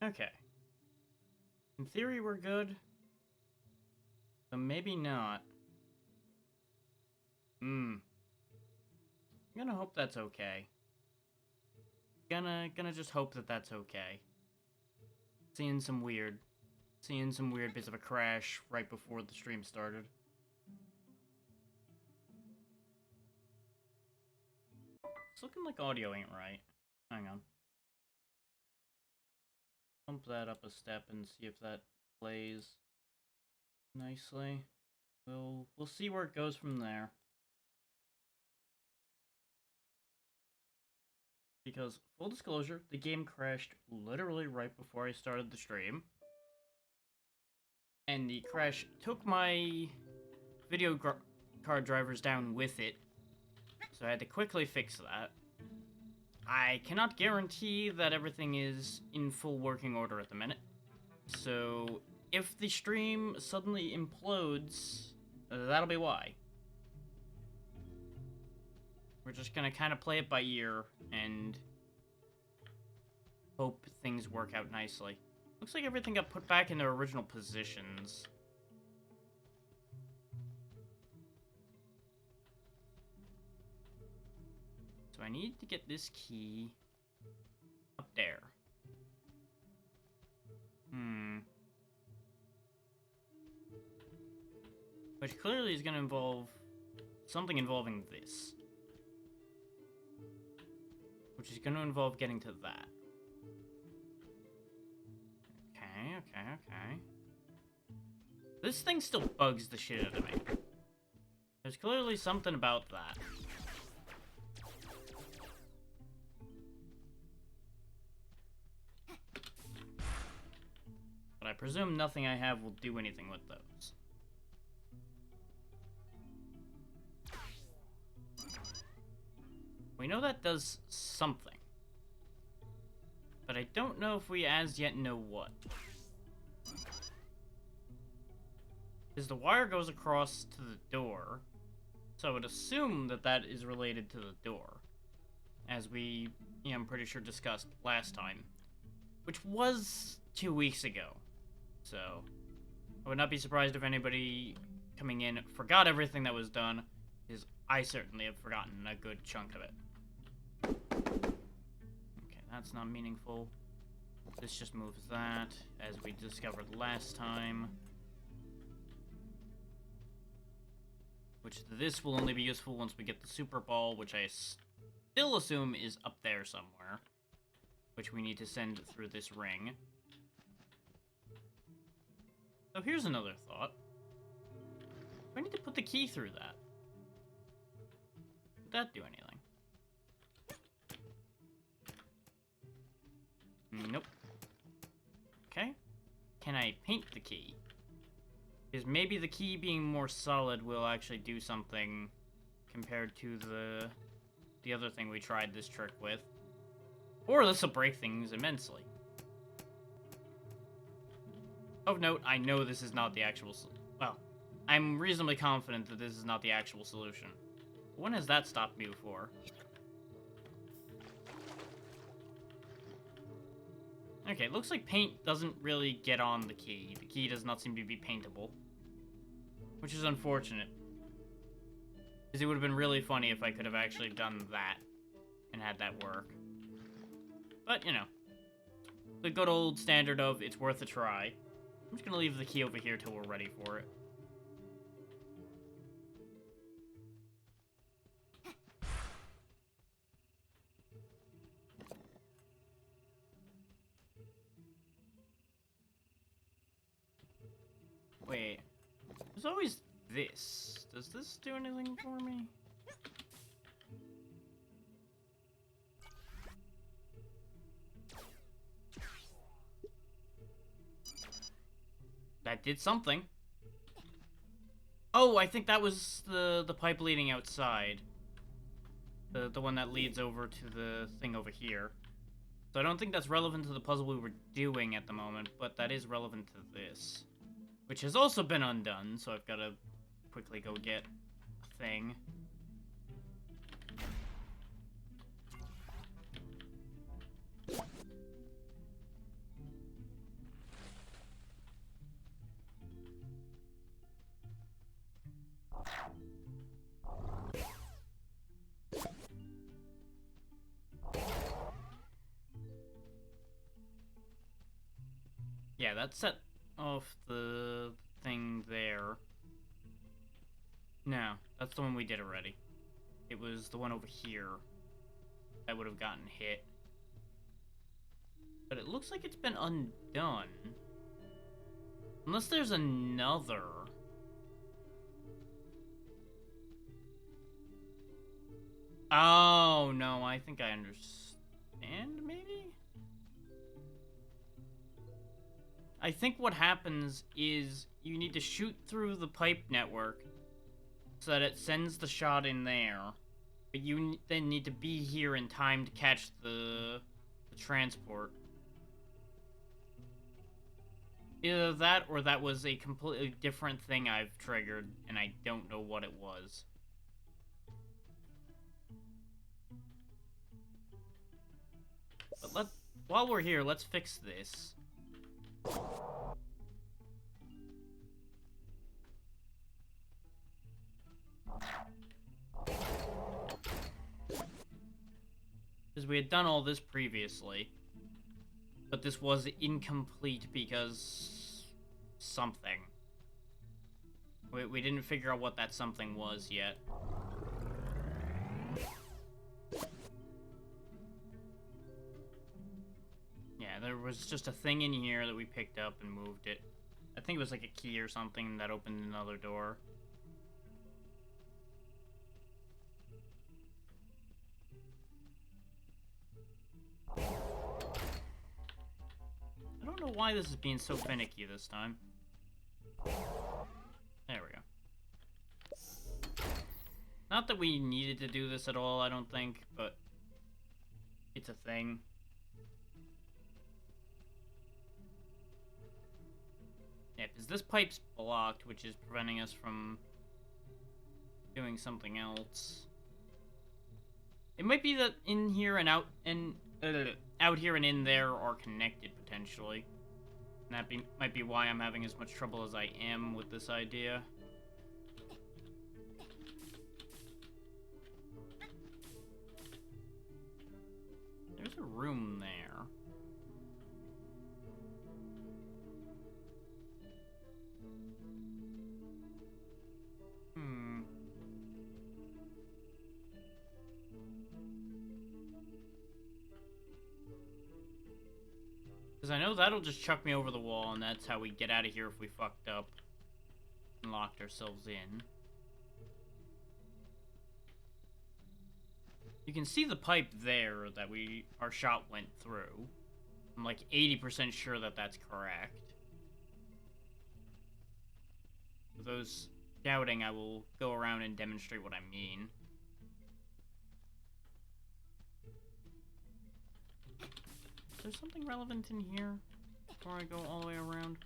Okay. In theory, we're good. But maybe not. I'm gonna hope that's okay. Gonna just hope that that's okay. Seeing some weird bits of a crash right before the stream started. It's looking like audio ain't right. Hang on. Bump that up a step and see if that plays nicely. We'll see where it goes from there. Because, full disclosure, the game crashed literally right before I started the stream. And the crash took my video card drivers down with it. So I had to quickly fix that. I cannot guarantee that everything is in full working order at the minute. So, if the stream suddenly implodes, that'll be why. We're just gonna kind of play it by ear and hope things work out nicely. Looks like everything got put back in their original positions. So I need to get this key up there. Which clearly is going to involve something involving this. Which is going to involve getting to that. Okay. This thing still bugs the shit out of me. There's clearly something about that. But I presume nothing I have will do anything with those. We know that does something. But I don't know if we as yet know what. Because the wire goes across to the door. So I would assume that that is related to the door. As we, I'm pretty sure discussed last time. Which was 2 weeks ago. So, I would not be surprised if anybody coming in forgot everything that was done. Because I certainly have forgotten a good chunk of it. Okay, that's not meaningful. This just moves that, as we discovered last time. Which this will only be useful once we get the Super Ball, which I still assume is up there somewhere. Which we need to send through this ring. So here's another thought. Do I need to put the key through that? Would that do anything? Nope. Okay. Can I paint the key? Because maybe the key being more solid will actually do something compared to the other thing we tried this trick with. Or this will break things immensely. Of note, I know this is not the actual well, I'm reasonably confident that this is not the actual solution. When has that stopped me before? Okay, looks like paint doesn't really get on the key. The key does not seem to be paintable. Which is unfortunate. Because it would have been really funny if I could have actually done that and had that work. But, the good old standard of it's worth a try. I'm just gonna leave the key over here till we're ready for it. Wait. There's always this. Does this do anything for me? That did something. Oh, I think that was the pipe leading outside. The one that leads over to the thing over here. So I don't think that's relevant to the puzzle we were doing at the moment, but that is relevant to this. Which has also been undone, so I've got to quickly go get a thing. Yeah, that set off the thing there. No, that's the one we did already. It was the one over here that would have gotten hit. But it looks like it's been undone. Unless there's another. Oh, no, I think I understand, maybe? I think what happens is you need to shoot through the pipe network so that it sends the shot in there. But you then need to be here in time to catch the transport. Either that or that was a completely different thing I've triggered, and I don't know what it was. But while we're here, let's fix this. Because we had done all this previously. But this was incomplete because something. We didn't figure out what that something was yet. Yeah, there was just a thing in here that we picked up and moved it. I think it was like a key or something that opened another door. I don't know why this is being so finicky this time. There we go. Not that we needed to do this at all, I don't think, but it's a thing. Yeah, because this pipe's blocked, which is preventing us from doing something else. It might be that in here and out here and in there are connected potentially. And that might be why I'm having as much trouble as I am with this idea. There's a room there. Because I know that'll just chuck me over the wall, and that's how we get out of here if we fucked up and locked ourselves in. You can see the pipe there that our shot went through. I'm like 80% sure that that's correct. For those doubting, I will go around and demonstrate what I mean. Is there something relevant in here before I go all the way around?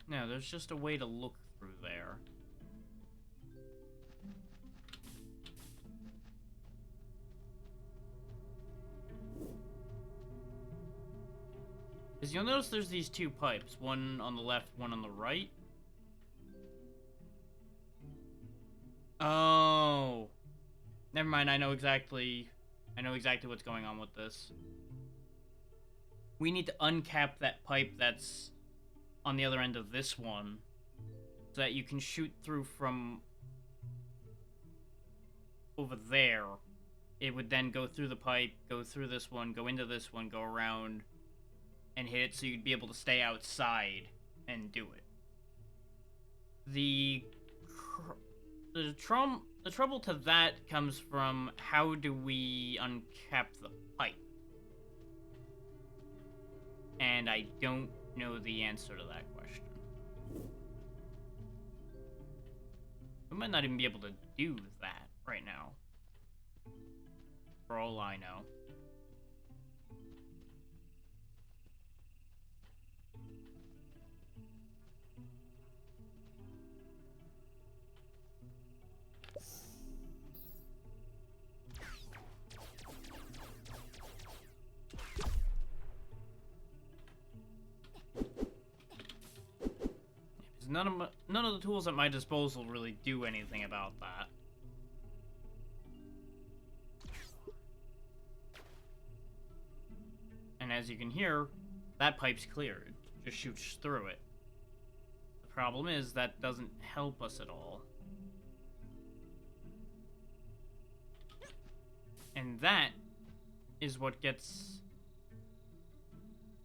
No, there's just a way to look through there. Because you'll notice there's these two pipes, one on the left, one on the right. Oh. Never mind, I know exactly what's going on with this. We need to uncap that pipe that's on the other end of this one so that you can shoot through from over there. It would then go through the pipe, go through this one, go into this one, go around, and hit it so you'd be able to stay outside and do it. The trouble to that comes from how do we uncap the pipe? And I don't know the answer to that question. We might not even be able to do that right now. For all I know. None of the tools at my disposal really do anything about that. And as you can hear, that pipe's clear. It just shoots through it. The problem is that doesn't help us at all. And that is what gets...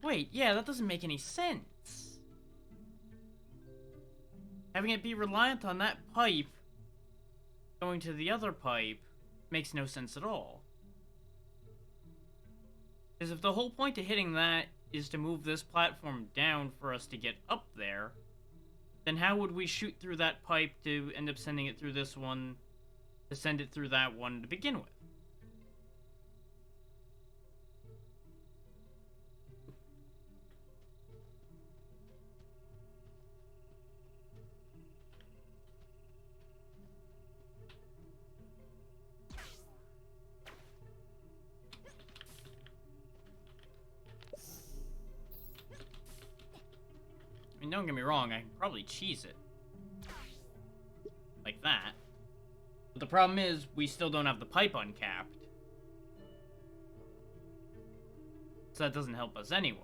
Wait, yeah, that doesn't make any sense. Having it be reliant on that pipe going to the other pipe makes no sense at all. Because if the whole point to hitting that is to move this platform down for us to get up there, then how would we shoot through that pipe to end up sending it through this one, to send it through that one to begin with? I mean, don't get me wrong, I can probably cheese it. Like that. But the problem is, we still don't have the pipe uncapped. So that doesn't help us anyway.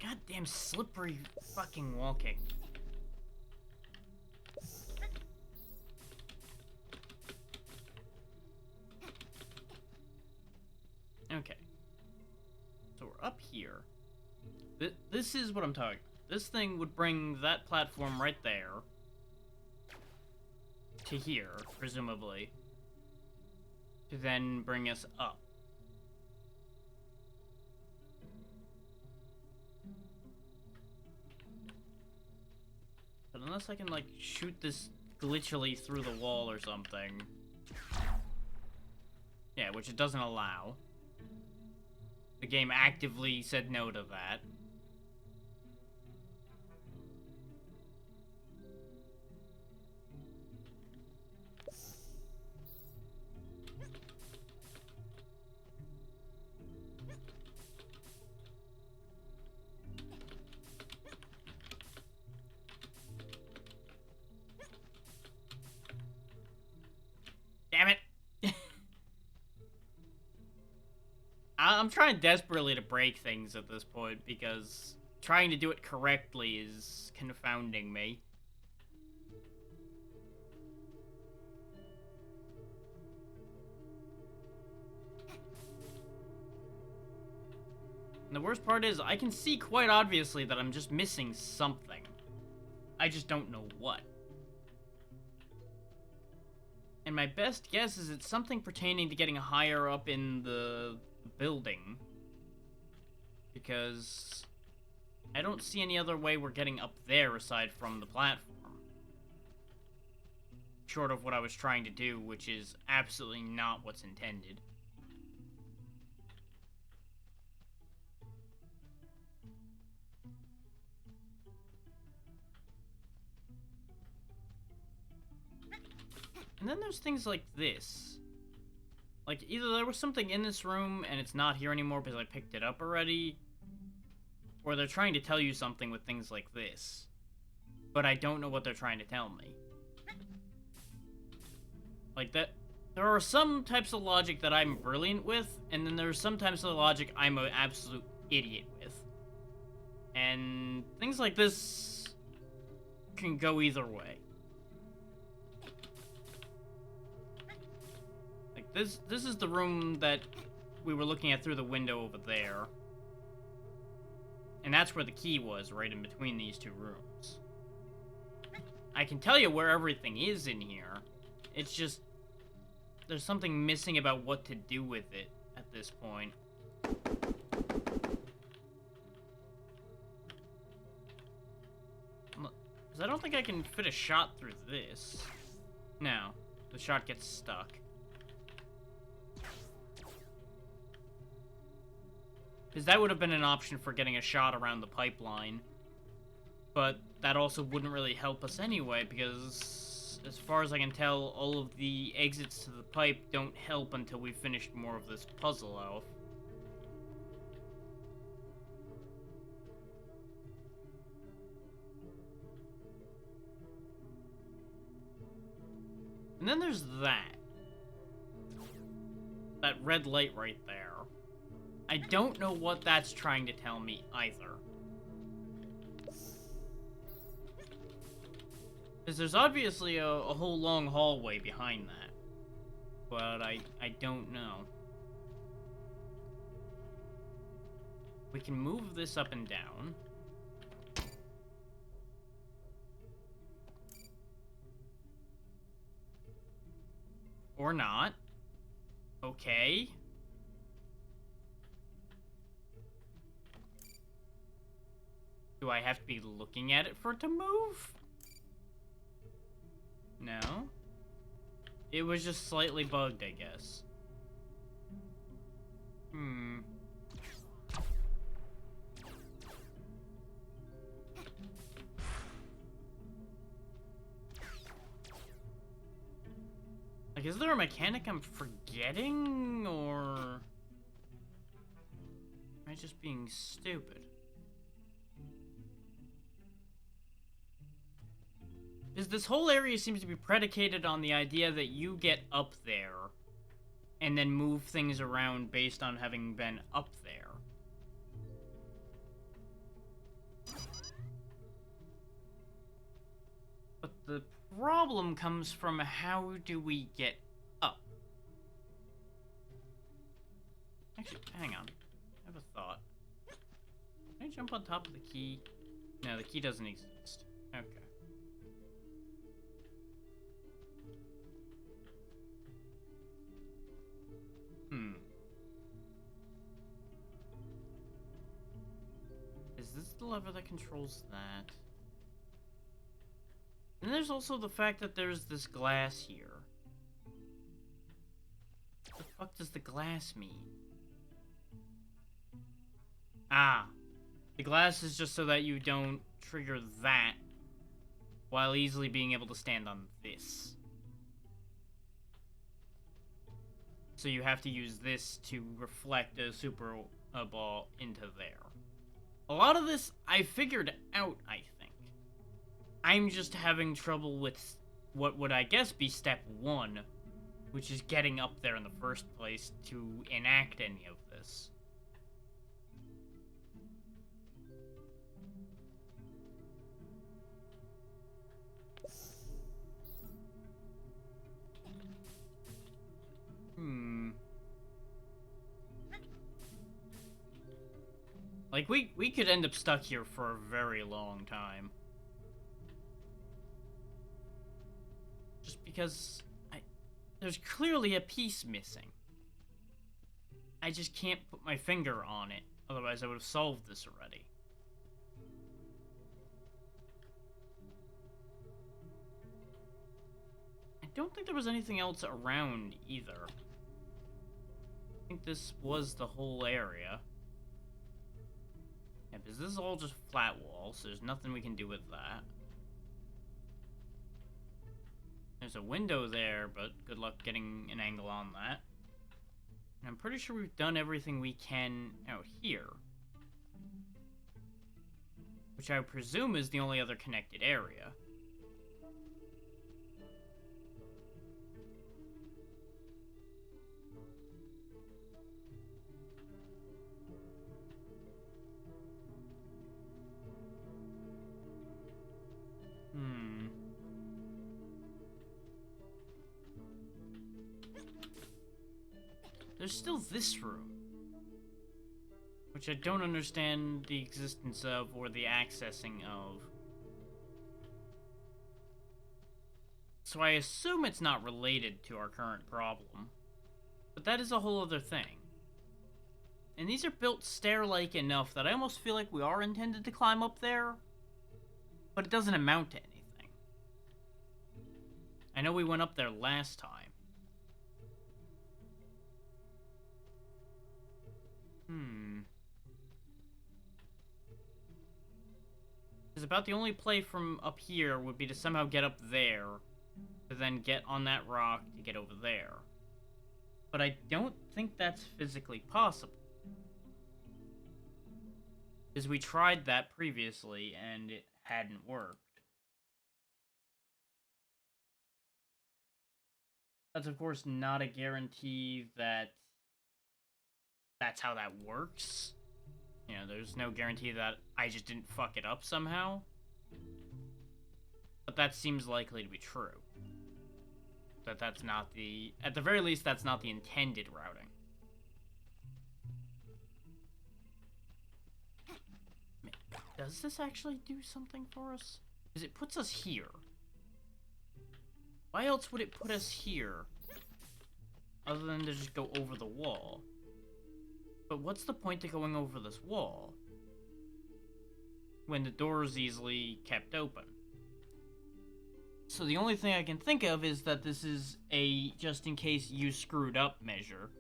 Goddamn slippery fucking walking. Okay. So we're up here. This is what I'm talking about. This thing would bring that platform right there to here, presumably, to then bring us up. But unless I can, like, shoot this glitchily through the wall or something. Yeah, which it doesn't allow. The game actively said no to that. Damn it! I'm trying desperately to break things at this point because trying to do it correctly is confounding me. And the worst part is, I can see quite obviously that I'm just missing something. I just don't know what. And my best guess is it's something pertaining to getting higher up in the building. Because I don't see any other way we're getting up there aside from the platform. Short of what I was trying to do, which is absolutely not what's intended. And then there's things like this. Like, either there was something in this room and it's not here anymore because I picked it up already, or they're trying to tell you something with things like this. But I don't know what they're trying to tell me. Like that, there are some types of logic that I'm brilliant with, and then there's some types of logic I'm an absolute idiot with. And things like this can go either way. Like this is the room that we were looking at through the window over there. And that's where the key was, right in between these two rooms. I can tell you where everything is in here. It's just, there's something missing about what to do with it at this point. Because I don't think I can fit a shot through this. No, the shot gets stuck. Because that would have been an option for getting a shot around the pipeline. But that also wouldn't really help us anyway, because as far as I can tell, all of the exits to the pipe don't help until we finish more of this puzzle off. And then there's that. That red light right there. I don't know what that's trying to tell me either. Because there's obviously a whole long hallway behind that. But I don't know. We can move this up and down. Or not. Okay. Do I have to be looking at it for it to move? No. It was just slightly bugged, I guess. Like, is there a mechanic I'm forgetting, or... am I just being stupid? Because this whole area seems to be predicated on the idea that you get up there and then move things around based on having been up there. But the problem comes from how do we get up? Actually, hang on. I have a thought. Can I jump on top of the key? No, the key doesn't exist. Okay. Is this the lever that controls that? And there's also the fact that there's this glass here. What the fuck does the glass mean? Ah. The glass is just so that you don't trigger that while easily being able to stand on this. So you have to use this to reflect a super ball into there. A lot of this I figured out, I think. I'm just having trouble with what would I guess be step 1, which is getting up there in the first place to enact any of this. Like, we could end up stuck here for a very long time. Just because there's clearly a piece missing. I just can't put my finger on it, otherwise I would have solved this already. I don't think there was anything else around either. I think this was the whole area. Yeah, because this is all just flat walls, so there's nothing we can do with that. There's a window there, but good luck getting an angle on that. And I'm pretty sure we've done everything we can out here. Which I presume is the only other connected area. There's still this room, which I don't understand the existence of or the accessing of. So I assume it's not related to our current problem, but that is a whole other thing. And these are built stair-like enough that I almost feel like we are intended to climb up there, but it doesn't amount to anything. I know we went up there last time. Because Because about the only play from up here would be to somehow get up there, to then get on that rock to get over there. But I don't think that's physically possible. Because we tried that previously, and it hadn't worked. That's, of course, not a guarantee that that's how that works. You know, there's no guarantee that I just didn't fuck it up somehow. But that seems likely to be true. That's not the... At the very least, that's not the intended routing. Does this actually do something for us? Because it puts us here. Why else would it put us here? Other than to just go over the wall. But what's the point of going over this wall? When the door is easily kept open. So the only thing I can think of is that this is a just in case you screwed up measure.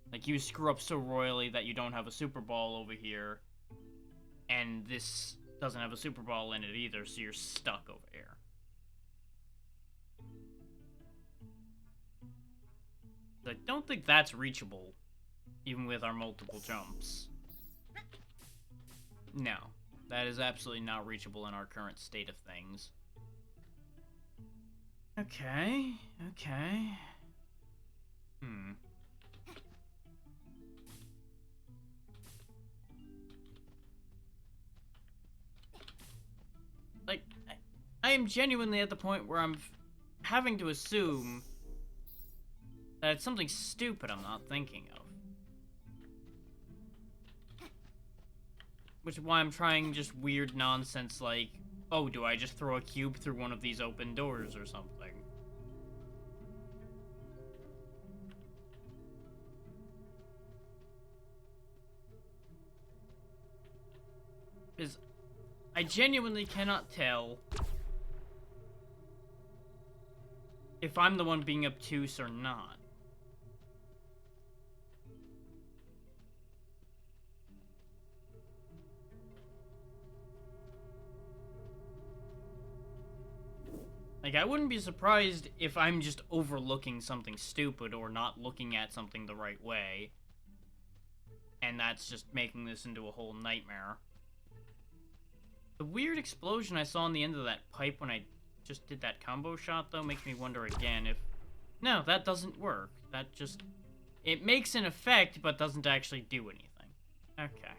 Like you screw up so royally that you don't have a super ball over here. And this doesn't have a super ball in it either, so you're stuck over here. I don't think that's reachable, even with our multiple jumps. No, that is absolutely not reachable in our current state of things. Okay, okay. Like, I am genuinely at the point where I'm having to assume that it's something stupid I'm not thinking of. Which is why I'm trying just weird nonsense like, oh, do I just throw a cube through one of these open doors or something? Because I genuinely cannot tell if I'm the one being obtuse or not. Like, I wouldn't be surprised if I'm just overlooking something stupid or not looking at something the right way. And that's just making this into a whole nightmare. The weird explosion I saw on the end of that pipe when I just did that combo shot, though, makes me wonder again if... No, that doesn't work. That just... It makes an effect, but doesn't actually do anything. Okay.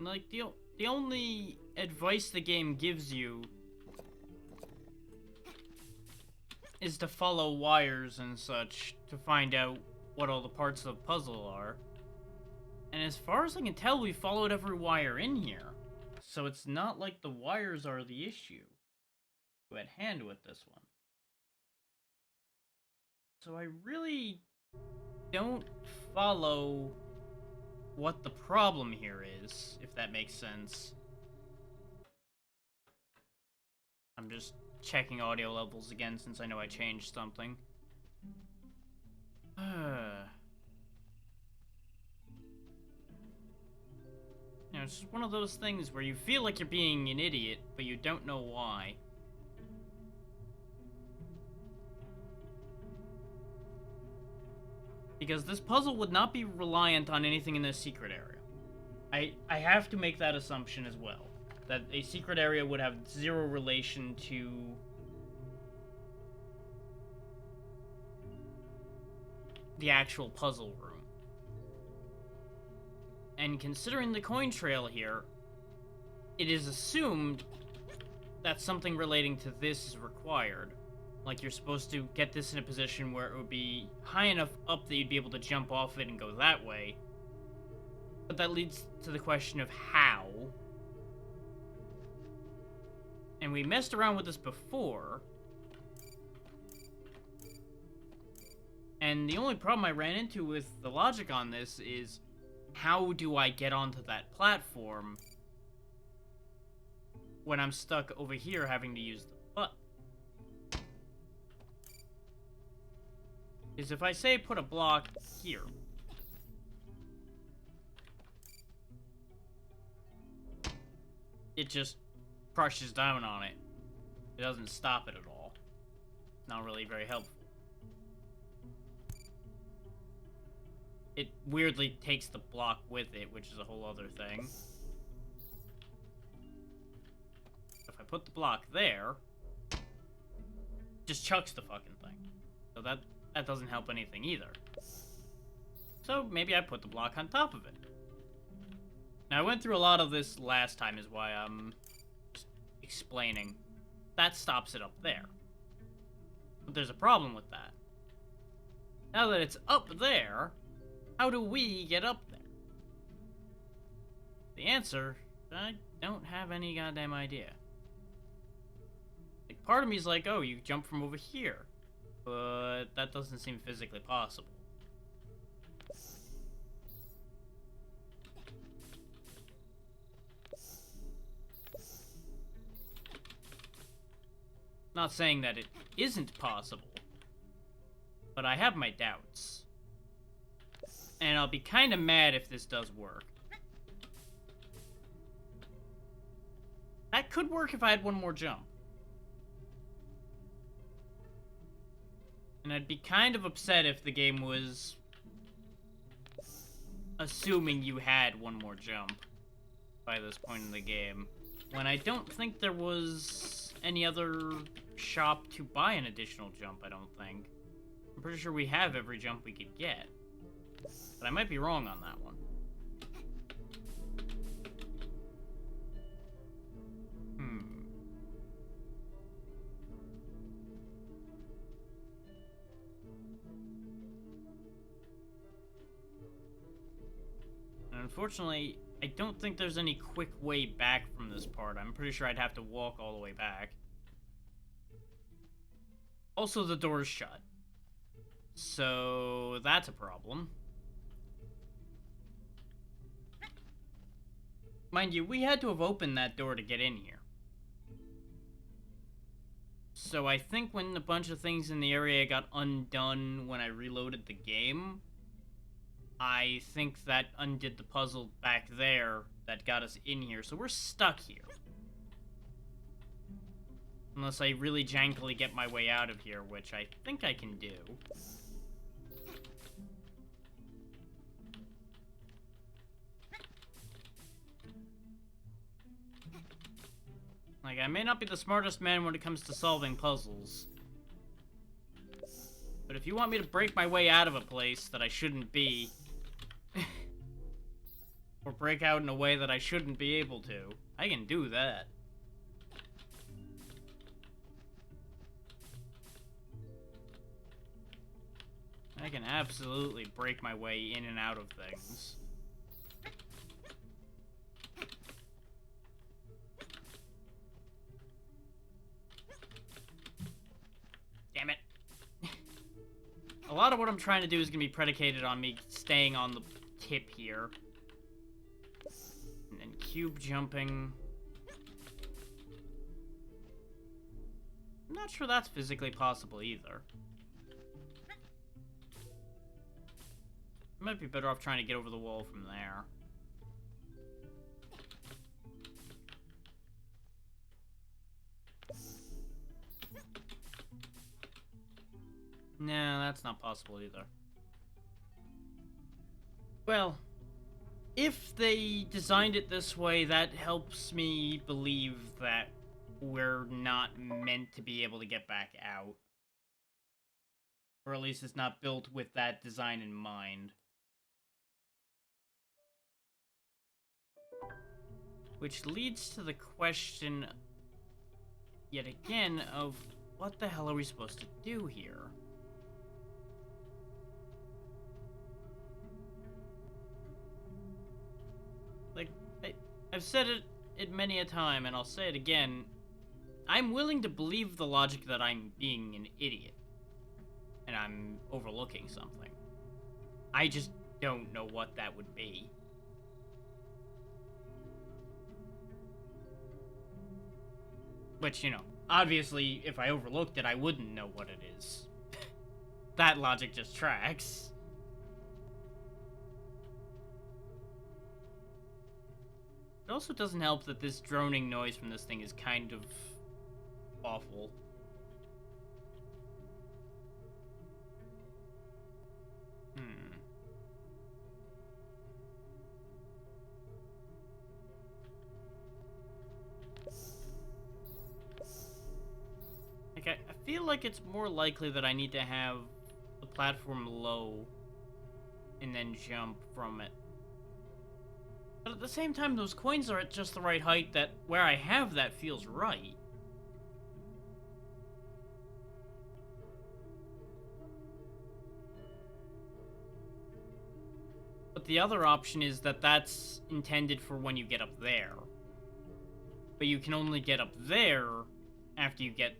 Like, the only advice the game gives you is to follow wires and such to find out what all the parts of the puzzle are. And as far as I can tell, we followed every wire in here. So it's not like the wires are the issue at hand with this one. So I really don't follow what the problem here is, if that makes sense. I'm just checking audio levels again since I know I changed something. You know, it's just one of those things where you feel like you're being an idiot, but you don't know why. Because this puzzle would not be reliant on anything in this secret area. I have to make that assumption as well. That a secret area would have zero relation to the actual puzzle room. And considering the coin trail here, it is assumed that something relating to this is required. Like, you're supposed to get this in a position where it would be high enough up that you'd be able to jump off it and go that way. But that leads to the question of how. And we messed around with this before. And And the only problem I ran into with the logic on this is, how do I get onto that platform when I'm stuck over here having to use the button? Is if I say put a block here, it just crushes down on it. It doesn't stop it at all. Not really very helpful. It weirdly takes the block with it, which is a whole other thing. If I put the block there, it just chucks the fucking thing. So that doesn't help anything either. So maybe I put the block on top of it. Now I went through a lot of this last time is why I'm just explaining. That stops it up there. But there's a problem with that. Now that it's up there, how do we get up there? The answer, I don't have any goddamn idea. Like, part of me is like, oh, you jump from over here. But that doesn't seem physically possible. Not saying that it isn't possible, but I have my doubts. And I'll be kind of mad if this does work. That could work if I had one more jump. And I'd be kind of upset if the game was assuming you had one more jump by this point in the game, when I don't think there was any other shop to buy an additional jump, I don't think. I'm pretty sure we have every jump we could get. But I might be wrong on that one. And unfortunately, I don't think there's any quick way back from this part. I'm pretty sure I'd have to walk all the way back. Also, the door's shut. So, that's a problem. Mind you, we had to have opened that door to get in here. So I think when a bunch of things in the area got undone when I reloaded the game, I think that undid the puzzle back there that got us in here. So we're stuck here. Unless I really jankily get my way out of here, which I think I can do. Like, I may not be the smartest man when it comes to solving puzzles. But if you want me to break my way out of a place that I shouldn't be, or break out in a way that I shouldn't be able to, I can do that. I can absolutely break my way in and out of things. Damn it. A lot of what I'm trying to do is going to be predicated on me staying on the tip here. And then cube jumping. I'm not sure that's physically possible either. I might be better off trying to get over the wall from there. No, that's not possible either. Well, if they designed it this way, that helps me believe that we're not meant to be able to get back out. Or at least it's not built with that design in mind. Which leads to the question, yet again, of what the hell are we supposed to do here? Like, I've said it many a time, and I'll say it again. I'm willing to believe the logic that I'm being an idiot. and I'm overlooking something. I just don't know what that would be. Which, you know, obviously, if I overlooked it, I wouldn't know what it is. That logic just tracks. It also doesn't help that this droning noise from this thing is kind of awful. Like, I feel like it's more likely that I need to have the platform low and then jump from it. But at the same time, those coins are at just the right height that where I have that feels right. But the other option is that that's intended for when you get up there. But you can only get up there after you get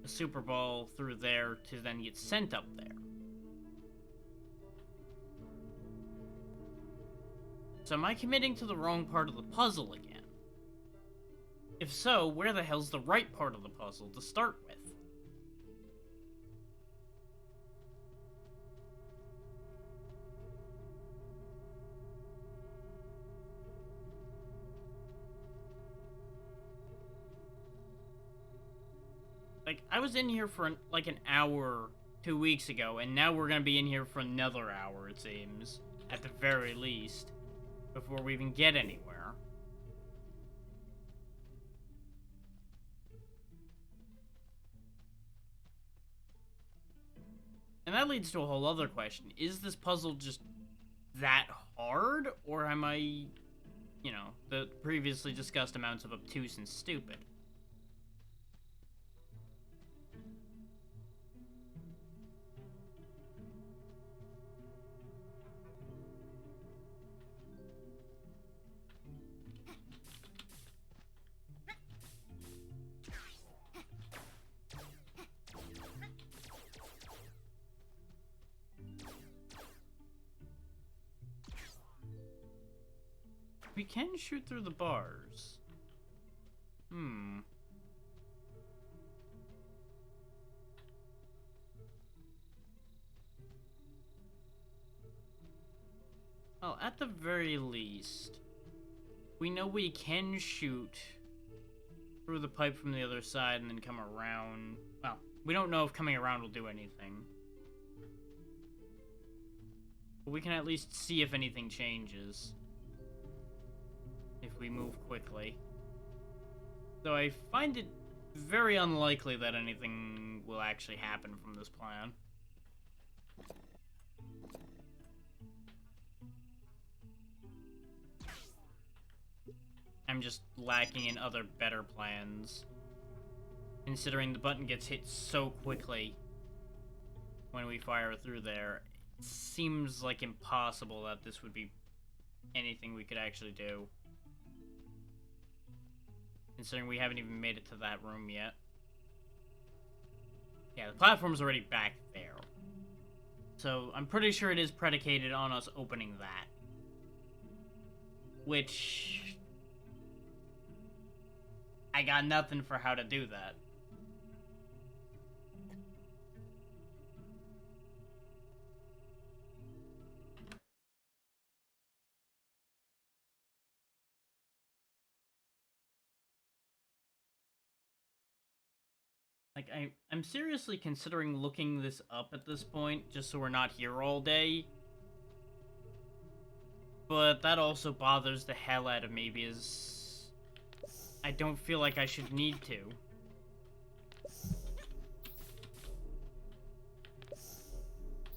a Super Ball through there to then get sent up there. So am I committing to the wrong part of the puzzle again? If so, where the hell's the right part of the puzzle to start with? Like, I was in here for like an hour 2 weeks ago, and now we're gonna be in here for another hour, it seems. At the very least. Before we even get anywhere. And that leads to a whole other question. Is this puzzle just that hard? Or am I, you know, the previously discussed amounts of obtuse and stupid? We can shoot through the bars. Well, at the very least, we know we can shoot through the pipe from the other side and then come around. Well, we don't know if coming around will do anything. But we can at least see if anything changes. If we move quickly. Though I find it very unlikely that anything will actually happen from this plan. I'm just lacking in other better plans. Considering the button gets hit so quickly when we fire through there, it seems like impossible that this would be anything we could actually do. Considering we haven't even made it to that room yet. Yeah, the platform's already back there. So, I'm pretty sure it is predicated on us opening that. Which... I got nothing for how to do that. Like, I'm seriously considering looking this up at this point, just so we're not here all day. But that also bothers the hell out of me, because I don't feel like I should need to.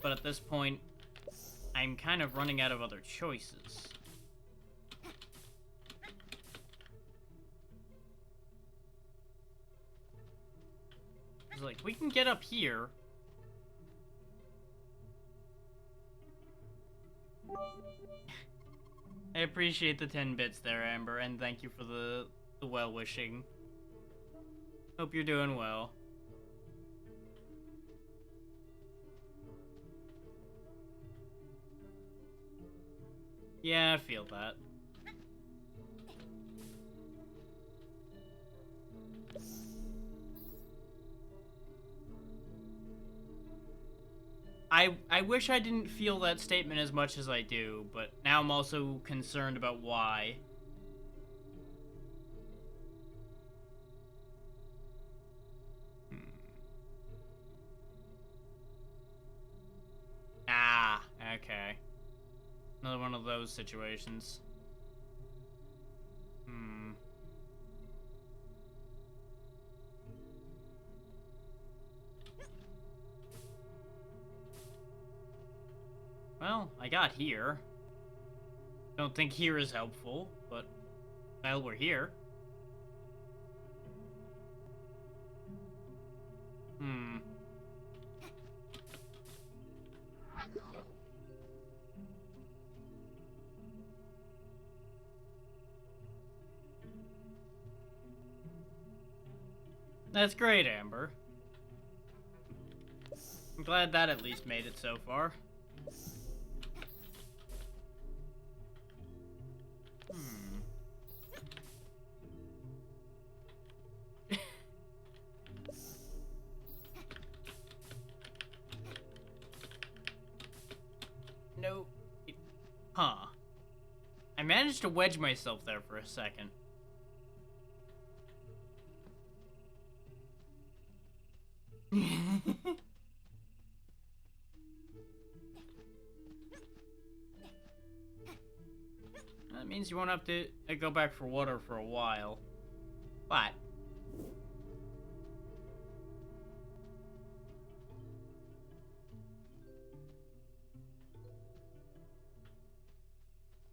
But at this point, I'm kind of running out of other choices. It's like, we can get up here. I appreciate the 10 bits there, Amber, and thank you for the well-wishing. Hope you're doing well. Yeah, I feel that. I wish I didn't feel that statement as much as I do, but now I'm also concerned about why. Hmm. Ah, okay. Another one of those situations. Hmm. Well, I got here. Don't think here is helpful, but, well, we're here. Hmm. That's great, Amber. I'm glad that at least made it so far. Hmm. No. Huh. I managed to wedge myself there for a second. That means you won't have to go back for water for a while. But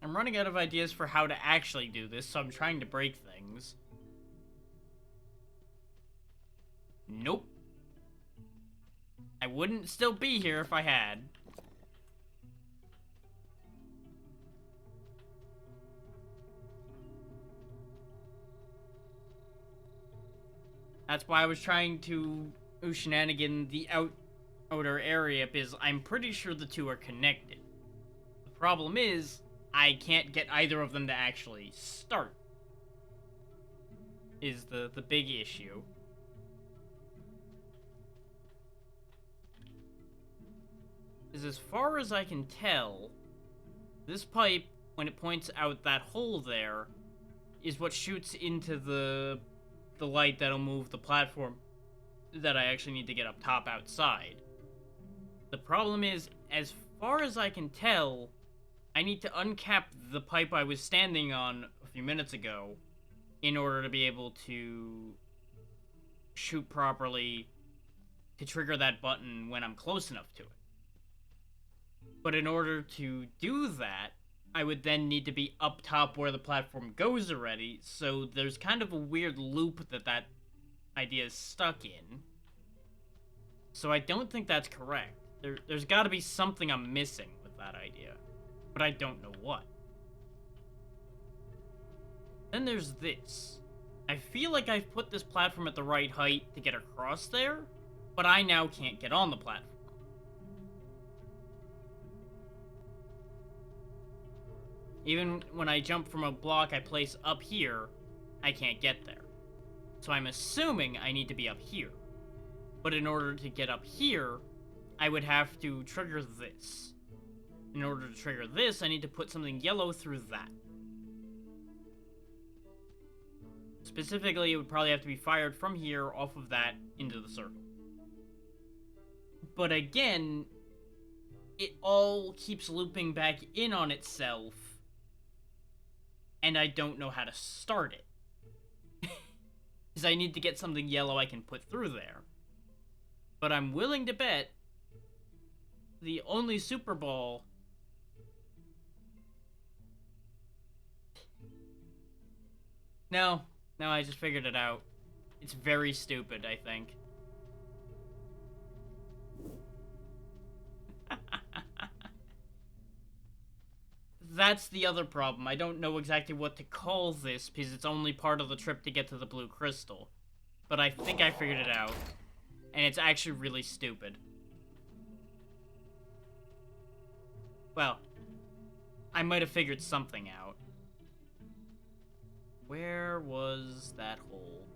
I'm running out of ideas for how to actually do this, so I'm trying to break things. Nope. I wouldn't still be here if I had. That's why I was trying to shenanigan the outer area, because I'm pretty sure the two are connected. The problem is, I can't get either of them to actually start. Is the big issue. Is as far as I can tell, this pipe, when it points out that hole there, is what shoots into the light that'll move the platform that I actually need to get up top outside. The problem is, as far as I can tell, I need to uncap the pipe I was standing on a few minutes ago in order to be able to shoot properly to trigger that button when I'm close enough to it. But in order to do that, I would then need to be up top where the platform goes already, so there's kind of a weird loop that idea is stuck in. So I don't think that's correct. There's got to be something I'm missing with that idea, but I don't know what. Then there's this. I feel like I've put this platform at the right height to get across there, but I now can't get on the platform. Even when I jump from a block I place up here, I can't get there. So I'm assuming I need to be up here. But in order to get up here, I would have to trigger this. In order to trigger this, I need to put something yellow through that. Specifically, it would probably have to be fired from here off of that into the circle. But again, it all keeps looping back in on itself, and I don't know how to start it. Because I need to get something yellow I can put through there. But I'm willing to bet the only Super Ball... No, I just figured it out. It's very stupid, I think. That's the other problem. I don't know exactly what to call this, because it's only part of the trip to get to the blue crystal. But I think I figured it out. And it's actually really stupid. Well, I might have figured something out. Where was that hole?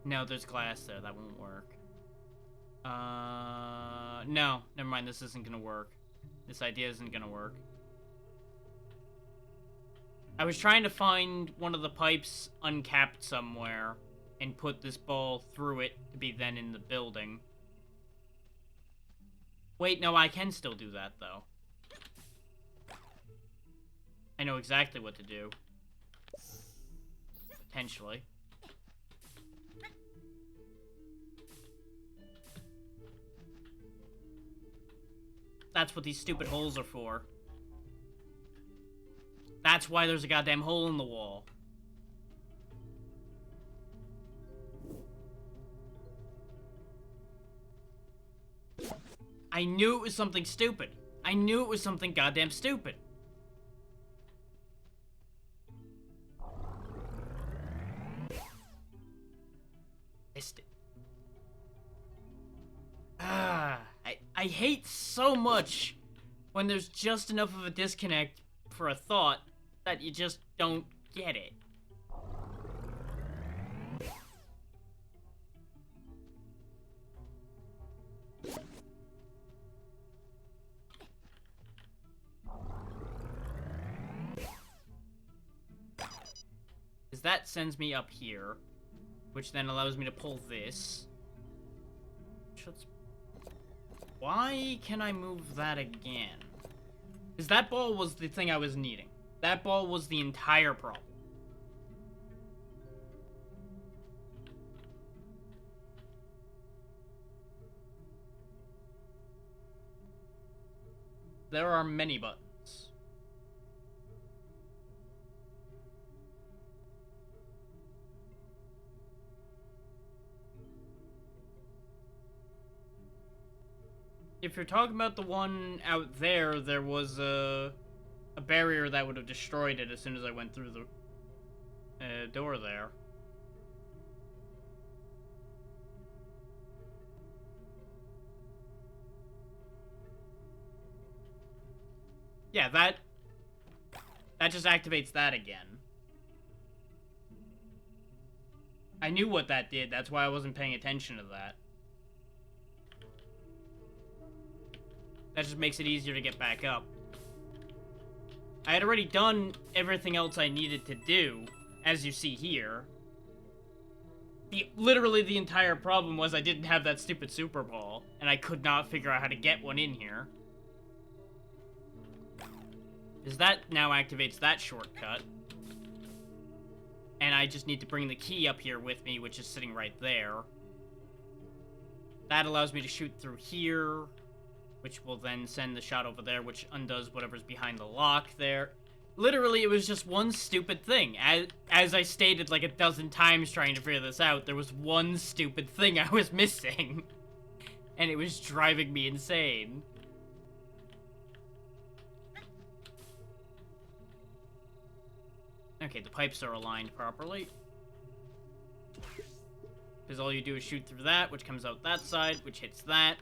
No, there's glass there. That won't work. No. Never mind. This isn't gonna work. This idea isn't gonna work. I was trying to find one of the pipes uncapped somewhere and put this ball through it to be then in the building. Wait, no, I can still do that, though. I know exactly what to do. Potentially. That's what these stupid holes are for. That's why there's a goddamn hole in the wall. I knew it was something stupid. I knew it was something goddamn stupid. Missed it. I hate so much when there's just enough of a disconnect for a thought that you just don't get it. Because that sends me up here, which then allows me to pull this. Why can I move that again? Because that ball was the thing I was needing. That ball was the entire problem. There are many buttons. If you're talking about the one out there, there was a barrier that would have destroyed it as soon as I went through the door there. Yeah, that just activates that again. I knew what that did, that's why I wasn't paying attention to that. That just makes it easier to get back up. I had already done everything else I needed to do, as you see here. Literally the entire problem was I didn't have that stupid super ball, and I could not figure out how to get one in here. Because that now activates that shortcut. And I just need to bring the key up here with me, which is sitting right there. That allows me to shoot through here, which will then send the shot over there, which undoes whatever's behind the lock there. Literally, it was just one stupid thing. As I stated like a dozen times trying to figure this out, there was one stupid thing I was missing. And it was driving me insane. Okay, the pipes are aligned properly. Because all you do is shoot through that, which comes out that side, which hits that.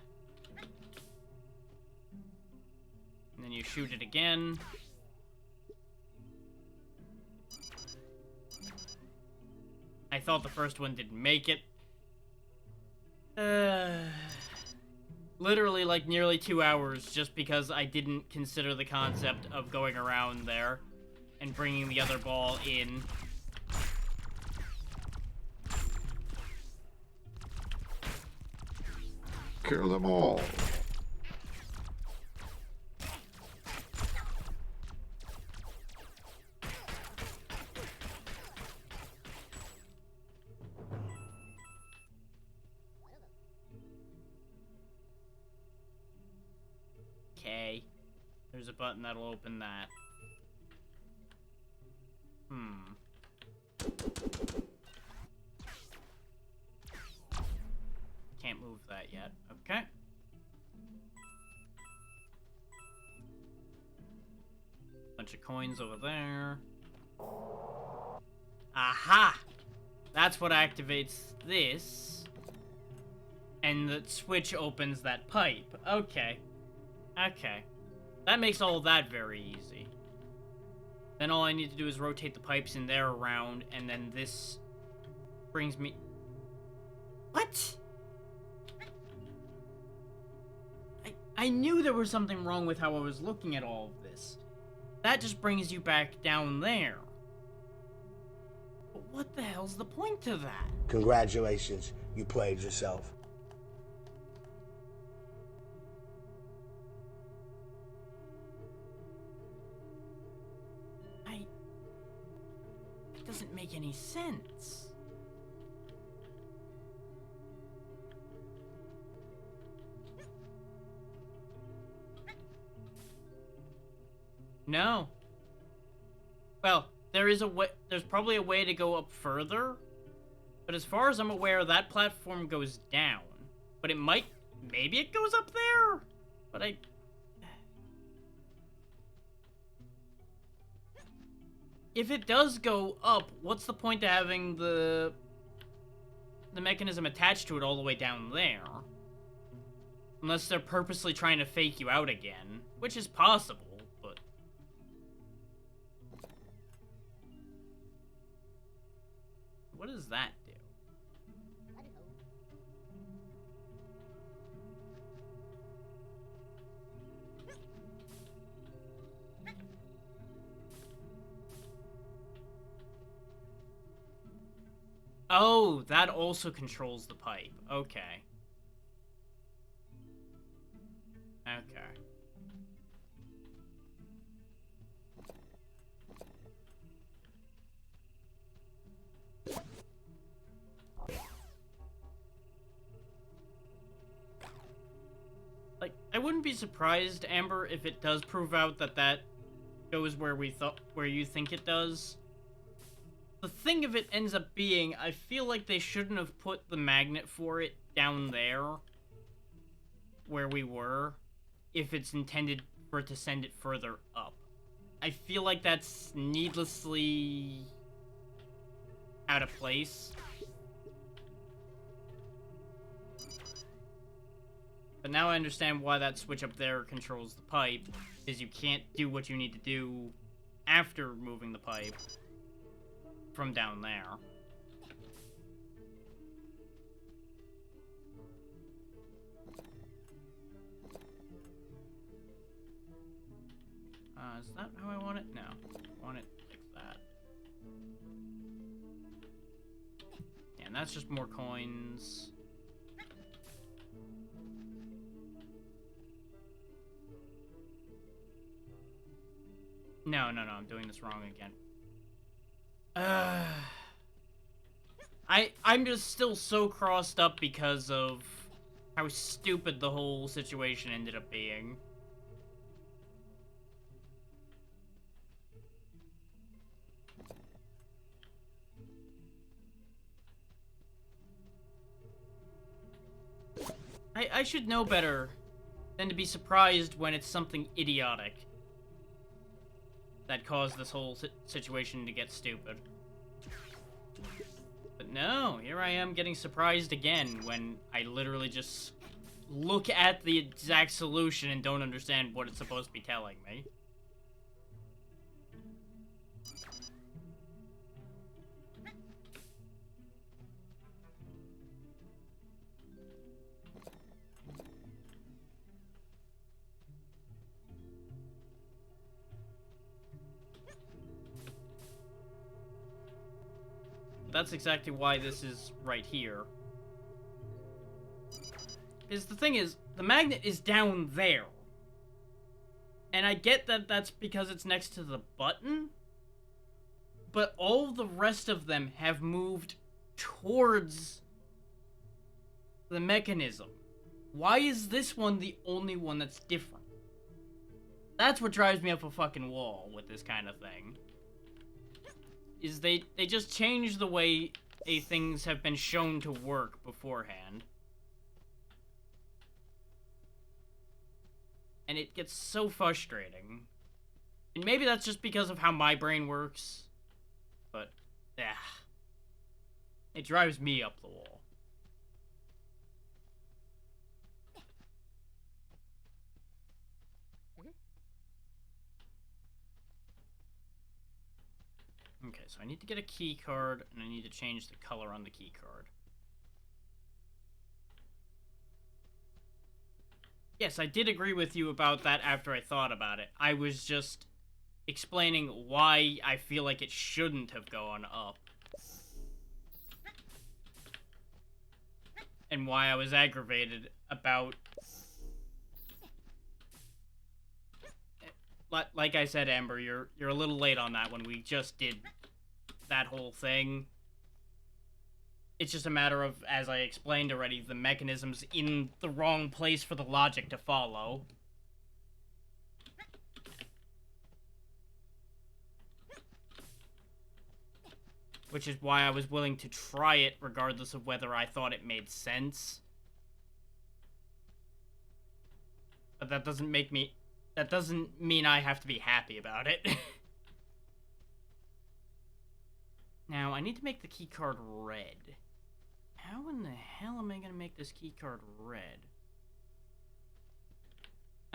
And then you shoot it again. I thought the first one didn't make it. Literally like nearly 2 hours just because I didn't consider the concept of going around there and bringing the other ball in. Kill them all. Okay. There's a button that'll open that. Can't move that yet. Okay. Bunch of coins over there. Aha! That's what activates this. And the switch opens that pipe. Okay. Okay. That makes all of that very easy. Then all I need to do is rotate the pipes in there around, and then this brings me... What? I knew there was something wrong with how I was looking at all of this. That just brings you back down there. But what the hell's the point to that? Congratulations, you played yourself. It doesn't make any sense. No. Well, there is a way. There's probably a way to go up further, but as far as I'm aware, that platform goes down. But it might, maybe it goes up there. But if it does go up, what's the point to having the mechanism attached to it all the way down there? Unless they're purposely trying to fake you out again, which is possible. What does that do? Oh, that also controls the pipe. Okay. Okay. Like, I wouldn't be surprised, Amber, if it does prove out that that goes where you think it does. The thing of it ends up being, I feel like they shouldn't have put the magnet for it down there, where we were, if it's intended for it to send it further up. I feel like that's needlessly out of place. But now I understand why that switch up there controls the pipe, is you can't do what you need to do after moving the pipe from down there. Is that how I want it? No. I want it like that. Yeah, and that's just more coins. No, I'm doing this wrong again. I'm just still so crossed up because of how stupid the whole situation ended up being. I should know better than to be surprised when it's something idiotic that caused this whole situation to get stupid. But no, here I am getting surprised again when I literally just look at the exact solution and don't understand what it's supposed to be telling me. That's exactly why this is right here. Because the thing is, the magnet is down there. And I get that that's because it's next to the button. But all the rest of them have moved towards the mechanism. Why is this one the only one that's different? That's what drives me up a fucking wall with this kind of thing. Is they just change the way things have been shown to work beforehand. And it gets so frustrating. And maybe that's just because of how my brain works. But, yeah. It drives me up the wall. so I need to get a key card, and I need to change the color on the key card. Yes, I did agree with you about that after I thought about it. I was just explaining why I feel like it shouldn't have gone up. And why I was aggravated about... Like I said, Amber, you're a little late on that one. We just did that whole thing. It's just a matter of, as I explained already, the mechanism's in the wrong place for the logic to follow. Which is why I was willing to try it, regardless of whether I thought it made sense. But that doesn't make me... That doesn't mean I have to be happy about it. Now, I need to make the keycard red. How in the hell am I gonna make this keycard red?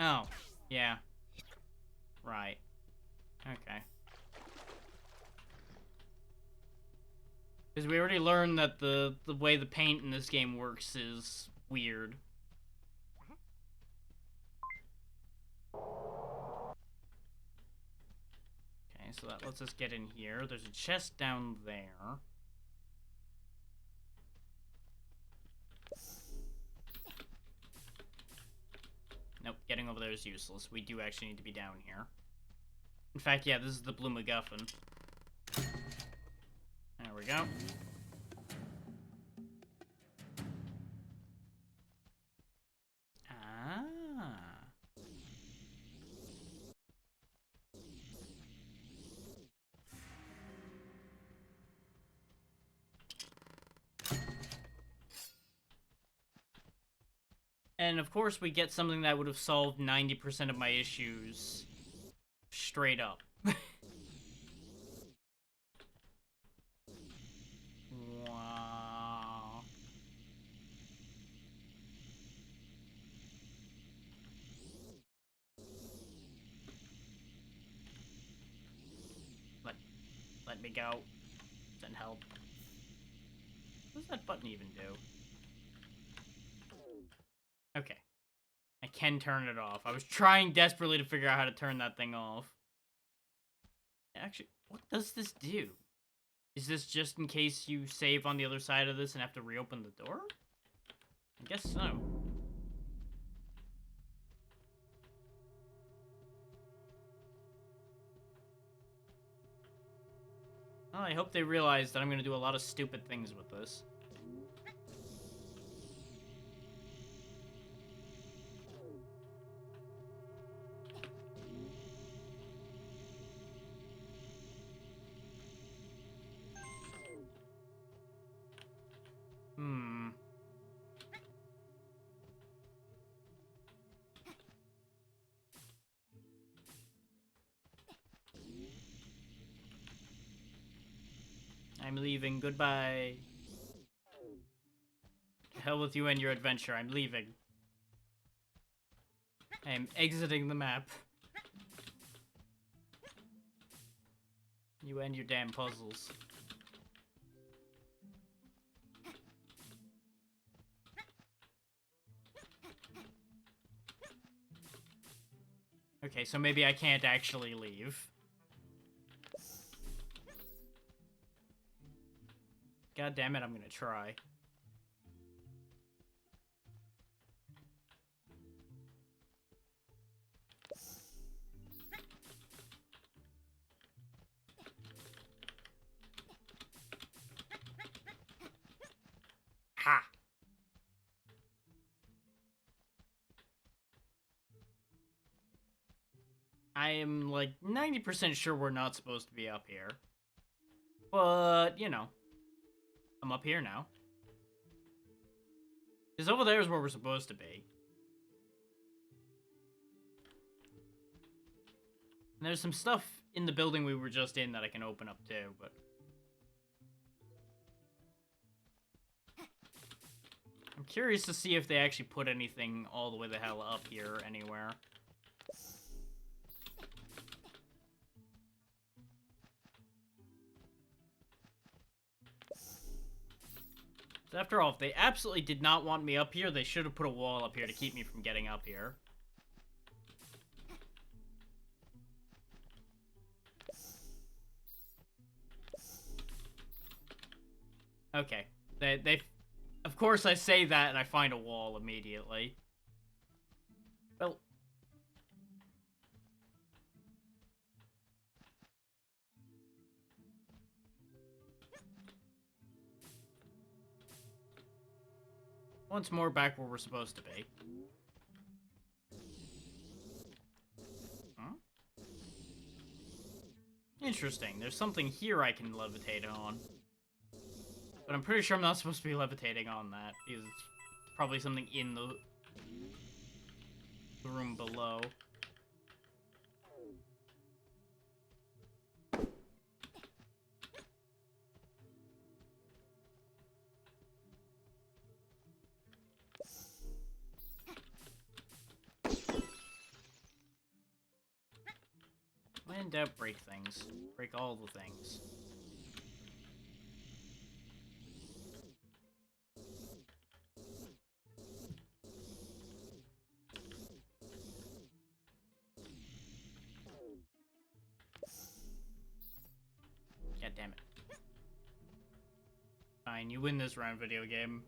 Oh, yeah. Right. Okay. Because we already learned that the way the paint in this game works is weird. Okay, so that lets us get in here. There's a chest down there. Nope, getting over there is useless. We do actually need to be down here. In fact, yeah, this is the blue MacGuffin. There we go. Ah. And of course, we get something that would have solved 90% of my issues straight up. Wow. Let me go. Send help. What does that button even do? Okay. I can turn it off. I was trying desperately to figure out how to turn that thing off. Actually, what does this do? Is this just in case you save on the other side of this and have to reopen the door? I guess so. Well, I hope they realize that I'm going to do a lot of stupid things with this. I'm leaving. Goodbye. To hell with you and your adventure. I'm leaving. I am exiting the map. You and your damn puzzles. Okay, so maybe I can't actually leave. God damn it, I'm gonna try. Ha! I am, like, 90% sure we're not supposed to be up here. But, you know. I'm up here now. Because over there is where we're supposed to be. And there's some stuff in the building we were just in that I can open up too, but... I'm curious to see if they actually put anything all the way the hell up here anywhere. After all, if they absolutely did not want me up here, they should have put a wall up here to keep me from getting up here. Okay. Of course I say that and I find a wall immediately. Well... Once more back where we're supposed to be. Huh? Interesting. There's something here I can levitate on. But I'm pretty sure I'm not supposed to be levitating on that, because it's probably something in the room below. When in doubt, break things. Break all the things. God damn it. Fine, you win this round, video game.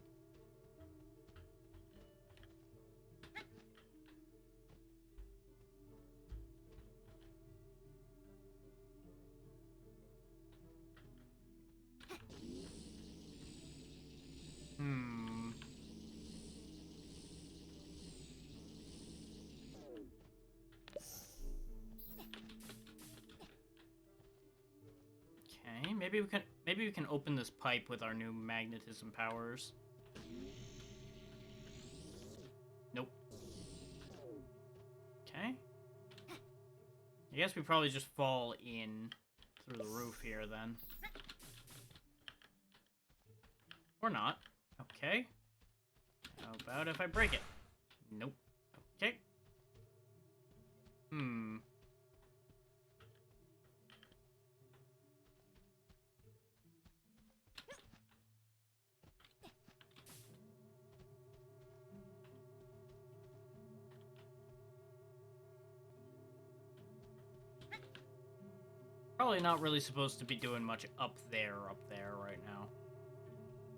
Okay, maybe we can open this pipe with our new magnetism powers. Nope. Okay. I guess we probably just fall in through the roof here then. Or not. Okay. How about if I break it? Nope. Okay. Probably not really supposed to be doing much up there right now.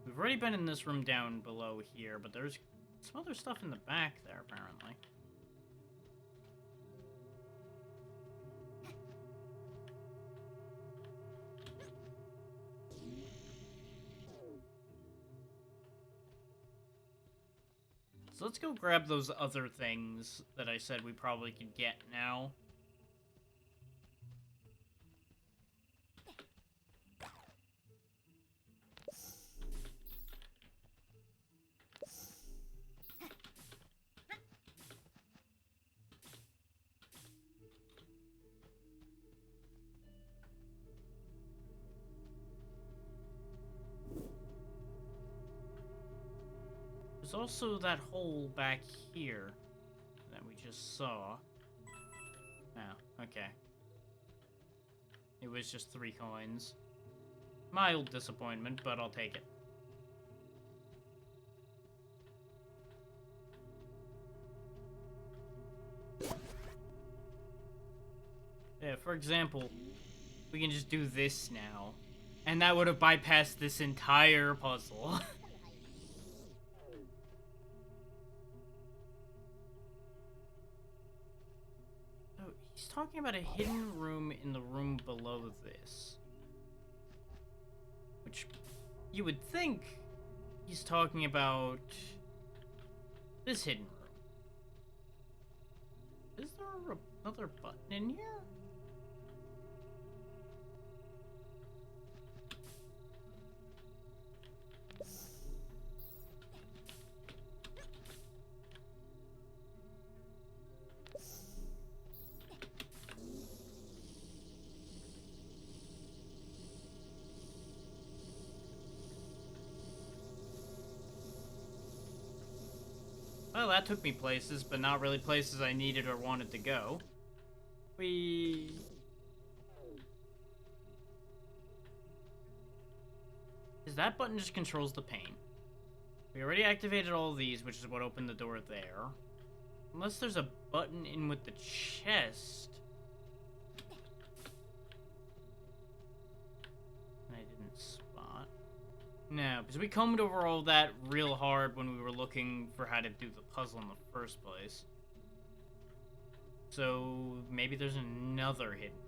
We've already been in this room down below here, but there's some other stuff in the back there, apparently. So let's go grab those other things that I said we probably could get now. There's also that hole back here that we just saw. Oh, okay. It was just 3 coins. Mild disappointment, but I'll take it. Yeah, for example, we can just do this now. And that would have bypassed this entire puzzle. He's talking about a hidden room in the room below this. Which, you would think he's talking about this hidden room. Is there another button in here? Well, that took me places, but not really places I needed or wanted to go. That button just controls the paint. We already activated all these, which is what opened the door there. Unless there's a button in with the chest. I didn't spot. No, because we combed over all that real hard when we were looking for how to do the puzzle in the first place. So maybe there's another hidden.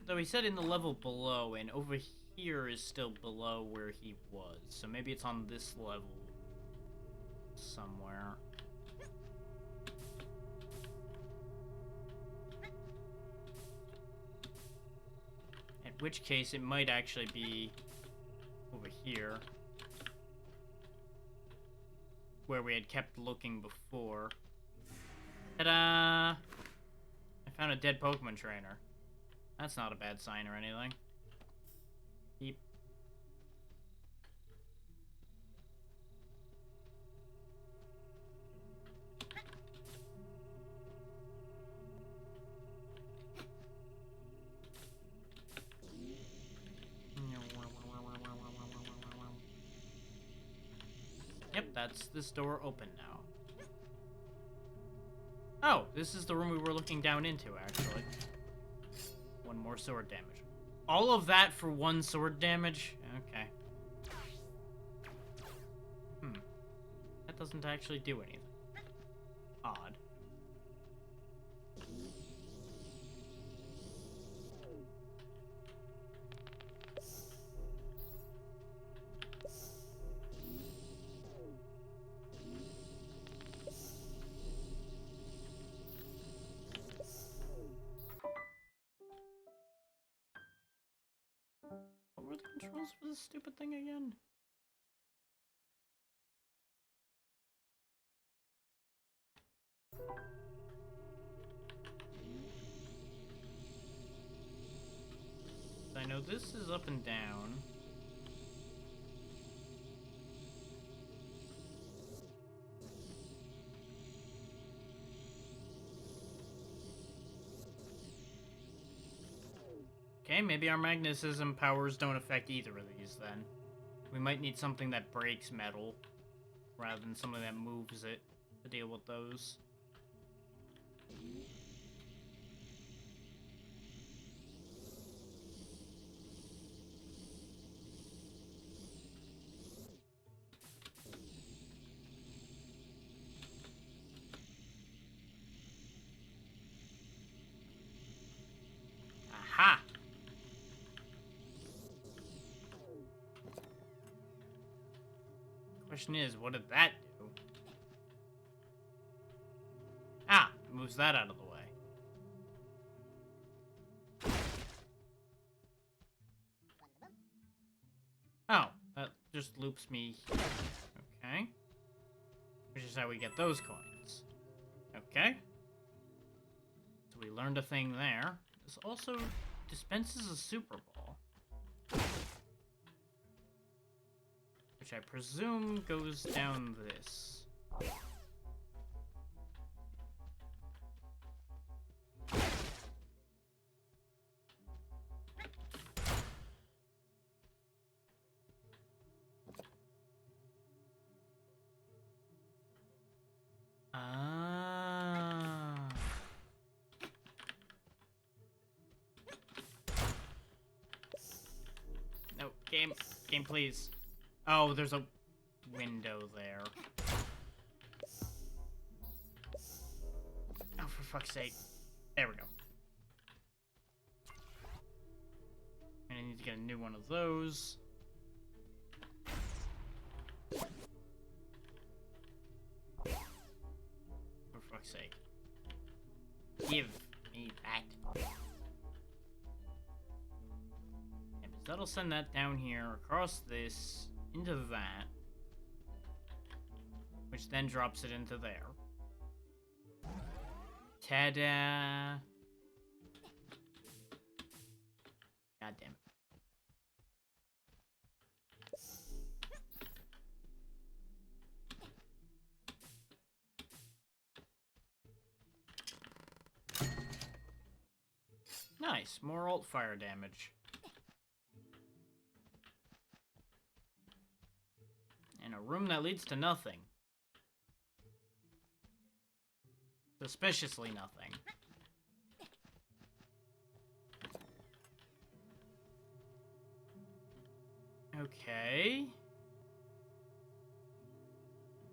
Though he said in the level below, and over here is still below where he was. So maybe it's on this level somewhere. In which case, it might actually be over here. Where we had kept looking before. Ta-da! I found a dead Pokemon trainer. That's not a bad sign or anything. Yep. Yep, that's this door open now. Oh, this is the room we were looking down into, actually. One more sword damage. All of that for one sword damage? Okay. That doesn't actually do anything. Odd. What were the controls for this stupid thing again? I know this is up and down. Okay, maybe our magnetism powers don't affect either of these then. We might need something that breaks metal rather than something that moves it to deal with those. Aha! Question is, what did that do? Ah! Moves that out of the way. Oh, that just loops me. Okay. Which is how we get those coins. Okay. So we learned a thing there. This also dispenses a Super Ball. Which I presume goes down this. Ah. No, game, please. Oh, there's a window there. Oh, for fuck's sake. There we go. And I need to get a new one of those. For fuck's sake. Give me that. Yeah, because that'll send that down here, across this, into that. Which then drops it into there. Ta-da! God damn it. Nice, more alt fire damage. And a room that leads to nothing. Suspiciously nothing. Okay.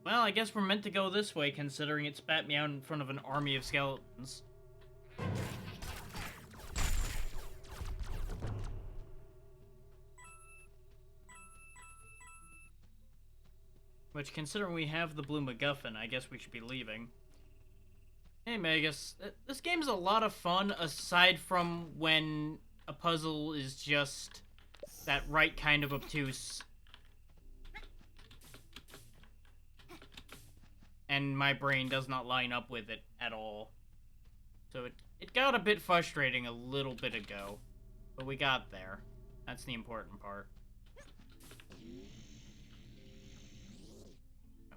Well, I guess we're meant to go this way, considering it spat me out in front of an army of skeletons. Which, considering we have the blue MacGuffin, I guess we should be leaving. Hey, Magus. This game's a lot of fun, aside from when a puzzle is just that right kind of obtuse. And my brain does not line up with it at all. So it got a bit frustrating a little bit ago. But we got there. That's the important part.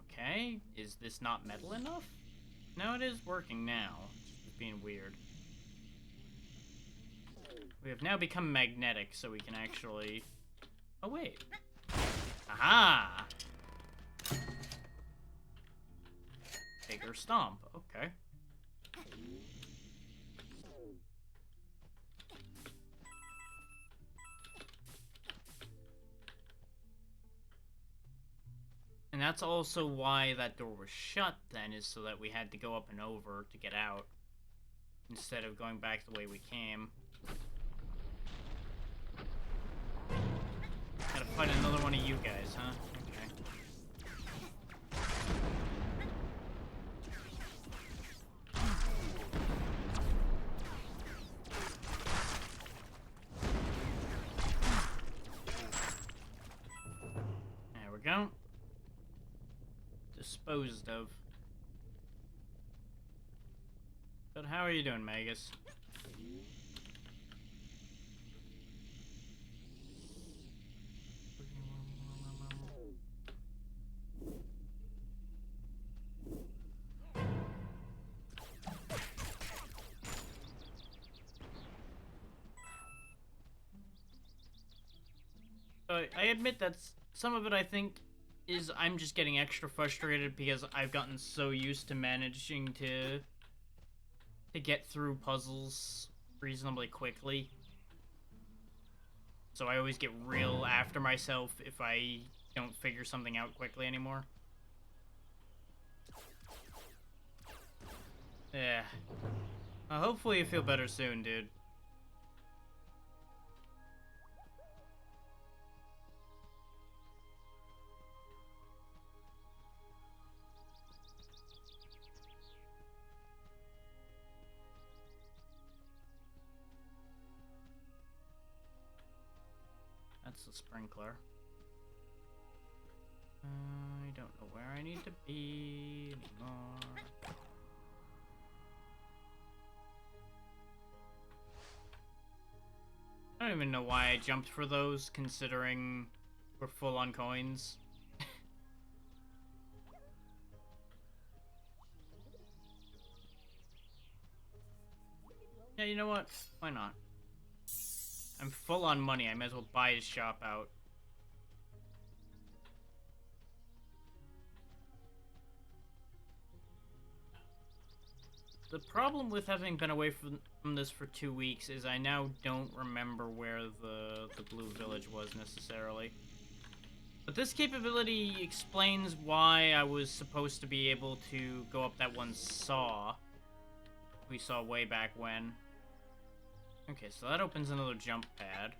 Okay, is this not metal enough? No, it is working now. It's just being weird. We have now become magnetic, so we can actually... Oh, wait. Aha! Bigger stomp. Okay. And that's also why that door was shut then, is so that we had to go up and over to get out, instead of going back the way we came. Gotta fight another one of you guys, huh? Okay. There we go. Disposed of. But how are you doing, Magus? I admit that some of it, I think, is I'm just getting extra frustrated because I've gotten so used to managing to get through puzzles reasonably quickly. So I always get real after myself if I don't figure something out quickly anymore. Yeah. Hopefully you feel better soon, dude. That's the sprinkler. I don't know where I need to be anymore. I don't even know why I jumped for those, considering we're full on coins. Yeah, you know what? Why not? I'm full on money. I might as well buy his shop out. The problem with having been away from this for 2 weeks is I now don't remember where the blue village was necessarily. But this capability explains why I was supposed to be able to go up that one saw we saw way back when. Okay, so that opens another jump pad.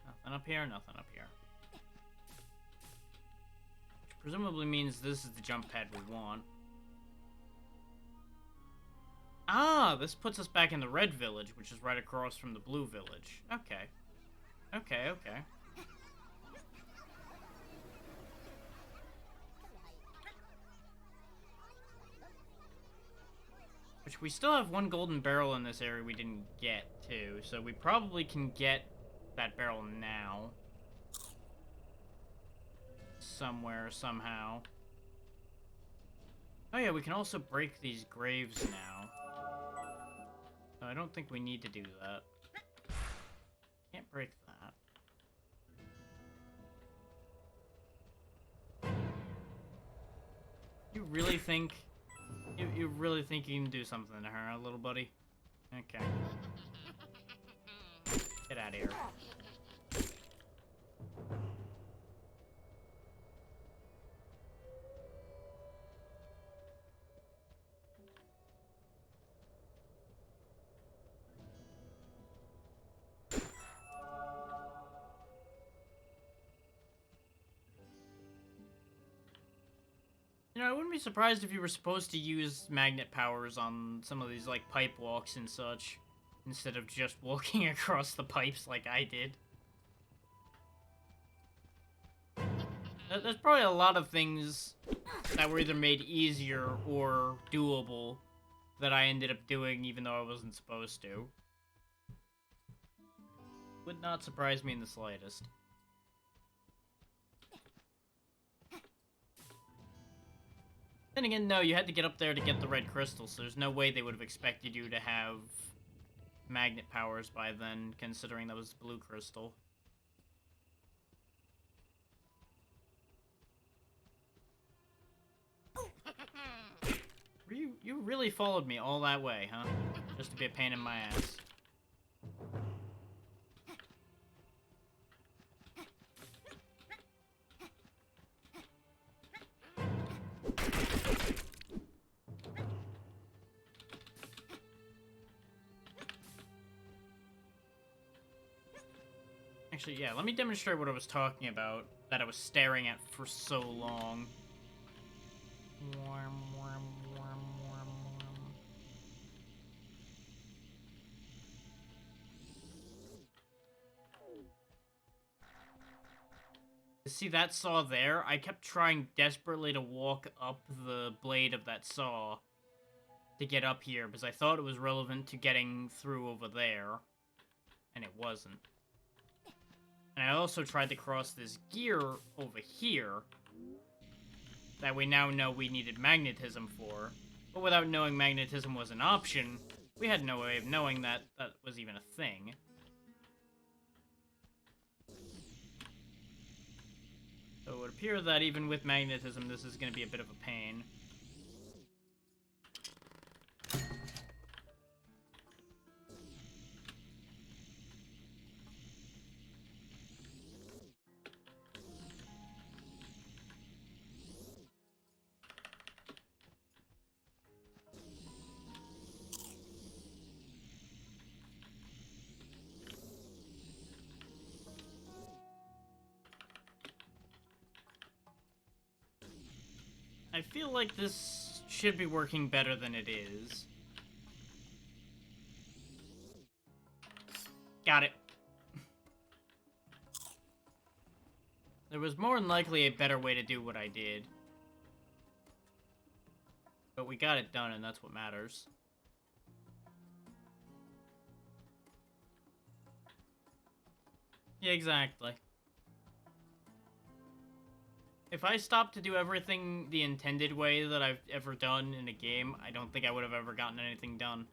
Nothing up here, nothing up here. Which presumably means this is the jump pad we want. Ah, this puts us back in the red village, which is right across from the blue village. Okay. Okay, okay. Which we still have one golden barrel in this area we didn't get, too. So we probably can get that barrel now. Somewhere, somehow. Oh yeah, we can also break these graves now. So I don't think we need to do that. Can't break that. You really think... You really think you can do something to her, huh, little buddy? Okay. Get out of here. You know, I wouldn't be surprised if you were supposed to use magnet powers on some of these, like, pipe walks and such, instead of just walking across the pipes like I did. There's probably a lot of things that were either made easier or doable that I ended up doing even though I wasn't supposed to. Would not surprise me in the slightest. Then again, no, you had to get up there to get the red crystal, so there's no way they would have expected you to have magnet powers by then, considering that was blue crystal. You really followed me all that way, huh? Just to be a pain in my ass. Actually, yeah, let me demonstrate what I was talking about that I was staring at for so long. See that saw there? I kept trying desperately to walk up the blade of that saw to get up here because I thought it was relevant to getting through over there, and it wasn't. And I also tried to cross this gear over here that we now know we needed magnetism for, but without knowing magnetism was an option, we had no way of knowing that that was even a thing. So it would appear that even with magnetism, this is going to be a bit of a pain. I feel like this should be working better than it is. Got it. There was more than likely a better way to do what I did. But we got it done, and that's what matters. Yeah, exactly. If I stopped to do everything the intended way that I've ever done in a game, I don't think I would have ever gotten anything done.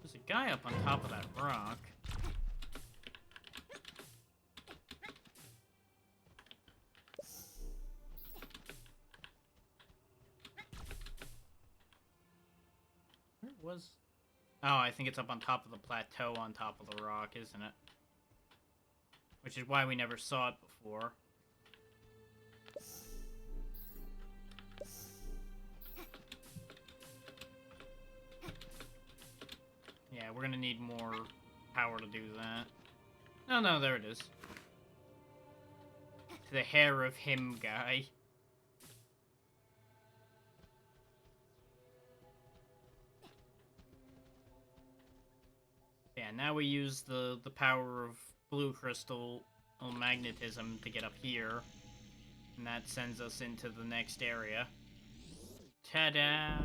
There's a guy up on top of that rock. Was... Oh, I think it's up on top of the plateau on top of the rock, isn't it? Which is why we never saw it before. Yeah, we're gonna need more power to do that. Oh no, there it is. To the hair of him guy. Yeah, now we use the power of blue crystal magnetism to get up here. And that sends us into the next area. Ta-da!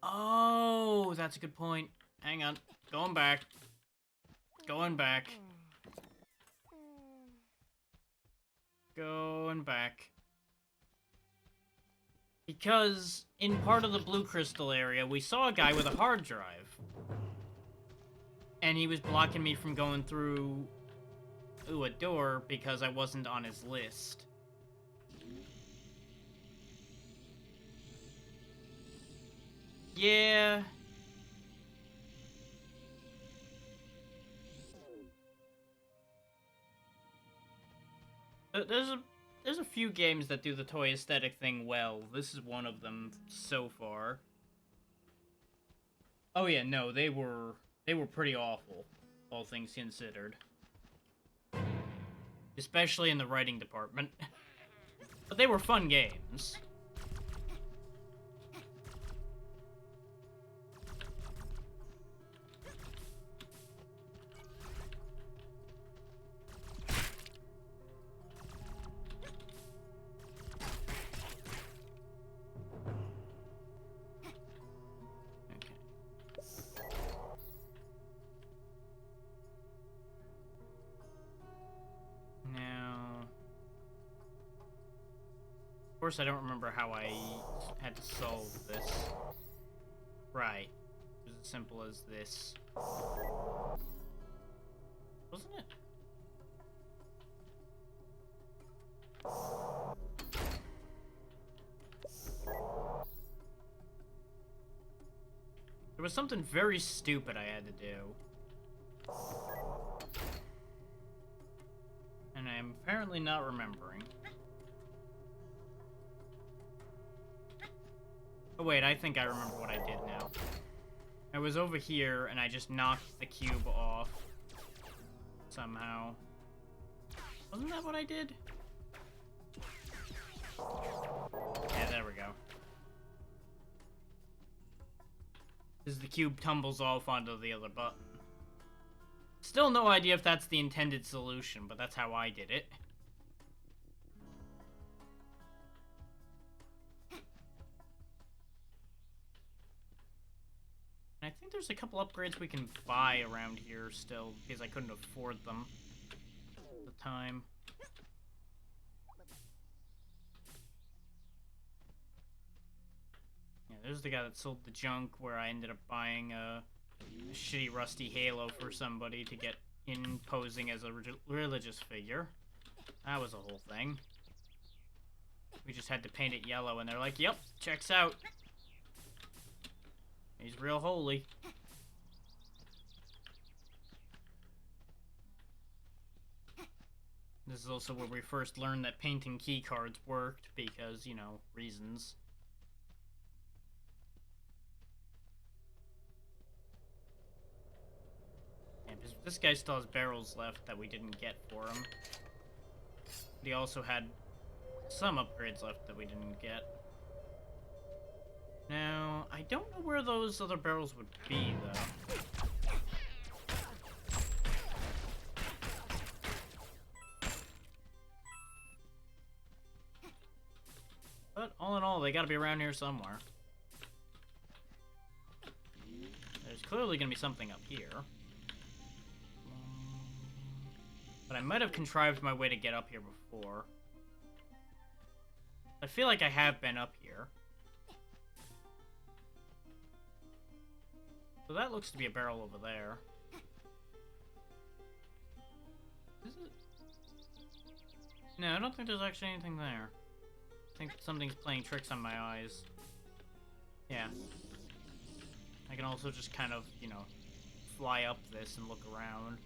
Oh, that's a good point. Hang on. Going back. Going back. Going back. Because in part of the blue crystal area, we saw a guy with a hard drive. And he was blocking me from going through a door because I wasn't on his list. Yeah. There's a few games that do the toy aesthetic thing well. This is one of them so far. Oh yeah, no, they were pretty awful, all things considered. Especially in the writing department. But they were fun games. Of course, I don't remember how I had to solve this. Right. It was as simple as this. Wasn't it? There was something very stupid I had to do. And I'm apparently not remembering. Oh wait, I think I remember what I did now. I was over here, and I just knocked the cube off. Somehow. Wasn't that what I did? Yeah, there we go. As the cube tumbles off onto the other button. Still no idea if that's the intended solution, but that's how I did it. I think there's a couple upgrades we can buy around here still, because I couldn't afford them at the time. Yeah, there's the guy that sold the junk where I ended up buying a shitty rusty halo for somebody to get in posing as a religious figure. That was a whole thing. We just had to paint it yellow, and they're like, yep, checks out. He's real holy. This is also where we first learned that painting key cards worked, because, you know, reasons. Yeah, this guy still has barrels left that we didn't get for him. But he also had some upgrades left that we didn't get. Now, I don't know where those other barrels would be, though. But, all in all, they gotta be around here somewhere. There's clearly gonna be something up here. But I might have contrived my way to get up here before. I feel like I have been up here. So that looks to be a barrel over there. Is it? No, I don't think there's actually anything there. I think something's playing tricks on my eyes. Yeah. I can also just kind of, you know, fly up this and look around.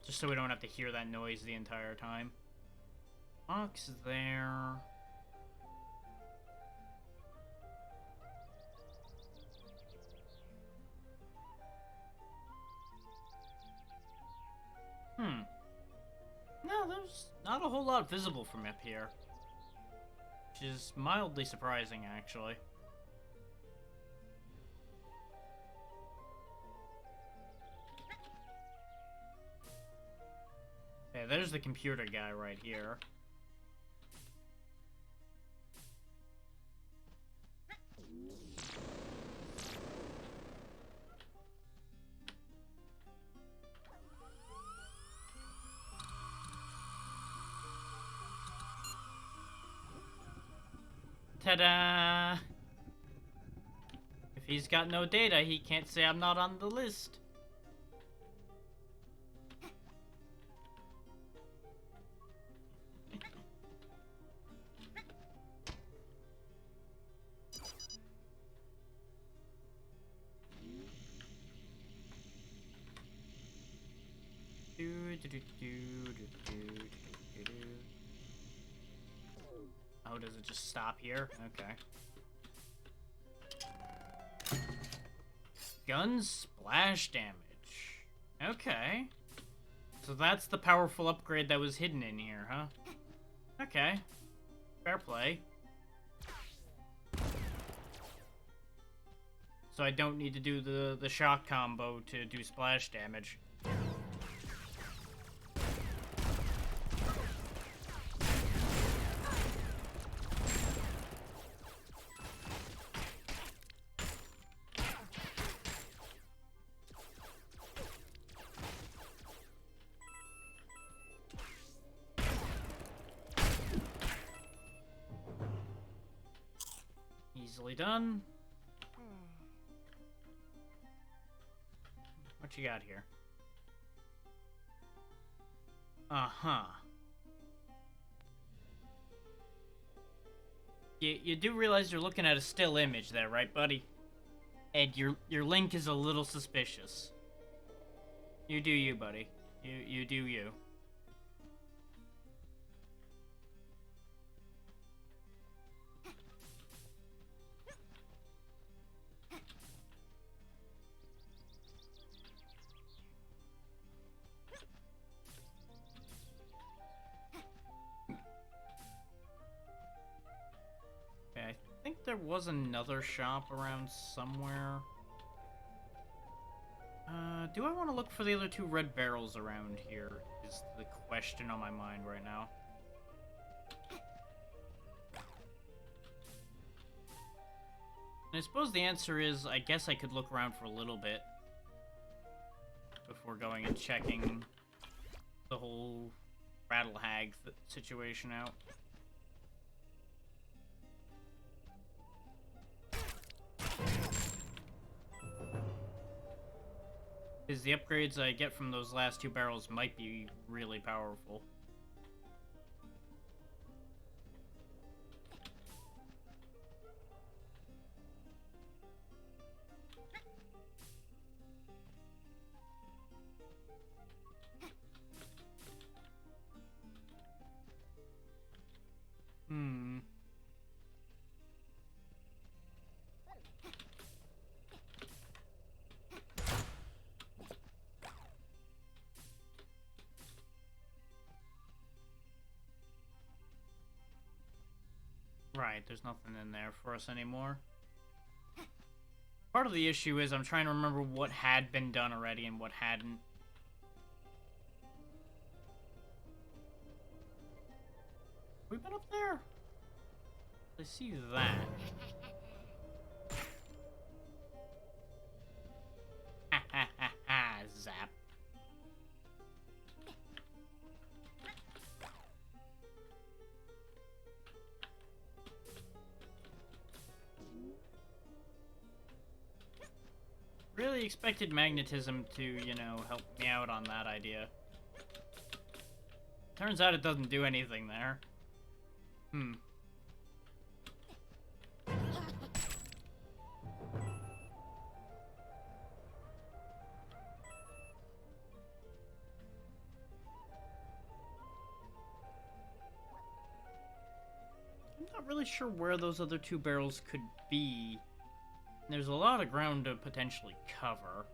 Just so we don't have to hear that noise the entire time. Box there. Not a whole lot visible from up here. Which is mildly surprising, actually. Yeah, there's the computer guy right here. Ta-da! If he's got no data, he can't say I'm not on the list. Oh, does it just stop here? Okay. Gun splash damage. Okay. So that's the powerful upgrade that was hidden in here, huh? Okay. Fair play. So I don't need to do the shock combo to do splash damage. Easily done. What you got here? Uh-huh. You do realize you're looking at a still image there, right, buddy? Ed, your link is a little suspicious. You do you, buddy. You do you. Okay, I think there was another shop around somewhere. Do I want to look for the other two red barrels around here? Is the question on my mind right now. And I suppose the answer is, I guess I could look around for a little bit before going and checking the whole rattle hag situation out. Because the upgrades I get from those last two barrels might be really powerful. Right, there's nothing in there for us anymore. Part of the issue is I'm trying to remember what had been done already and what hadn't. We been up there? I see that. Ha ha ha ha, zap. Really expected magnetism to, you know, help me out on that idea. Turns out it doesn't do anything there. I'm not really sure where those other two barrels could be. There's a lot of ground to potentially cover.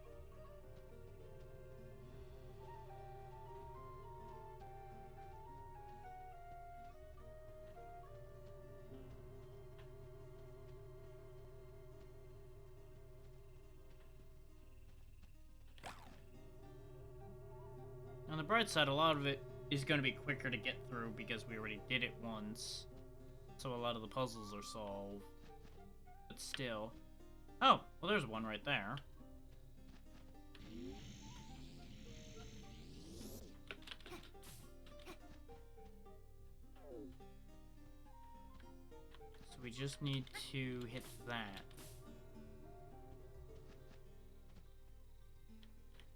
bright side, a lot of it is going to be quicker to get through because we already did it once. So a lot of the puzzles are solved. But still. Oh, well there's one right there. So we just need to hit that.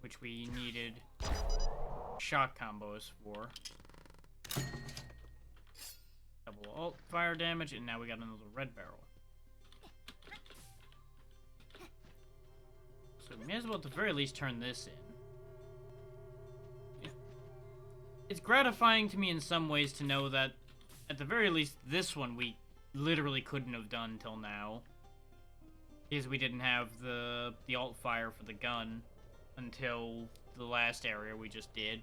Which we needed shock combos for. Double alt fire damage, and now we got another red barrel. So we may as well at the very least turn this in. It's gratifying to me in some ways to know that at the very least this one we literally couldn't have done till now. Because we didn't have the alt fire for the gun until the last area we just did.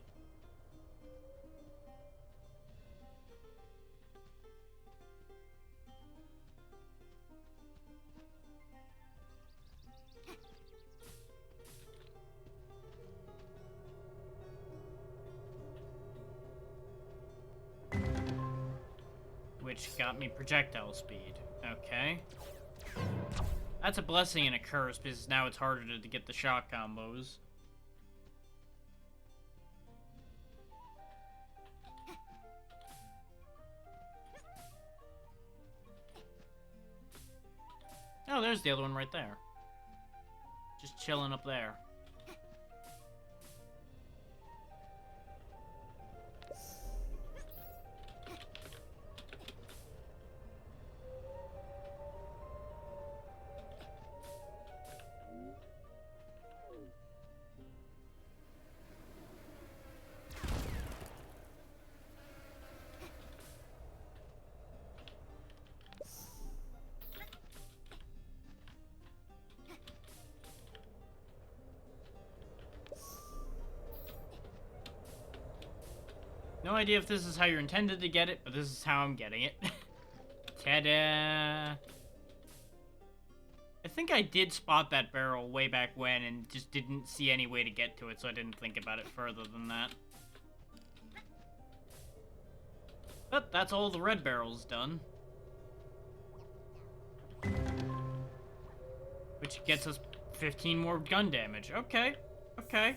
Which got me projectile speed. Okay. That's a blessing and a curse, because now it's harder to get the shock combos. Oh, there's the other one right there. Just chilling up there. No idea if this is how you're intended to get it, but this is how I'm getting it. Ta-da! I think I did spot that barrel way back when and just didn't see any way to get to it, so I didn't think about it further than that. But that's all the red barrels done. Which gets us 15 more gun damage. Okay. Okay.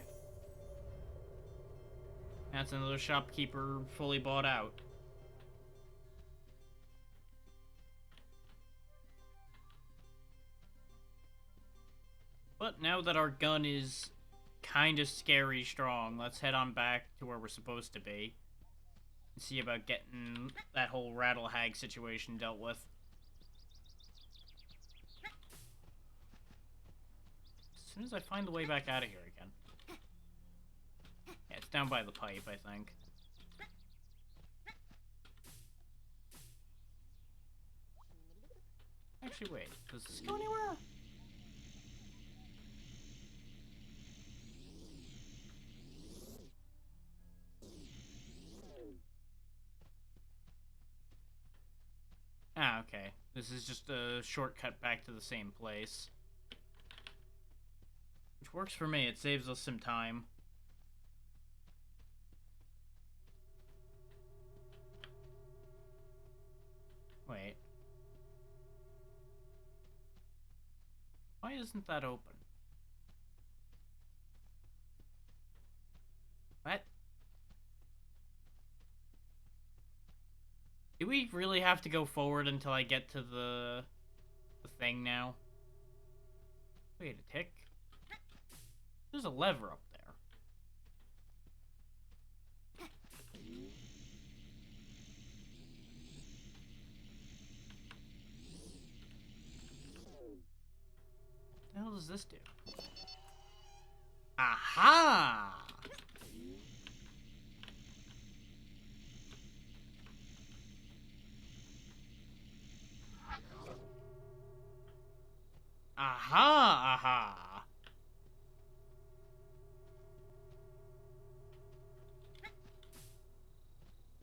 That's another shopkeeper fully bought out. But now that our gun is kind of scary strong, let's head on back to where we're supposed to be. And see about getting that whole rattle hag situation dealt with. As soon as I find the way back out of here again. Yeah, it's down by the pipe, I think. Actually, wait. Does this go anywhere? Ah, okay. This is just a shortcut back to the same place. Which works for me. It saves us some time. Wait. Why isn't that open? What? Do we really have to go forward until I get to the thing now? Wait a tick. There's a lever up there. What the hell does this do? Aha! Aha! Aha!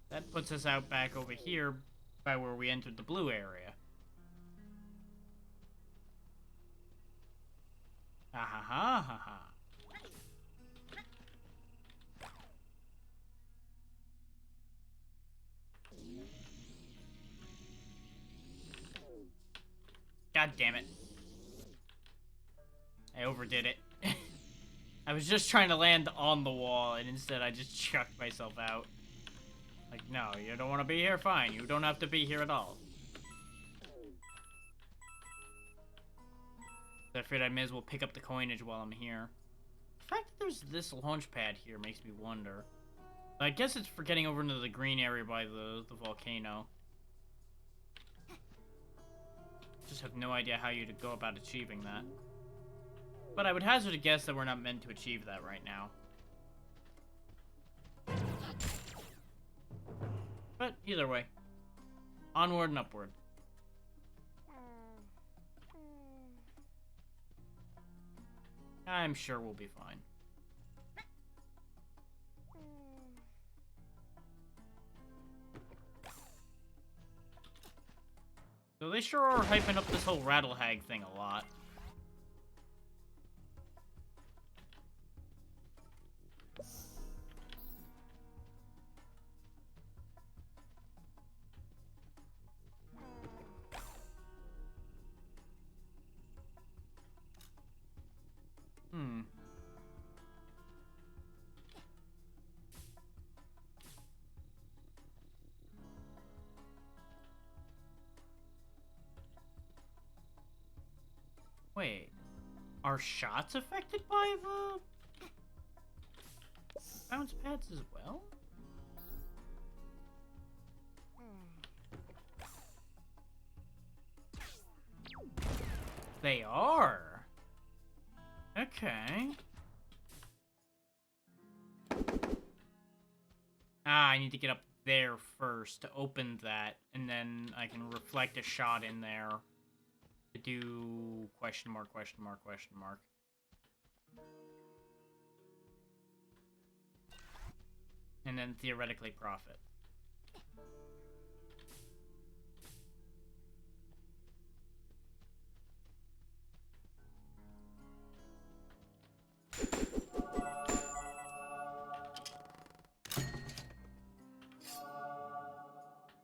That puts us out back over here by where we entered the blue area. Ah ha ha ha ha. God damn it. I overdid it. I was just trying to land on the wall, and instead I just chucked myself out. Like, no, you don't want to be here? Fine. You don't have to be here at all. I figured I may as well pick up the coinage while I'm here. The fact that there's this launch pad here makes me wonder. But I guess it's for getting over into the green area by the volcano. Just have no idea how you'd go about achieving that. But I would hazard a guess that we're not meant to achieve that right now. But either way, onward and upward. I'm sure we'll be fine. So they sure are hyping up this whole rattle hag thing a lot. Wait, are shots affected by the bounce pads as well? They are. Okay. I need to get up there first to open that, and then I can reflect a shot in there to do question mark, question mark, question mark. And then theoretically profit.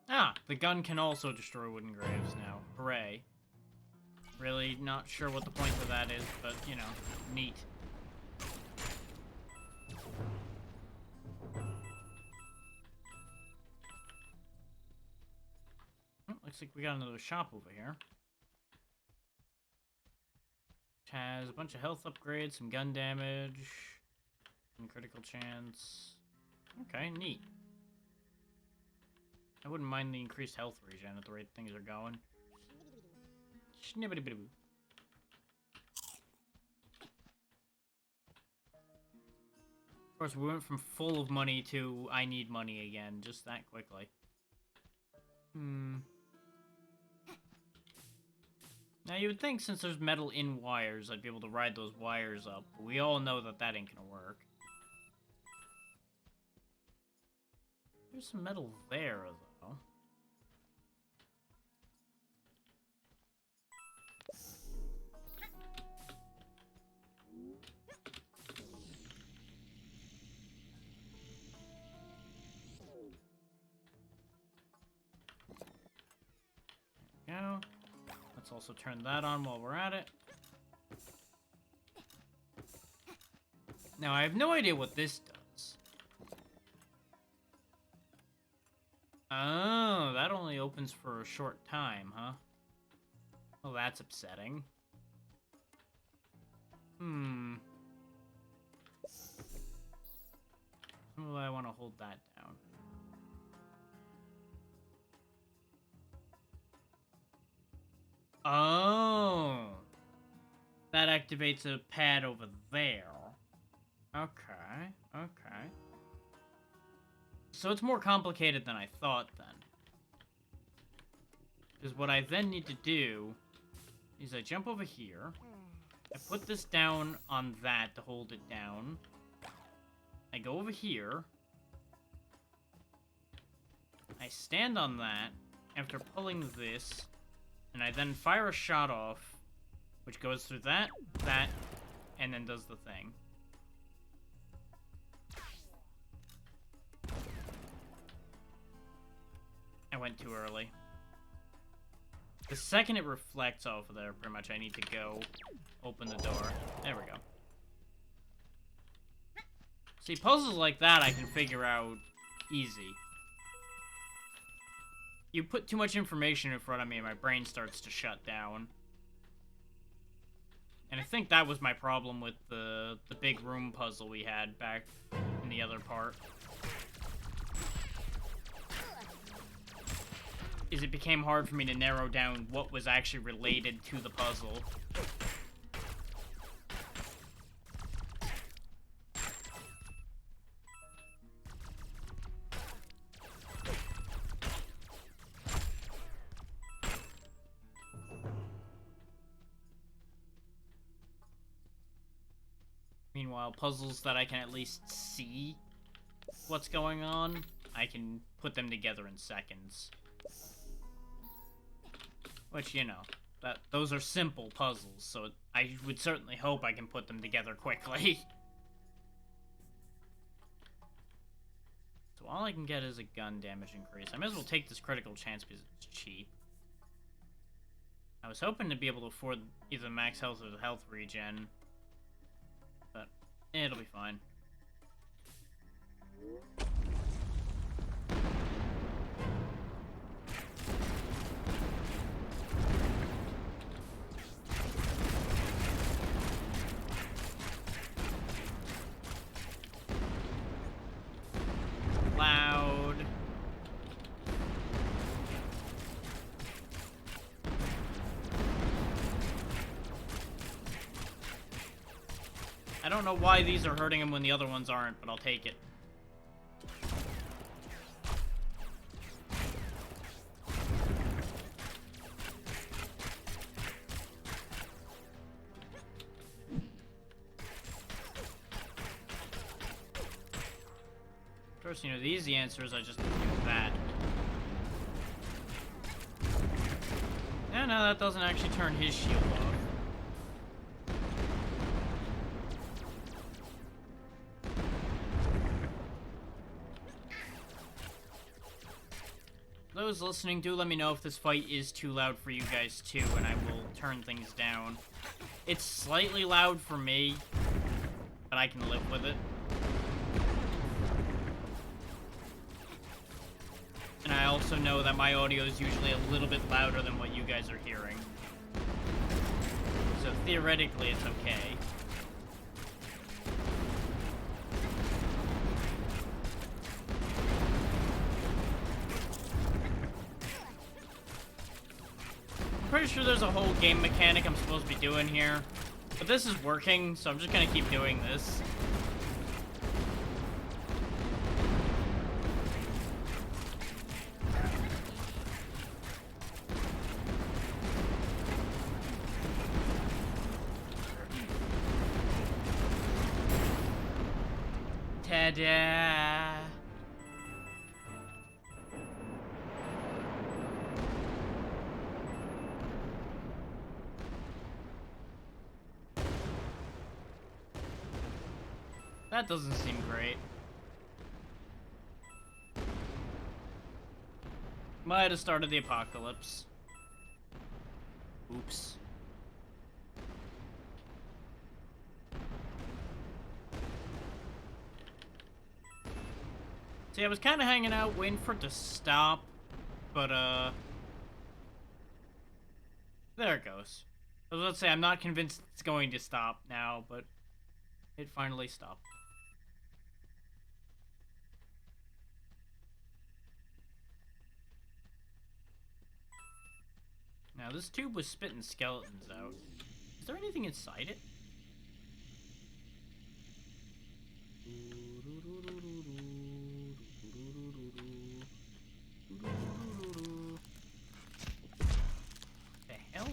Ah, the gun can also destroy wooden graves now. Hooray. Really not sure what the point of that is, but, you know, neat. Oh, looks like we got another shop over here. Which has a bunch of health upgrades, some gun damage, and critical chance. Okay, neat. I wouldn't mind the increased health regen at the rate things are going. Schnibbity-bidoo. Of course, we went from full of money to I need money again, just that quickly. Now, you would think since there's metal in wires, I'd be able to ride those wires up, but we all know that that ain't gonna work. There's some metal there, though. There we go. Let's also turn that on while we're at it. Now, I have no idea what this does. Oh, that only opens for a short time, huh? Well, that's upsetting. When will I want to hold that down? Oh. That activates a pad over there. Okay, okay. So it's more complicated than I thought, then. Because what I then need to do is I jump over here. I put this down on that to hold it down. I go over here. I stand on that after pulling this. And I then fire a shot off, which goes through that, and then does the thing. I went too early. The second it reflects off of there, pretty much I need to go open the door. There we go. See, puzzles like that I can figure out easy. You put too much information in front of me and my brain starts to shut down. And I think that was my problem with the big room puzzle we had back in the other part. Is it became hard for me to narrow down what was actually related to the puzzle. Meanwhile, puzzles that I can at least see what's going on, I can put them together in seconds. Which, you know, those are simple puzzles, so I would certainly hope I can put them together quickly. So all I can get is a gun damage increase. I may as well take this critical chance because it's cheap. I was hoping to be able to afford either max health or the health regen. But it'll be fine. Loud. I don't know why these are hurting him when the other ones aren't, but I'll take it. Of course, you know, the easy answer is I just do that. Yeah, no, that doesn't actually turn his shield off. Those listening, do let me know if this fight is too loud for you guys too, and I will turn things down. It's slightly loud for me, but I can live with it. And I also know that my audio is usually a little bit louder than what you guys are hearing. So theoretically, it's okay. I'm pretty sure there's a whole game mechanic I'm supposed to be doing here. But this is working, so I'm just gonna keep doing this. Ta-da! That doesn't seem great. Might have started the apocalypse. Oops. See, I was kind of hanging out, waiting for it to stop, but, there it goes. I was about to say, I'm not convinced it's going to stop now, but it finally stopped. Now, this tube was spitting skeletons out. Is there anything inside it? The hell?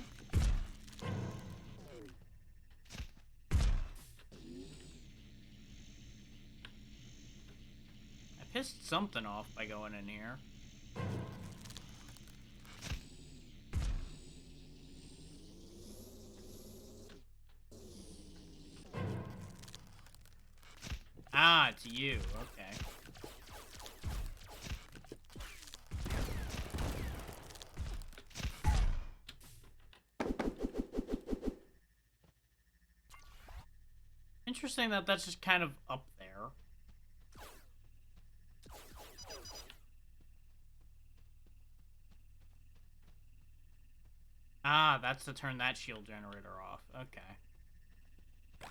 I pissed something off by going in here. Ah, it's you. Okay. interesting that that's just kind of up there. Ah, that's to turn that shield generator off. Okay.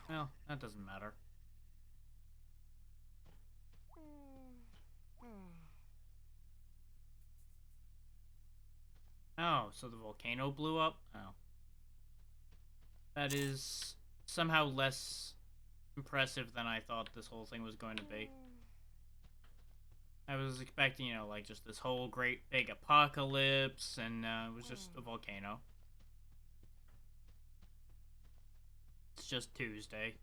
Well, that doesn't matter. Oh, so the volcano blew up? Oh. That is somehow less impressive than I thought this whole thing was going to be. I was expecting, you know, like just this whole great big apocalypse, and it was just a volcano. It's just Tuesday.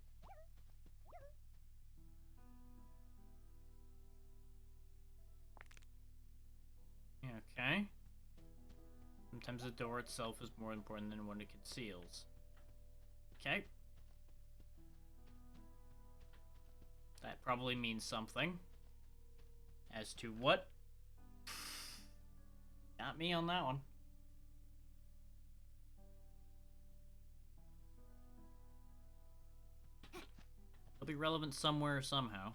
Okay. Sometimes the door itself is more important than what it conceals. Okay. That probably means something. As to what? Not me on that one. It'll be relevant somewhere, somehow.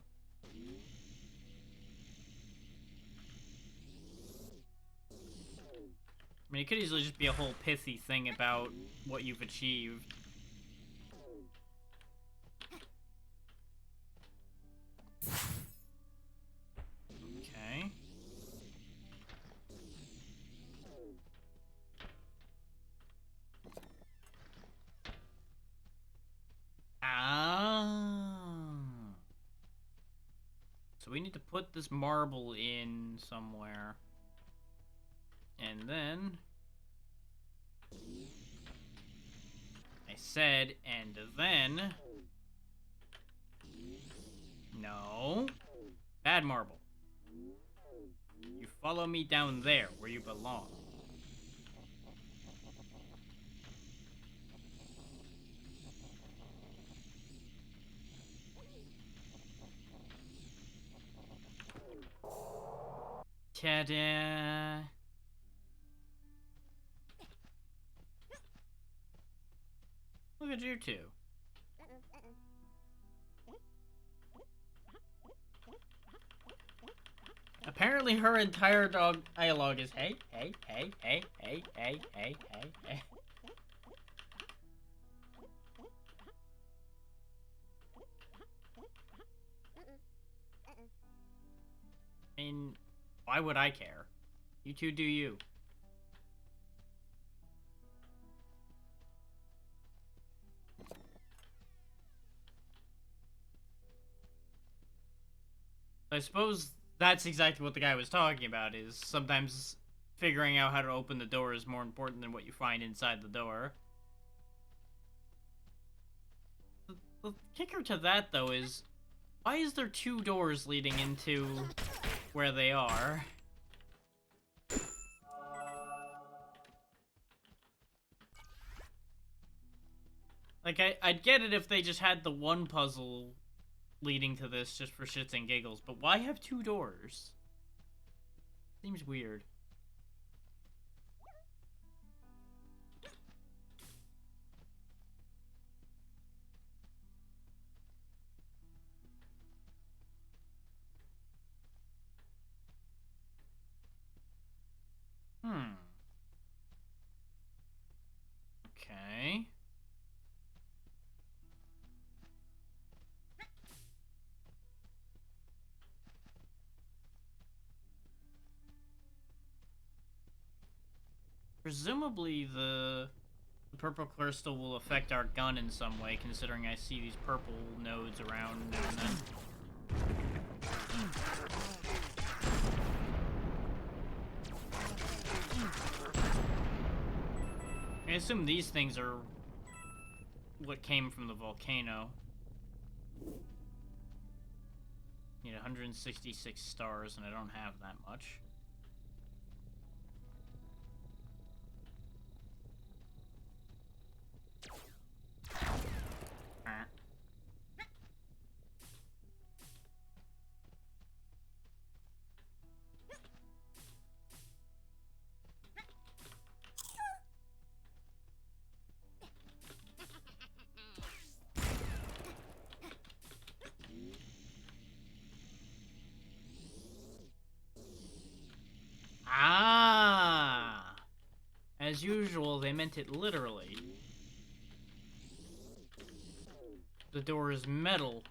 I mean, it could easily just be a whole pithy thing about what you've achieved. Okay. Ah. So we need to put this marble in somewhere. And then... I said, and then... No. Bad marble. You follow me down there, where you belong. Ta-da! Look at you two. Apparently her entire dialogue is hey, hey, hey, hey, hey, hey, hey, hey, hey. I mean, why would I care? You two do you. I suppose that's exactly what the guy was talking about, is sometimes figuring out how to open the door is more important than what you find inside the door. The kicker to that, though, is why is there two doors leading into where they are? Like, I'd get it if they just had the one puzzle leading to this just for shits and giggles, but why have two doors? Seems weird. Okay. Presumably the purple crystal will affect our gun in some way, considering I see these purple nodes around now and then. I assume these things are what came from the volcano. Need 166 stars, and I don't have that much. as usual, they meant it literally. The door is metal,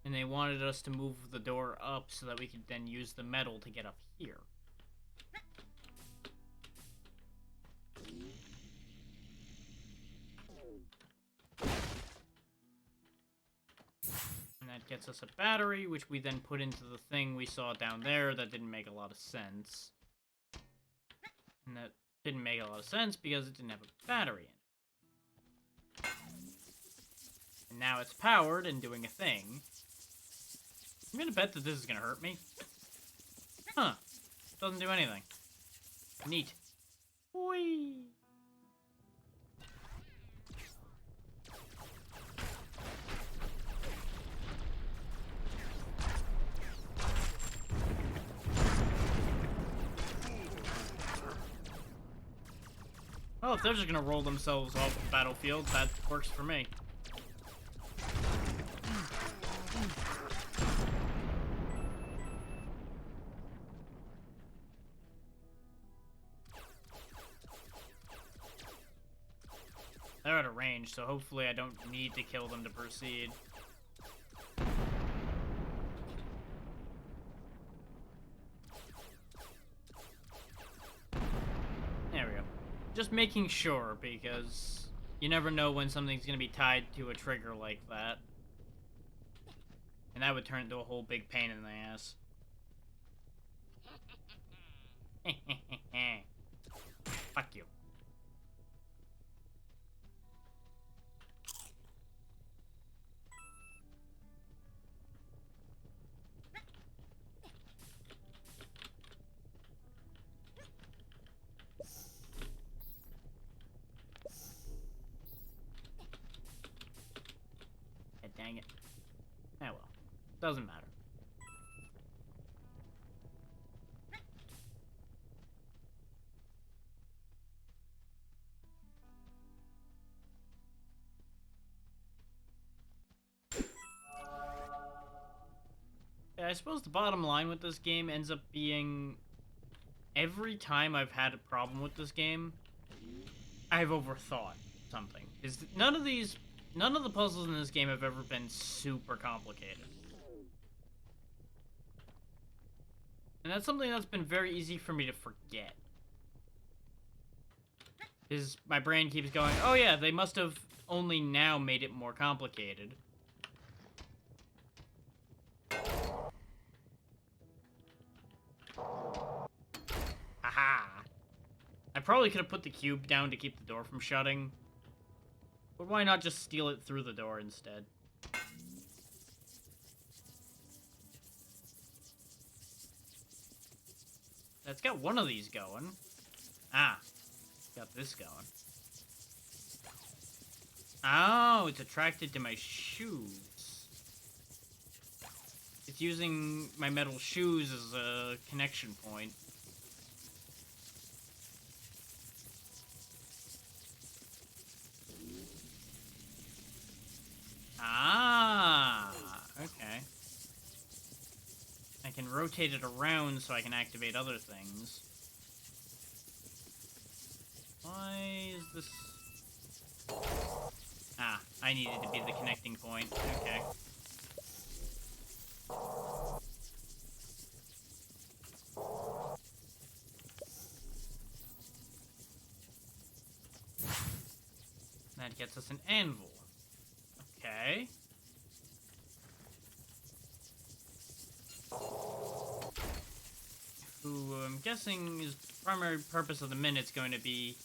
and they wanted us to move the door up so that we could then use the metal to get up here. And that gets us a battery, which we then put into the thing we saw down there that didn't make a lot of sense. And that didn't make a lot of sense because it didn't have a battery in it. And now it's powered and doing a thing. I'm gonna bet that this is gonna hurt me. Huh. Doesn't do anything. Neat. Whee! Well, if they're just gonna roll themselves off the battlefield, that works for me. They're out of range, so hopefully I don't need to kill them to proceed. There we go. Just making sure, because you never know when something's gonna be tied to a trigger like that. And that would turn into a whole big pain in the ass. Fuck you. Dang it. Oh well. Doesn't matter. Yeah, I suppose the bottom line with this game ends up being every time I've had a problem with this game, I've overthought something. None of the puzzles in this game have ever been super complicated. And that's something that's been very easy for me to forget. Is my brain keeps going, oh yeah, they must have only now made it more complicated. Haha. I probably could have put the cube down to keep the door from shutting. But why not just steal it through the door instead? It's got one of these going. Ah. Got this going. Oh, it's attracted to my shoes. It's using my metal shoes as a connection point. Ah, okay. I can rotate it around so I can activate other things. Why is this... Ah, I needed to be the connecting point. Okay. That gets us an anvil. Okay. Who I'm guessing is the primary purpose of the minute's going to be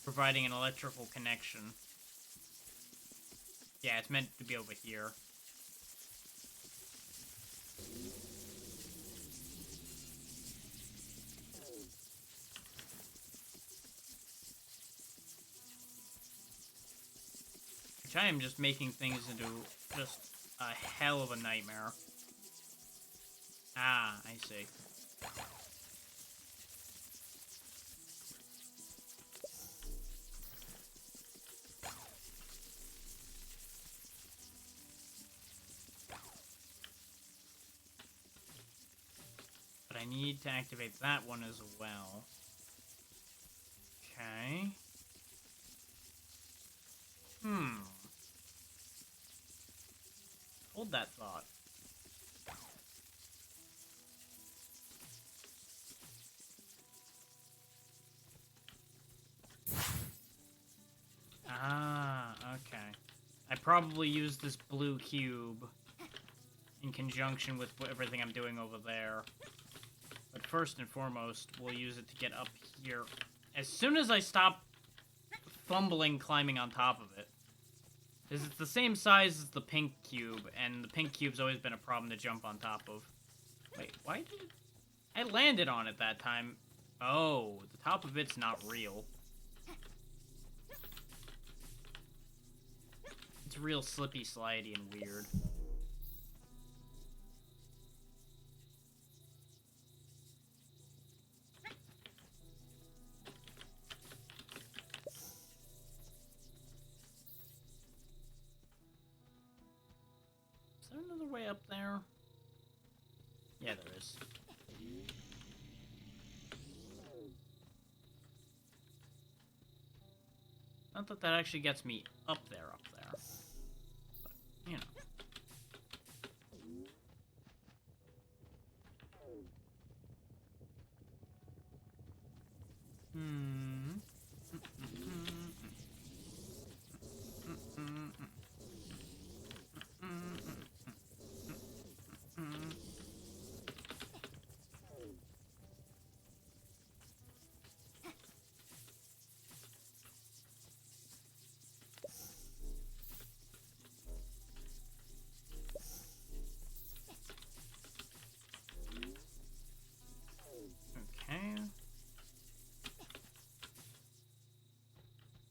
providing an electrical connection. Yeah, it's meant to be over here. Which I am just making things into just a hell of a nightmare. Ah, I see. But I need to activate that one as well. Okay. hold that thought. Ah, okay. I probably used this blue cube in conjunction with everything I'm doing over there. But first and foremost, we'll use it to get up here. As soon as I stop fumbling climbing on top of it. Because it's the same size as the pink cube, and the pink cube's always been a problem to jump on top of. Wait, why did it... I landed on it that time. Oh, the top of it's not real. It's real slippy, slidey, and weird. Is there another way up there? Yeah, there is. Not that that actually gets me up there. But, you know. Okay.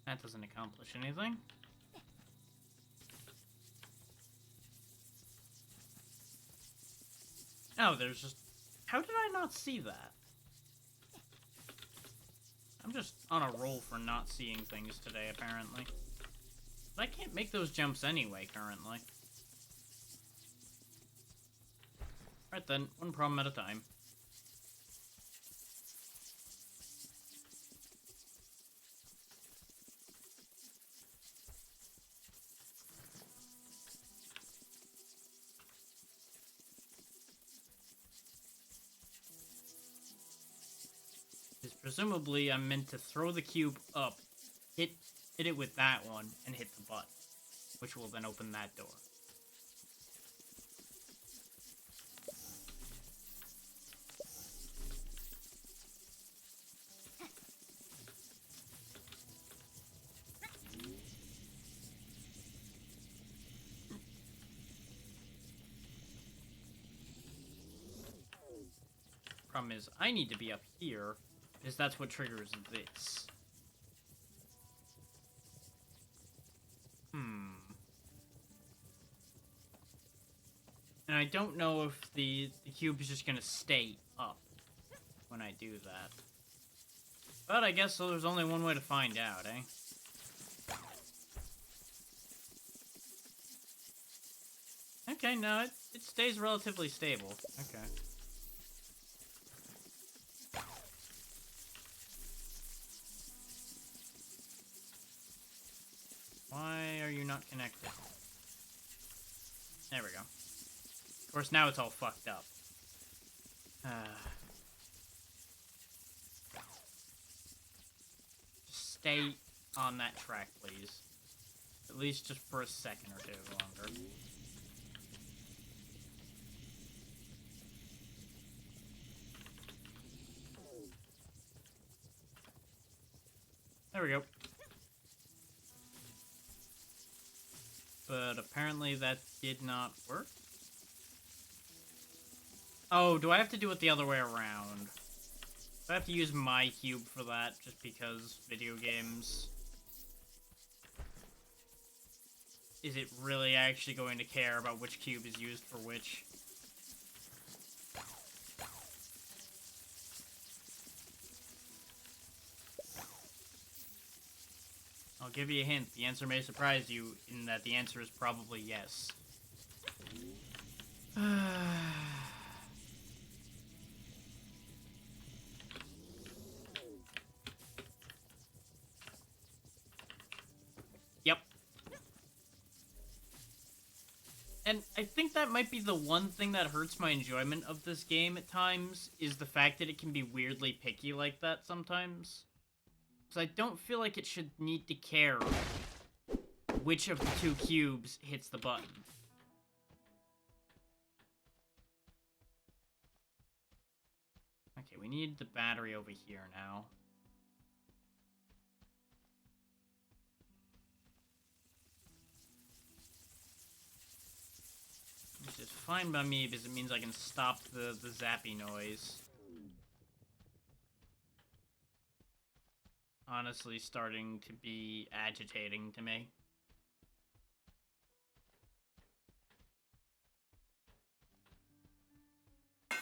That doesn't accomplish anything. Oh, there's just... How did I not see that? I'm just on a roll for not seeing things today, apparently. But I can't make those jumps anyway, currently. Alright then, one problem at a time. Because presumably I'm meant to throw the cube up, hit it with that one, and hit the button, which will then open that door. Problem is, I need to be up here, because that's what triggers this. And I don't know if the cube is just gonna stay up when I do that. But I guess there's only one way to find out, eh? Okay, no, it stays relatively stable. Okay. Why are you not connected? There we go. Of course, now it's all fucked up. Just stay on that track, please. At least just for a second or two longer. There we go. But apparently that did not work. Oh, do I have to do it the other way around? Do I have to use my cube for that, just because video games? Is it really actually going to care about which cube is used for which? I'll give you a hint. The answer may surprise you in that the answer is probably yes. Yep. And I think that might be the one thing that hurts my enjoyment of this game at times, is the fact that it can be weirdly picky like that sometimes. Because I don't feel like it should need to care which of the two cubes hits the button. Okay, we need the battery over here now. Which is fine by me, because it means I can stop the zappy noise. Honestly, starting to be agitating to me. I'm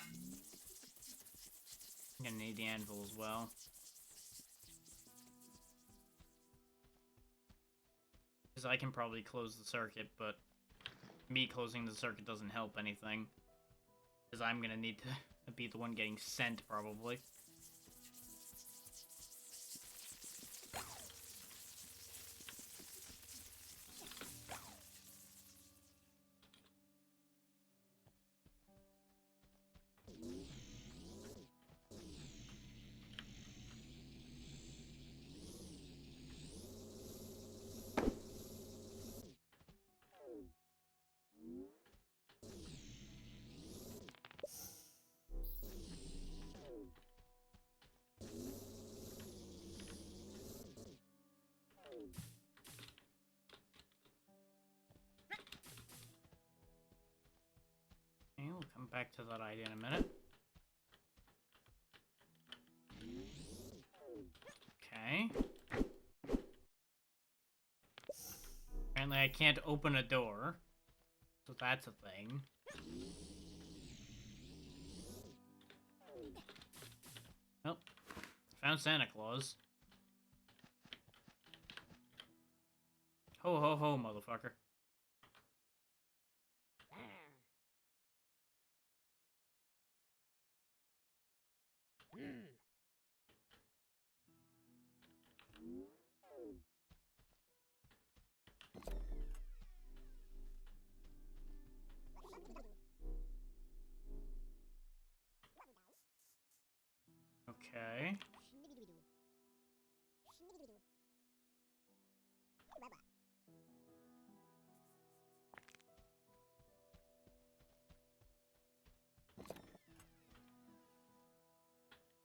gonna need the anvil as well. Because I can probably close the circuit, but me closing the circuit doesn't help anything. Because I'm gonna need to be the one getting sent, probably. Okay, we'll come back to that idea in a minute. Okay. Apparently I can't open a door. So that's a thing. Well, found Santa Claus. Ho ho ho, motherfucker. Okay.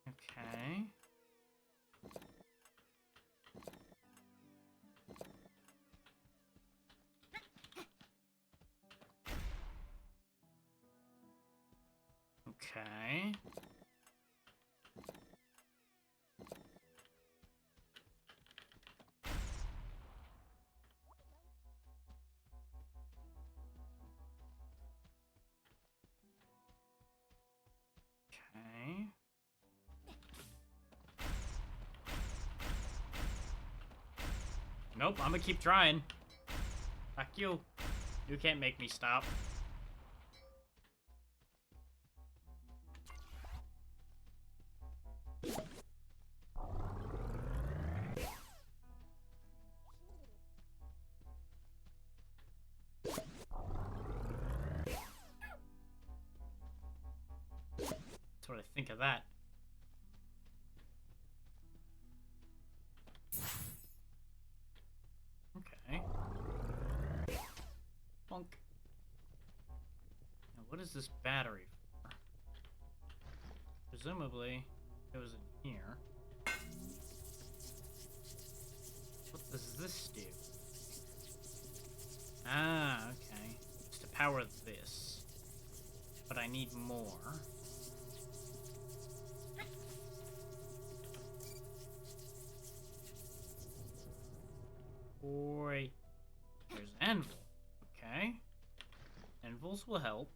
Okay. Okay. Okay. Nope, I'm gonna keep trying. Fuck you. You can't make me stop. That's what I think of that. Okay. Bonk. Now, what is this battery for? Presumably, it was in here. What does this do? Ah, okay. It's to power this. But I need more. Boy. There's anvil. Okay. Anvils will help.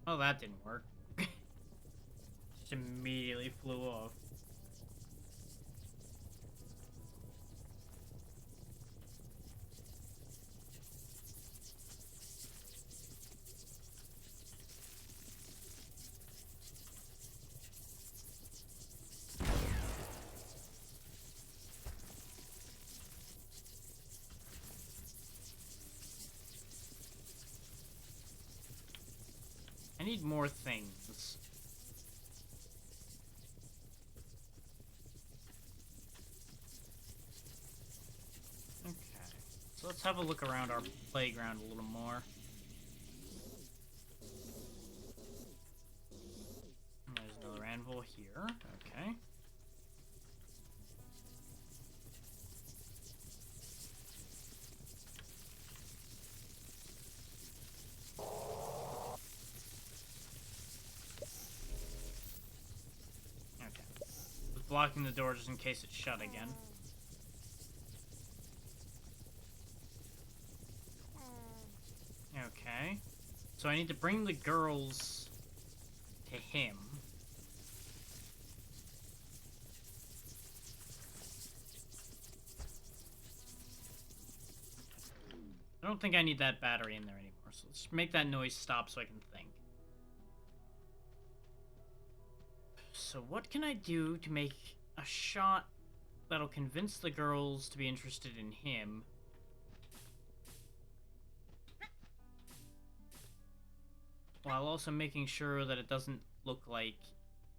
Oh, that didn't work. Just immediately flew off. need more things. Okay. So let's have a look around our playground a little more. There's another anvil here. Okay. Blocking the door just in case it's shut again. Okay. So I need to bring the girls to him. I don't think I need that battery in there anymore, so let's make that noise stop so I can think. So what can I do to make a shot that'll convince the girls to be interested in him? While also making sure that it doesn't look like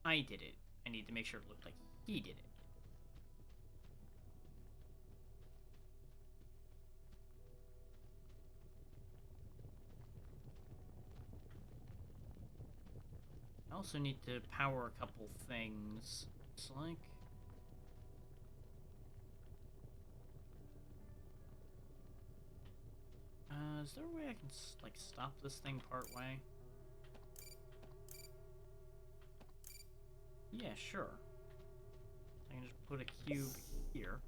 I did it. I need to make sure it looked like he did it. I also need to power a couple things. It's like... is there a way I can, like, stop this thing part way? Yeah, sure. I can just put a cube here.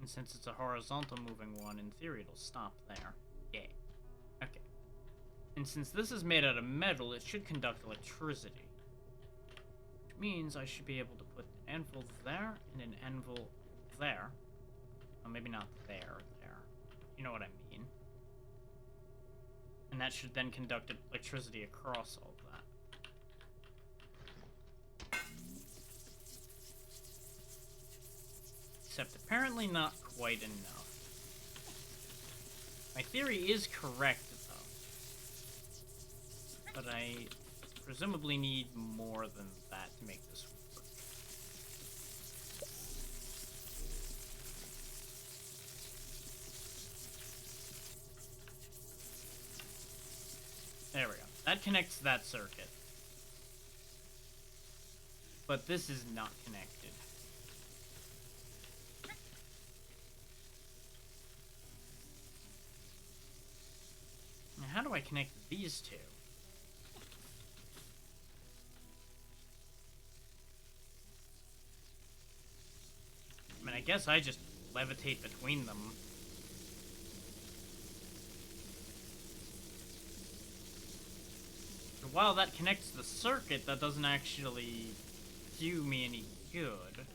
And since it's a horizontal moving one, in theory it'll stop there. Yeah. Okay. And since this is made out of metal, it should conduct electricity. Which means I should be able to put an anvil there and an anvil there. Well, maybe not there. You know what I mean. And that should then conduct electricity across all of that. Except apparently not quite enough. My theory is correct, though. But I presumably need more than that to make this work. There we go. That connects that circuit. But this is not connected. Now, how do I connect these two? I mean, I guess I just levitate between them. While that connects the circuit, that doesn't actually do me any good.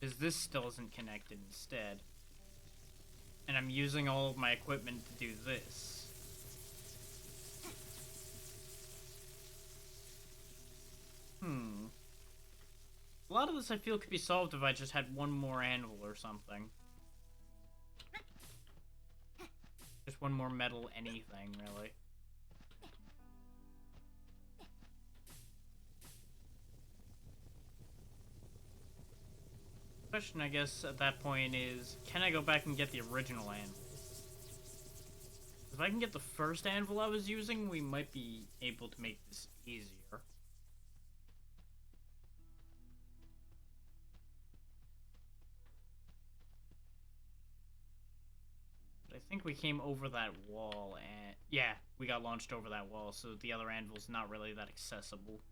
Because this still isn't connected instead. And I'm using all of my equipment to do this. A lot of this I feel could be solved if I just had one more anvil or something. Just one more metal anything, really. Question, I guess, at that point is, can I go back and get the original anvil? If I can get the first anvil I was using, we might be able to make this easier. But I think we came over that wall, and... yeah, we got launched over that wall, so the other anvil's not really that accessible.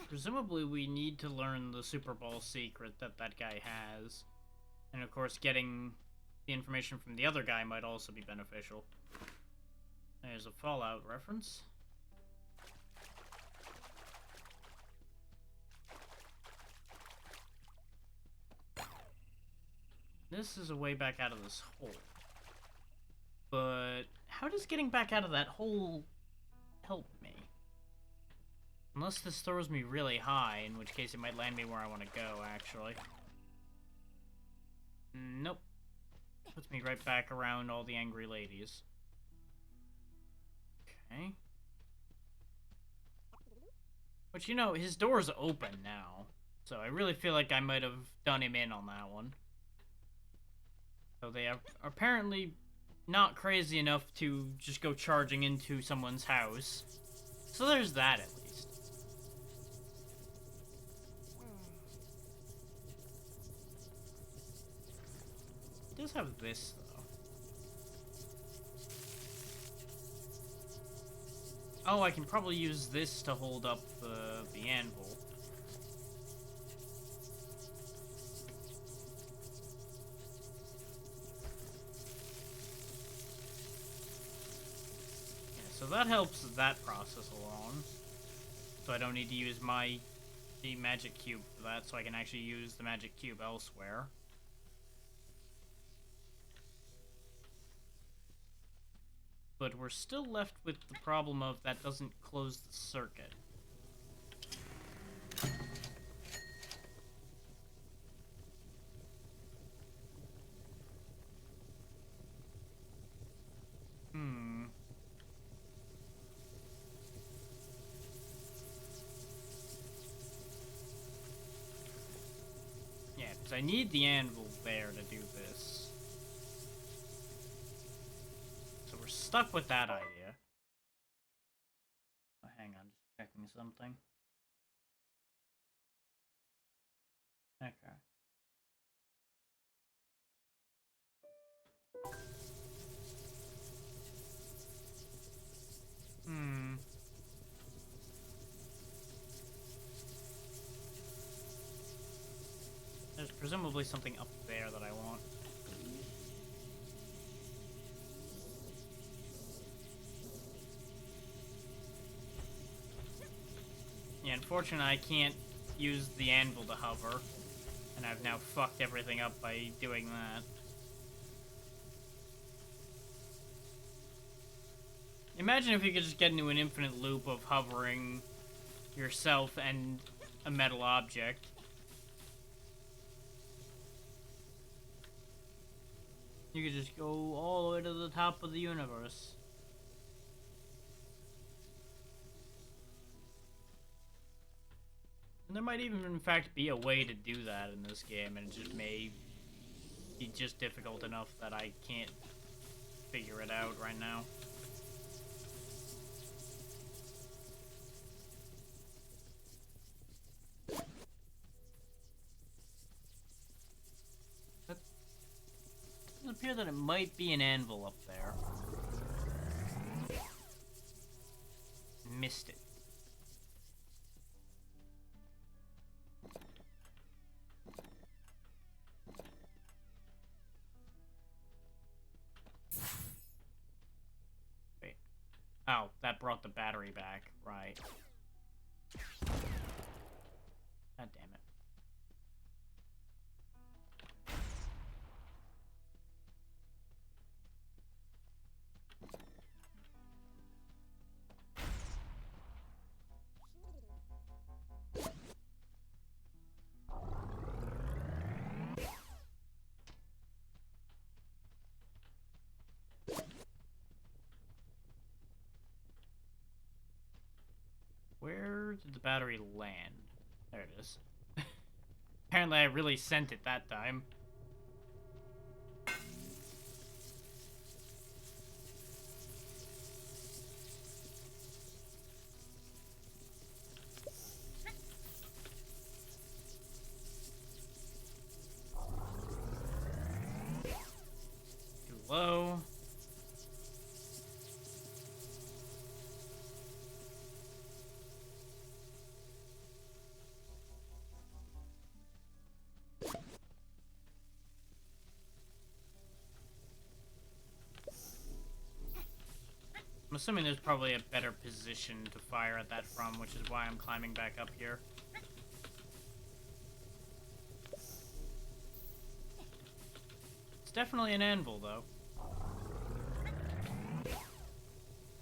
Presumably we need to learn the Super Ball secret that that guy has. And of course, getting the information from the other guy might also be beneficial. There's a Fallout reference. This is a way back out of this hole. But how does getting back out of that hole help me? Unless this throws me really high, in which case it might land me where I want to go, actually. Nope. Puts me right back around all the angry ladies. Okay. But you know, his door's open now. So I really feel like I might have done him in on that one. So they are apparently not crazy enough to just go charging into someone's house. So there's that at least. It does have this, though. Oh, I can probably use this to hold up the anvil. So that helps that process along. So I don't need to use the magic cube for that, so I can actually use the magic cube elsewhere. But we're still left with the problem of that doesn't close the circuit. Yeah, because I need the anvil there to do this. So we're stuck with that idea. Oh, hang on, just checking something. Okay. There's presumably something up there that I want. Yeah, unfortunately I can't use the anvil to hover, and I've now fucked everything up by doing that. Imagine if you could just get into an infinite loop of hovering yourself and a metal object. You could just go all the way to the top of the universe. And there might even, in fact, be a way to do that in this game, and it just may be just difficult enough that I can't figure it out right now. It does appear that it might be an anvil up there. Missed it. Wait. Oh, that brought the battery back. Right. God damn it. Where did the battery land? There it is. Apparently I really sent it that time. Too low. I'm assuming there's probably a better position to fire at that from, which is why I'm climbing back up here. It's definitely an anvil, though.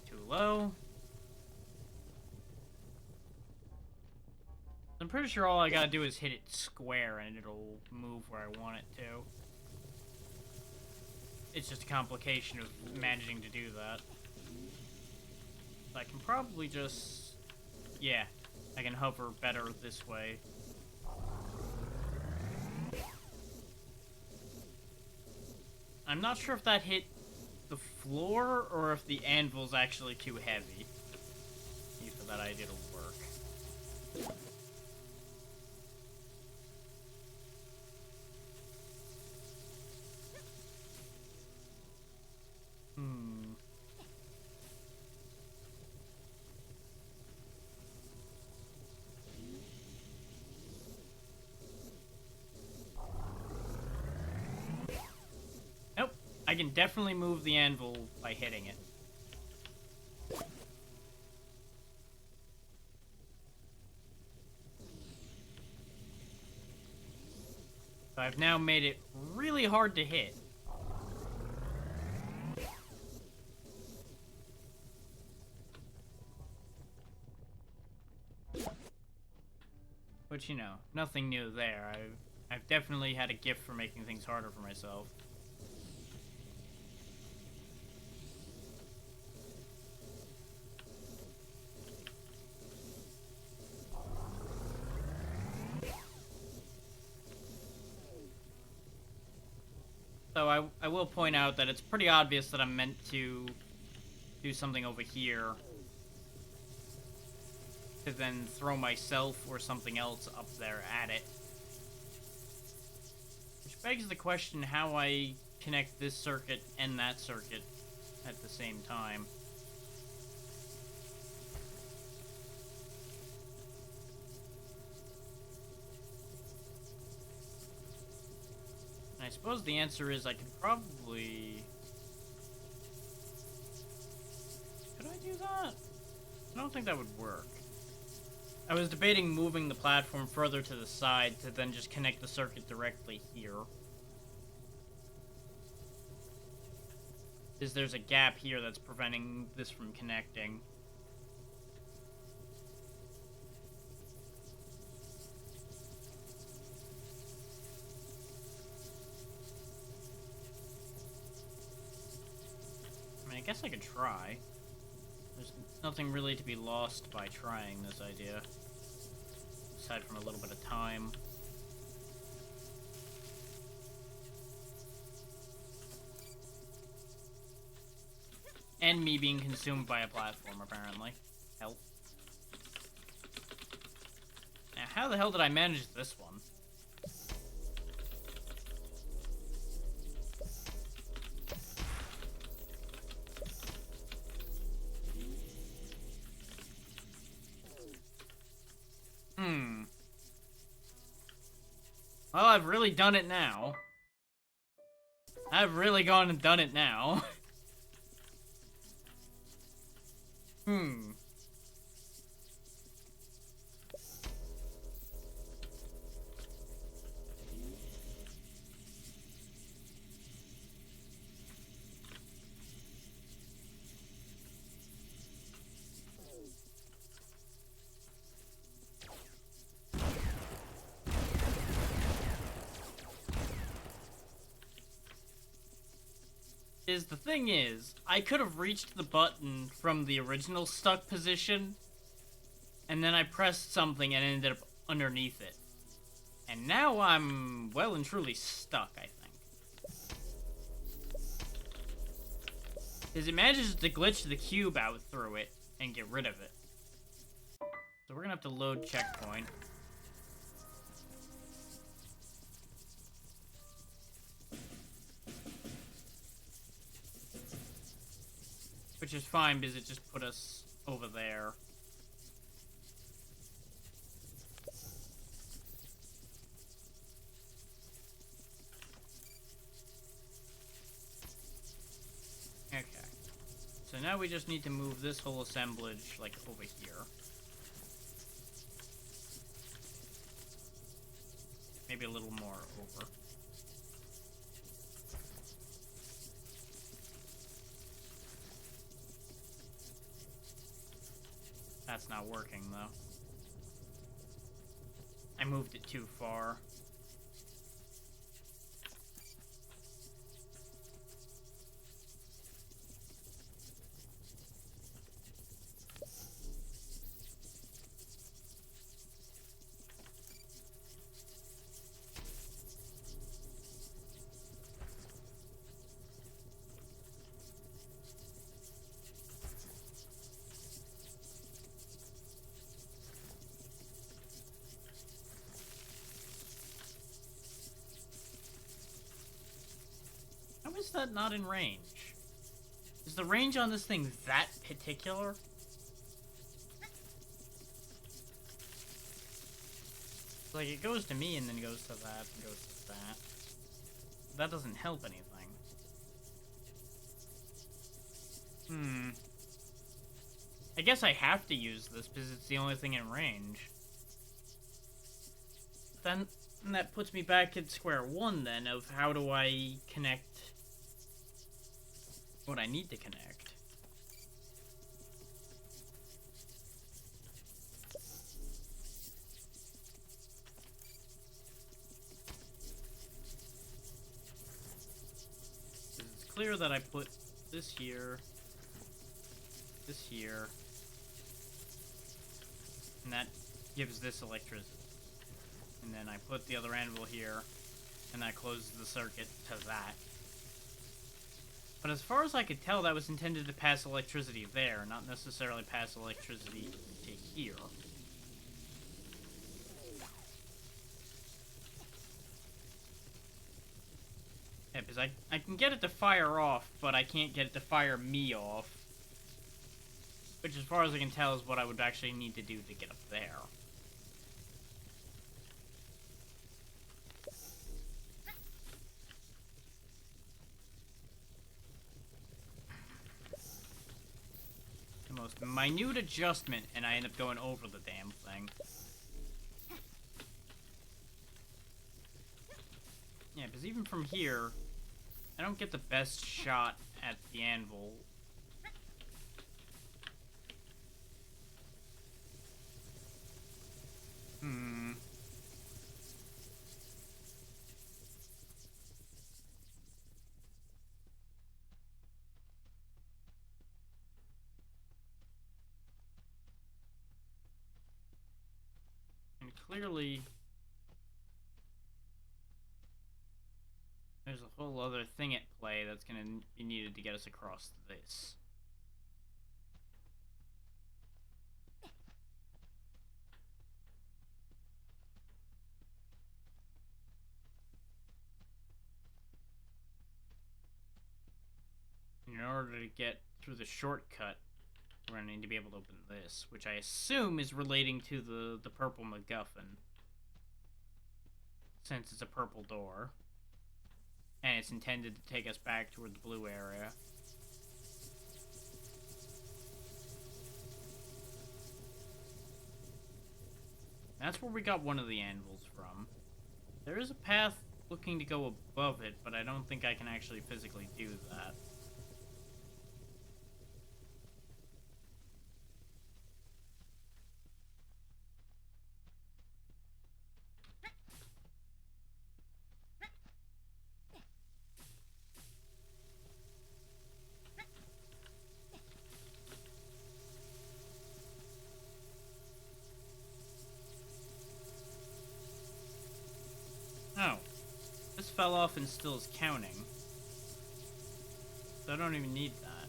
Too low. I'm pretty sure all I gotta do is hit it square and it'll move where I want it to. It's just a complication of managing to do that. I can probably just... yeah, I can hover better this way. I'm not sure if that hit the floor or if the anvil's actually too heavy. Either that idea will work. Nope. I can definitely move the anvil by hitting it. So I've now made it really hard to hit. But, you know, nothing new there. I've definitely had a gift for making things harder for myself. So I will point out that it's pretty obvious that I'm meant to do something over here to then throw myself or something else up there at it. Which begs the question how I connect this circuit and that circuit at the same time. And I suppose the answer is I could probably... could I do that? I don't think that would work. I was debating moving the platform further to the side to then just connect the circuit directly here. Because there's a gap here that's preventing this from connecting. I mean, I guess I could try. There's nothing really to be lost by trying this idea. Aside from a little bit of time. And me being consumed by a platform, apparently. Hell. Now, how the hell did I manage this one? Well, I've really done it now. I've really gone and done it now. The thing is, I could have reached the button from the original stuck position, and then I pressed something and ended up underneath it. And now I'm well and truly stuck, I think. Because it manages to glitch the cube out through it and get rid of it. So we're gonna have to load checkpoint. Which is fine, because it just put us over there. Okay. So now we just need to move this whole assemblage, like, over here. Maybe a little more over. That's not working, though. I moved it too far. How is that not in range? Is the range on this thing that particular? Like, it goes to me and then goes to that and goes to that. That doesn't help anything. I guess I have to use this because it's the only thing in range. Then that puts me back at square one, then, of how do I connect what I need to connect. It's clear that I put this here, and that gives this electricity. And then I put the other anvil here, and that closes the circuit to that. But as far as I could tell, that was intended to pass electricity there, not necessarily pass electricity to here. Yeah, because I can get it to fire off, but I can't get it to fire me off. Which, as far as I can tell, is what I would actually need to do to get up there. The most minute adjustment, and I end up going over the damn thing. Yeah, because even from here, I don't get the best shot at the anvil. And clearly, there's a whole other thing at play that's going to be needed to get us across this. In order to get through the shortcut, we're going to need to be able to open this, which I assume is relating to the purple MacGuffin. Since it's a purple door. And it's intended to take us back toward the blue area. That's where we got one of the anvils from. There is a path looking to go above it, but I don't think I can actually physically do that. Oh. This fell off and still is counting. So I don't even need that.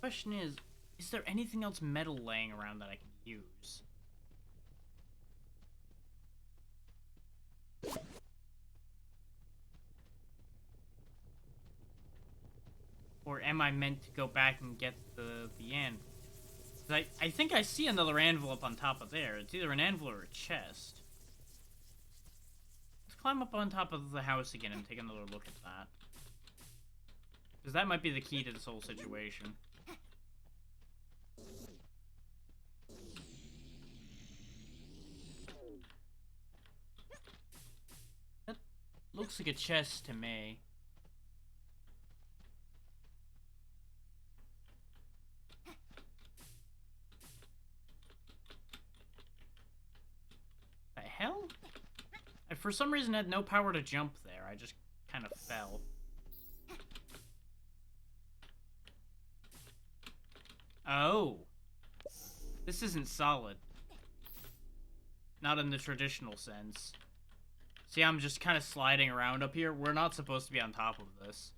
Question is there anything else metal laying around that I can use? Or am I meant to go back and get the anvil? 'Cause I think I see another anvil up on top of there. It's either an anvil or a chest. Let's climb up on top of the house again and take another look at that. Because that might be the key to this whole situation. That looks like a chest to me. The hell? I for some reason had no power to jump there. I just kind of fell. Oh. This isn't solid. Not in the traditional sense. See, I'm just kind of sliding around up here. We're not supposed to be on top of this.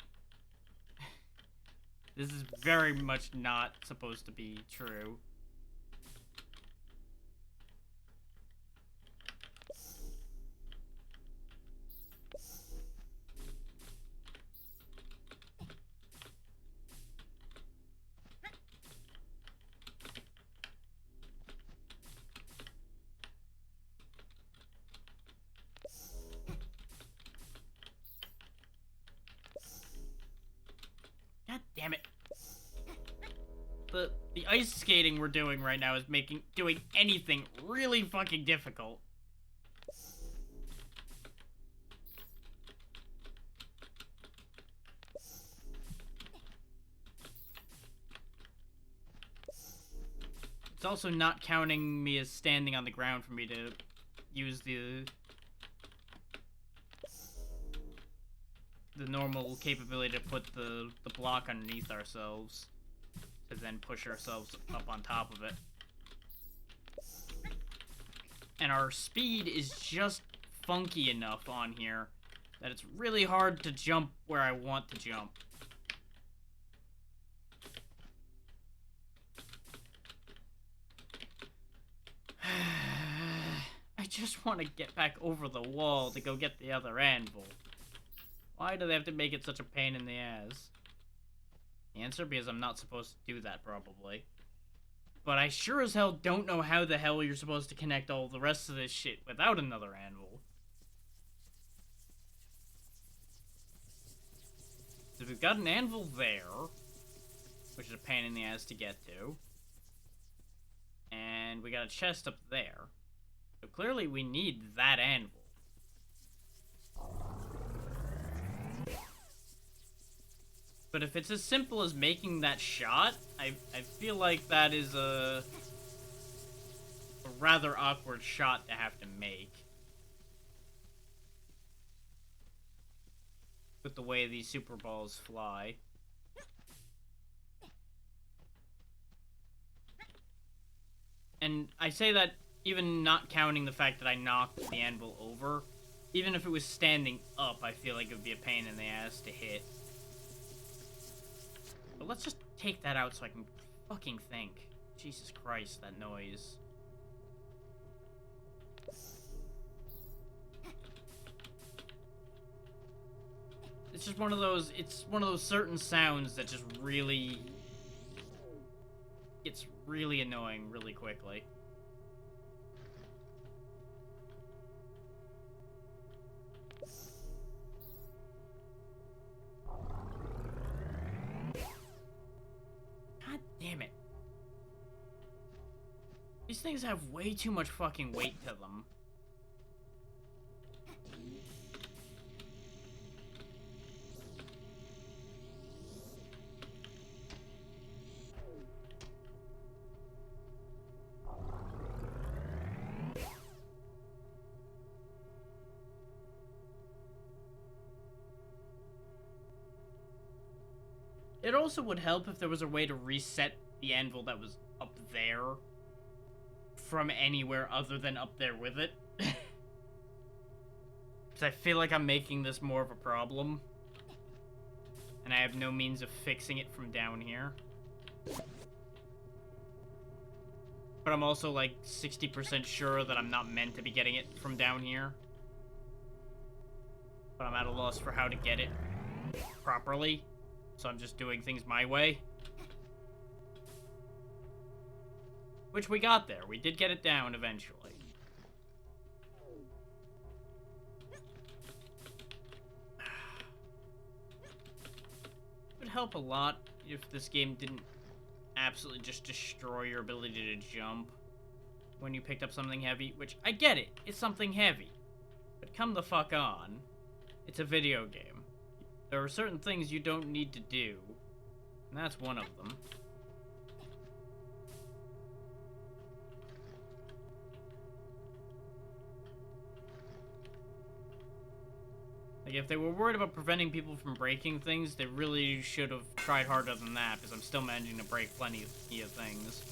This is very much not supposed to be true. God damn it. The ice skating we're doing right now is doing anything really fucking difficult. It's also not counting me as standing on the ground for me to use the normal capability to put the block underneath ourselves to then push ourselves up on top of it. And our speed is just funky enough on here that it's really hard to jump where I want to jump. I just want to get back over the wall to go get the other anvil. Why do they have to make it such a pain in the ass? The answer, because I'm not supposed to do that, probably. But I sure as hell don't know how the hell you're supposed to connect all the rest of this shit without another anvil. So we've got an anvil there, which is a pain in the ass to get to. And we got a chest up there. So clearly we need that anvil. But if it's as simple as making that shot, I feel like that is a rather awkward shot to have to make. With the way these super balls fly. And I say that even not counting the fact that I knocked the anvil over. Even if it was standing up, I feel like it would be a pain in the ass to hit. But let's just take that out so I can fucking think. Jesus Christ, that noise. It's just one of those, it's one of those certain sounds that just really... It's really annoying really quickly. God damn it. These things have way too much fucking weight to them. It also would help if there was a way to reset the anvil that was up there from anywhere other than up there with it. Because I feel like I'm making this more of a problem. And I have no means of fixing it from down here. But I'm also like 60% sure that I'm not meant to be getting it from down here. But I'm at a loss for how to get it properly. so I'm just doing things my way. Which we got there. We did get it down eventually. It would help a lot if this game didn't absolutely just destroy your ability to jump when you picked up something heavy, which, I get it, it's something heavy. But come the fuck on. It's a video game. There are certain things you don't need to do, and that's one of them. Like, if they were worried about preventing people from breaking things, they really should have tried harder than that, because I'm still managing to break plenty of things.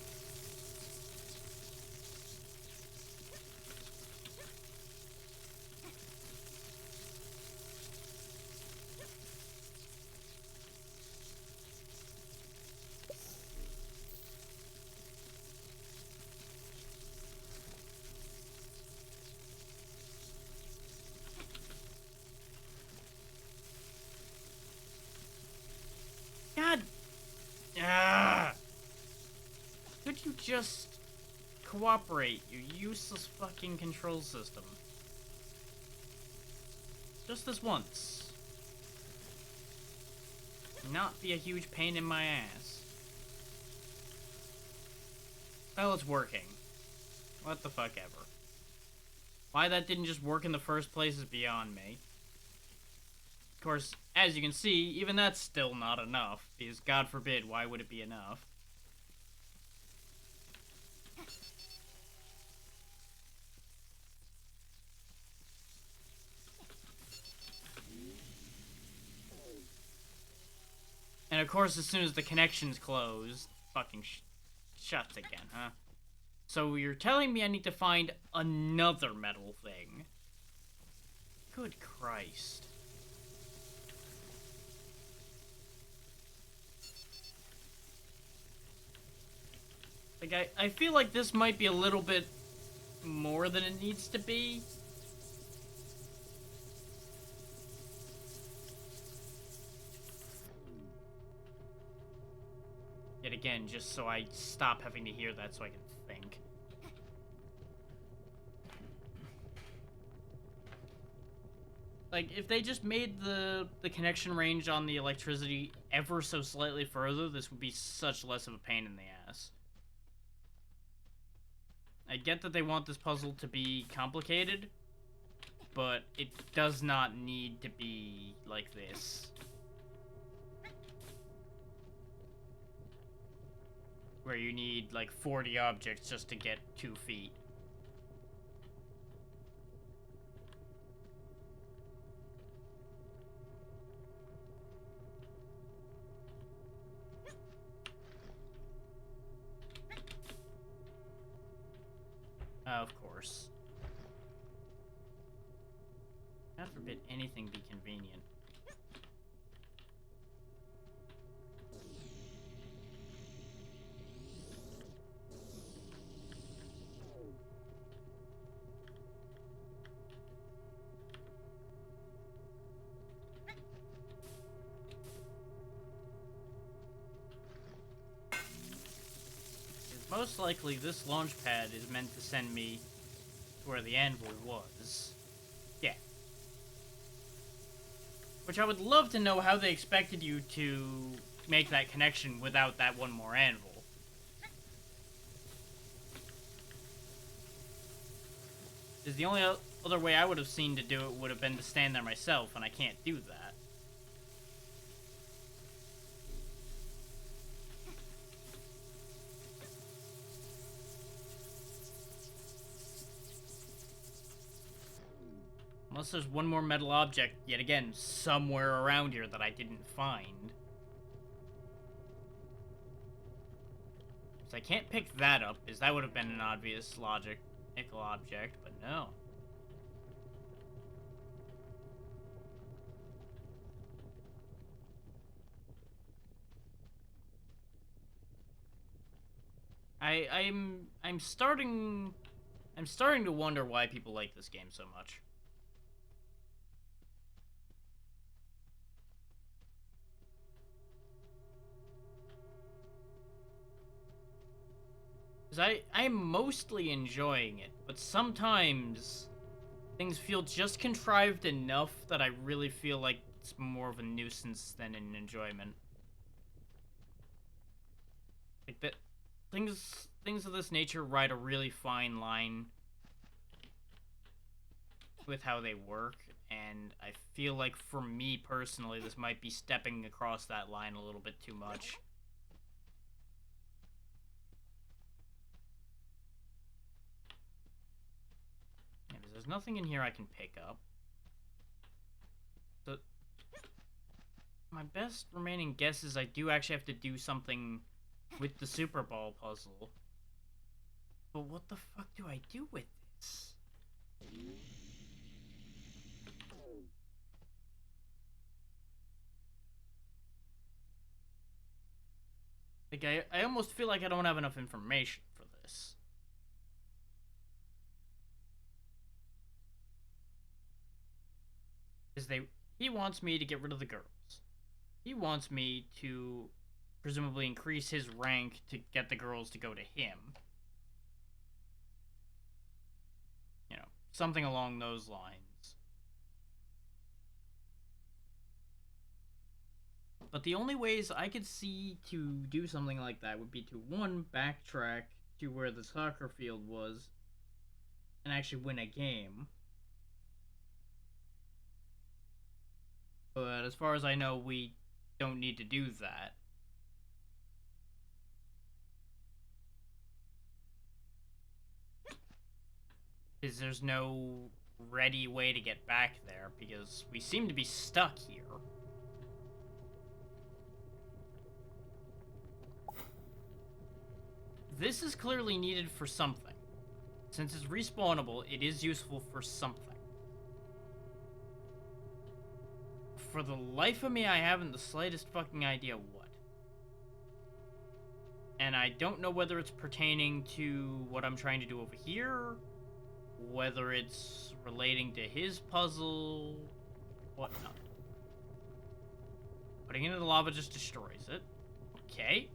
God! Could you just cooperate, you useless fucking control system? Just this once. Not be a huge pain in my ass. Well, it's working. What the fuck ever. Why that didn't just work in the first place is beyond me. Of course, as you can see, even that's still not enough, because God forbid, why would it be enough? And of course, as soon as the connection's closed, fucking shuts again, huh? So you're telling me I need to find another metal thing? Good Christ. Like, I feel like this might be a little bit more than it needs to be. Yet again, just so I stop having to hear that so I can think. Like, if they just made the connection range on the electricity ever so slightly further, this would be such less of a pain in the ass. I get that they want this puzzle to be complicated, but it does not need to be like this. Where you need, like, 40 objects just to get 2 feet. Of course. God forbid anything be convenient. Most likely, this launch pad is meant to send me to where the anvil was. Yeah. Which I would love to know how they expected you to make that connection without that one more anvil. Because the only other way I would have seen to do it would have been to stand there myself, and I can't do that. Unless there's one more metal object, yet again, somewhere around here that I didn't find. So I can't pick that up, because that would have been an obvious logical object, but no. I'm starting to wonder why people like this game so much. Because I'm mostly enjoying it, but sometimes things feel just contrived enough that I really feel like it's more of a nuisance than an enjoyment. Like that, things of this nature ride a really fine line with how they work, and I feel like for me personally, this might be stepping across that line a little bit too much. Yeah, there's nothing in here I can pick up. So, my best remaining guess is I do actually have to do something with the Super Ball puzzle. But what the fuck do I do with this? Like, I almost feel like I don't have enough information for this. Because he wants me to get rid of the girls. He wants me to presumably increase his rank to get the girls to go to him. You know, something along those lines. But the only ways I could see to do something like that would be to, one, backtrack to where the soccer field was and actually win a game. But as far as I know, we don't need to do that. Because there's no ready way to get back there, because we seem to be stuck here. This is clearly needed for something. Since it's respawnable, it is useful for something. For the life of me, I haven't the slightest fucking idea what. And I don't know whether it's pertaining to what I'm trying to do over here, whether it's relating to his puzzle, whatnot. Putting it in the lava just destroys it. Okay.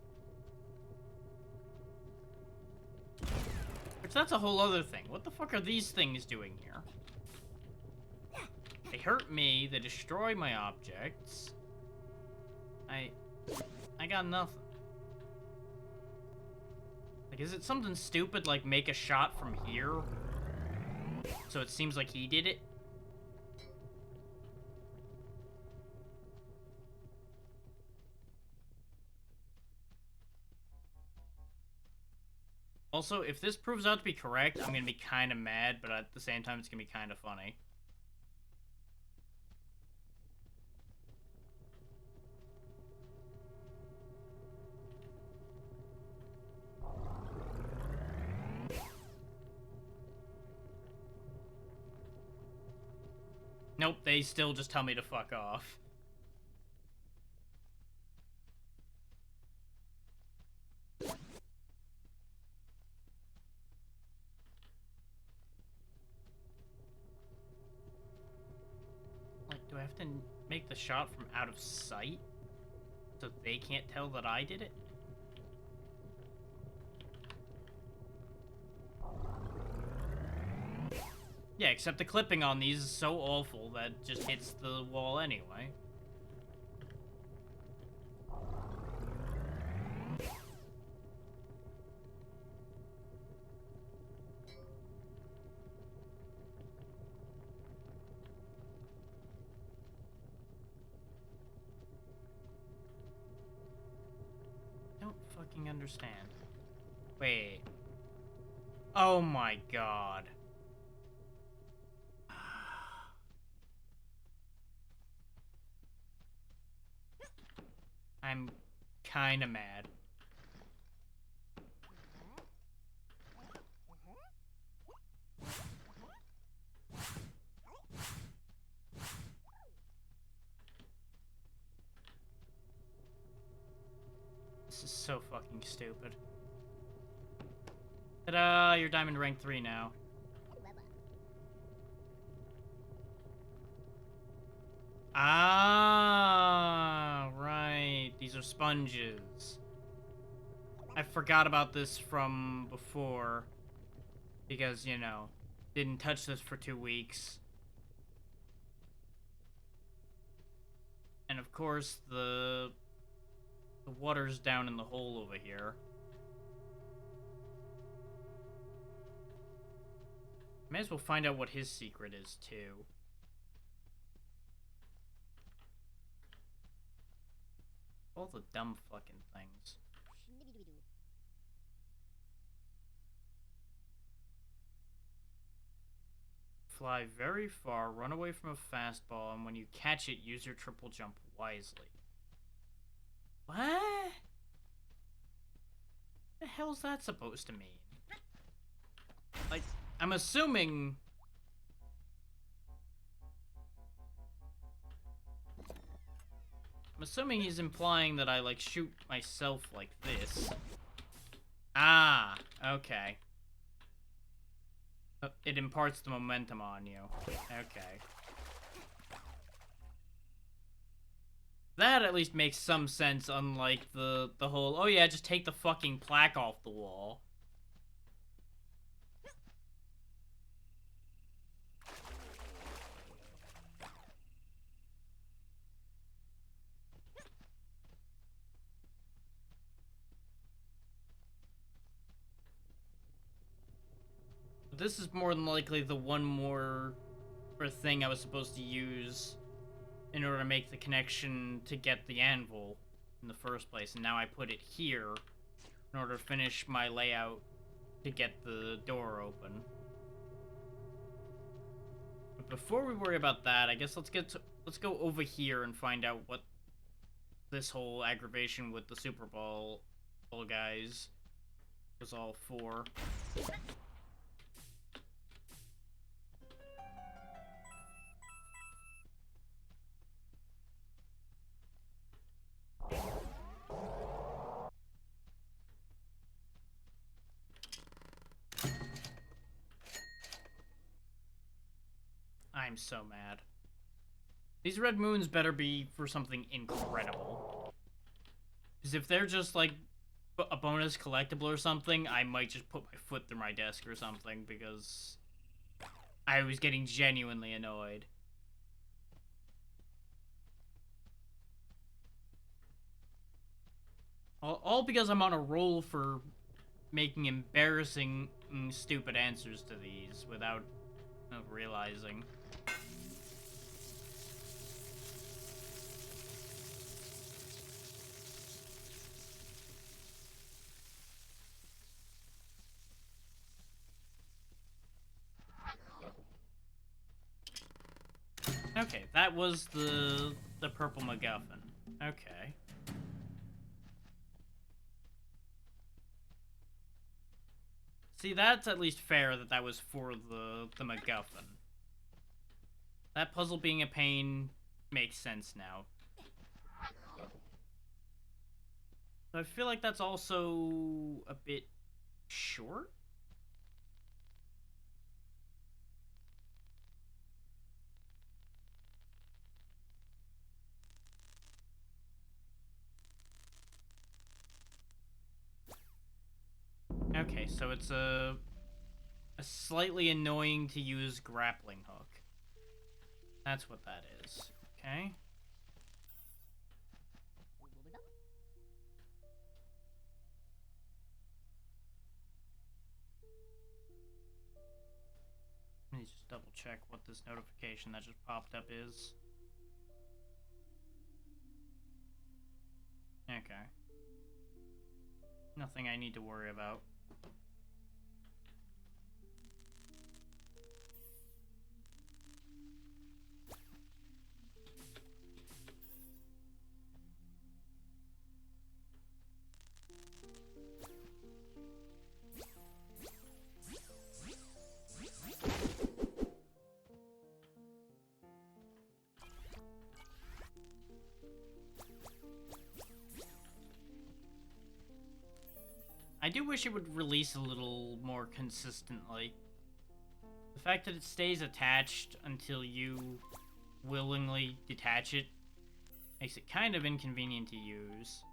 Which, that's a whole other thing. What the fuck are these things doing here? They hurt me, they destroy my objects. I got nothing. Like, is it something stupid like make a shot from here? So it seems like he did it? Also, if this proves out to be correct, I'm gonna be kind of mad, but at the same time, it's gonna be kind of funny. Nope, they still just tell me to fuck off. Like, do I have to make the shot from out of sight? So they can't tell that I did it? Yeah, except the clipping on these is so awful that just hits the wall anyway. Don't fucking understand. Wait. Oh my god. I'm kinda mad. This is so fucking stupid. Ta-da! You're diamond rank 3 now. Ah, right. These are sponges. I forgot about this from before. Because, you know, didn't touch this for 2 weeks. And of course, the water's down in the hole over here. May as well find out what his secret is, too. All the dumb fucking things. Fly very far, run away from a fastball, and when you catch it, use your triple jump wisely. What? The hell's that supposed to mean? Like, I'm assuming... he's implying that I, like, shoot myself like this. Ah, okay. It imparts the momentum on you. Okay. That at least makes some sense, unlike the whole, oh yeah, just take the fucking plaque off the wall. This is more than likely the one more thing I was supposed to use in order to make the connection to get the anvil in the first place, and now I put it here in order to finish my layout to get the door open. But before we worry about that, I guess let's go over here and find out what this whole aggravation with the Super Bowl guys was all for. I'm so mad. These red moons better be for something incredible. Because if they're just like a bonus collectible or something, I might just put my foot through my desk or something because I was getting genuinely annoyed. All because I'm on a roll for making embarrassing, stupid answers to these without realizing. Okay, that was the purple MacGuffin. Okay. See, that's at least fair that that was for the MacGuffin. That puzzle being a pain makes sense now. I feel like that's also a bit short. Okay, so it's a slightly annoying to use grappling hook. That's what that is. Okay. Let me just double check what this notification that just popped up is. Okay. Nothing I need to worry about. I do wish it would release a little more consistently. The fact that it stays attached until you willingly detach it makes it kind of inconvenient to use.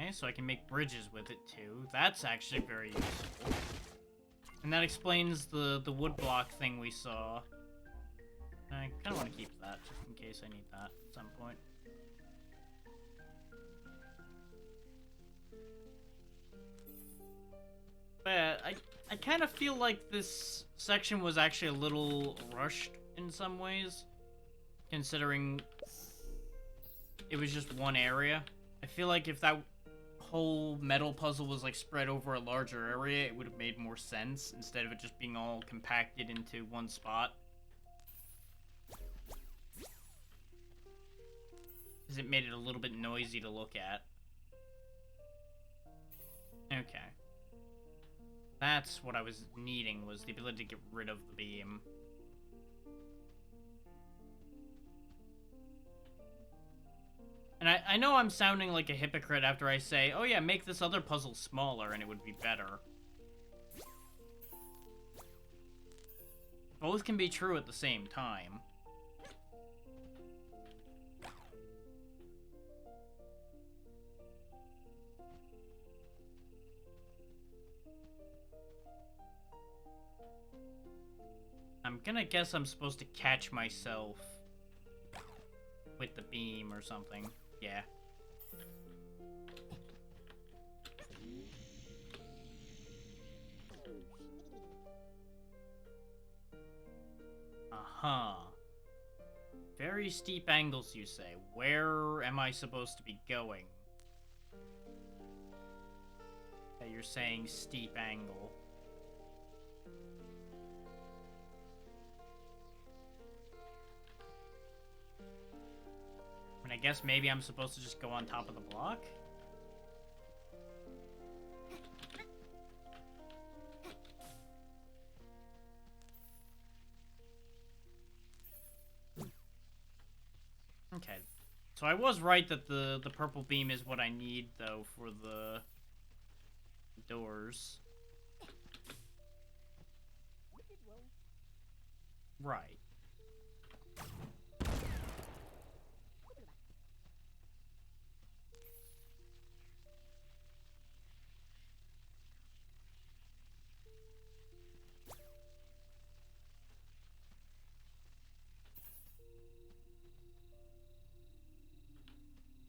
Okay, so I can make bridges with it too. That's actually very useful. And that explains the wood block thing we saw. I kind of want to keep that, just in case I need that at some point. But I kind of feel like this section was actually a little rushed in some ways, considering it was just one area. I feel like if that whole metal puzzle was like spread over a larger area, it would have made more sense instead of it just being all compacted into one spot. Because it made it a little bit noisy to look at. Okay. That's what I was needing, was the ability to get rid of the beam. And I know I'm sounding like a hypocrite after I say, oh yeah, make this other puzzle smaller and it would be better. Both can be true at the same time. I'm gonna guess I'm supposed to catch myself with the beam or something. Yeah. Uh-huh. Very steep angles, you say. Where am I supposed to be going? That you're saying steep angle. I mean, I guess maybe I'm supposed to just go on top of the block? Okay. So I was right that the purple beam is what I need, though, for the doors. Right.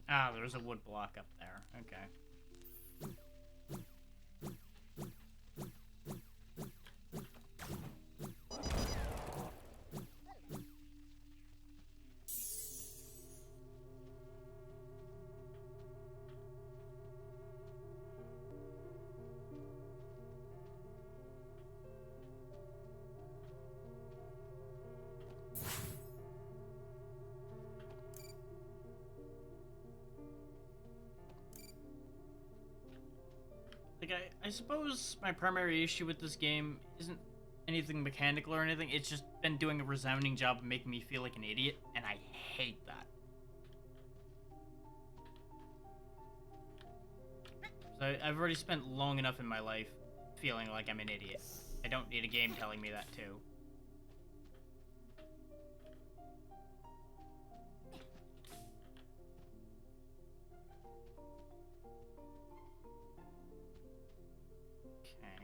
Ah, there's a wood block up there. Okay. Like, I suppose my primary issue with this game isn't anything mechanical or anything. It's just been doing a resounding job of making me feel like an idiot, and I hate that. So I've already spent long enough in my life feeling like I'm an idiot. I don't need a game telling me that too.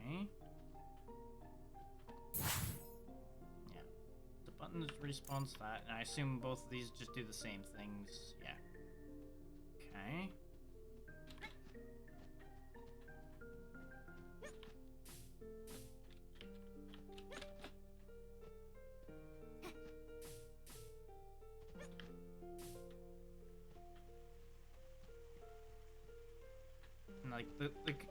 Okay. Yeah. The button respawns that, and I assume both of these just do the same things. Yeah. Okay. And like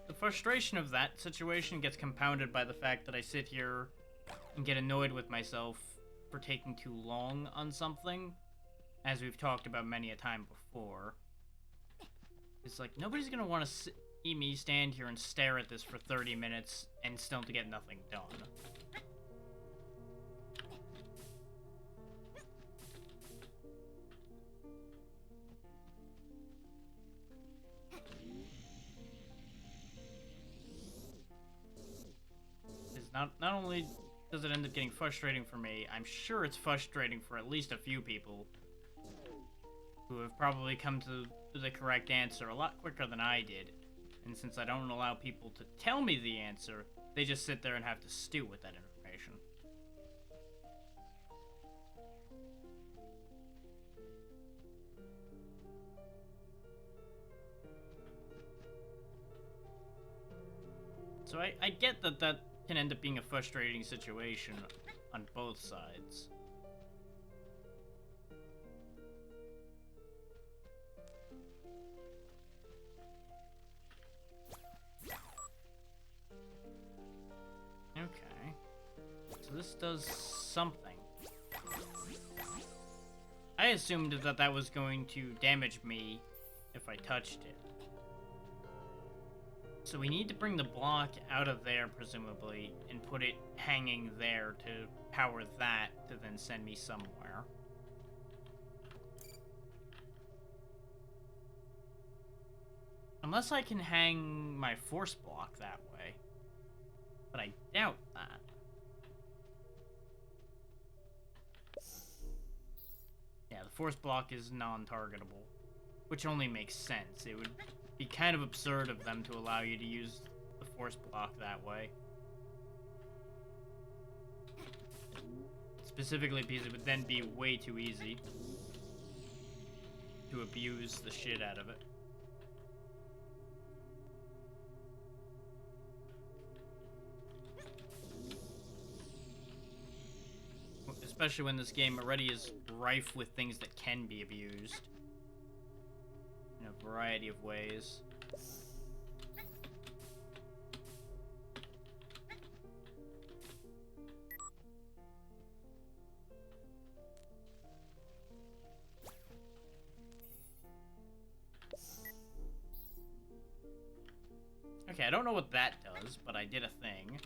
the frustration of that situation gets compounded by the fact that I sit here and get annoyed with myself for taking too long on something, as we've talked about many a time before. It's like, nobody's gonna want to see me stand here and stare at this for 30 minutes and still to get nothing done. Not only does it end up getting frustrating for me, I'm sure it's frustrating for at least a few people who have probably come to the correct answer a lot quicker than I did. And since I don't allow people to tell me the answer, they just sit there and have to stew with that information. So I get that that can end up being a frustrating situation on both sides. Okay. So this does something. I assumed that that was going to damage me if I touched it. So we need to bring the block out of there, presumably, and put it hanging there to power that to then send me somewhere. Unless I can hang my force block that way. But I doubt that. Yeah, the force block is non-targetable, which only makes sense. It would be kind of absurd of them to allow you to use the force block that way. Specifically because it would then be way too easy to abuse the shit out of it. Especially when this game already is rife with things that can be abused in a variety of ways. Okay, I don't know what that does, but I did a thing.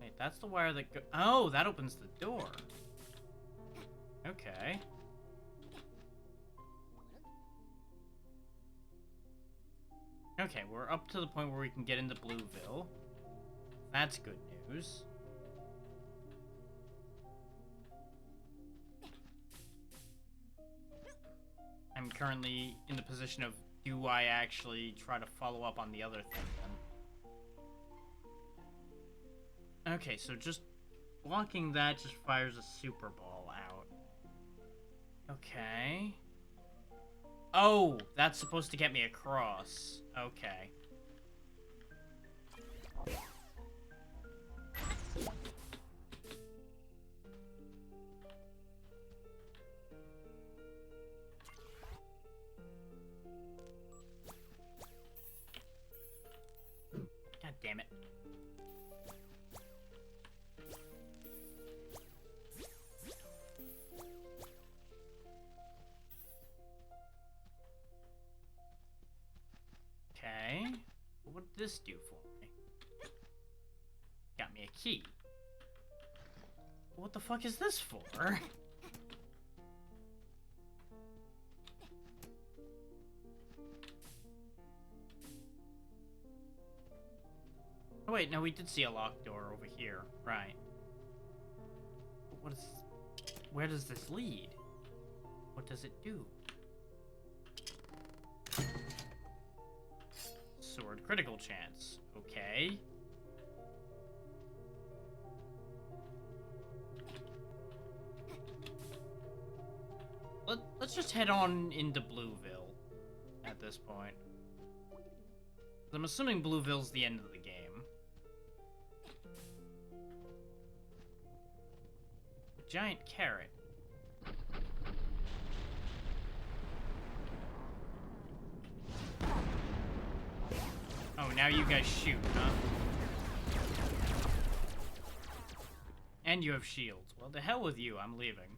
Wait, that's the wire that oh, that opens the door. Okay. Okay, we're up to the point where we can get into Blueville. That's good news. I'm currently in the position of, do I actually try to follow up on the other thing then? Okay, so just blocking that just fires a super ball out. Okay. Oh, that's supposed to get me across. Okay. God damn it. Okay. What did this do for me? Got me a key. What the fuck is this for? Oh wait, no, we did see a locked door over here. Right. What is... Where does this lead? What does it do? Sword critical chance. Okay. Let's just head on into Blueville at this point. I'm assuming Blueville's the end of the game. Giant carrot. Oh, now you guys shoot, huh? And you have shields. Well, to hell with you, I'm leaving.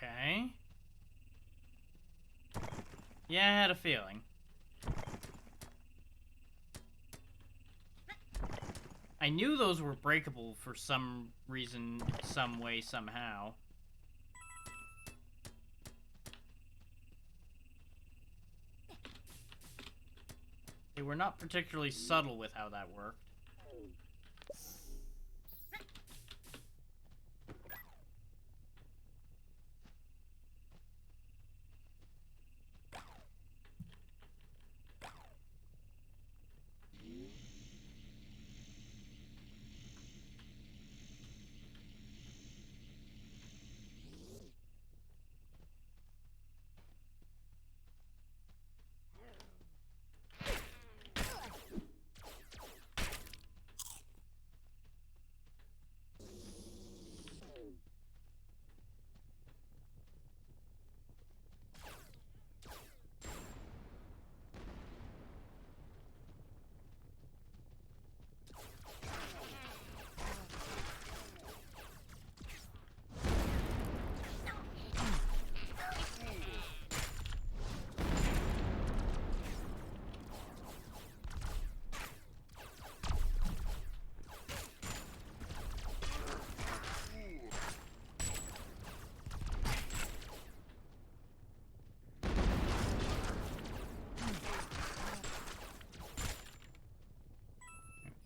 Okay. Yeah, I had a feeling. I knew those were breakable for some reason, some way, somehow. They were not particularly subtle with how that worked.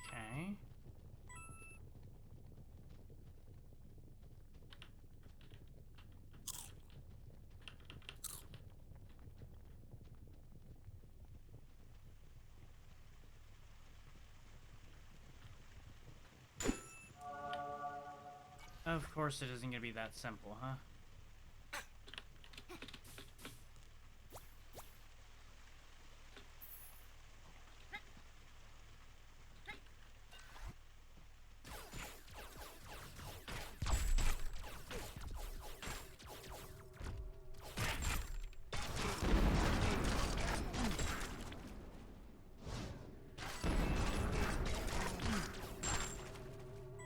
Okay. Of course it isn't gonna be that simple, huh?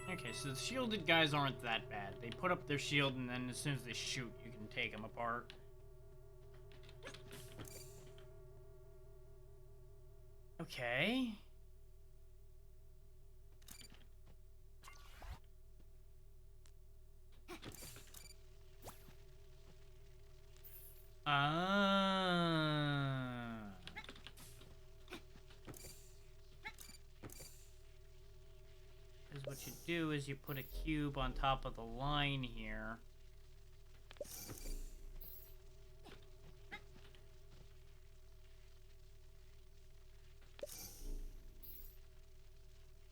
Okay, so the shielded guys aren't that bad. They put up their shield, and then as soon as they shoot, you can take them apart. Okay. Ah. Because what you do is you put a cube on top of the line here.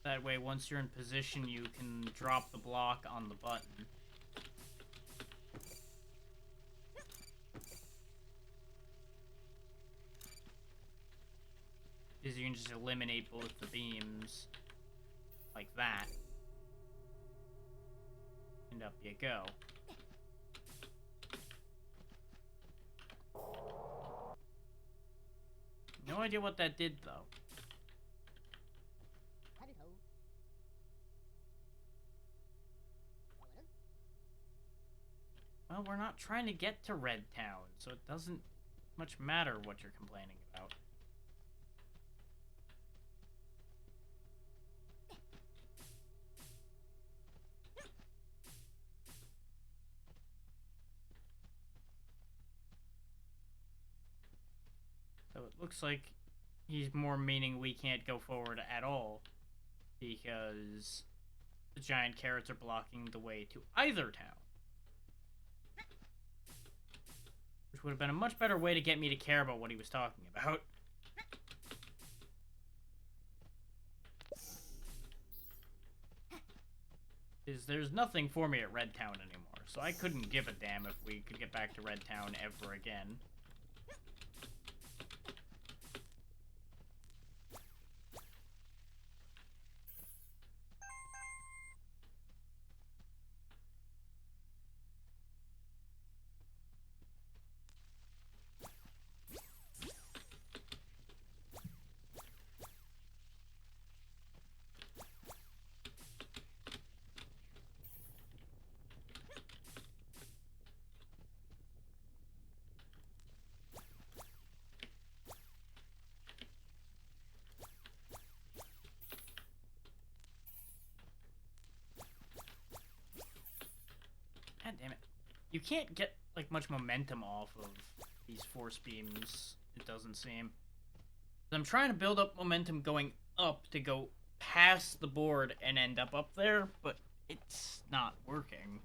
That way, once you're in position, you can drop the block on the button. Is you can just eliminate both the beams like that, and up you go. No idea what that did, though. Well, we're not trying to get to Red Town, so it doesn't much matter what you're complaining about. So it looks like he's more meaning we can't go forward at all, because the giant carrots are blocking the way to either town. Which would have been a much better way to get me to care about what he was talking about. Is there's nothing for me at Red Town anymore, so I couldn't give a damn if we could get back to Red Town ever again. You can't get, like, much momentum off of these force beams, it doesn't seem. I'm trying to build up momentum going up to go past the board and end up there, but it's not working.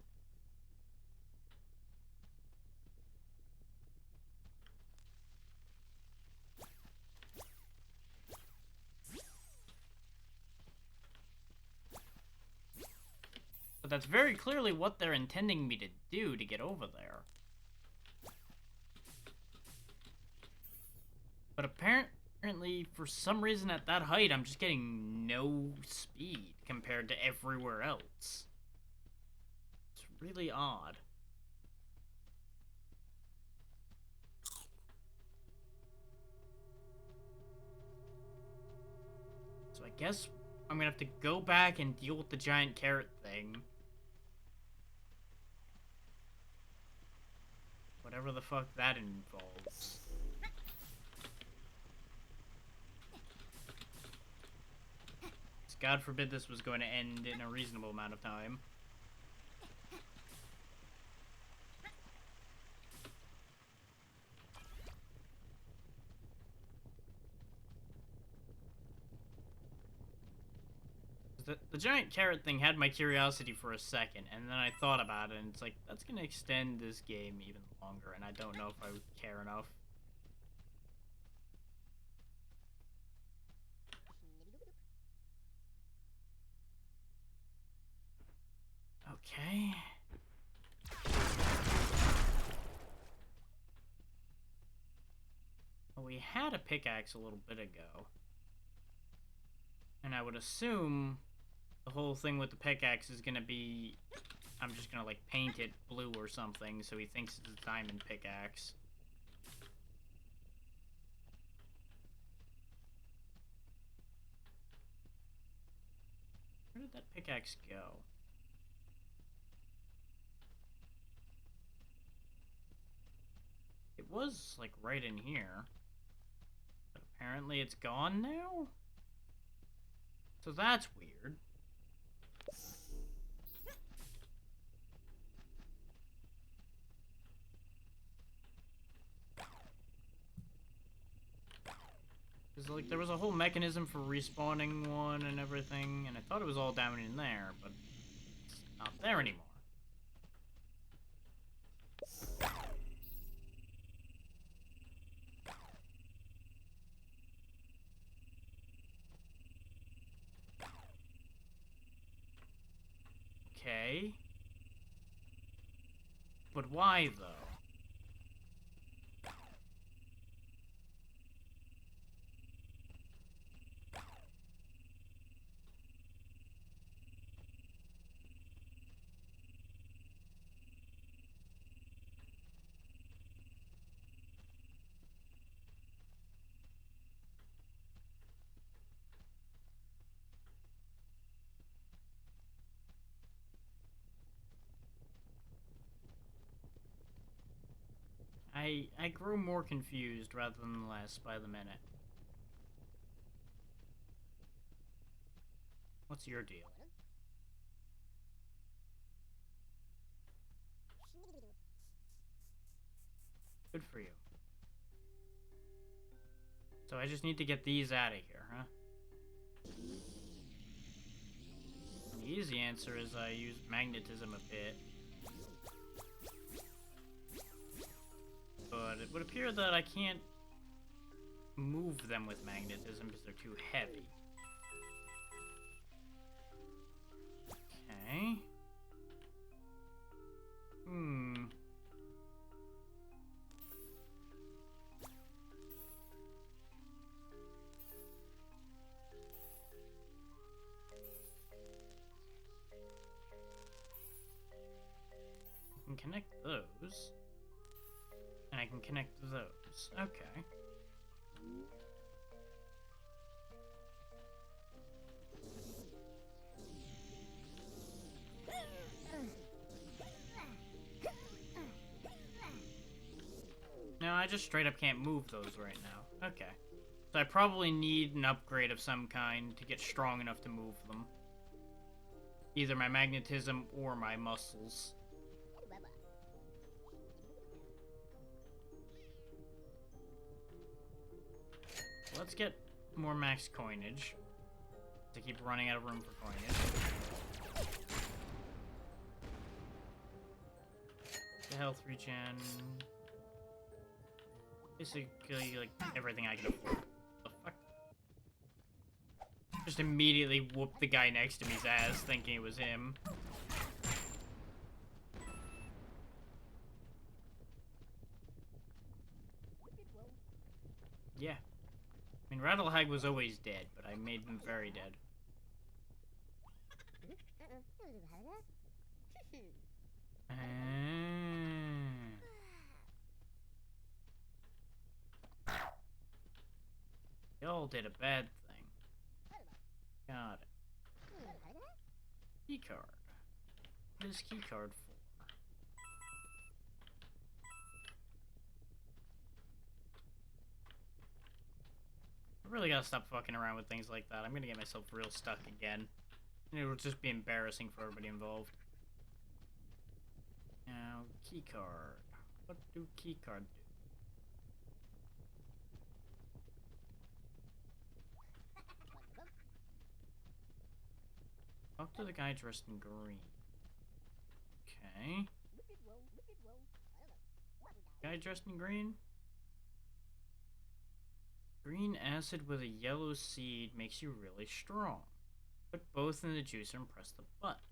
But that's very clearly what they're intending me to do to get over there. But apparently, for some reason at that height, I'm just getting no speed compared to everywhere else. It's really odd. So I guess I'm gonna have to go back and deal with the giant carrot thing. Whatever the fuck that involves. God forbid this was going to end in a reasonable amount of time. The giant carrot thing had my curiosity for a second, and then I thought about it, and it's like, that's going to extend this game even longer, and I don't know if I would care enough. Okay. Well, we had a pickaxe a little bit ago. And I would assume the whole thing with the pickaxe is gonna be... I'm just gonna, like, paint it blue or something so he thinks it's a diamond pickaxe. Where did that pickaxe go? It was, like, right in here. But apparently it's gone now? So that's weird. Because, like, there was a whole mechanism for respawning one and everything, and I thought it was all down in there, but it's not there anymore. Okay. But why, though? I grow more confused rather than less by the minute. What's your deal? Good for you. So I just need to get these out of here, huh? And the easy answer is I use magnetism a bit. But it would appear that I can't move them with magnetism because they're too heavy. Okay. I can connect those. And I can connect those. Okay. No, I just straight up can't move those right now. Okay. So I probably need an upgrade of some kind to get strong enough to move them. Either my magnetism or my muscles. Let's get more max coinage. To keep running out of room for coinage. The health regen. Basically, like, everything I can afford. The fuck? Just immediately whooped the guy next to me's ass, thinking it was him. Yeah. I mean, Rattlehag was always dead, but I made him very dead. Y'all did a bad thing. Got it. Keycard. What is keycard for? I really gotta stop fucking around with things like that. I'm gonna get myself real stuck again. And it'll just be embarrassing for everybody involved. Now, keycard. What do keycard do? Talk to the guy dressed in green. Okay. Guy dressed in green? Green acid with a yellow seed makes you really strong. Put both in the juicer and press the button.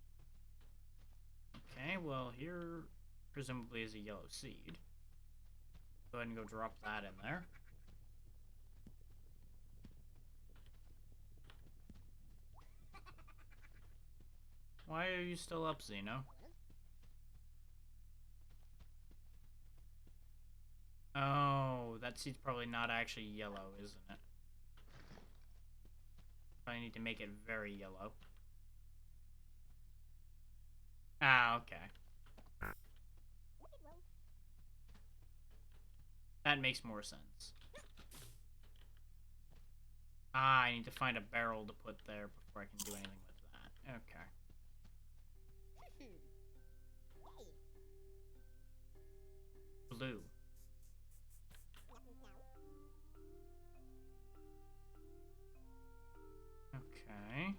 Okay, well, here presumably is a yellow seed. Go ahead and go drop that in there. Why are you still up, Xeno? Oh, that seed's probably not actually yellow, isn't it? I need to make it very yellow. Ah, okay. That makes more sense. Ah, I need to find a barrel to put there before I can do anything with that. Okay. Blue. Okay.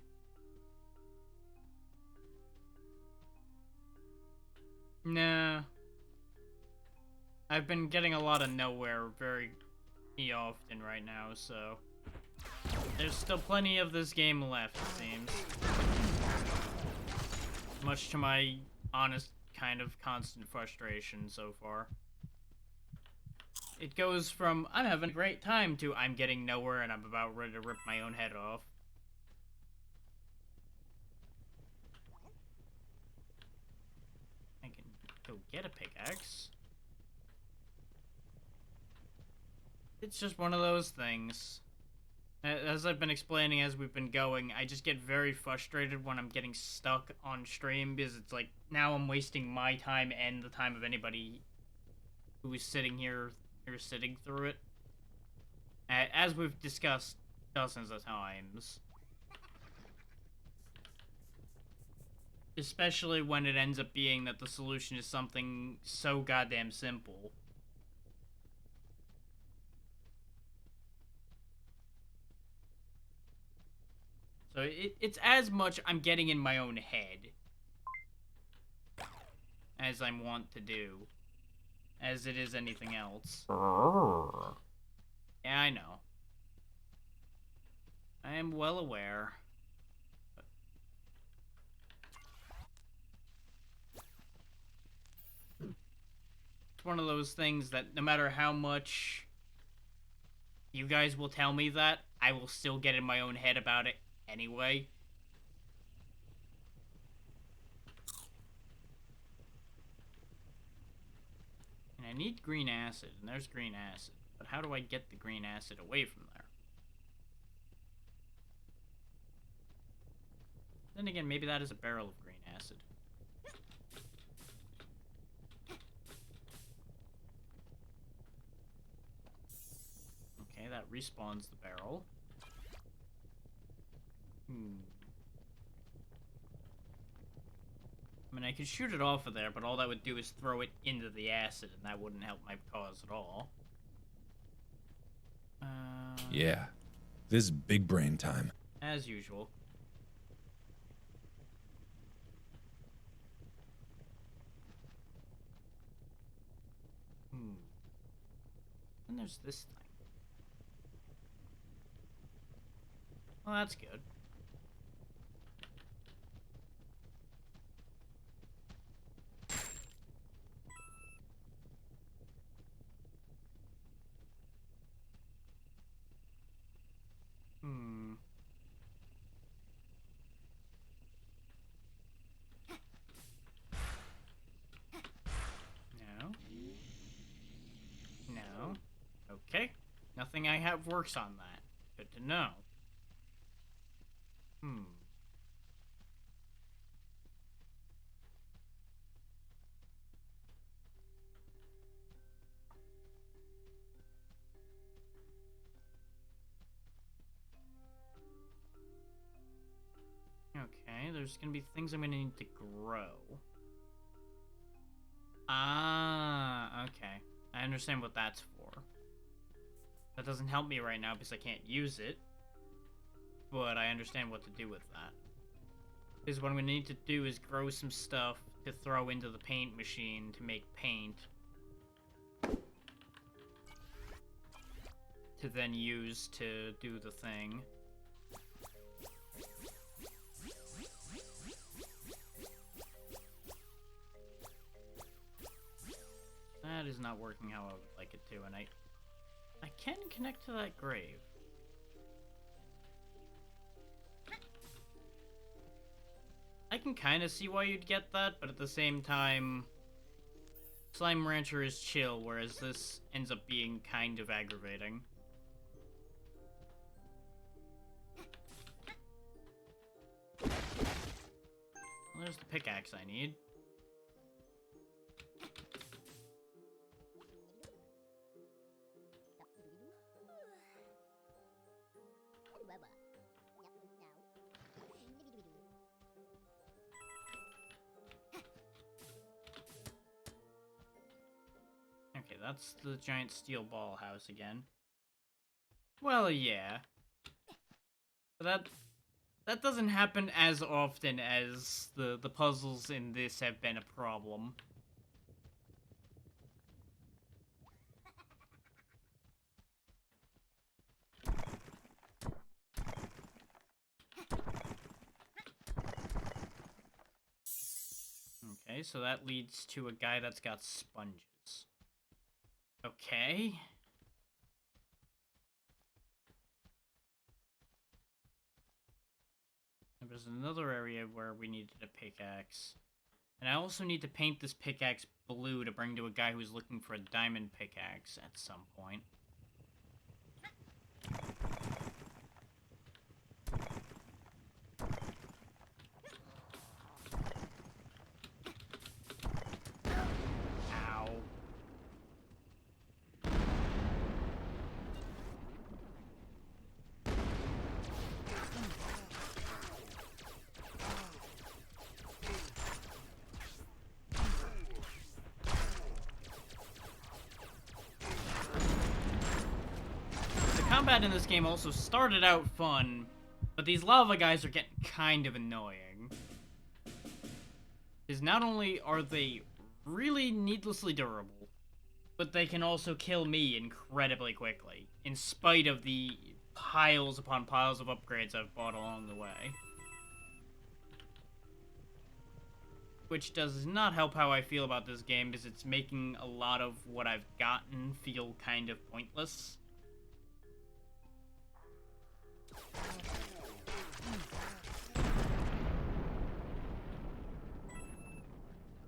Nah. I've been getting a lot of nowhere very often right now, so... There's still plenty of this game left, it seems. Much to my honest kind of constant frustration so far. It goes from, I'm having a great time, to I'm getting nowhere and I'm about ready to rip my own head off. I can go get a pickaxe. It's just one of those things. As I've been explaining as we've been going, I just get very frustrated when I'm getting stuck on stream, because it's like, now I'm wasting my time and the time of anybody who is sitting here or sitting through it. As we've discussed dozens of times. Especially when it ends up being that the solution is something so goddamn simple. So it's as much I'm getting in my own head as I'm wont to do, as it is anything else. Yeah, I know. I am well aware. It's one of those things that no matter how much you guys will tell me that, I will still get in my own head about it anyway. And I need green acid, and there's green acid. But how do I get the green acid away from there? Then again, maybe that is a barrel of green acid. Okay, that respawns the barrel. I mean, I could shoot it off of there, but all that would do is throw it into the acid, and that wouldn't help my cause at all. Yeah, this is big brain time. As usual. And there's this thing. Well, that's good. No. No. Okay. Nothing I have works on that. Good to know. Okay, there's gonna be things I'm gonna need to grow. Ah, okay. I understand what that's for. That doesn't help me right now because I can't use it. But I understand what to do with that. Because what I'm gonna need to do is grow some stuff to throw into the paint machine to make paint. To then use to do the thing. That is not working how I would like it to, and I can connect to that grave. I can kind of see why you'd get that, but at the same time, Slime Rancher is chill, whereas this ends up being kind of aggravating. Well, there's the pickaxe I need. Okay, that's the giant steel ball house again. Well, yeah. But that doesn't happen as often as the puzzles in this have been a problem. Okay, so that leads to a guy that's got sponges. Okay. There's another area where we needed a pickaxe. And I also need to paint this pickaxe blue to bring to a guy who's looking for a diamond pickaxe at some point. Ow. The combat in this game also started out fun, but these lava guys are getting kind of annoying. Because not only are they really needlessly durable, but they can also kill me incredibly quickly, in spite of the piles upon piles of upgrades I've bought along the way. Which does not help how I feel about this game, because it's making a lot of what I've gotten feel kind of pointless.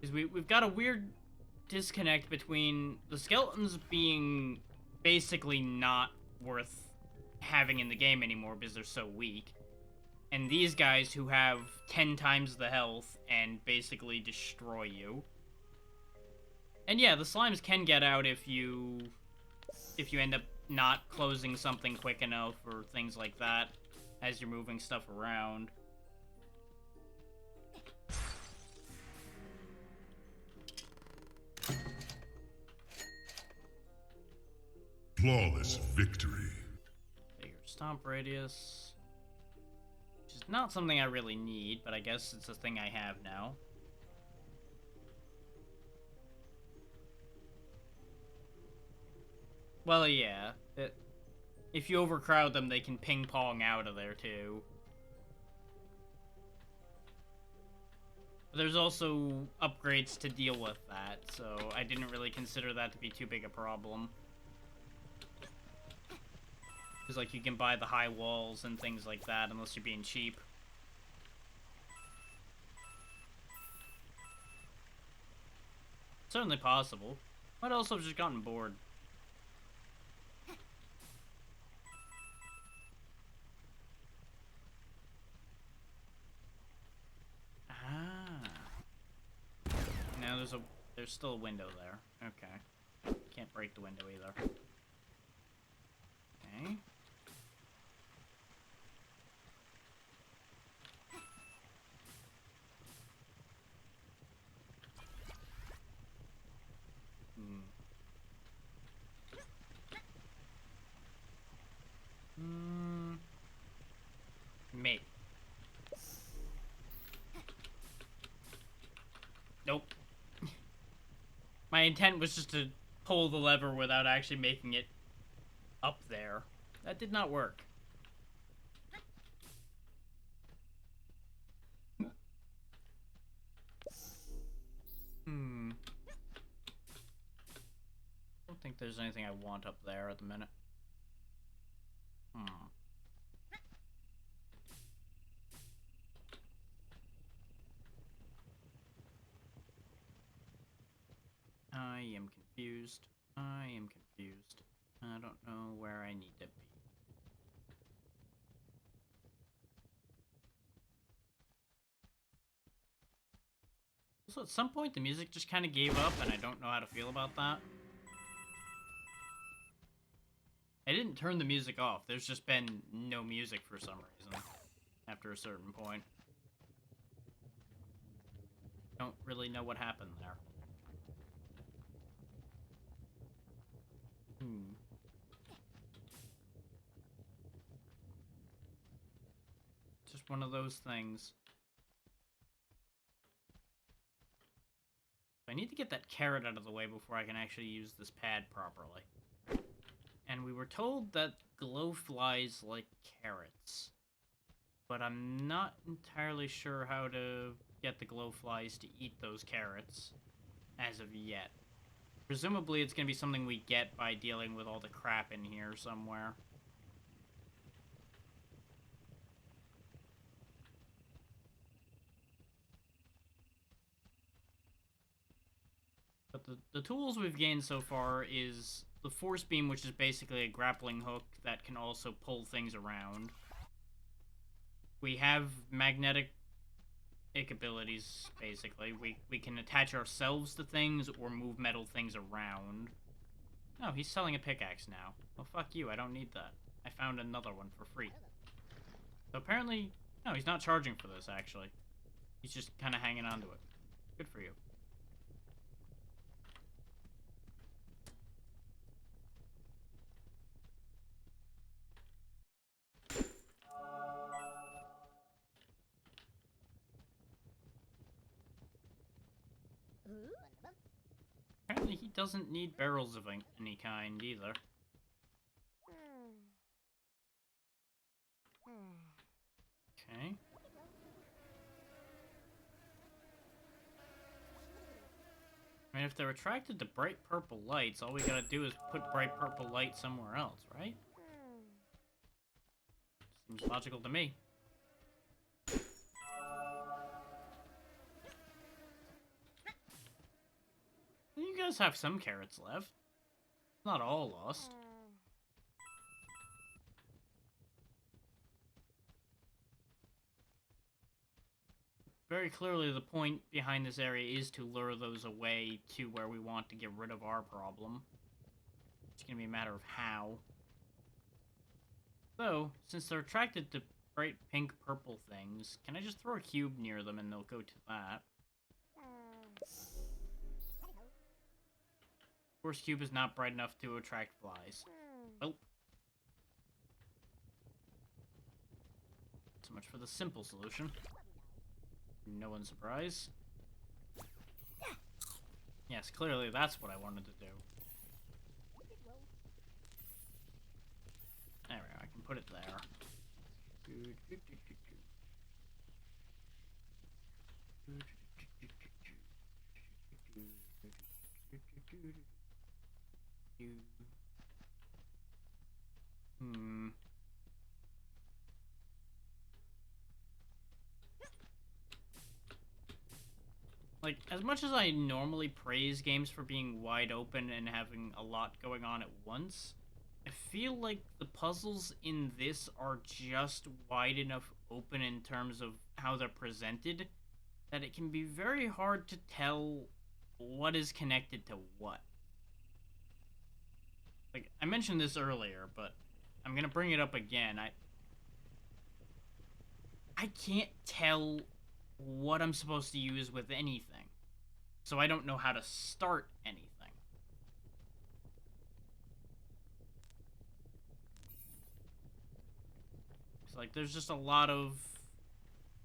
Because we've got a weird disconnect between the skeletons being basically not worth having in the game anymore because they're so weak, and these guys who have 10 times the health and basically destroy you. And yeah, the slimes can get out if you end up not closing something quick enough or things like that as you're moving stuff around. Flawless victory. stomp radius. Which is not something I really need, but I guess it's a thing I have now. Well, yeah. If you overcrowd them, they can ping pong out of there too. But there's also upgrades to deal with that, so I didn't really consider that to be too big a problem. Because, like, you can buy the high walls and things like that unless you're being cheap. Certainly possible. Might also have just gotten bored. Ah. Now there's still a window there. Okay. Can't break the window either. Okay. Maybe. Nope. My intent was just to pull the lever without actually making it up there. That did not work. Don't think there's anything I want up there at the minute. I am confused. I am confused. I don't know where I need to be. So at some point the music just kind of gave up and I don't know how to feel about that. I didn't turn the music off. There's just been no music for some reason after a certain point. Don't really know what happened there. Just one of those things. I need to get that carrot out of the way before I can actually use this pad properly. And we were told that glowflies like carrots. But I'm not entirely sure how to get the glowflies to eat those carrots as of yet. Presumably it's going to be something we get by dealing with all the crap in here somewhere. But the tools we've gained so far is the force beam, which is basically a grappling hook that can also pull things around. We have magnetic abilities, basically. We can attach ourselves to things or move metal things around. Oh, he's selling a pickaxe now. Well, fuck you, I don't need that. I found another one for free. So apparently, no, he's not charging for this, actually. He's just kind of hanging on to it. Good for you. Apparently he doesn't need barrels of any kind, either. Okay. I mean, if they're attracted to bright purple lights, all we gotta do is put bright purple light somewhere else, right? Seems logical to me. You guys have some carrots left. Not all lost. Very clearly the point behind this area is to lure those away to where we want to get rid of our problem. It's gonna be a matter of how. So, since they're attracted to bright pink purple things, can I just throw a cube near them and they'll go to that? Force cube is not bright enough to attract flies. Oh. So much for the simple solution. No one's surprised. Yes, clearly that's what I wanted to do. There we go, I can put it there. Hmm. Like, as much as I normally praise games for being wide open and having a lot going on at once, I feel like the puzzles in this are just wide enough open in terms of how they're presented that it can be very hard to tell what is connected to what. Like, I mentioned this earlier, but I'm gonna bring it up again. I can't tell what I'm supposed to use with anything, so I don't know how to start anything. It's like there's just a lot of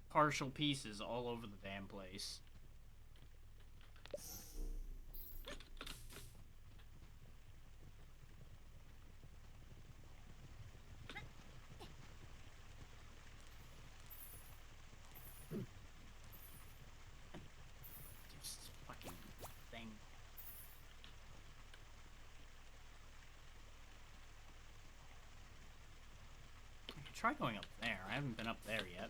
partial pieces all over the damn place. This fucking thing. I could try going up there. I haven't been up there yet.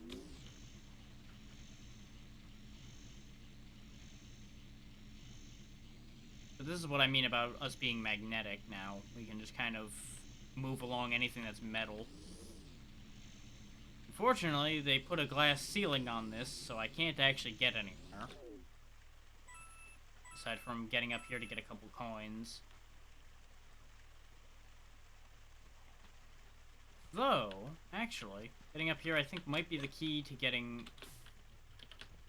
But this is what I mean about us being magnetic now. We can just kind of move along anything that's metal. Unfortunately, they put a glass ceiling on this, so I can't actually get anywhere. Aside from getting up here to get a couple coins. Though, actually, getting up here I think might be the key to getting...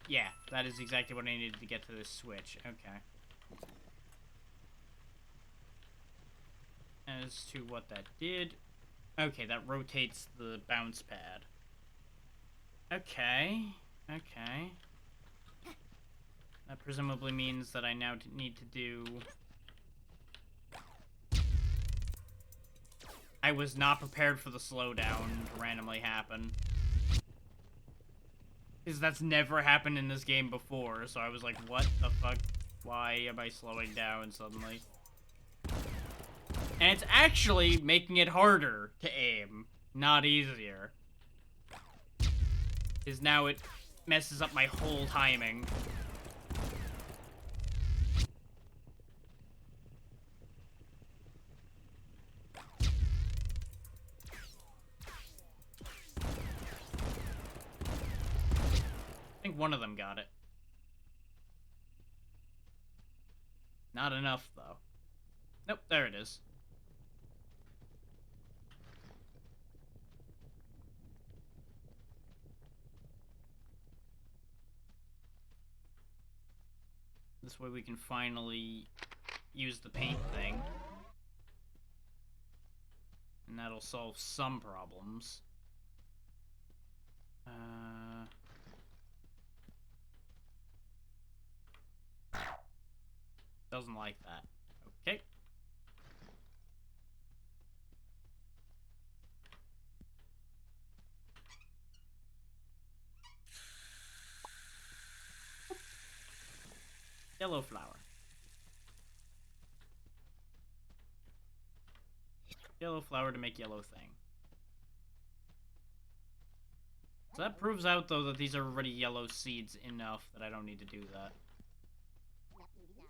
Yeah, that is exactly what I needed to get to this switch. Okay. As to what that did... Okay, that rotates the bounce pad. Okay. Okay. That presumably means that I now need to do... I was not prepared for the slowdown to randomly happen. Because that's never happened in this game before, so I was like, what the fuck? Why am I slowing down suddenly? And it's actually making it harder to aim, not easier. Because now it messes up my whole timing. I think one of them got it. Not enough, though. Nope, there it is. This way we can finally use the paint thing. And that'll solve some problems. Doesn't like that. Okay. Yellow flower. Yellow flower to make yellow thing. So that proves out, though, that these are already yellow seeds enough that I don't need to do that.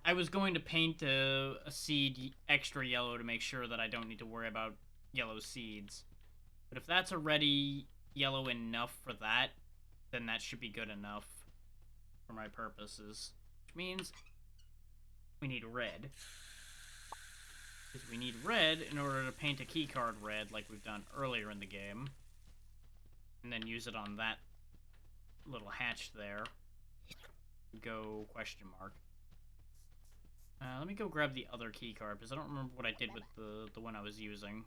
I was going to paint a seed extra yellow to make sure that I don't need to worry about yellow seeds. But if that's already yellow enough for that, then that should be good enough for my purposes. Which means we need red. Because we need red in order to paint a keycard red like we've done earlier in the game. And then use it on that little hatch there. Go question mark. Let me go grab the other keycard, because I don't remember what I did with the one I was using.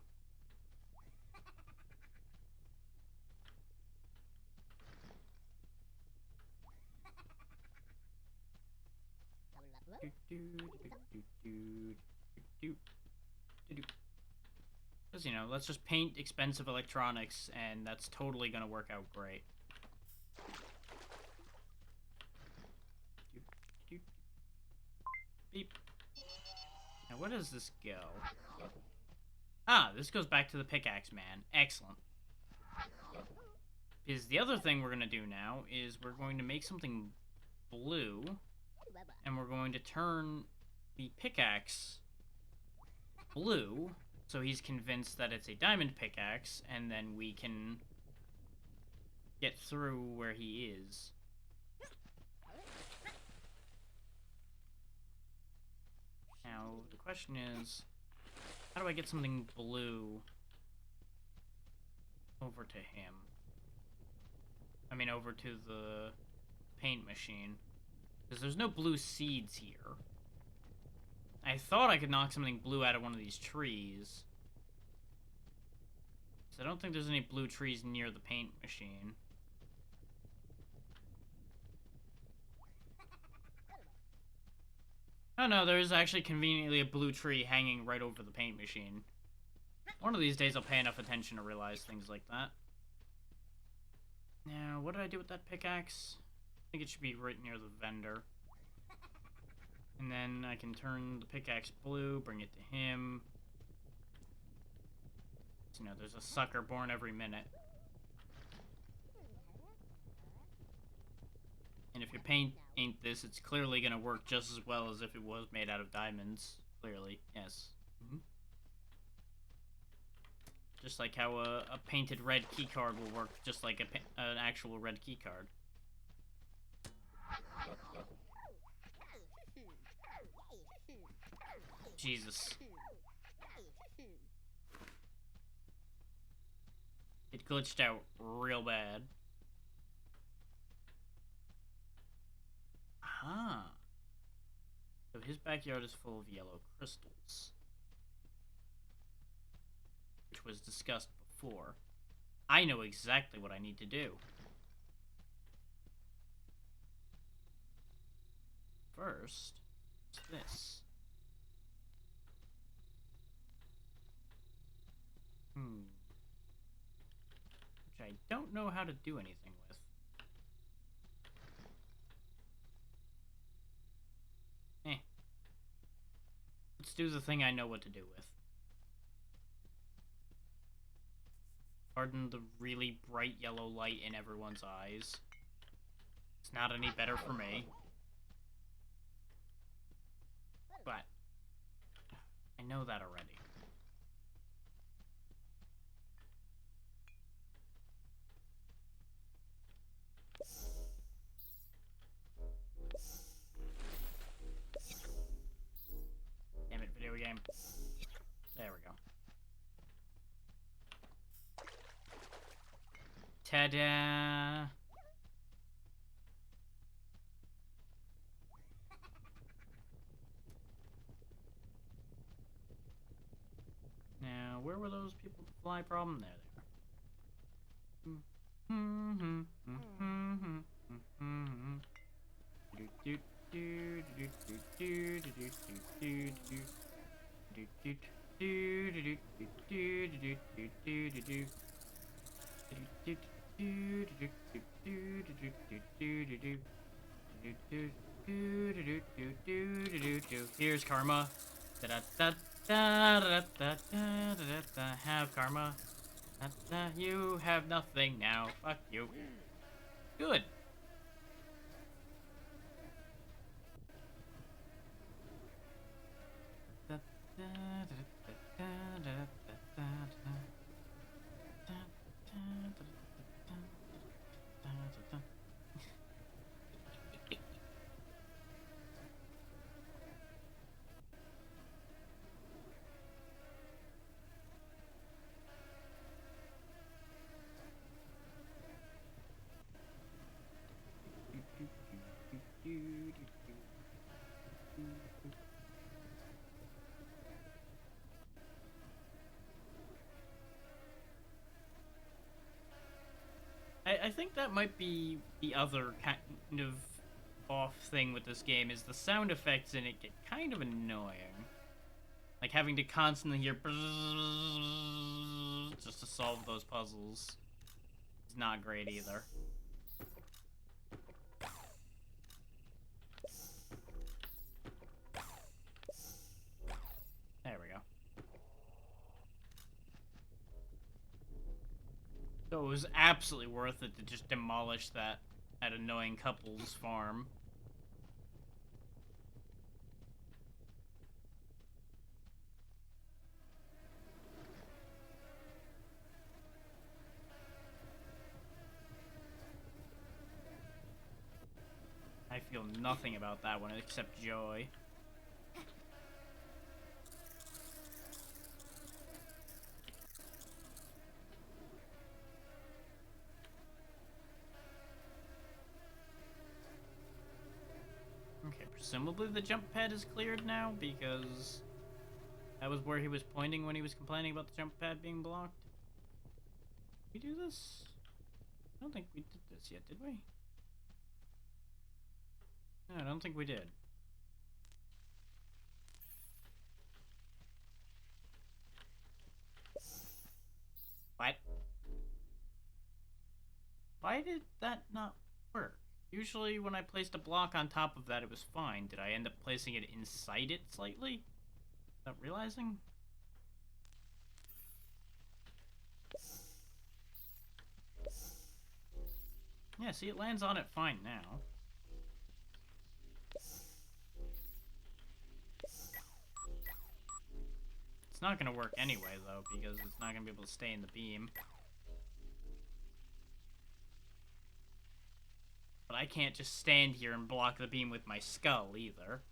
Because, you know, let's just paint expensive electronics, and that's totally gonna work out great. Beep. Now, where does this go? Ah, this goes back to the pickaxe man. Excellent. Because the other thing we're gonna do now is we're going to make something blue, and we're going to turn the pickaxe blue, so he's convinced that it's a diamond pickaxe, and then we can get through where he is. Now, the question is, how do I get something blue over to him? I mean, over to the paint machine. Because there's no blue seeds here. I thought I could knock something blue out of one of these trees. So I don't think there's any blue trees near the paint machine. Oh no, there is actually conveniently a blue tree hanging right over the paint machine. One of these days I'll pay enough attention to realize things like that. Now, what did I do with that pickaxe? I think it should be right near the vendor. And then I can turn the pickaxe blue, bring it to him. So, you know, there's a sucker born every minute. And if your paint ain't this, it's clearly gonna work just as well as if it was made out of diamonds. Clearly, yes. Just like how a painted red keycard will work just like an actual red keycard. Jesus. It glitched out real bad. Aha. So his backyard is full of yellow crystals, which was discussed before. I know exactly what I need to do. First, it's this. Which I don't know how to do anything with. Let's do the thing I know what to do with. Pardon the really bright yellow light in everyone's eyes. It's not any better for me. But I know that already. Damn it, video game. There we go. Ta-da! Now, where were those people with the fly problem? There they are. Here's karma. Have karma. You have nothing now. Fuck you. Good. I think that might be the other kind of off thing with this game is the sound effects in it get kind of annoying. Like having to constantly hear just to solve those puzzles is not great either. There we go. So it was absolutely worth it to just demolish that annoying couple's farm. I feel nothing about that one except joy. Okay, presumably the jump pad is cleared now, because that was where he was pointing when he was complaining about the jump pad being blocked. Did we do this? I don't think we did this yet, did we? No, I don't think we did. What? Why did that not work? Usually when I placed a block on top of that, it was fine. Did I end up placing it inside it slightly? Without realizing? Yeah, see, it lands on it fine now. It's not gonna work anyway, though, because it's not gonna be able to stay in the beam. But I can't just stand here and block the beam with my skull, either.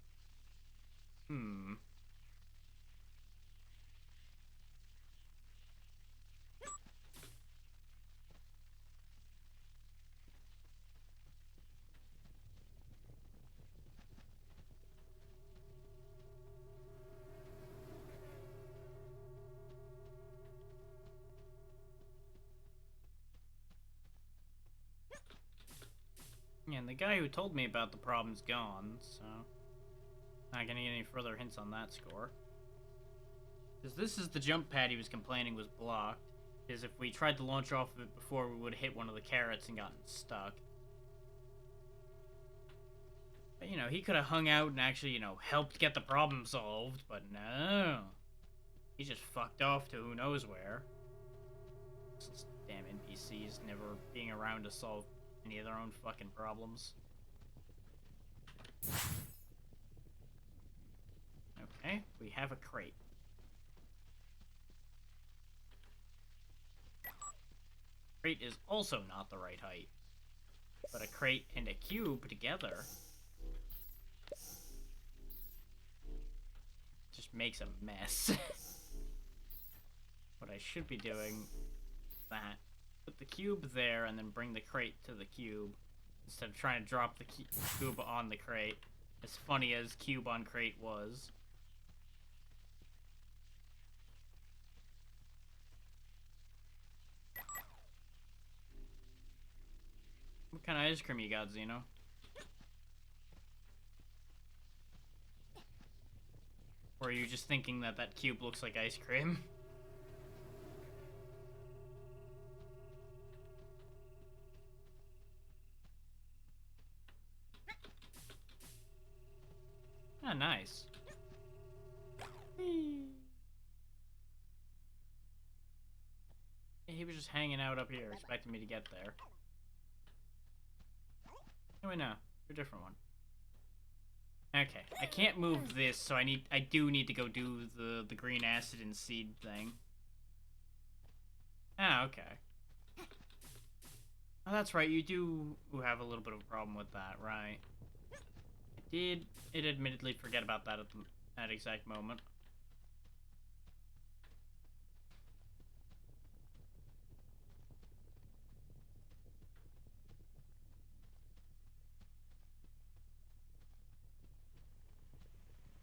Yeah, and the guy who told me about the problem's gone, so... Not gonna get any further hints on that score. Because this is the jump pad he was complaining was blocked. Because if we tried to launch off of it before, we would have hit one of the carrots and gotten stuck. But, you know, he could have hung out and actually, you know, helped get the problem solved, but no. He just fucked off to who knows where. These damn NPCs never being around to solve any of their own fucking problems. Okay, we have a crate. Crate is also not the right height. But a crate and a cube together just makes a mess. What I should be doing is that. Put the cube there and then bring the crate to the cube instead of trying to drop the cube on the crate. As funny as cube on crate was. What kind of ice cream you got, Zeno? Or are you just thinking that that cube looks like ice cream? Ah, nice. He was just hanging out up here, expecting me to get there. Anyway, no. You're a different one. Okay, I can't move this, so I do need to go do the green acid and seed thing. Ah, okay. Oh, that's right, you do have a little bit of a problem with that, right? I did admittedly forget about that at that exact moment.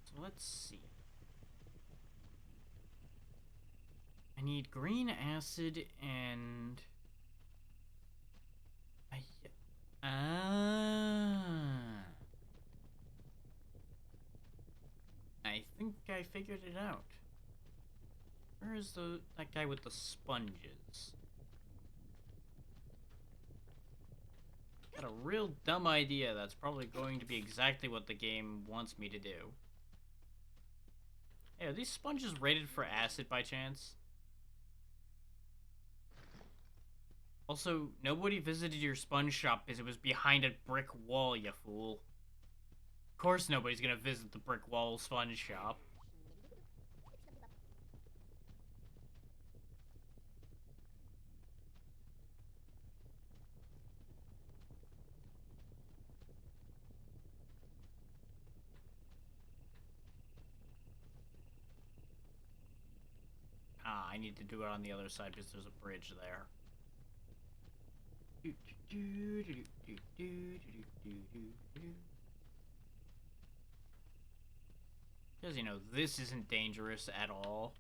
So let's see. I need green acid and... Ah. I think I figured it out. Where is that guy with the sponges? Got a real dumb idea that's probably going to be exactly what the game wants me to do. Hey, are these sponges rated for acid by chance? Also, nobody visited your sponge shop because it was behind a brick wall, you fool. Of course nobody's gonna visit the brick wall sponge shop. Ah, I need to do it on the other side because there's a bridge there. Because, you know, this isn't dangerous at all.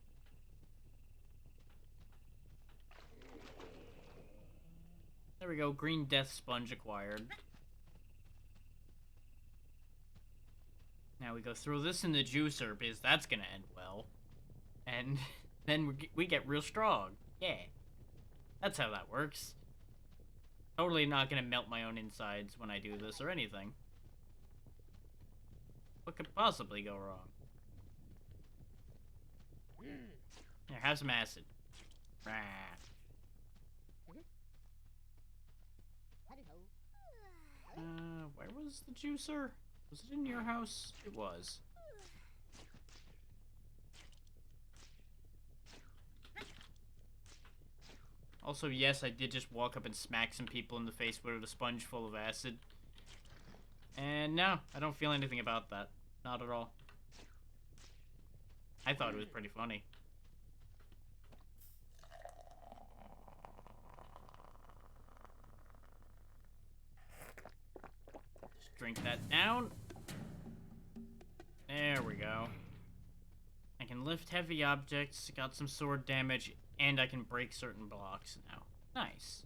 There we go, green death sponge acquired. Now we go throw this in the juicer because that's gonna end well. And then we get real strong. Yeah. That's how that works. Totally not gonna melt my own insides when I do this or anything. What could possibly go wrong? Here, have some acid. Rah. Where was the juicer? Was it in your house? It was. Also, yes, I did just walk up and smack some people in the face with a sponge full of acid. And no, I don't feel anything about that. Not at all. I thought it was pretty funny. Just drink that down. There we go. I can lift heavy objects, got some sword damage, and I can break certain blocks now. Nice.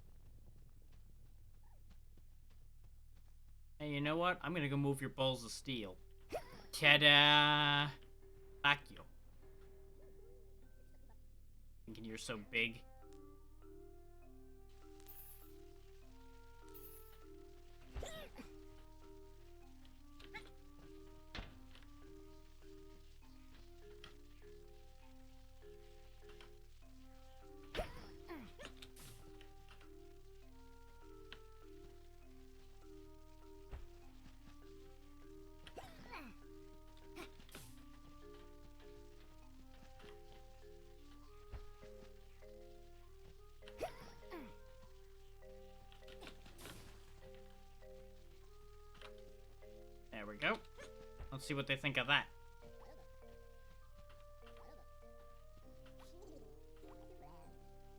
Hey, you know what? I'm gonna go move your balls of steel. Ta-da! Fuck you. Thinking you're so big. There we go. Let's see what they think of that.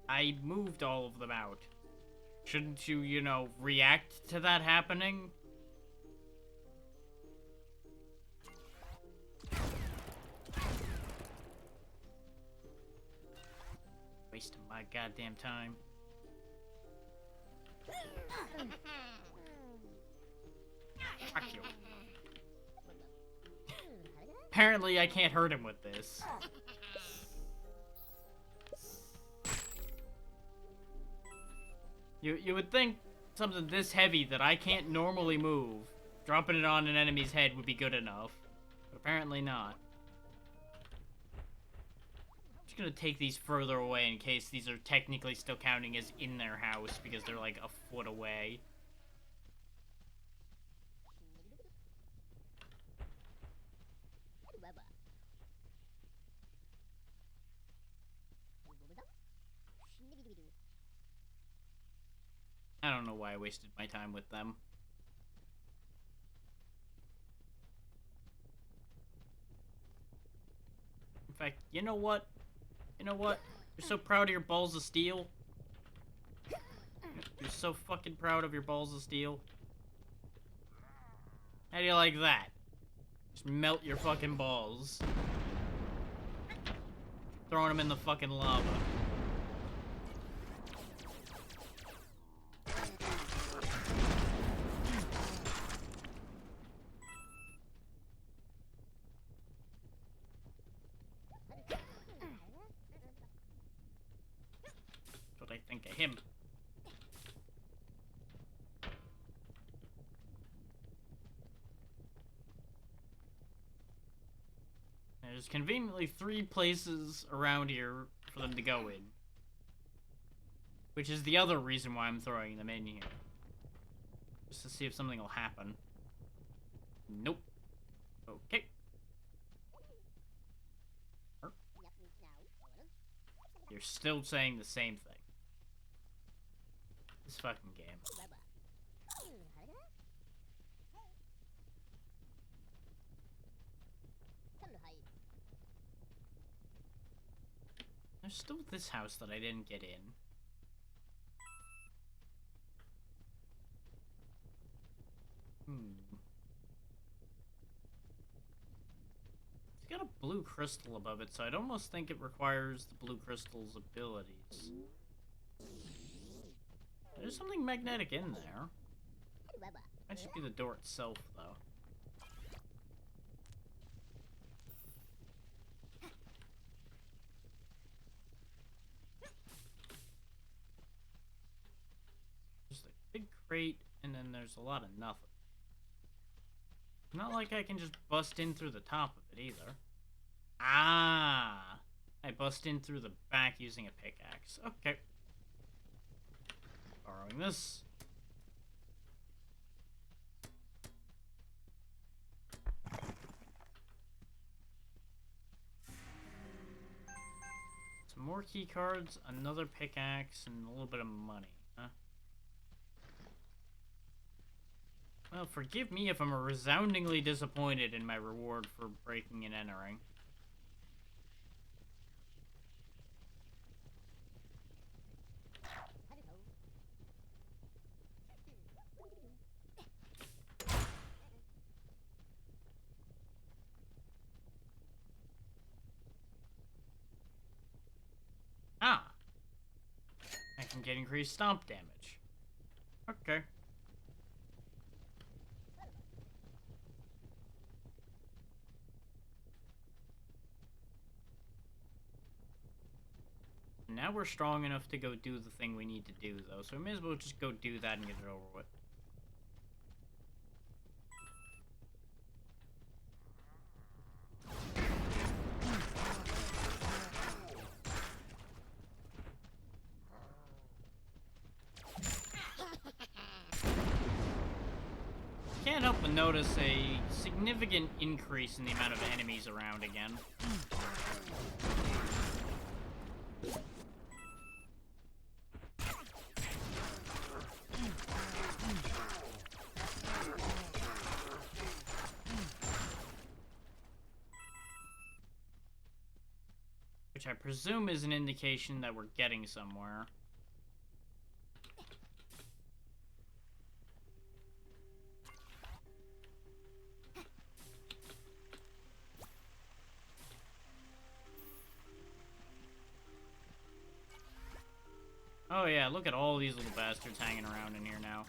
I moved all of them out. Shouldn't you, you know, react to that happening? Wasting my goddamn time. Fuck you. Apparently I can't hurt him with this. You would think something this heavy that I can't normally move, dropping it on an enemy's head would be good enough. But apparently not. I'm just gonna take these further away in case these are technically still counting as in their house because they're like a foot away. I don't know why I wasted my time with them. In fact, you know what? You know what? You're so proud of your balls of steel. You're so fucking proud of your balls of steel. How do you like that? Just melt your fucking balls. Throwing them in the fucking lava. him. There's conveniently 3 places around here for them to go in. Which is the other reason why I'm throwing them in here. Just to see if something will happen. Nope. Okay. You're still saying the same thing. This fucking game. There's still this house that I didn't get in. It's got a blue crystal above it, so I'd almost think it requires the blue crystal's abilities. There's something magnetic in there. Might just be the door itself, though. There's a big crate, and then there's a lot of nothing. Not like I can just bust in through the top of it, either. Ah! I bust in through the back using a pickaxe. Okay. Borrowing this. Some more key cards, another pickaxe, and a little bit of money, huh? Well, forgive me if I'm resoundingly disappointed in my reward for breaking and entering. Ah! I can get increased stomp damage. Okay. Now we're strong enough to go do the thing we need to do, though, so we may as well just go do that and get it over with. Can't help but notice a significant increase in the amount of enemies around again. Which I presume is an indication that we're getting somewhere. Oh yeah, look at all these little bastards hanging around in here now.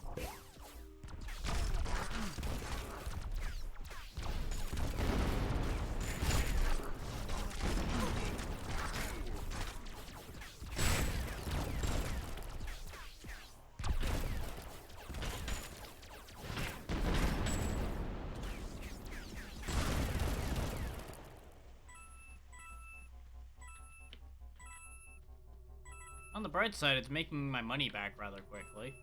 On the bright side, it's making my money back rather quickly.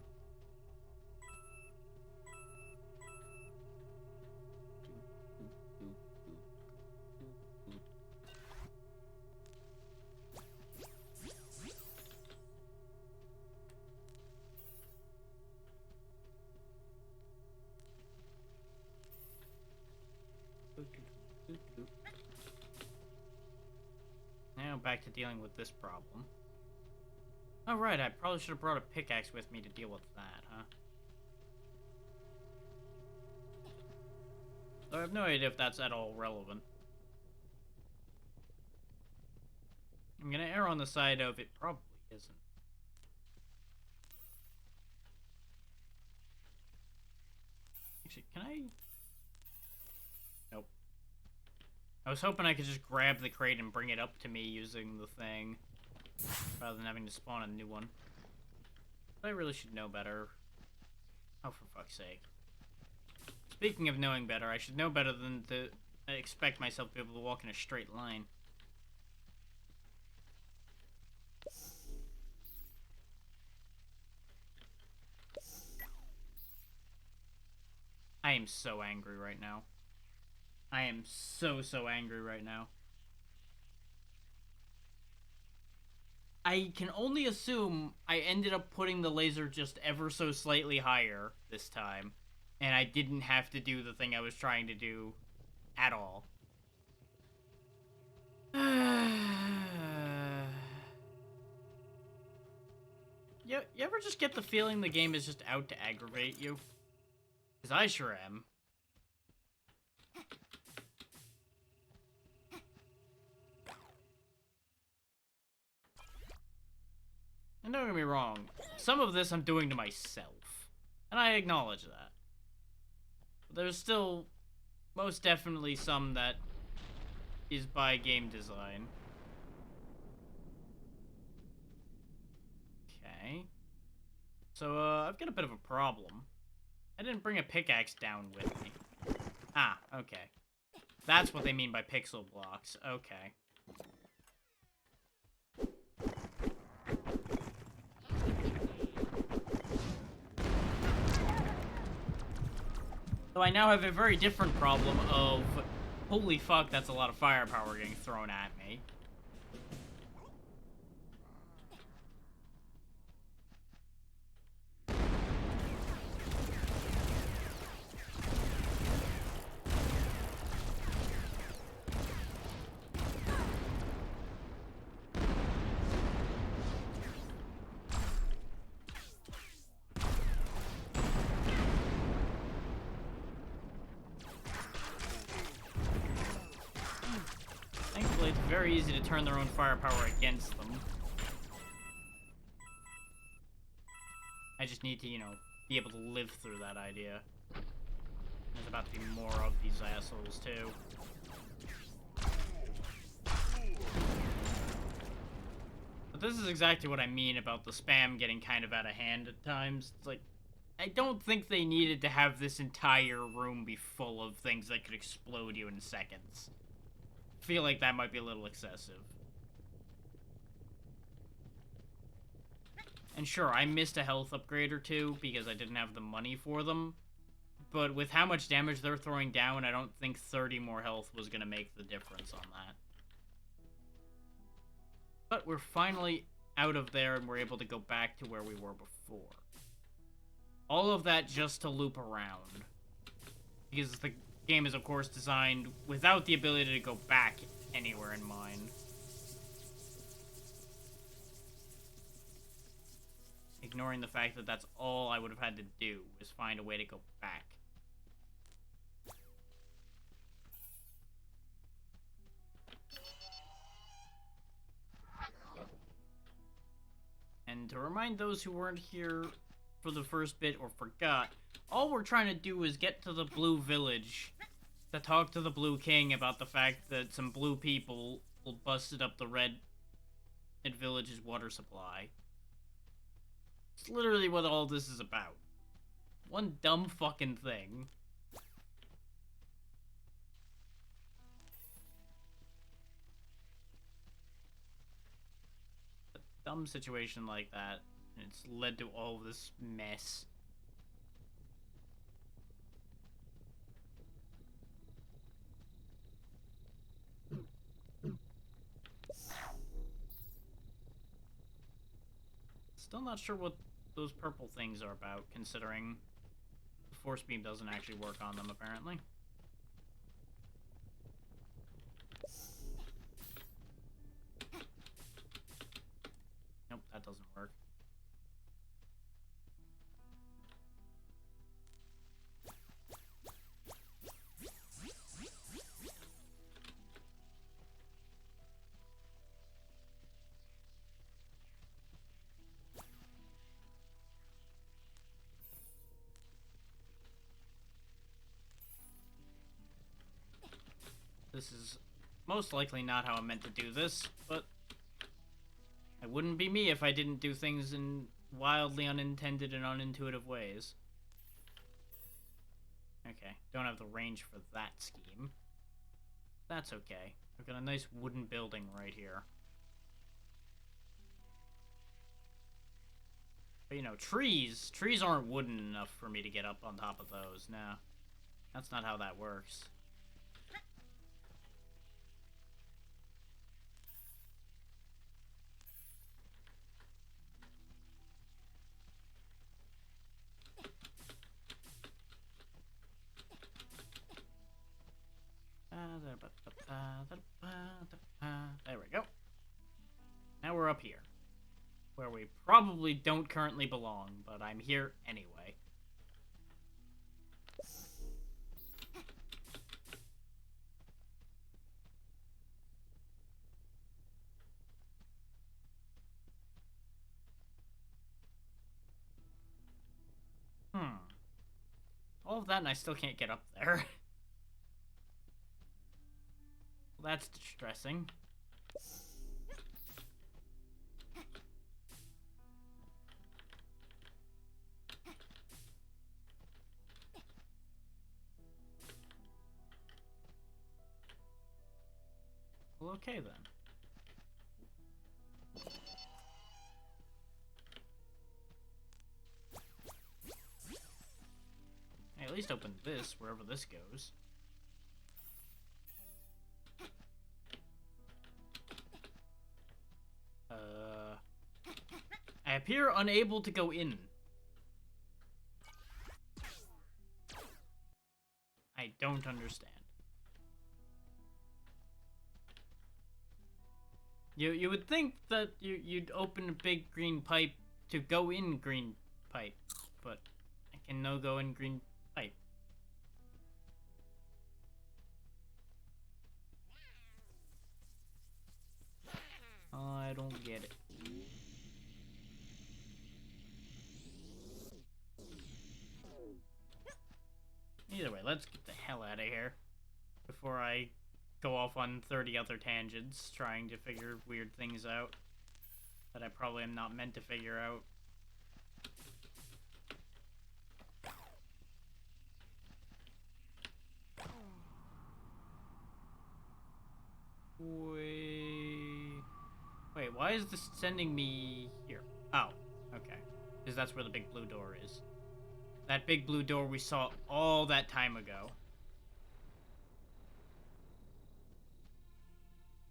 Now back to dealing with this problem. Oh right, I probably should have brought a pickaxe with me to deal with that, huh? So I have no idea if that's at all relevant. I'm gonna err on the side of it probably isn't. Actually, can I? Nope. I was hoping I could just grab the crate and bring it up to me using the thing, rather than having to spawn a new one. I really should know better. Oh, for fuck's sake. Speaking of knowing better, I should know better than to expect myself to be able to walk in a straight line. I am so angry right now. I am so angry right now. I can only assume I ended up putting the laser just ever so slightly higher this time, and I didn't have to do the thing I was trying to do at all. You ever just get the feeling the game is just out to aggravate you? Because I sure am. And don't get me wrong, some of this I'm doing to myself. And I acknowledge that. But there's still most definitely some that is by game design. Okay. So, I've got a bit of a problem. I didn't bring a pickaxe down with me. Ah, okay. That's what they mean by pixel blocks. Okay. So I now have a very different problem of, holy fuck, that's a lot of firepower getting thrown at me. Thankfully, it's very easy to turn their own firepower against them. I just need to, you know, be able to live through that idea. There's about to be more of these assholes, too. But this is exactly what I mean about the spam getting kind of out of hand at times. It's like, I don't think they needed to have this entire room be full of things that could explode you in seconds. I feel like that might be a little excessive. And sure, I missed a health upgrade or two because I didn't have the money for them. But with how much damage they're throwing down, I don't think 30 more health was going to make the difference on that. But we're finally out of there and we're able to go back to where we were before. All of that just to loop around. Because the game is, of course, designed without the ability to go back anywhere in mind. Ignoring the fact that that's all I would have had to do, is find a way to go back. And to remind those who weren't here for the first bit or forgot, all we're trying to do is get to the Blue Village to talk to the Blue King about the fact that some blue people busted up the Red Village's water supply. It's literally what all this is about. One dumb fucking thing. A dumb situation like that, and it's led to all of this mess. Still not sure what those purple things are about, considering the force beam doesn't actually work on them, apparently. Nope, that doesn't work. This is most likely not how I meant to do this, but it wouldn't be me if I didn't do things in wildly unintended and unintuitive ways. Okay, don't have the range for that scheme. That's okay. We've got a nice wooden building right here. But, you know, trees aren't wooden enough for me to get up on top of those. No, that's not how that works. There we go. Now we're up here, where we probably don't currently belong, but I'm here anyway. All of that and I still can't get up there. Well, that's distressing. Well, okay then. Hey, at least open this, wherever this goes. I appear unable to go in. I don't understand. You would think that you'd open a big green pipe to go in green pipe, but I can no go in green pipe. I don't get it. Either way, let's get the hell out of here before I go off on 30 other tangents trying to figure weird things out that I probably am not meant to figure out. Wait, why is this sending me here? Oh, okay. Because that's where the big blue door is. That big blue door we saw all that time ago.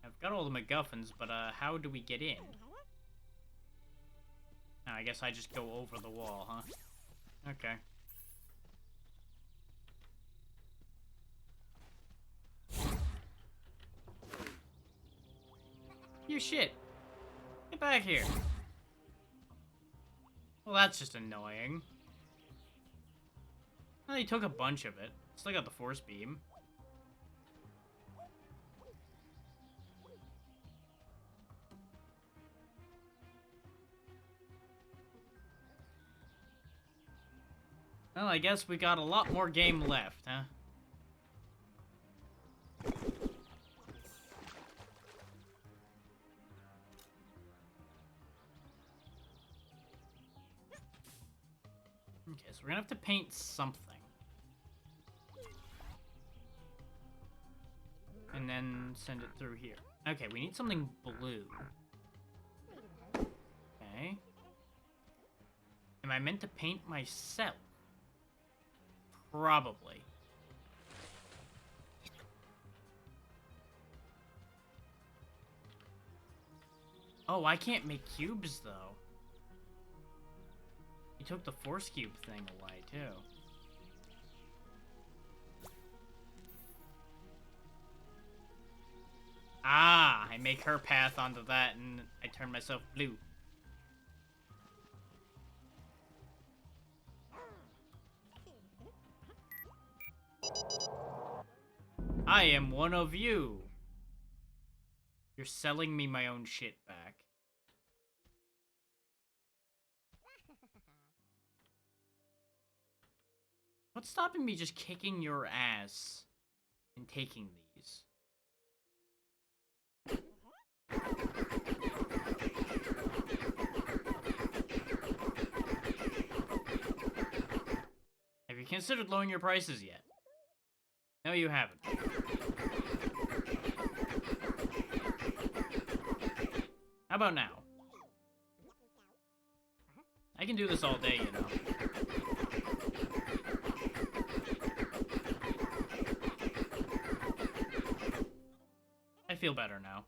I've got all the MacGuffins, but how do we get in? Oh, I guess I just go over the wall, huh? Okay. You shit! Get back here! Well, that's just annoying. Well, he took a bunch of it. Still got the force beam. Well, I guess we got a lot more game left, huh? Okay, so we're gonna have to paint something. And then send it through here. Okay, we need something blue. Okay. Am I meant to paint myself? Probably. Oh, I can't make cubes, though. He took the force cube thing away, too. Ah, I make her path onto that, and I turn myself blue. I am one of you. You're selling me my own shit back. What's stopping me just kicking your ass and taking these? considered lowering your prices yet? No, you haven't. How about now? I can do this all day, you know. I feel better now.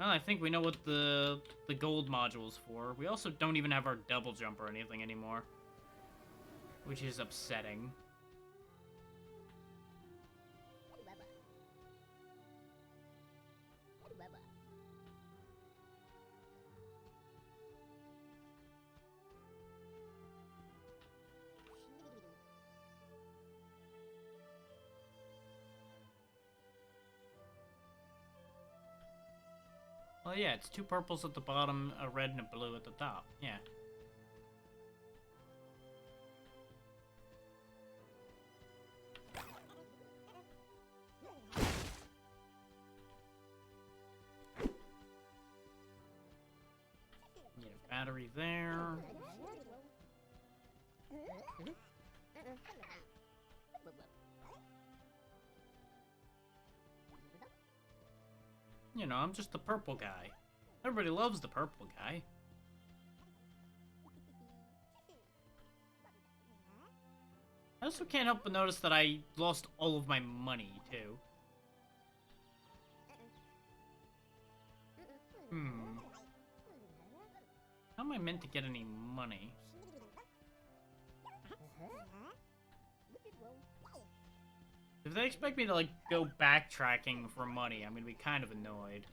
Well, I think we know what the gold module's for. We also don't even have our double jump or anything anymore, which is upsetting. Well, yeah, it's 2 purples at the bottom, a red and a blue at the top. Yeah. Get a battery there. You know, I'm just the purple guy. Everybody loves the purple guy. I also can't help but notice that I lost all of my money, too. How am I meant to get any money? If they expect me to, like, go backtracking for money, I'm gonna be kind of annoyed.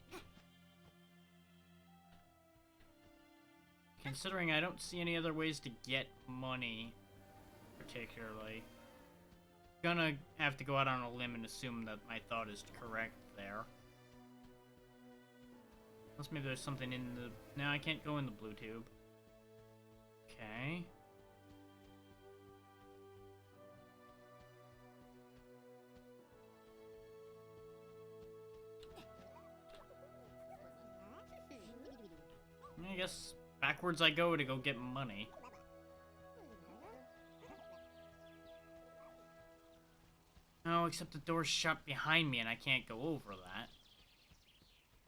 Considering I don't see any other ways to get money, particularly. Gonna have to go out on a limb and assume that my thought is correct there. Unless maybe there's something in the... No, I can't go in the blue tube. Okay. I guess backwards I go to go get money. Oh, except the door's shut behind me and I can't go over that.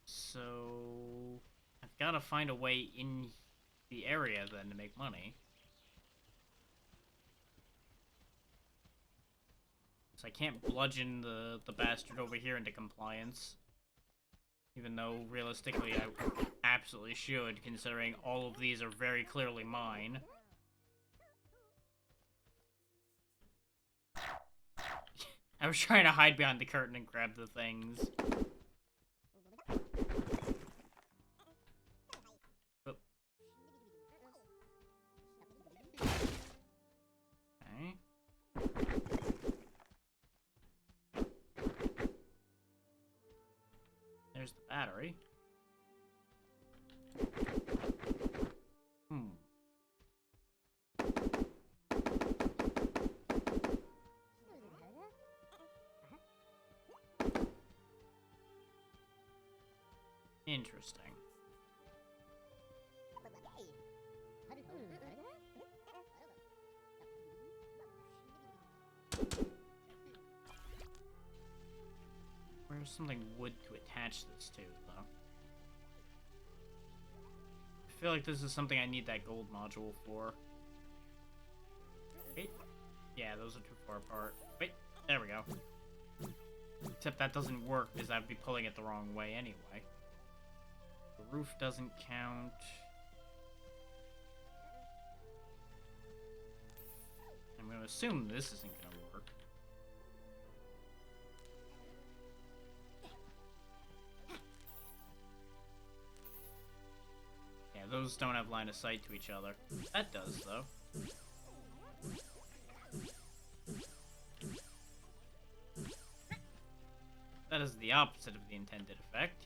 So... I've got to find a way in the area then to make money. So I can't bludgeon the bastard over here into compliance. Even though, realistically, I absolutely should, considering all of these are very clearly mine. I was trying to hide behind the curtain and grab the things. Oh. Okay. There's the battery. Interesting. Where's something wood to attach this to, though? I feel like this is something I need that gold module for. Wait. Yeah, those are too far apart. Wait, there we go. Except that doesn't work because I'd be pulling it the wrong way anyway. The roof doesn't count. I'm going to assume this isn't going to work. Yeah, those don't have line of sight to each other. That does, though. That is the opposite of the intended effect.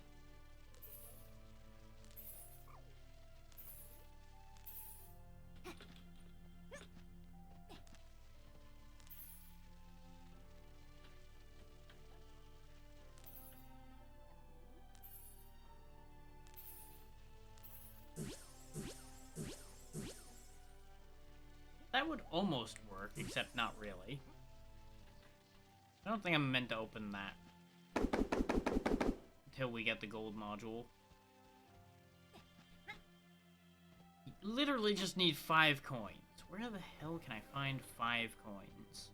that would almost work, except not really. I don't think I'm meant to open that until we get the gold module. You literally just need 5 coins. Where the hell can I find 5 coins?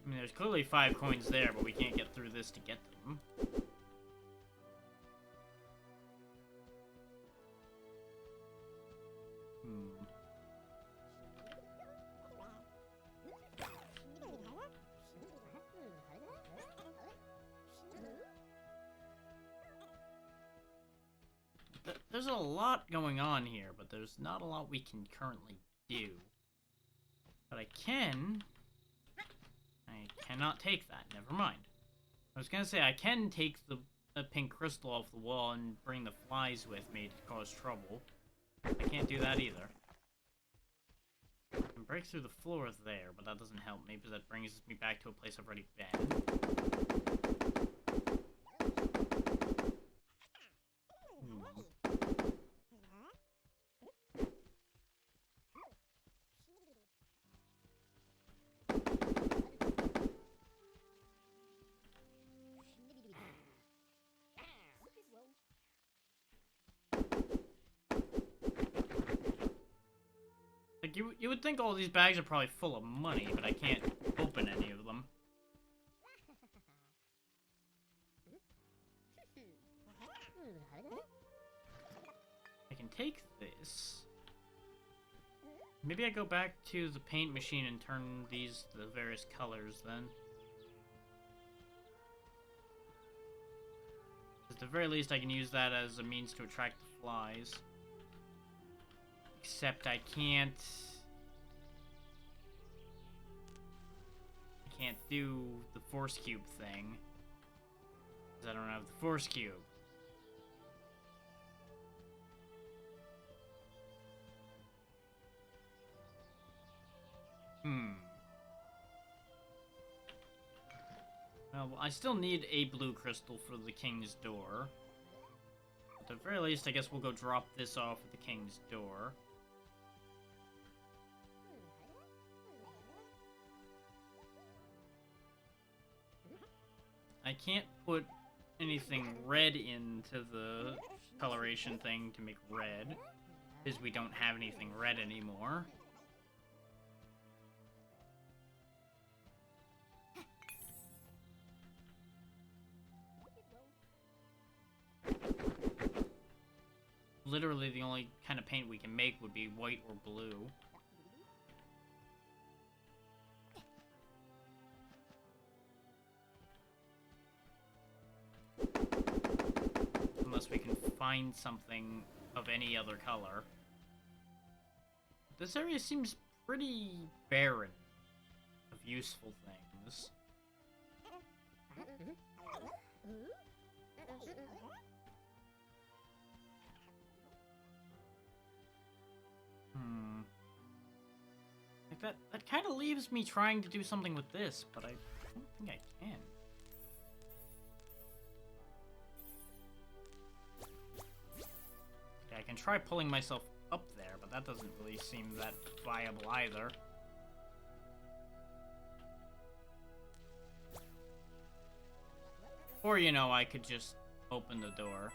I mean, there's clearly 5 coins there, but we can't get through this to get them. There's a lot going on here, but there's not a lot we can currently do. But I cannot take that. Never mind. I was gonna say I can take the pink crystal off the wall and bring the flies with me to cause trouble. I can't do that either. I can break through the floor there, but that doesn't help me because that brings me back to a place I've already been. Like, you would think all these bags are probably full of money, but I can't open any of them. I can take this. Maybe I go back to the paint machine and turn these the various colors then. At the very least, I can use that as a means to attract the flies. Except I can't do the force cube thing. Because I don't have the force cube. Well, I still need a blue crystal for the king's door. At the very least, I guess we'll go drop this off at the king's door. I can't put anything red into the coloration thing to make red, because we don't have anything red anymore. Literally the only kind of paint we can make would be white or blue. Unless we can find something of any other color. This area seems pretty barren of useful things. Like that kind of leaves me trying to do something with this, but I don't think I can. Okay, I can try pulling myself up there, but that doesn't really seem that viable either. Or, you know, I could just open the door.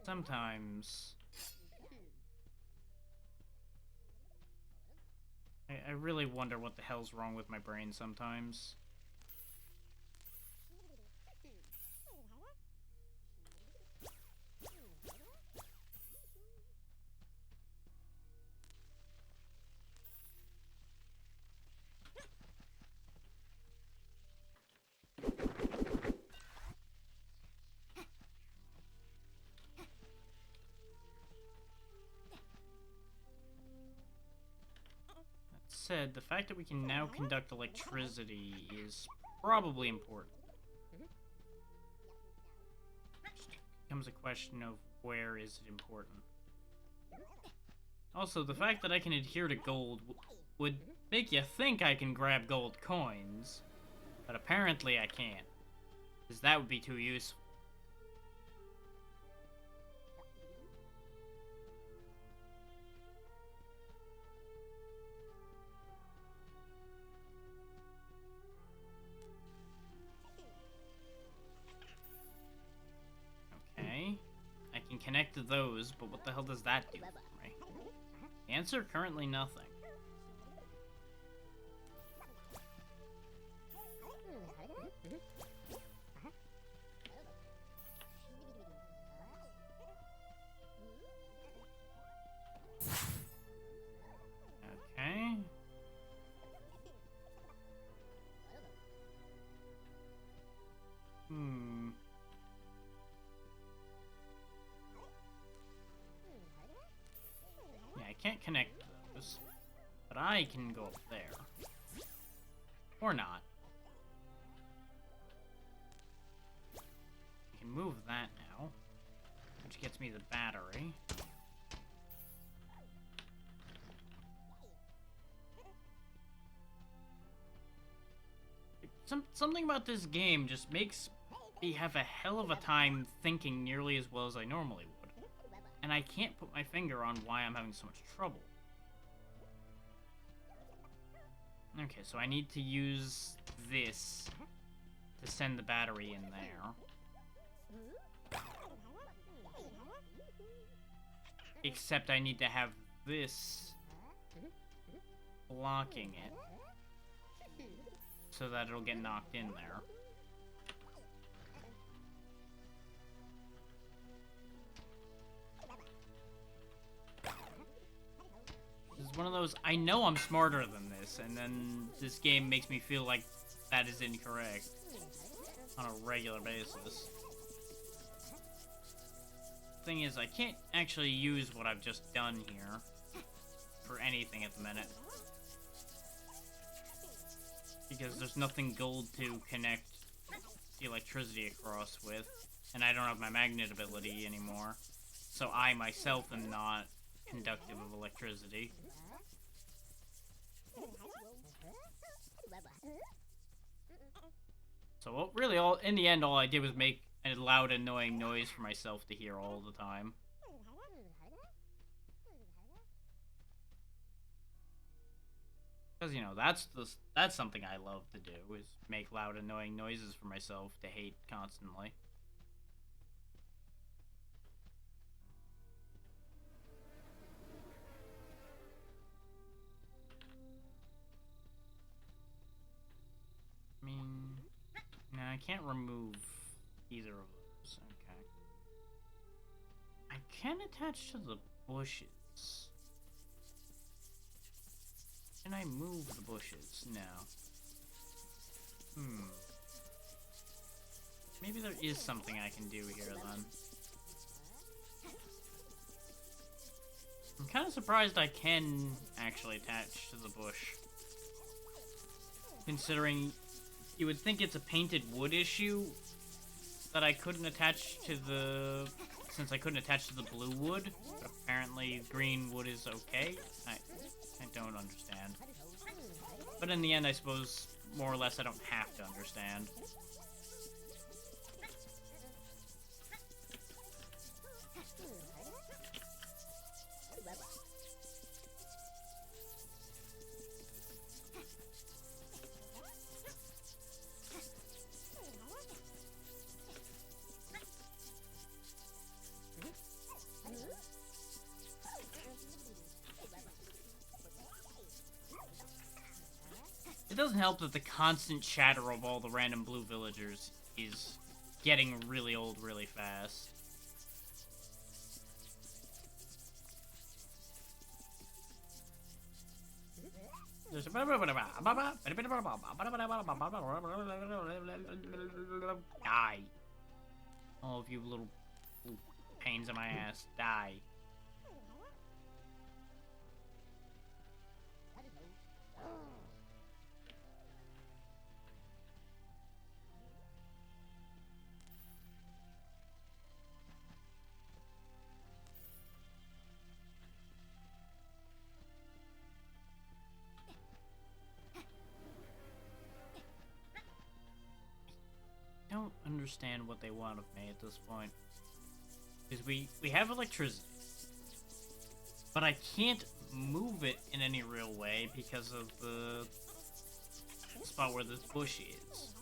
Sometimes I really wonder what the hell's wrong with my brain sometimes. Said, the fact that we can now conduct electricity is probably important. Just becomes a question of where is it important? Also, the fact that I can adhere to gold would make you think I can grab gold coins, but apparently I can't, because that would be too useful. Okay, I can connect to those, but what the hell does that do for me? Answer, currently nothing. Okay. Yeah, I can't connect those, but I can go up there. Or not. I can move that now, which gets me the battery. Something about this game just makes me have a hell of a time thinking nearly as well as I normally would. And I can't put my finger on why I'm having so much trouble. Okay, so I need to use this to send the battery in there. Except I need to have this blocking it so that it'll get knocked in there. This is one of those, I know I'm smarter than this, and then this game makes me feel like that is incorrect on a regular basis. Thing is, I can't actually use what I've just done here for anything at the minute. Because there's nothing gold to connect the electricity across with, and I don't have my magnet ability anymore. So I myself am not conductive of electricity. So really, in the end, all I did was make a loud, annoying noise for myself to hear all the time. Because, you know, that's something I love to do, is make loud, annoying noises for myself to hate constantly. I mean, no, I can't remove either of those. Okay. I can attach to the bushes. Can I move the bushes? No. Maybe there is something I can do here, then. I'm kind of surprised I can actually attach to the bush. Considering you would think it's a painted wood issue that I couldn't attach to the... Since I couldn't attach to the blue wood, but apparently green wood is okay. I don't understand. But in the end, I suppose, more or less, I don't have to understand. It doesn't help that the constant chatter of all the random blue villagers is getting really old really fast. Die. All of you little pains in my ass, die. understand what they want of me at this point. Because we have electricity. But I can't move it in any real way because of the spot where this bush is.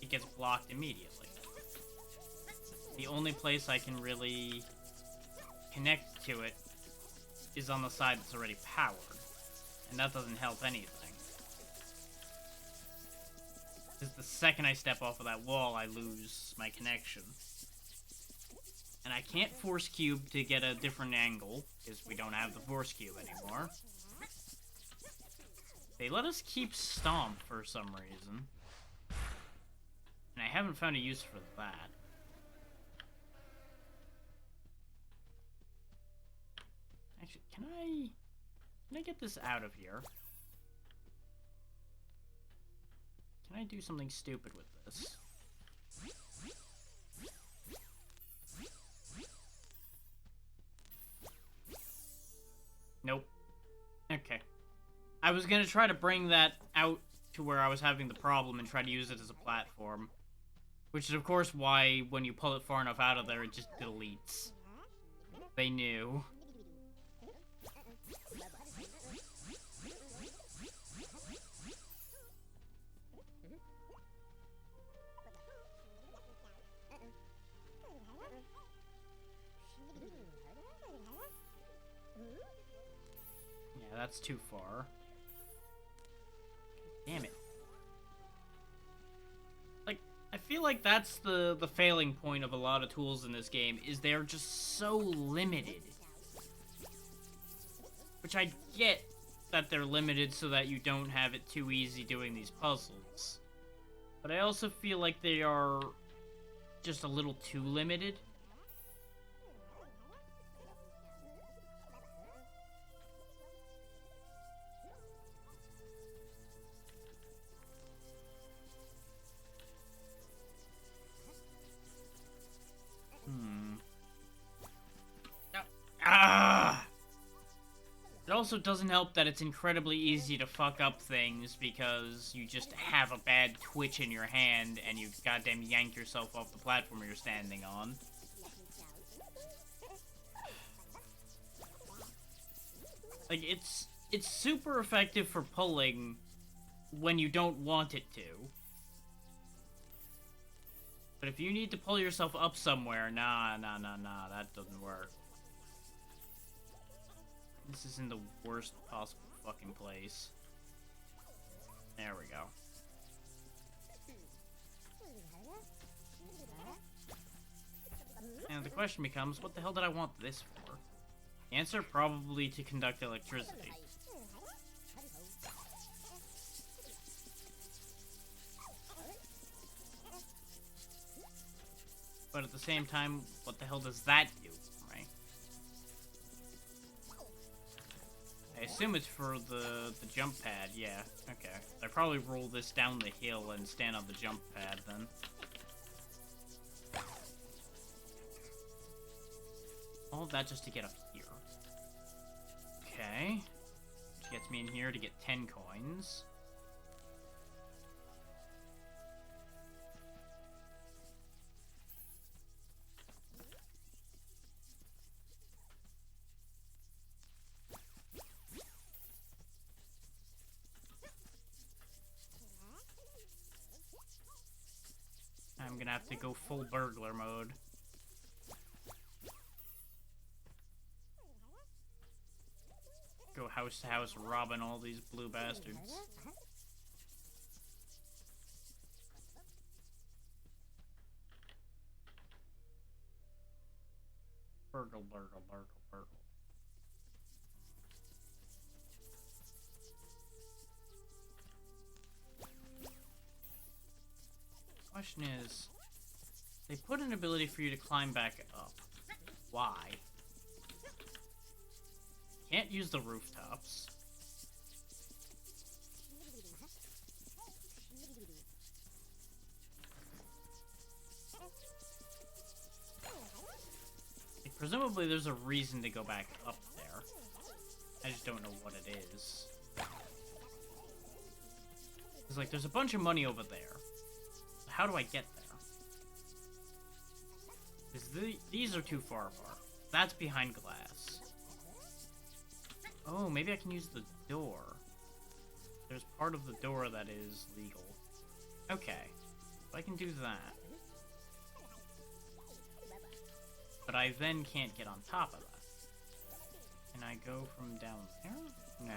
It gets blocked immediately. The only place I can really connect to it is on the side that's already powered. And that doesn't help anything. Because the second I step off of that wall, I lose my connection. And I can't force cube to get a different angle, because we don't have the force cube anymore. They let us keep Stomp for some reason. And I haven't found a use for that. Actually, can I get this out of here? Can I do something stupid with this? Nope. Okay. I was gonna try to bring that out to where I was having the problem and try to use it as a platform. Which is, of course, why when you pull it far enough out of there, it just deletes. They knew. Yeah, that's too far. Damn it. Like, I feel like that's the failing point of a lot of tools in this game, is they're just so limited. Which I get that they're limited so that you don't have it too easy doing these puzzles. But I also feel like they are just a little too limited. It also doesn't help that it's incredibly easy to fuck up things because you just have a bad twitch in your hand and you goddamn yank yourself off the platform you're standing on. Like, it's super effective for pulling when you don't want it to. But if you need to pull yourself up somewhere, nah, that doesn't work. This is in the worst possible fucking place. There we go. And the question becomes, what the hell did I want this for? The answer, probably to conduct electricity. But at the same time, what the hell does that do, right? I assume it's for the jump pad, yeah. Okay. I probably roll this down the hill and stand on the jump pad then. All of that just to get up here. Okay. Which gets me in here to get 10 coins. I'm gonna have to go full burglar mode. Go house to house robbing all these blue bastards. Burgle. Question is, they put an ability for you to climb back up. Why? Can't use the rooftops. Like, presumably there's a reason to go back up there. I just don't know what it is. It's like, there's a bunch of money over there. how do I get there? Because these are too far apart. That's behind glass. Oh, maybe I can use the door. There's part of the door that is legal. Okay, I can do that. But I then can't get on top of that. Can I go from down there? No.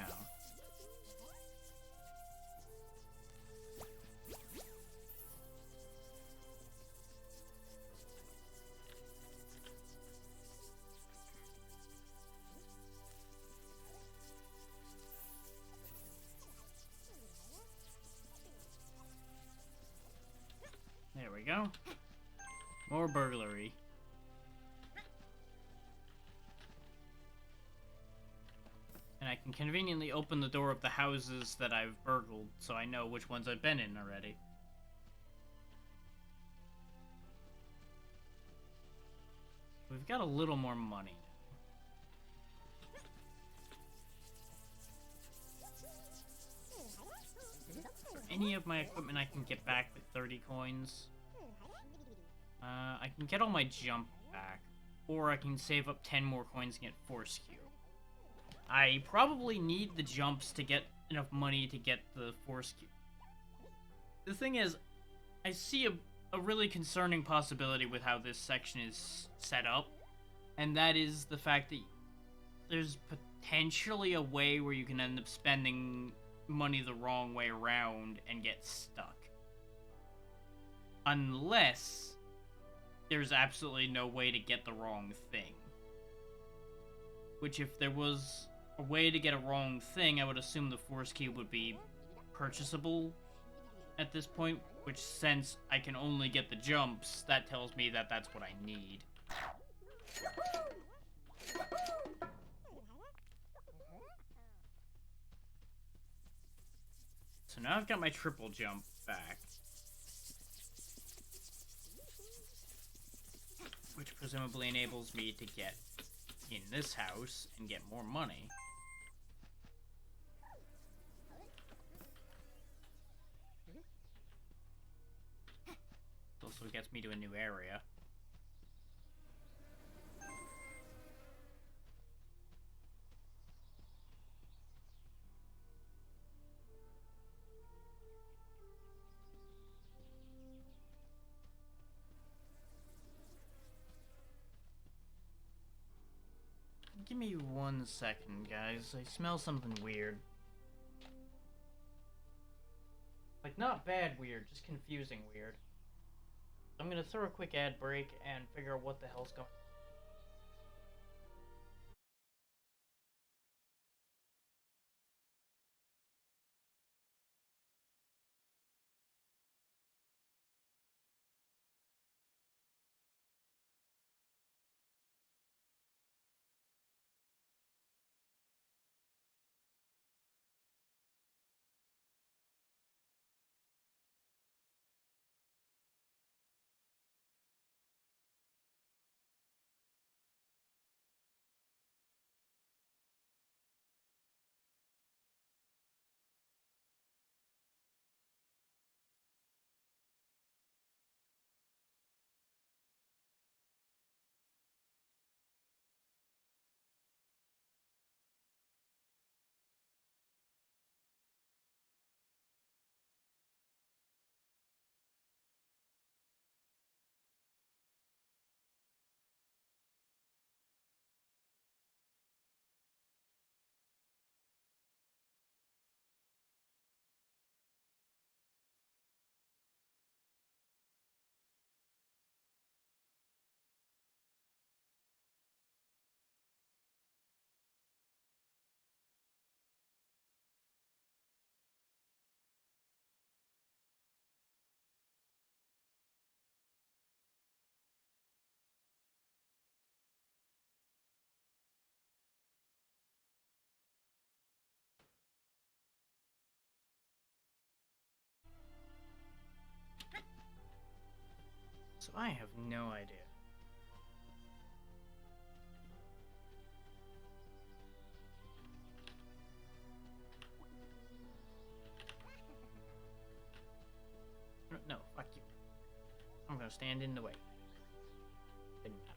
There we go. More burglary. And I can conveniently open the door of the houses that I've burgled, so I know which ones I've been in already. We've got a little more money now. For any of my equipment I can get back with 30 coins. I can get all my jump back, or I can save up 10 more coins and get force cube. I probably need the jumps to get enough money to get the force cube. The thing is, I see a really concerning possibility with how this section is set up, and that is the fact that there's potentially a way where you can end up spending money the wrong way around and get stuck. Unless there's absolutely no way to get the wrong thing. Which, if there was a way to get a wrong thing, I would assume the force cube would be purchasable at this point, which, since I can only get the jumps, that tells me that that's what I need. So now I've got my triple jump back, which presumably enables me to get in this house and get more money. It also gets me to a new area. Give me 1 second, guys. I smell something weird. Like, not bad weird, just confusing weird. I'm gonna throw a quick ad break and figure out what the hell's going on. So I have no idea. No, fuck you. gonna stand in the way. Didn't matter.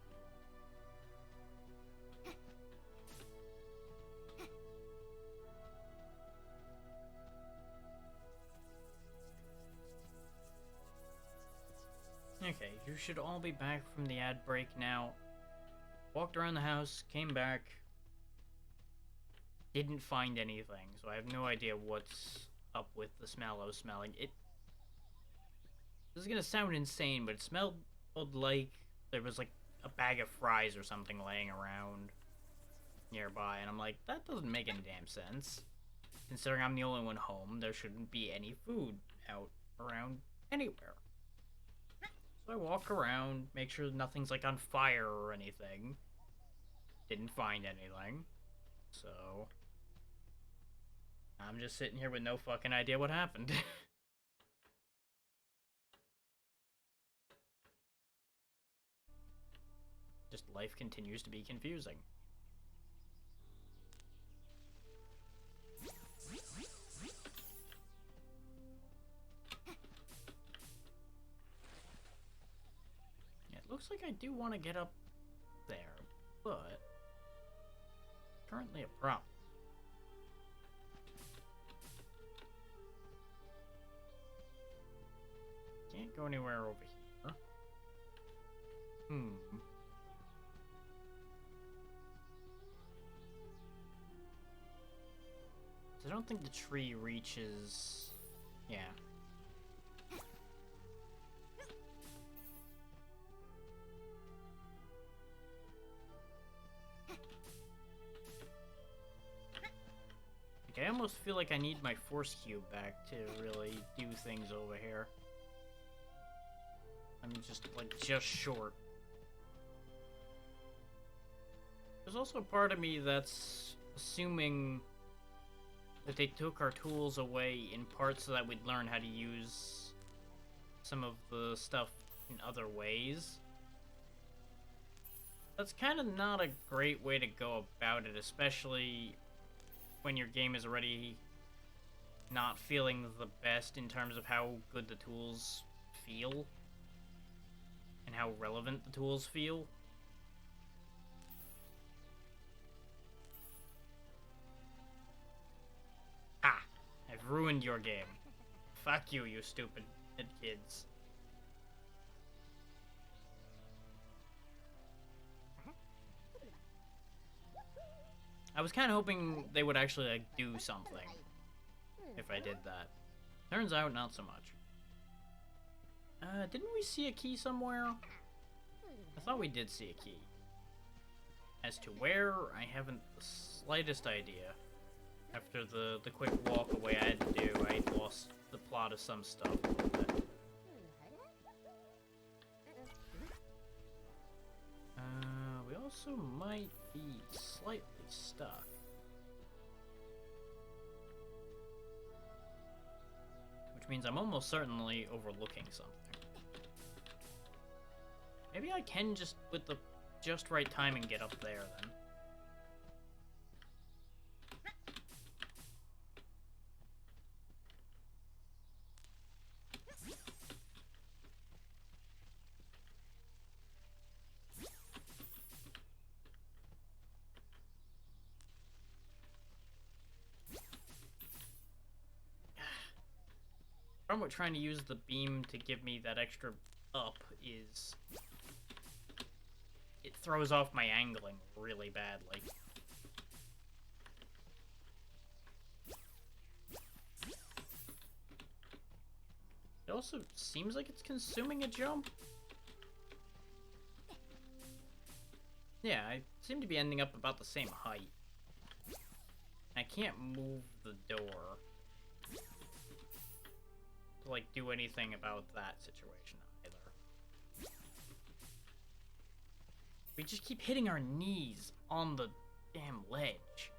Okay, you should all be back from the ad break now. Walked around the house, came back. Didn't find anything, so I have no idea what's up with the smell I was smelling. This is gonna sound insane, but it smelled like there was like a bag of fries or something laying around nearby, and I'm like, that doesn't make any damn sense. Considering I'm the only one home, there shouldn't be any food out around anywhere. So I walk around, make sure nothing's like on fire or anything. Didn't find anything. So I'm just sitting here with no fucking idea what happened. Just life continues to be confusing. Yeah, it looks like I do want to get up there, but currently a problem. Can't go anywhere over here. I don't think the tree reaches... Yeah. Okay, I almost feel like I need my force cube back to really do things over here. I'm just short. There's also a part of me that's assuming that they took our tools away in part so that we'd learn how to use some of the stuff in other ways. That's kind of not a great way to go about it, especially when your game is already not feeling the best in terms of how good the tools feel and how relevant the tools feel. Ah! I've ruined your game. Fuck you, you stupid kids. I was kind of hoping they would actually, like, do something if I did that. Turns out, not so much. Didn't we see a key somewhere? I thought we did see a key. As to where, I haven't the slightest idea. After the quick walk away I had to do, I lost the plot of some stuff a little bit. We also might be slightly stuck. Which means I'm almost certainly overlooking something. Maybe I can just, with the just right timing, get up there then. From what trying to use the beam to give me that extra up is... It throws off my angling really badly. It also seems like it's consuming a jump. Yeah, I seem to be ending up about the same height. I can't move the door to, like, do anything about that situation either. We just keep hitting our knees on the damn ledge.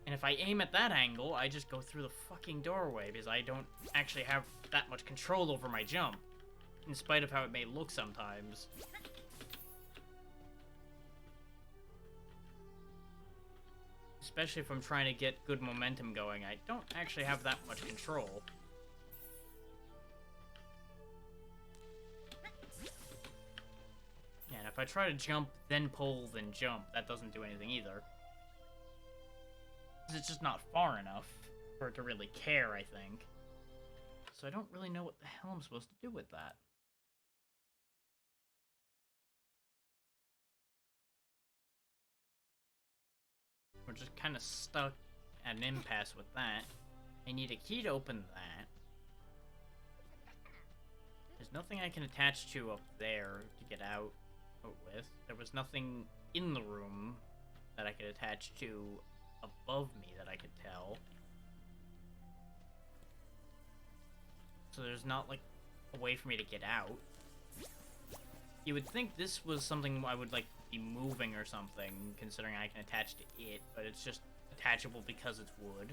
And if I aim at that angle, I just go through the fucking doorway because I don't actually have that much control over my jump, in spite of how it may look sometimes. Especially if I'm trying to get good momentum going. I don't actually have that much control. Yeah, and if I try to jump, then pull, then jump, that doesn't do anything either. It's just not far enough for it to really care, I think. So I don't really know what the hell I'm supposed to do with that. We're just kind of stuck at an impasse with that. I need a key to open that. There's nothing I can attach to up there to get out with. There was nothing in the room that I could attach to above me that I could tell. So there's not, like, a way for me to get out. You would think this was something I would, like, be moving or something, considering I can attach to it, but it's just attachable because it's wood.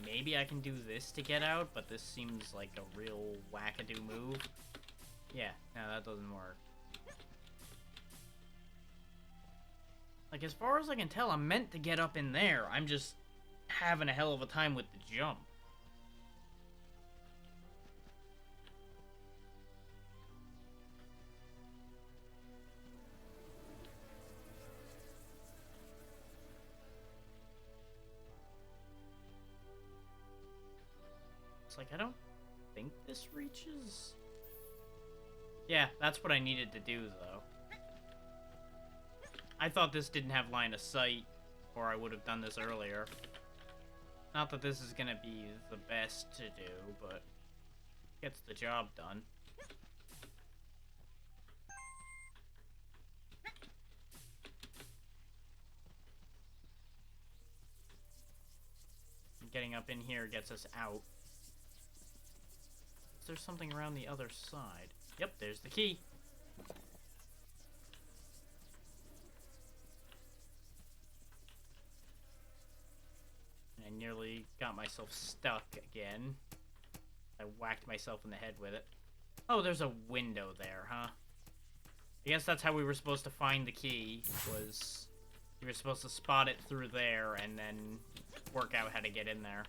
Maybe I can do this to get out, but this seems like a real wackadoo move. Yeah, no, that doesn't work. Like, as far as I can tell, I'm meant to get up in there. I'm just having a hell of a time with the jump. It's like, I don't think this reaches. Yeah, that's what I needed to do, though. I thought this didn't have line of sight, or I would have done this earlier. Not that this is gonna be the best to do, but gets the job done. And getting up in here gets us out. Is there something around the other side? Yep, there's the key. I nearly got myself stuck again. I whacked myself in the head with it. Oh, there's a window there, huh? I guess that's how we were supposed to find the key, was you were supposed to spot it through there and then work out how to get in there.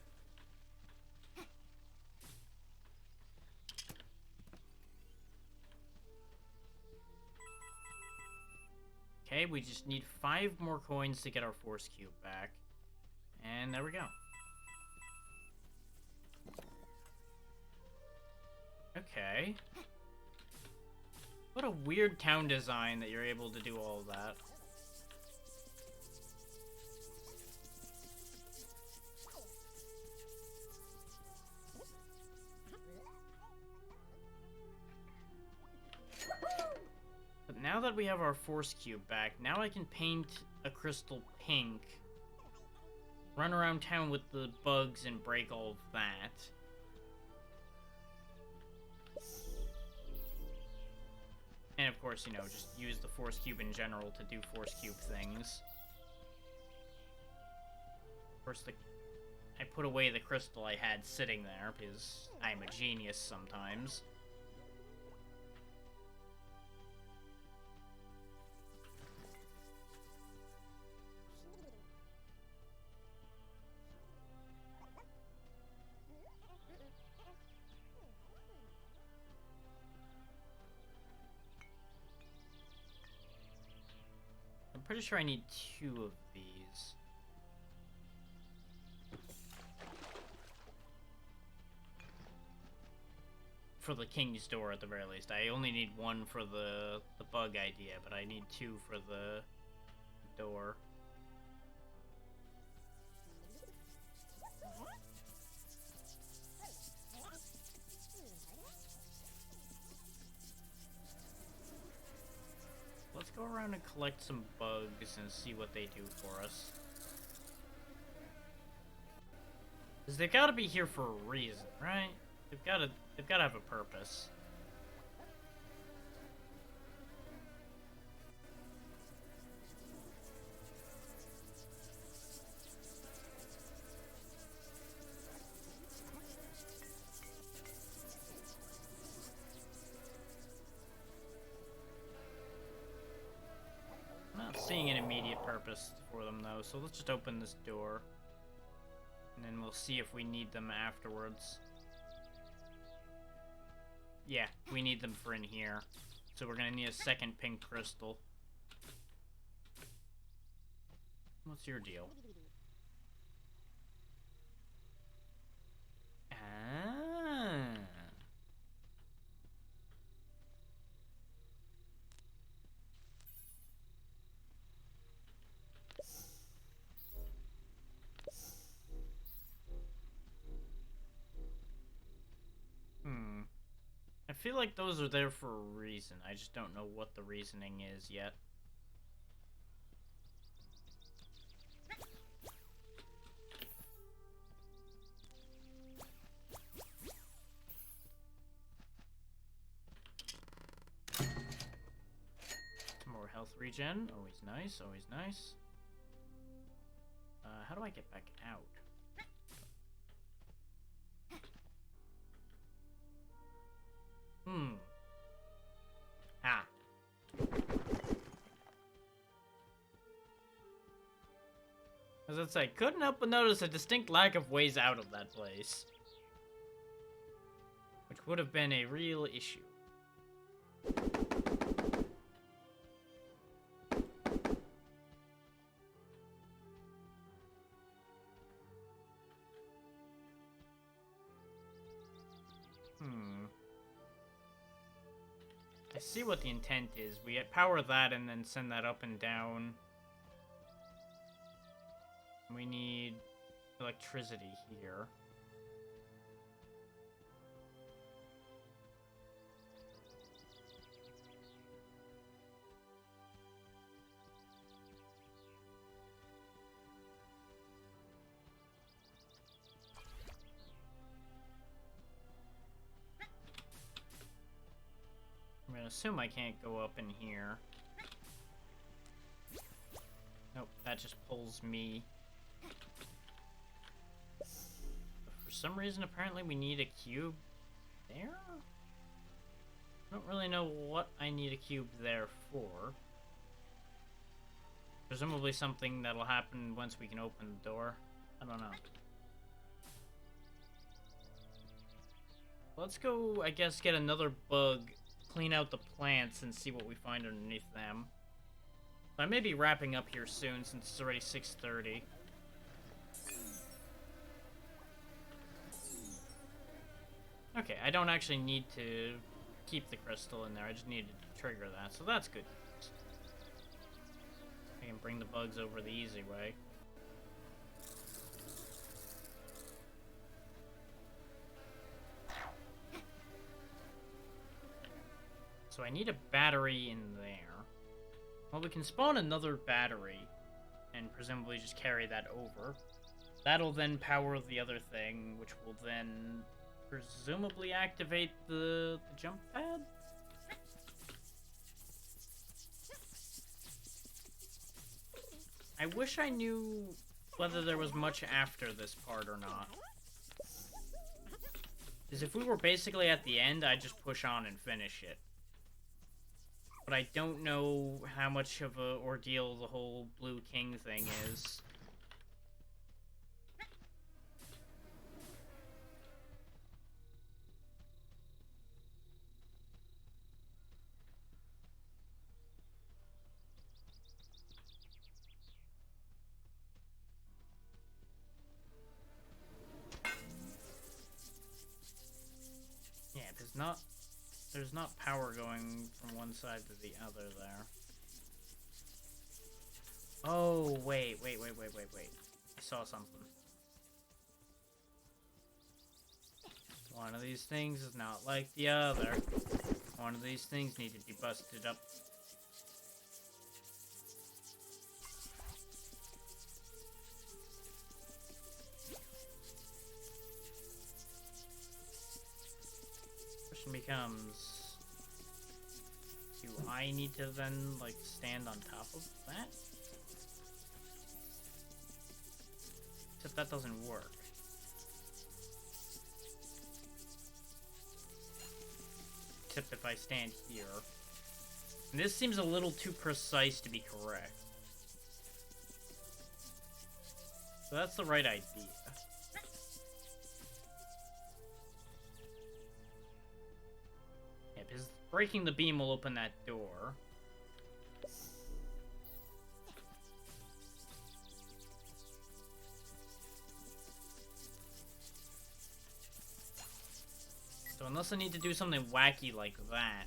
Okay, we just need 5 more coins to get our force cube back. And there we go. Okay. What a weird town design that you're able to do all of that. But now that we have our force cube back, now I can paint a crystal pink, run around town with the bugs and break all of that. And of course, you know, just use the force cube in general to do force cube things. Of course, I put away the crystal I had sitting there because I'm a genius sometimes. I'm pretty sure I need 2 of these. For the king's door, at the very least. I only need 1 for the bug idea, but I need 2 for the door. Let's go around and collect some bugs and see what they do for us. Because they've got to be here for a reason, right? They've got to have a purpose. I'm not seeing an immediate purpose for them, though, so let's just open this door. And then we'll see if we need them afterwards. Yeah, we need them for in here. So we're gonna need a second pink crystal. What's your deal? Ah. I feel like those are there for a reason. I just don't know what the reasoning is yet. More health regen. Always nice, always nice. How do I get back out? Ah. As I say, couldn't help but notice a distinct lack of ways out of that place. Which would have been a real issue. I see what the intent is. We power that and then send that up and down. We need electricity here. I'm gonna assume I can't go up in here. Nope, that just pulls me. But for some reason, apparently we need a cube there? I don't really know what I need a cube there for. Presumably something that'll happen once we can open the door. I don't know. Let's go, I guess, get another bug, clean out the plants, and see what we find underneath them. I may be wrapping up here soon, since it's already 6:30. Okay, I don't actually need to keep the crystal in there, I just need to trigger that, so that's good. I can bring the bugs over the easy way. So I need a battery in there. Well, we can spawn another battery and presumably just carry that over. That'll then power the other thing, which will then presumably activate the jump pad? I wish I knew whether there was much after this part or not. Because if we were basically at the end, I'd just push on and finish it. But I don't know how much of an ordeal the whole Blue King thing is. Yeah, there's not power going from one side to the other there. Oh, wait. I saw something. One of these things is not like the other. One of these things need to be busted up. Question becomes, do I need to then, like, stand on top of that? Except that doesn't work. Except if I stand here. And this seems a little too precise to be correct. So that's the right idea. Yeah, because breaking the beam will open that door. So unless I need to do something wacky like that.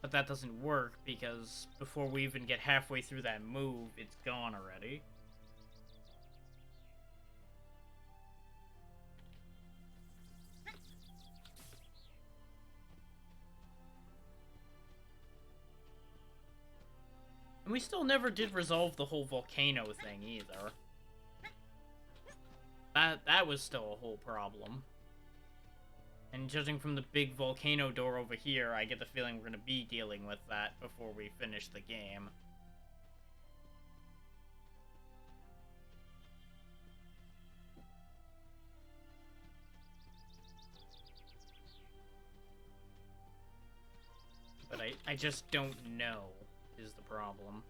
But that doesn't work because before we even get halfway through that move, it's gone already. And we still never did resolve the whole volcano thing either. That was still a whole problem. And judging from the big volcano door over here, I get the feeling we're going to be dealing with that before we finish the game. But I just don't know, is the problem.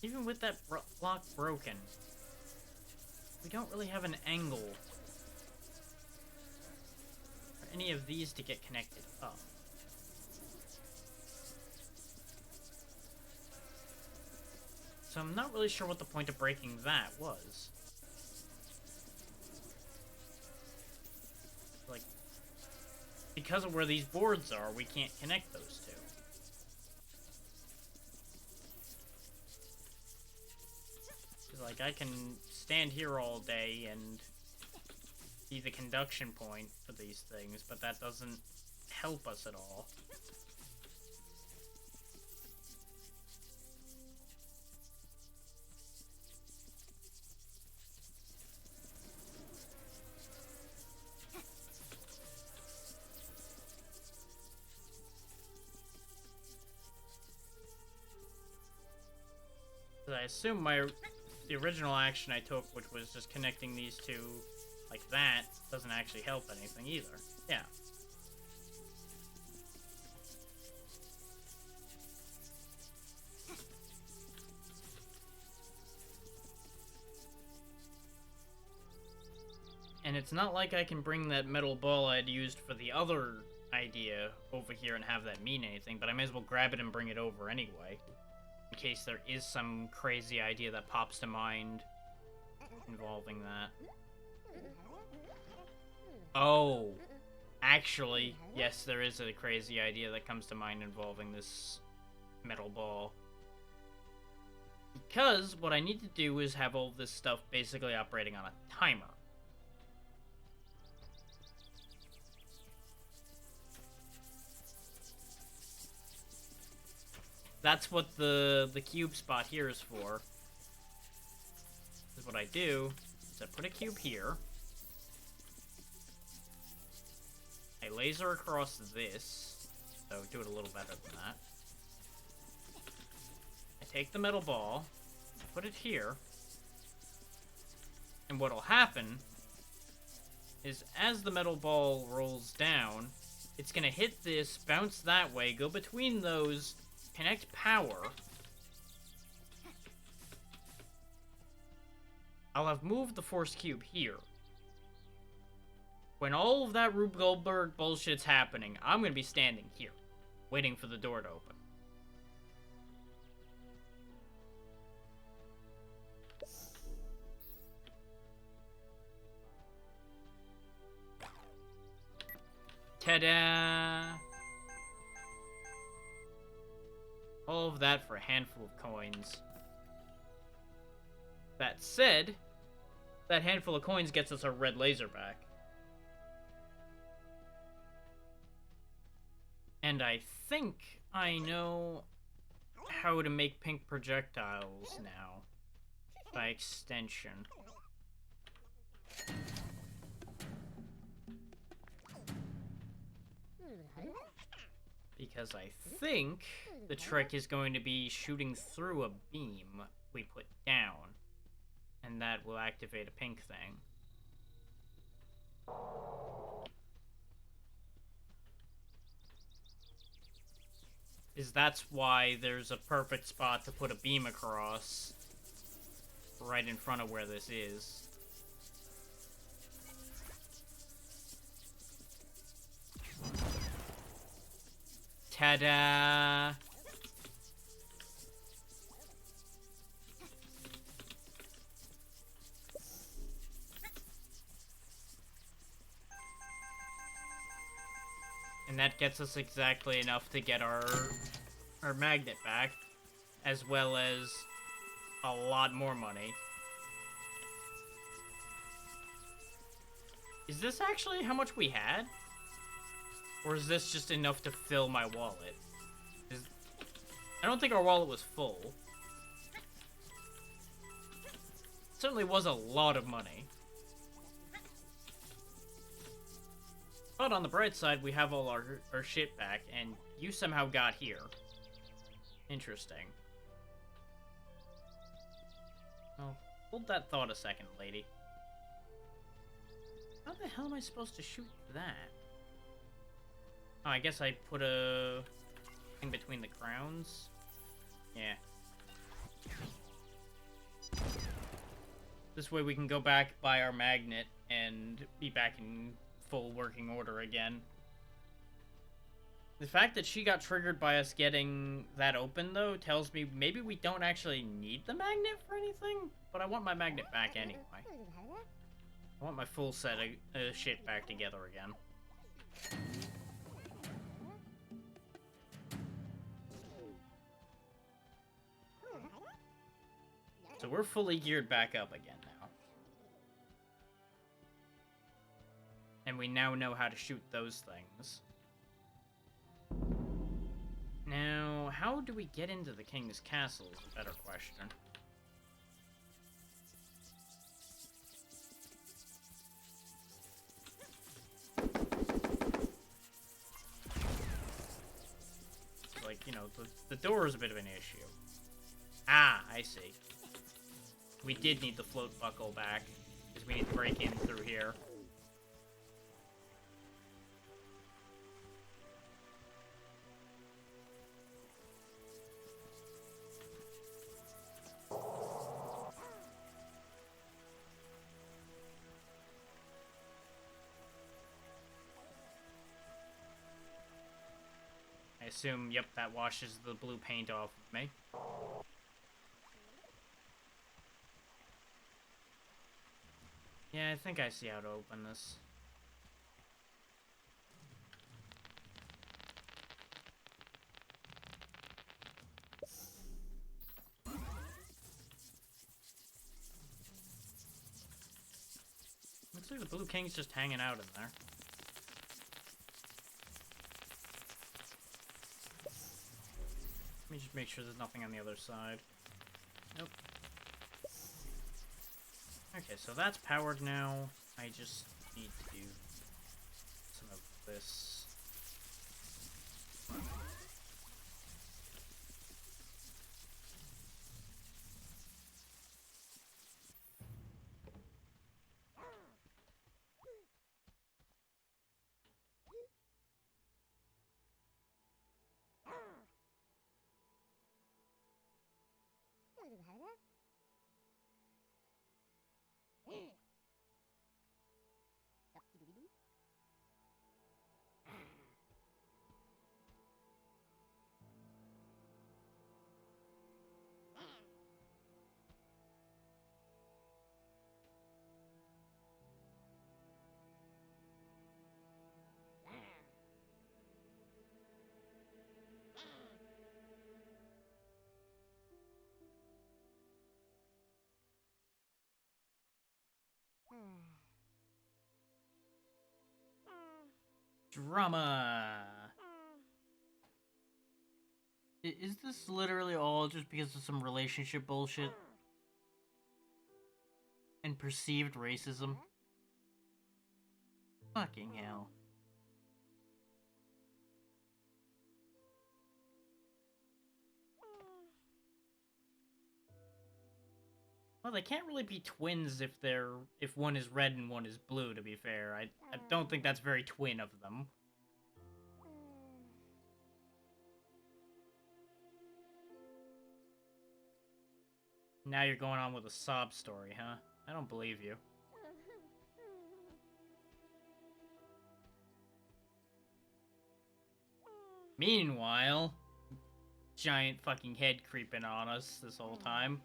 Even with that block broken, we don't really have an angle for any of these to get connected up. So I'm not really sure what the point of breaking that was. Like, because of where these boards are, we can't connect those two. Like, I can stand here all day and be the conduction point for these things, but that doesn't help us at all. I assume the original action I took, which was just connecting these two like that, doesn't actually help anything either. Yeah. And it's not like I can bring that metal ball I'd used for the other idea over here and have that mean anything, but I may as well grab it and bring it over anyway. In case there is some crazy idea that pops to mind involving that. Oh, actually, yes, there is a crazy idea that comes to mind involving this metal ball. Because what I need to do is have all this stuff basically operating on a timer. That's what the cube spot here is for. Is what I do is I put a cube here. I laser across this, so do it a little better than that. I take the metal ball, put it here, and what'll happen is as the metal ball rolls down, it's gonna hit this, bounce that way, go between those, connect power. I'll have moved the force cube here. When all of that Rube Goldberg bullshit's happening, I'm gonna be standing here, waiting for the door to open. Ta-da! All of that for a handful of coins. That said, that handful of coins gets us our red laser back. And I think I know how to make pink projectiles now. By extension. Because I think the trick is going to be shooting through a beam we put down. And that will activate a pink thing. That's why there's a perfect spot to put a beam across. Right in front of where this is. Ta-da! And that gets us exactly enough to get our magnet back, as well as a lot more money. Is this actually how much we had? Or is this just enough to fill my wallet? I don't think our wallet was full. It certainly was a lot of money. But on the bright side, we have all our shit back, and you somehow got here. Interesting. Oh, hold that thought a second, lady. How the hell am I supposed to shoot that? Oh, I guess I put a thing between the crowns. Yeah. This way we can go back, buy our magnet, and be back in full working order again. The fact that she got triggered by us getting that open, though, tells me maybe we don't actually need the magnet for anything, but I want my magnet back anyway. I want my full set of shit back together again. So we're fully geared back up again now. And we now know how to shoot those things. Now, how do we get into the king's castle is a better question. Like, you know, the door is a bit of an issue. Ah, I see. We did need the float buckle back, because we need to break in through here. I assume, yep, that washes the blue paint off of me. Yeah, I think I see how to open this. Looks like the Blue King's just hanging out in there. Let me just make sure there's nothing on the other side. Nope. Okay, so that's powered now. I just need to do some of this. Drama! Is this literally all just because of some relationship bullshit? And perceived racism? Fucking hell. Well, they can't really be twins if one is red and one is blue, to be fair. I don't think that's very twin of them. Now you're going on with a sob story, huh? I don't believe you. Meanwhile, giant fucking head creeping on us this whole time.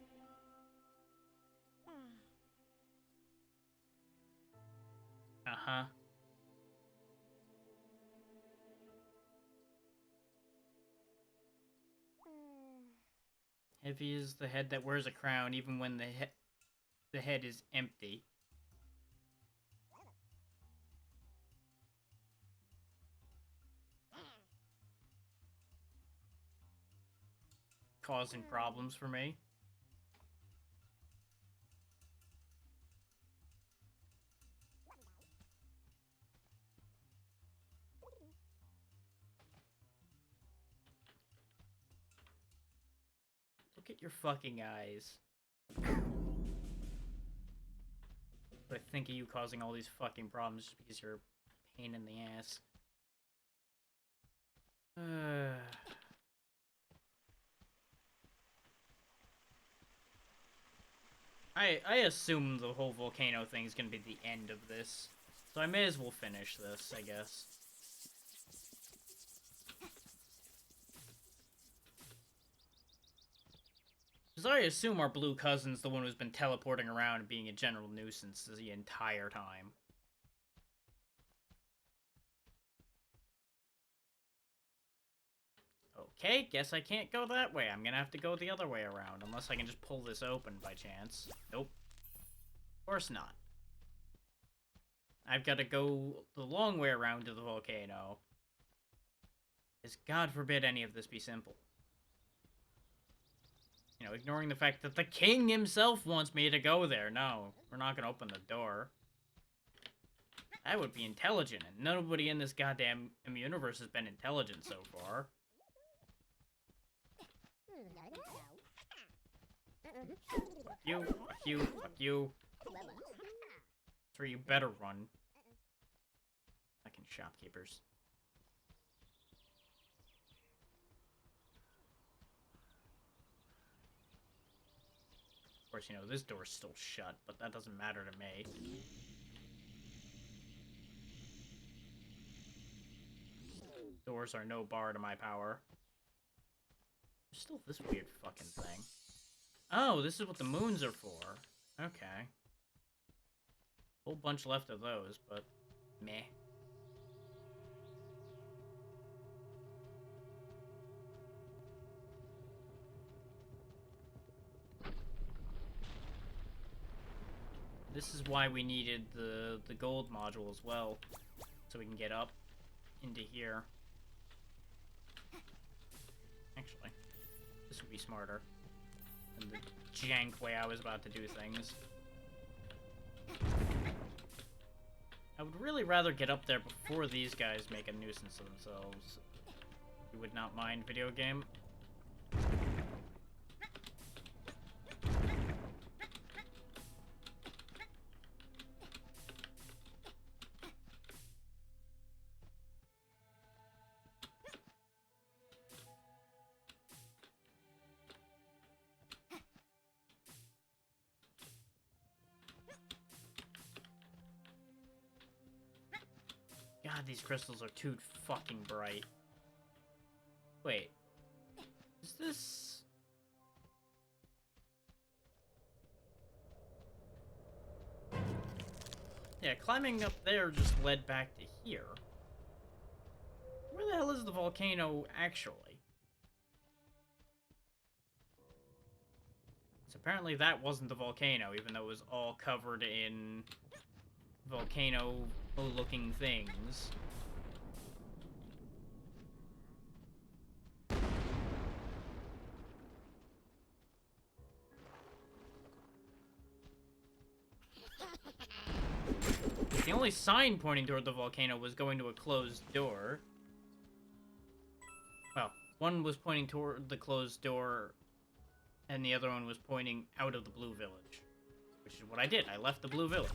Uh-huh. Heavy is the head that wears a crown even when the head is empty. Causing problems for me. Look at your fucking eyes. But I think of you causing all these fucking problems just because you're a pain in the ass. I assume the whole volcano thing is gonna be the end of this. So I may as well finish this, I guess. Because I assume our blue cousin's the one who's been teleporting around and being a general nuisance the entire time. Okay, guess I can't go that way. I'm gonna have to go the other way around, unless I can just pull this open by chance. Nope. Of course not. I've got to go the long way around to the volcano. Because God forbid any of this be simple. You know, ignoring the fact that the king himself wants me to go there. No, we're not gonna open the door. That would be intelligent, and nobody in this goddamn universe has been intelligent so far. Fuck you, fuck you, fuck you. That's where you better run. Fucking shopkeepers. Of course, you know, this door's still shut, but that doesn't matter to me. Doors are no bar to my power. There's still this weird fucking thing. Oh, this is what the moons are for. Okay. Whole bunch left of those, but meh. This is why we needed the gold module as well, so we can get up into here. Actually, this would be smarter than the jank way I was about to do things. I would really rather get up there before these guys make a nuisance of themselves. You would not mind, video game? God, these crystals are too fucking bright. Wait. Is this... Yeah, climbing up there just led back to here. Where the hell is the volcano, actually? So apparently that wasn't the volcano, even though it was all covered in volcano-looking things. only sign pointing toward the volcano was going to a closed door. Well, one was pointing toward the closed door, and the other one was pointing out of the blue village. Which is what I did. I left the blue village.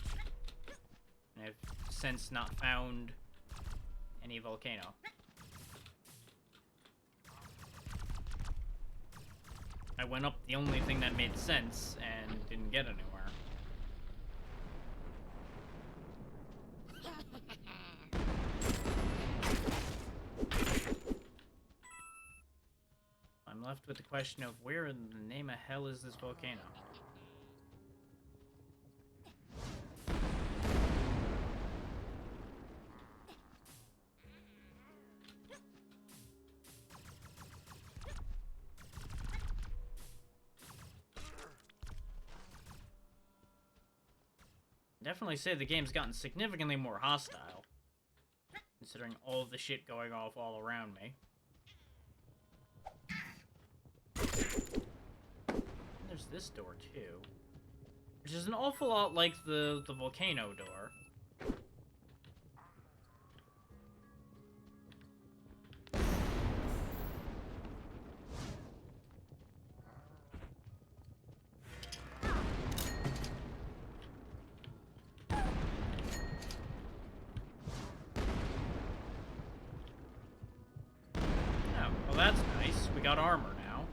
And I've since not found any volcano. I went up the only thing that made sense and didn't get anywhere. I'm left with the question of where in the name of hell is this volcano? Definitely say the game's gotten significantly more hostile, considering all of the shit going off all around me. And there's this door too, which is an awful lot like the volcano door. That's nice. We got armor now.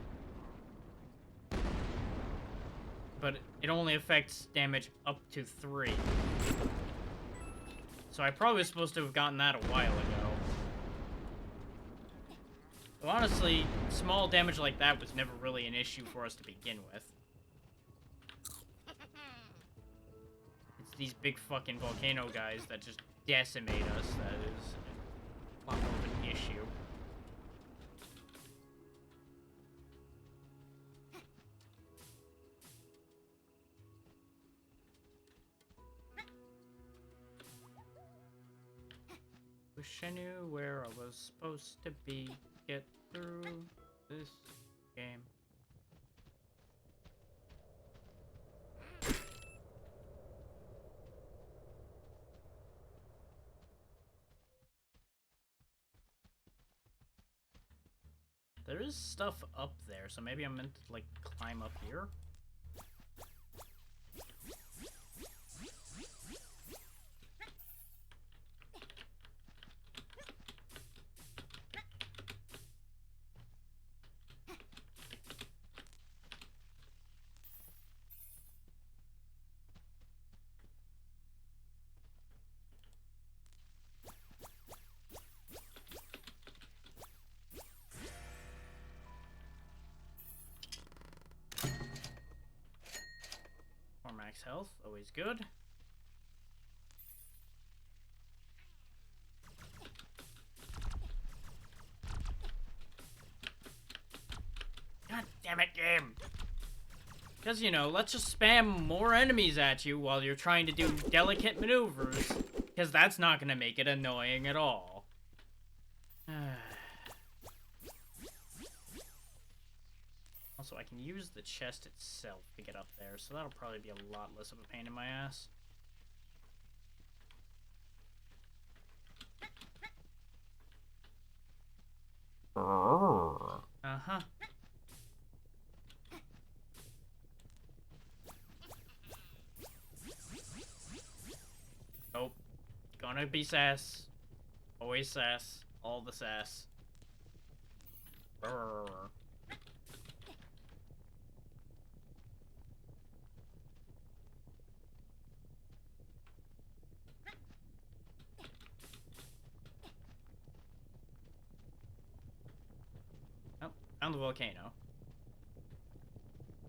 But it only affects damage up to 3. So I probably was supposed to have gotten that a while ago. But honestly, small damage like that was never really an issue for us to begin with. It's these big fucking volcano guys that just decimate us that is a lot more of an issue. Wish I knew where I was supposed to be. Get through this game. There is stuff up there, so maybe I'm meant to, like, climb up here? More max health, always good. God damn it, game! Because, you know, let's just spam more enemies at you while you're trying to do delicate maneuvers. Because that's not going to make it annoying at all. Also, I can use the chest itself to get up there, so that'll probably be a lot less of a pain in my ass. Uh-huh. Nope. Gonna be sass. Always sass. All the sass. Brrr. Oh, found the volcano.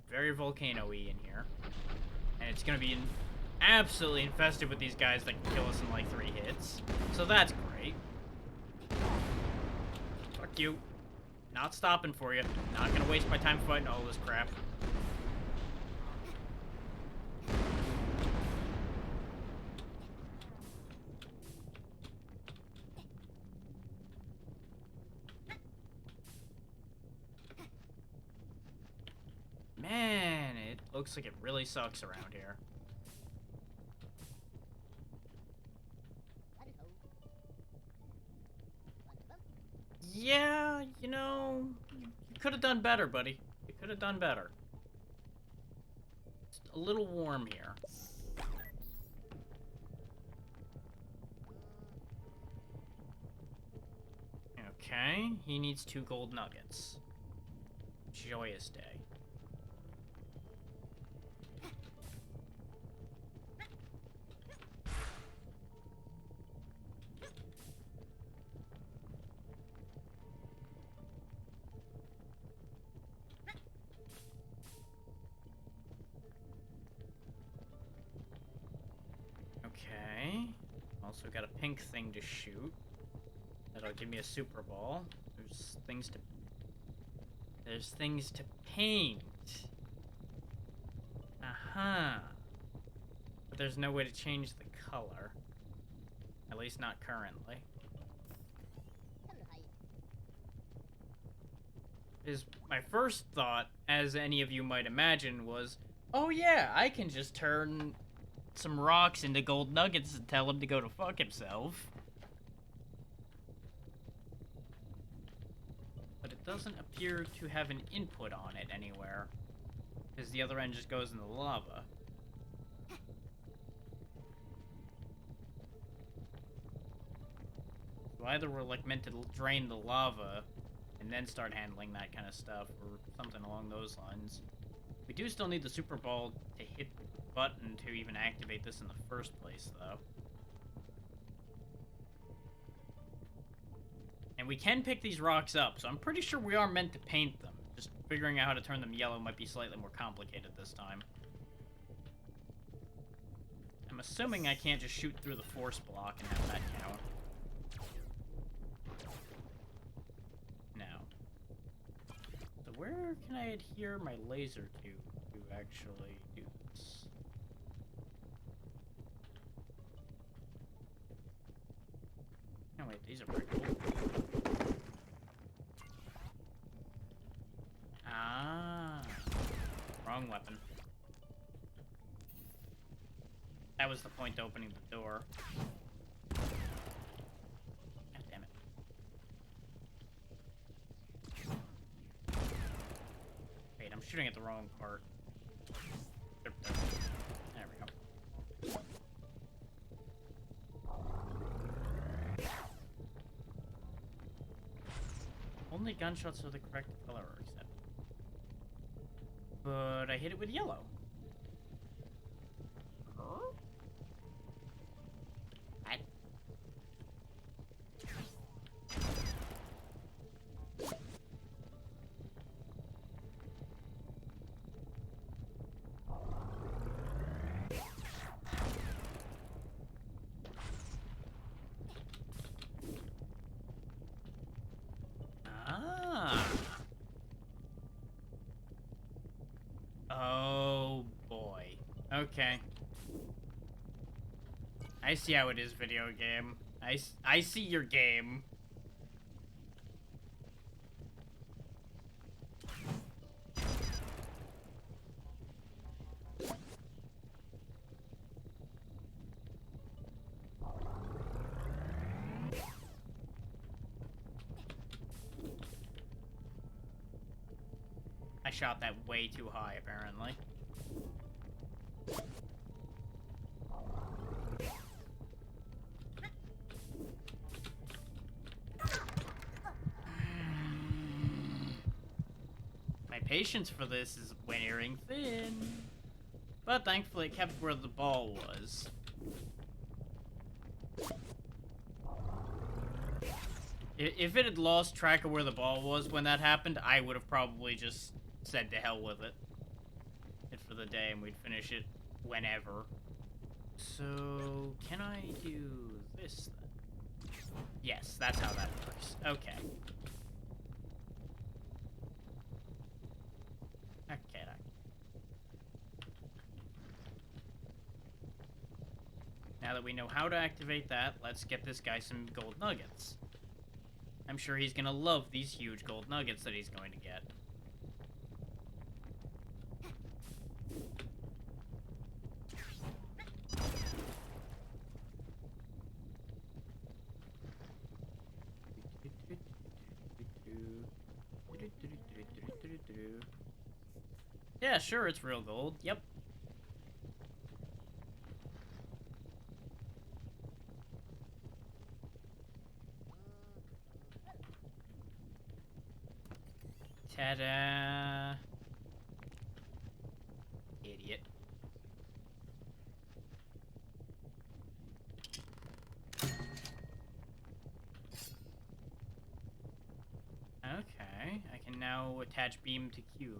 Very volcano-y in here. And it's gonna be absolutely infested with these guys that can kill us in like 3 hits. So that's great. Fuck you. Not stopping for you. Not gonna waste my time fighting all this crap. Man, it looks like it really sucks around here. know, you could have done better, buddy. You could have done better. It's a little warm here. Okay, he needs 2 gold nuggets. Joyous day. Okay. Also got a pink thing to shoot. That'll give me a super ball. There's things to paint. Uh-huh. But there's no way to change the color. At least not currently. Is my first thought, as any of you might imagine, was, oh yeah, I can just turn some rocks into gold nuggets and tell him to go to fuck himself. But it doesn't appear to have an input on it anywhere, because the other end just goes in the lava. So either we're like meant to drain the lava and then start handling that kind of stuff, or something along those lines. We do still need the super ball to hit the button to even activate this in the first place, though. And we can pick these rocks up, so I'm pretty sure we are meant to paint them. Just figuring out how to turn them yellow might be slightly more complicated this time. I'm assuming I can't just shoot through the force block and have that count. No. So where can I adhere my laser to actually do this? Oh wait, these are pretty cool. Ah. Wrong weapon. That was the point to opening the door. God damn it. Wait, I'm shooting at the wrong part. There we go. Only gunshots of the correct color are accepted. But I hit it with yellow. Huh? What? Ah. Oh boy. Okay. I see how it is, video game. I see your game. I shot that way too high, apparently. My patience for this is wearing thin. But thankfully it kept where the ball was. If it had lost track of where the ball was when that happened, I would have probably just said to hell with it. It for the day and we'd finish it whenever. So, can I do this then? Yes, that's how that works. Okay. Okay. Now that we know how to activate that, let's get this guy some gold nuggets. I'm sure he's gonna love these huge gold nuggets that he's going to get. Yeah, sure, it's real gold. Yep. Ta-da! Idiot. Okay, I can now attach beam to cube.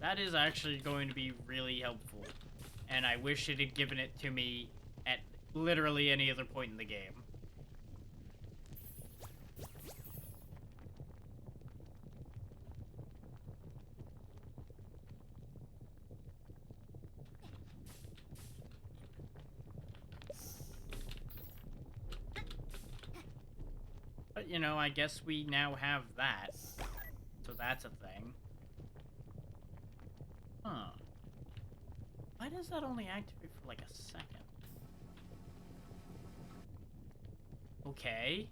That is actually going to be really helpful, and I wish it had given it to me at literally any other point in the game. But, you know, I guess we now have that. So that's a thing. Huh. Why does that only activate for like a second? Okay.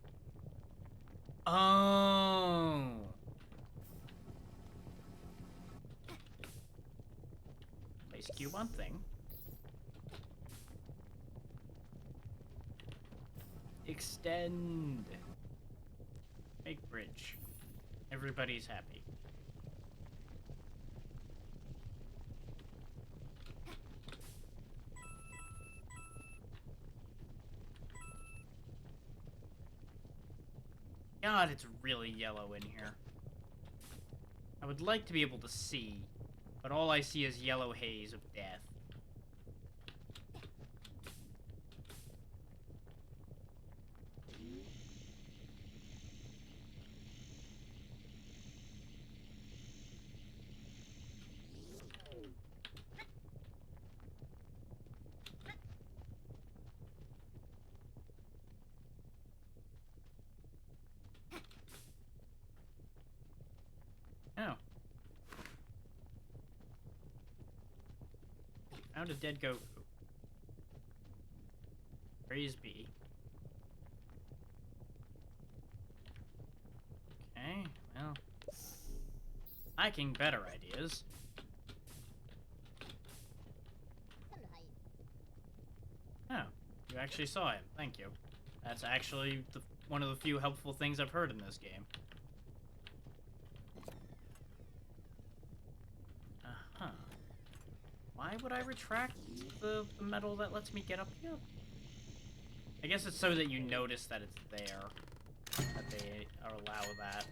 Oh. Place cube on thing. Extend. Make bridge. Everybody's happy. God, it's really yellow in here. I would like to be able to see, but all I see is yellow haze of death. Oh. Found a dead Goku. Praise be. Okay, well. Lacking better ideas. Oh, you actually saw him. Thank you. That's actually one of the few helpful things I've heard in this game. Uh-huh. Why would I retract the metal that lets me get up here? I guess it's so that you notice that it's there. That they allow that.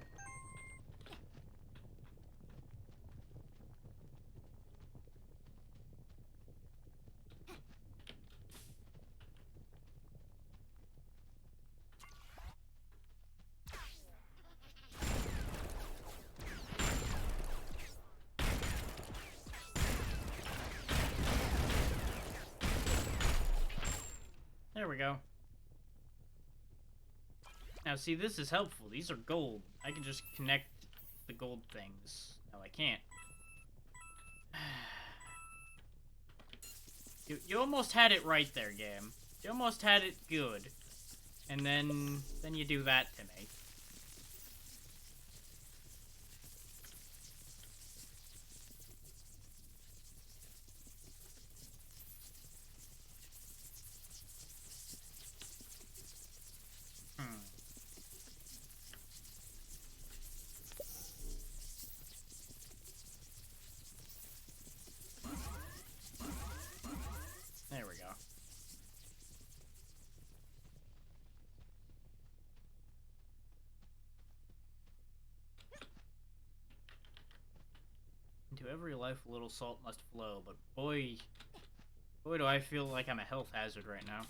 There we go. Now, see, this is helpful. These are gold. I can just connect the gold things. No, I can't. You almost had it right there, game. You almost had it good. And then you do that to me. There we go. Into every life a little salt must flow, but boy do I feel like I'm a health hazard right now.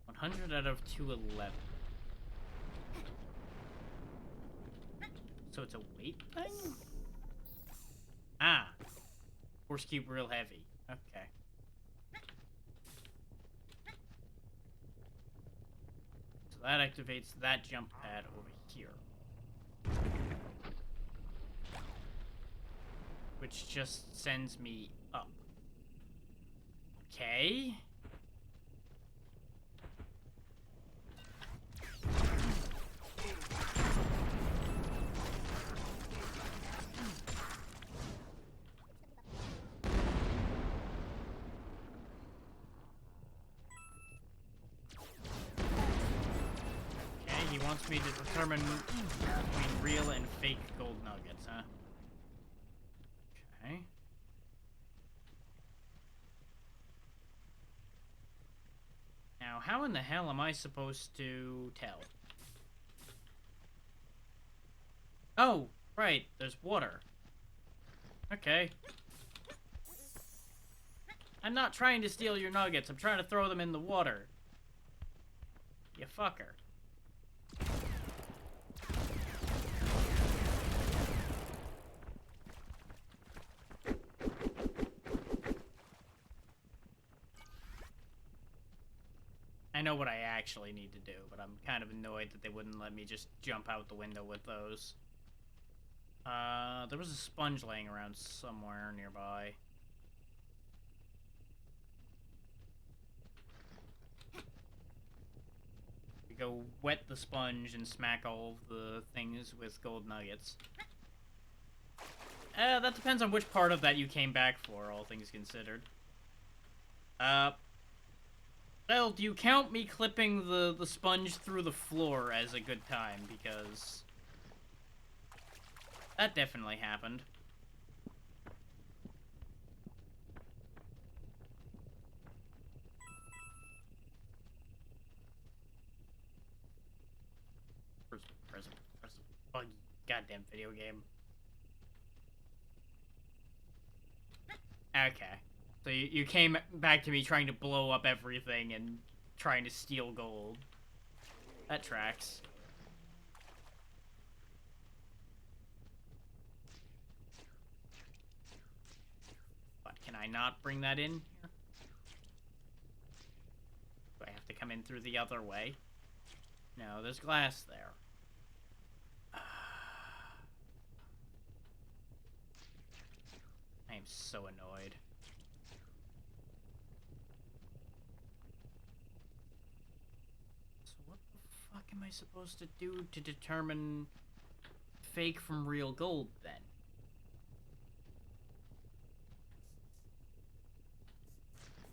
100 out of 211. So it's a weight thing? Ah. Force cube real heavy. Okay. So that activates that jump pad over here. which just sends me up. Okay. He wants me to determine between real and fake gold nuggets, huh? Okay. Now, how in the hell am I supposed to tell? Oh, right, there's water. Okay. I'm not trying to steal your nuggets, I'm trying to throw them in the water. You fucker. I know what I actually need to do, but I'm kind of annoyed that they wouldn't let me just jump out the window with those. There was a sponge laying around somewhere nearby. We go wet the sponge and smack all of the things with gold nuggets. That depends on which part of that you came back for, all things considered. Well, do you count me clipping the sponge through the floor as a good time? Because that definitely happened. Press a buggy goddamn video game. Okay. So you came back to me trying to blow up everything and trying to steal gold. That tracks. But can I not bring that in here? Do I have to come in through the other way? No, there's glass there. I am so annoyed. So what the fuck am I supposed to do to determine fake from real gold, then?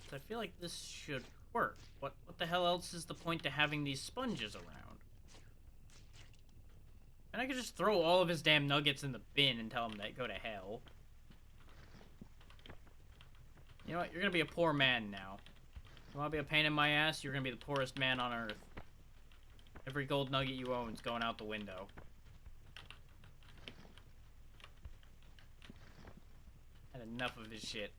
So I feel like this should work. What the hell else is the point to having these sponges around? And I could just throw all of his damn nuggets in the bin and tell him to go to hell. You know what? You're gonna be a poor man now. You wanna be a pain in my ass? You're gonna be the poorest man on earth. Every gold nugget you own is going out the window. Had enough of his shit.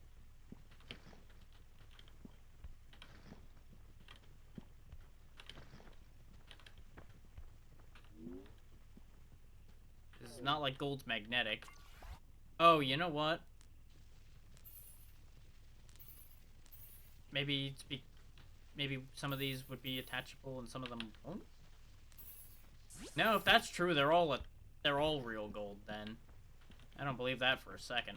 This is not like gold's magnetic. Oh, you know what? Maybe maybe some of these would be attachable and some of them won't. No, if that's true, they're all real gold then. I don't believe that for a second.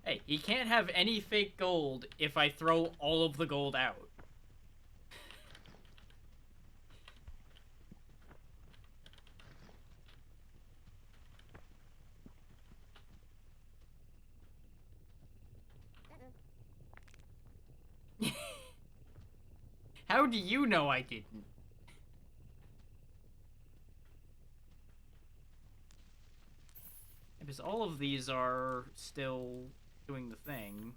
Hey, he can't have any fake gold if I throw all of the gold out. How do you know I didn't? Because all of these are still doing the thing.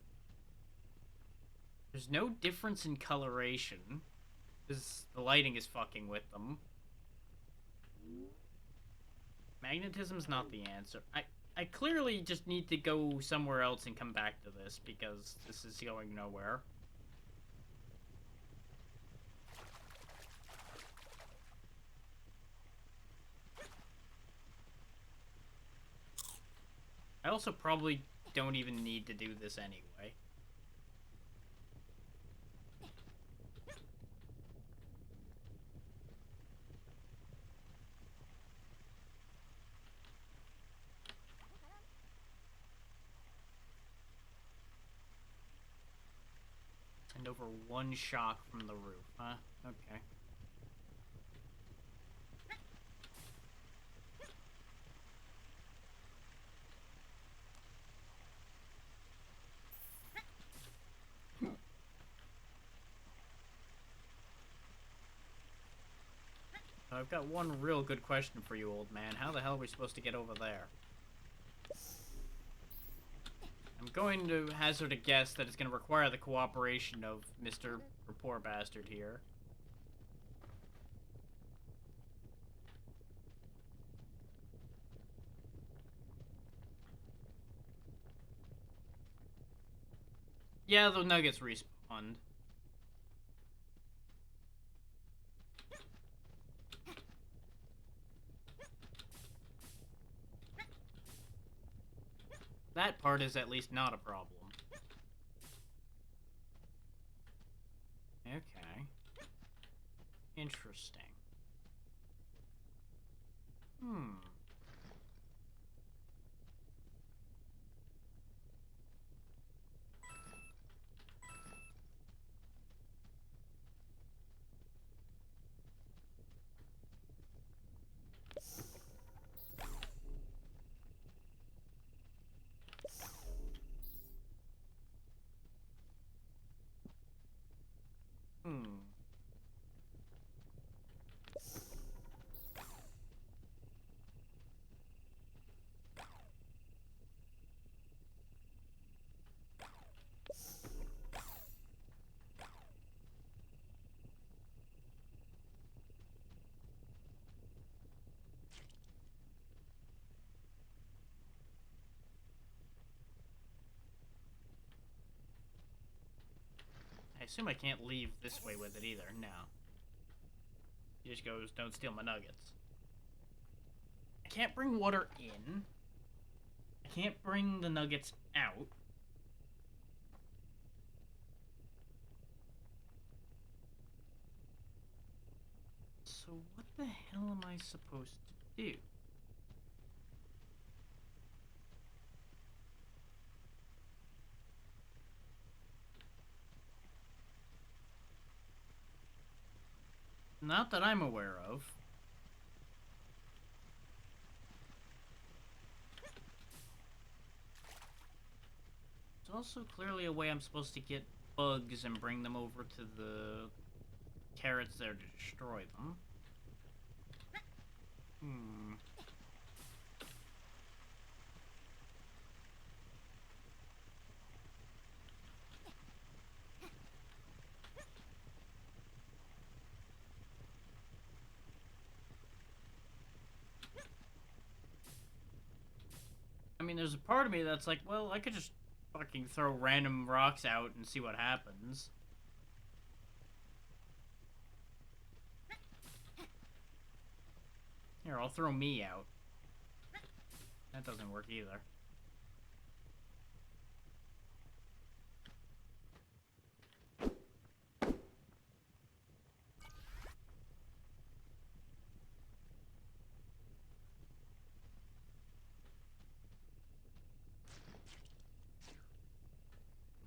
There's no difference in coloration. Because the lighting is fucking with them. Magnetism's not the answer. I clearly just need to go somewhere else and come back to this, because this is going nowhere. I also probably don't even need to do this anyway. over one shock from the roof, huh? Okay. I've got one real good question for you, old man. How the hell are we supposed to get over there? I'm going to hazard a guess that it's going to require the cooperation of Mr. Poor Bastard here. Yeah, the nuggets respawned. That part is at least not a problem. Okay. Interesting. Hmm. Hmm. I assume I can't leave this way with it either. No. He just goes, don't steal my nuggets. I can't bring water in. I can't bring the nuggets out. So what the hell am I supposed to do? Not that I'm aware of. There's also clearly a way I'm supposed to get bugs and bring them over to the carrots there to destroy them. Hmm. I mean, there's a part of me that's like, well, I could just fucking throw random rocks out and see what happens. Here, I'll throw me out. That doesn't work either.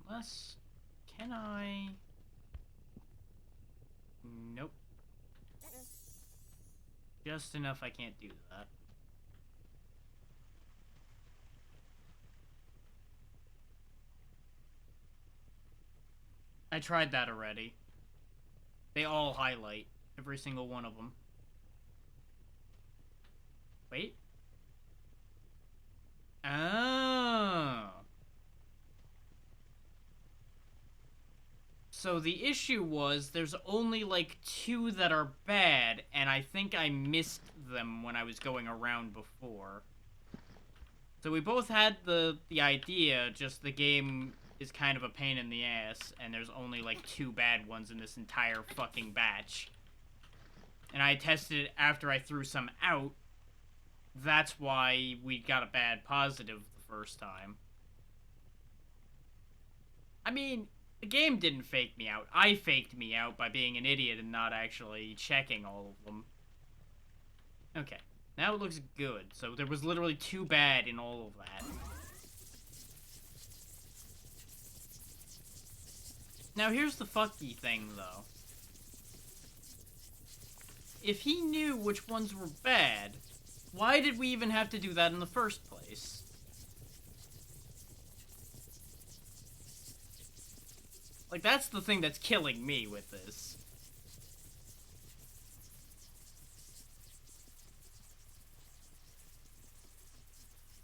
Unless... Can I... Nope. Just enough I can't do that. I tried that already. They all highlight. Every single one of them. Wait. Oh. So the issue was there's only like 2 that are bad, and I think I missed them when I was going around before. So we both had the idea, just the game is kind of a pain in the ass, and there's only like 2 bad ones in this entire fucking batch. And I tested it after I threw some out. That's why we got a bad positive the first time. I mean... The game didn't fake me out. I faked me out by being an idiot and not actually checking all of them. Okay. Now it looks good. So there was literally 2 bad in all of that. Now here's the fucky thing, though. If he knew which ones were bad, why did we even have to do that in the first place? Like, that's the thing that's killing me with this.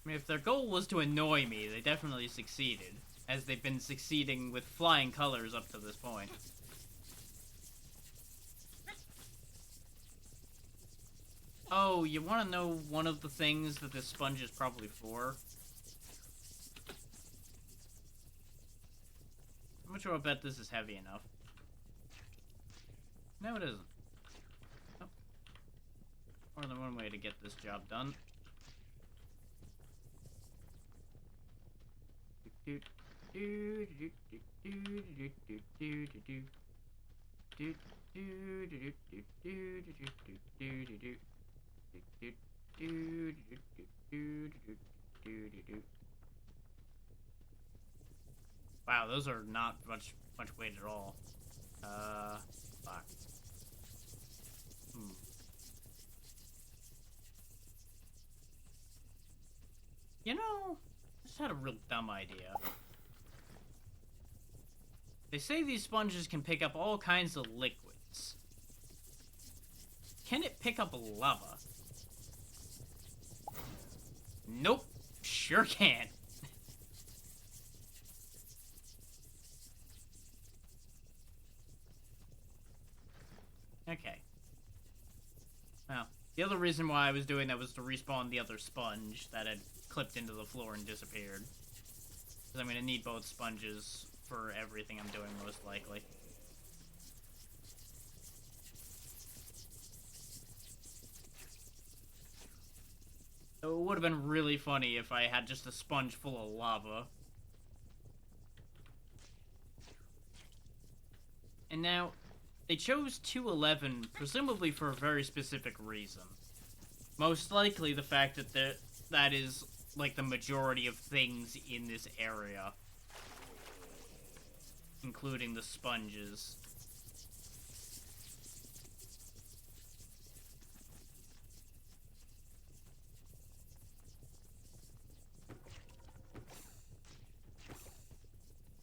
I mean, if their goal was to annoy me, they definitely succeeded, as they've been succeeding with flying colors up to this point. Oh, you want to know one of the things that this sponge is probably for? I'm not sure. I'll bet this is heavy enough. No, it isn't. Oh. More than one way to get this job done. Wow, those are not much weight at all. Fuck. You know, I just had a real dumb idea. They say these sponges can pick up all kinds of liquids. Can it pick up lava? Nope. Sure can't. Okay. Well, the other reason why I was doing that was to respawn the other sponge that had clipped into the floor and disappeared. Because I'm going to need both sponges for everything I'm doing, most likely. So it would have been really funny if I had just a sponge full of lava. And now, they chose 211, presumably for a very specific reason. Most likely the fact that that is, like, the majority of things in this area. Including the sponges.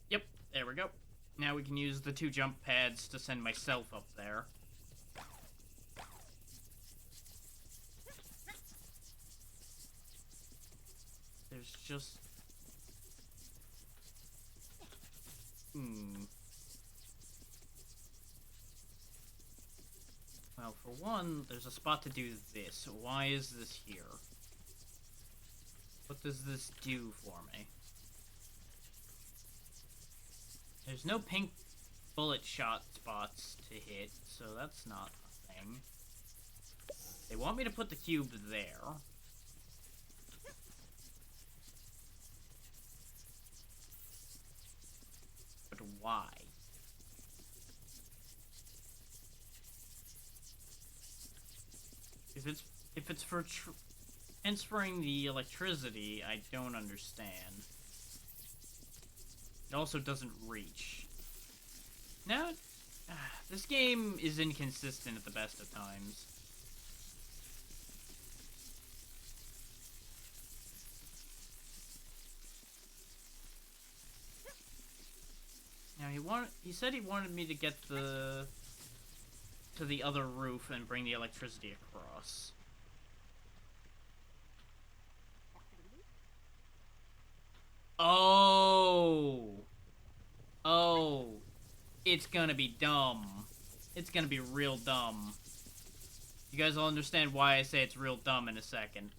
Yep, there we go. Now we can use the 2 jump pads to send myself up there. There's just... Well, for one, there's a spot to do this. Why is this here? What does this do for me? There's no pink bullet shot spots to hit, so that's not a thing. They want me to put the cube there. But why? If it's for transferring the electricity, I don't understand. It also doesn't reach. Now, this game is inconsistent at the best of times. Now he said he wanted me to get to the other roof and bring the electricity across. Oh, it's gonna be dumb. It's gonna be real dumb. You guys will understand why I say it's real dumb in a second.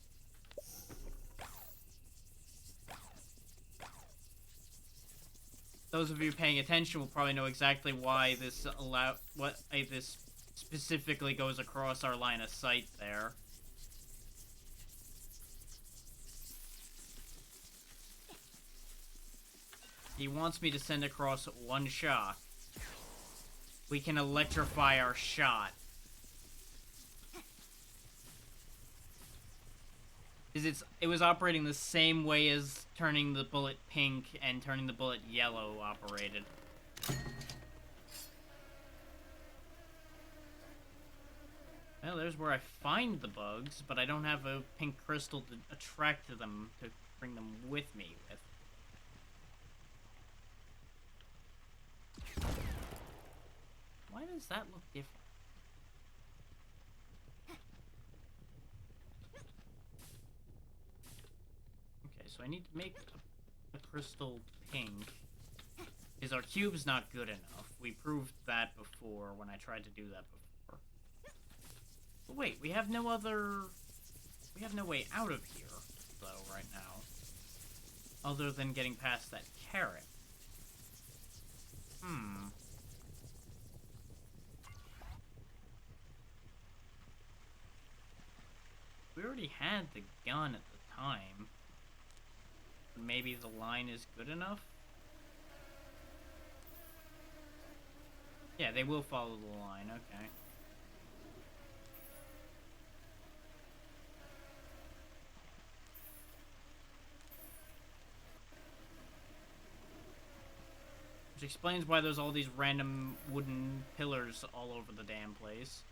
Those of you paying attention will probably know exactly why this this specifically goes across our line of sight there. He wants me to send across one shock. We can electrify our shot. It was operating the same way as turning the bullet pink and turning the bullet yellow operated. there's where I find the bugs, but I don't have a pink crystal to attract them, to bring them with me with. Why does that look different? Okay, so I need to make a crystal pink. Because our cube's not good enough. We proved that before when I tried to do that before. But wait, we have no other... We have no way out of here, though, right now. Other than getting past that carrot. We already had the gun at the time. Maybe the line is good enough? Yeah, they will follow the line, okay. Which explains why there's all these random wooden pillars all over the damn place.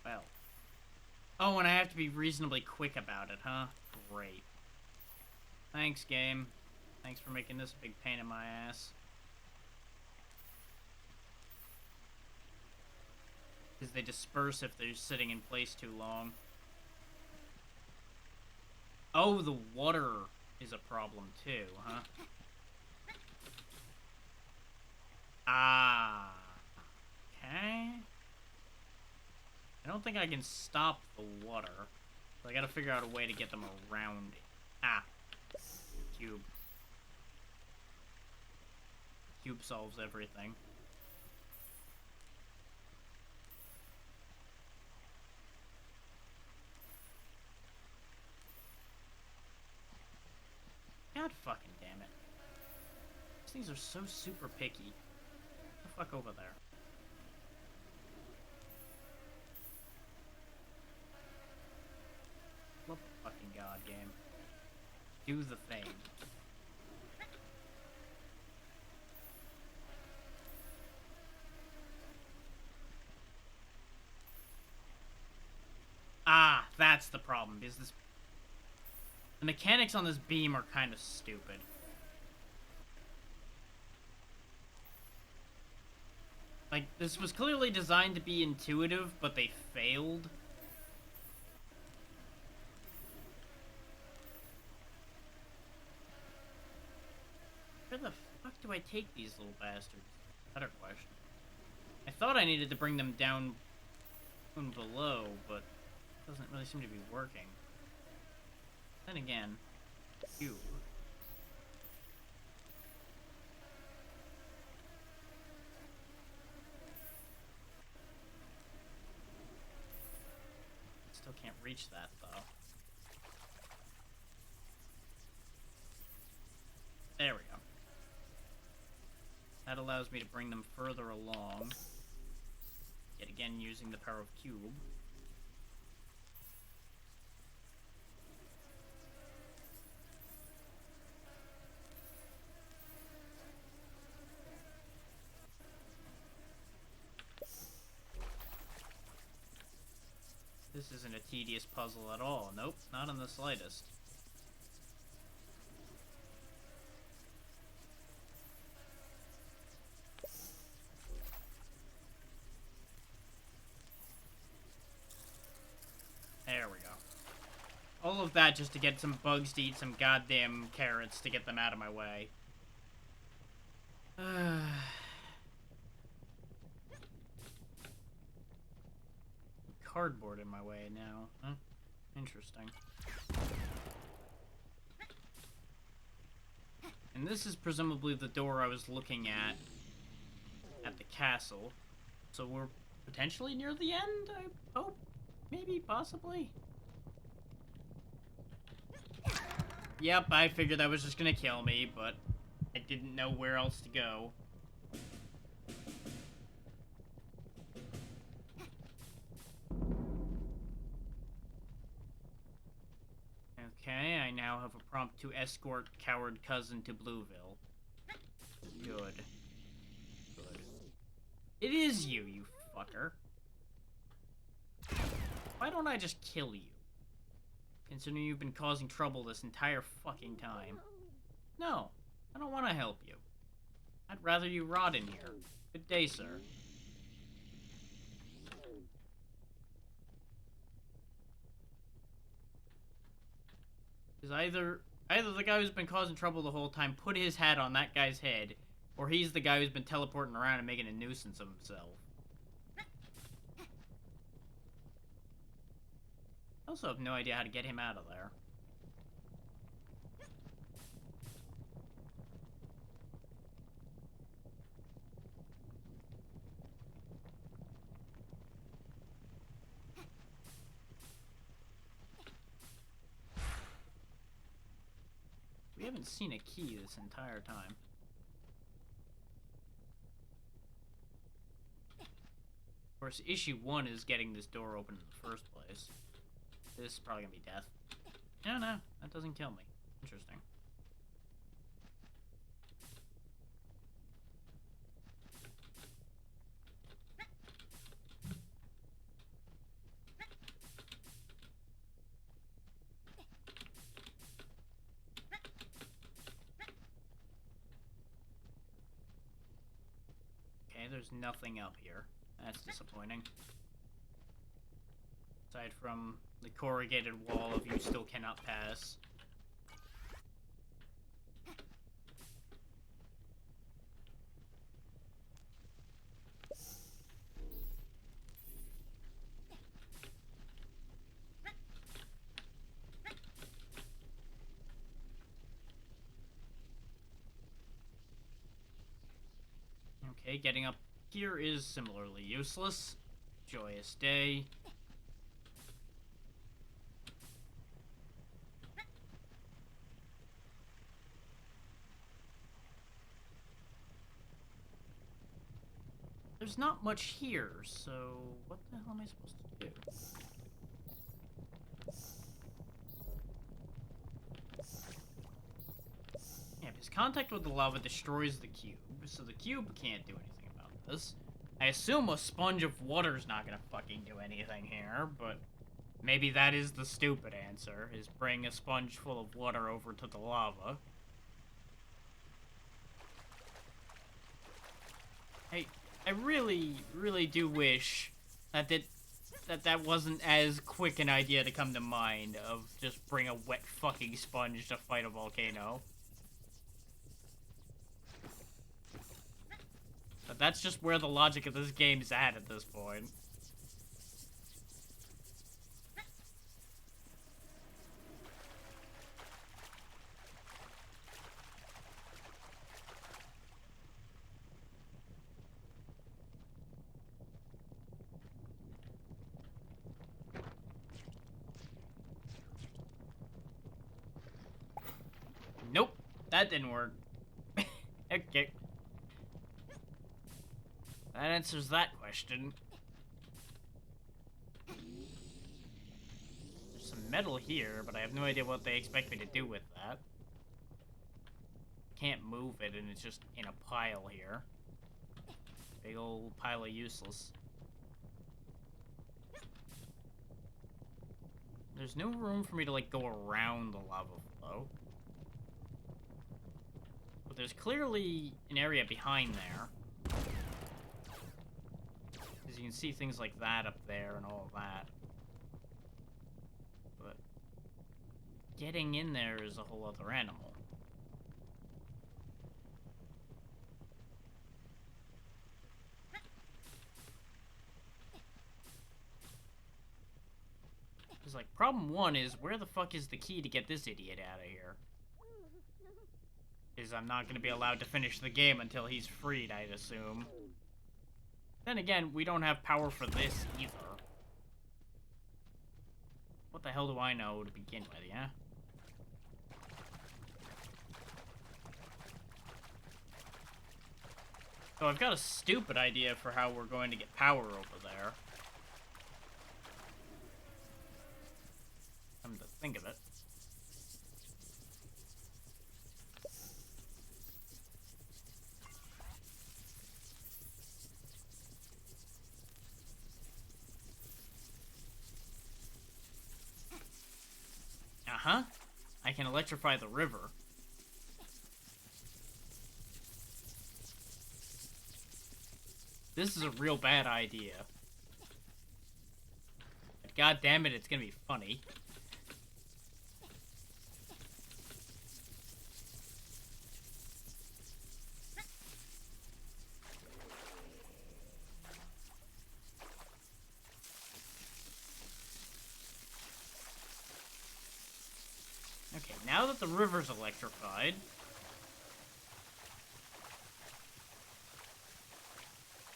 Well. Oh, and I have to be reasonably quick about it, huh? Great. Thanks, game. Thanks for making this a big pain in my ass. Because they disperse if they're sitting in place too long. Oh, the water is a problem too, huh? Ah. Okay. I don't think I can stop the water. So I gotta figure out a way to get them around it. Ah. Cube. Cube solves everything. God fucking damn it. These things are so super picky. Get the fuck over there. What the fucking god, game. Do the thing. Ah, that's the problem, because this... The mechanics on this beam are kind of stupid. Like, this was clearly designed to be intuitive, but they failed. Where the fuck do I take these little bastards? Better question. I thought I needed to bring them down from below, but it doesn't really seem to be working. Then again, you. Still can't reach that, though. There we go. That allows me to bring them further along. Yet again, using the power of cube. This isn't a tedious puzzle at all. Nope, not in the slightest. There we go. All of that just to get some bugs to eat some goddamn carrots to get them out of my way. Cardboard in my way now. Huh? Interesting. And this is presumably the door I was looking at the castle. So we're potentially near the end, I hope? Maybe, possibly? Yep, I figured that was just gonna kill me, but I didn't know where else to go. Okay, I now now have a prompt to escort coward cousin to Blueville. Good. Good. It is you, you fucker. Why don't I just kill you? Considering you've been causing trouble this entire fucking time. No, I don't want to help you. I'd rather you rot in here. Good day, sir. Because either the guy who's been causing trouble the whole time put his hat on that guy's head, or he's the guy who's been teleporting around and making a nuisance of himself. I also have no idea how to get him out of there. We haven't seen a key this entire time. Of course, issue 1 is getting this door open in the first place. This is probably gonna be death. No, that doesn't kill me. Interesting. Okay, there's nothing up here. That's disappointing. Aside from the corrugated wall of you still cannot pass. Okay, getting up here is similarly useless. Joyous day. There's not much here, so what the hell am I supposed to do? Yeah, because contact with the lava destroys the cube, so the cube can't do anything about this. I assume a sponge of water's not gonna fucking do anything here, but maybe that is the stupid answer, is bring a sponge full of water over to the lava. I really, really do wish that that wasn't as quick an idea to come to mind of just bring a wet fucking sponge to fight a volcano. But that's just where the logic of this game is at this point. Nope, that didn't work. Okay. That answers that question. There's some metal here, but I have no idea what they expect me to do with that. Can't move it, and it's just in a pile here. Big old pile of useless. There's no room for me to, like, go around the lava flow. But there's clearly an area behind there. Because you can see things like that up there and all of that. But getting in there is a whole other animal. Because, like, problem one is, where the fuck is the key to get this idiot out of here? Is I'm not going to be allowed to finish the game until he's freed, I'd assume. Then again, we don't have power for this either. What the hell do I know to begin with, yeah? So I've got a stupid idea for how we're going to get power over there. Come to think of it. Uh-huh. I can electrify the river. This is a real bad idea. But god damn it, it's gonna be funny. Okay, now that the river's electrified...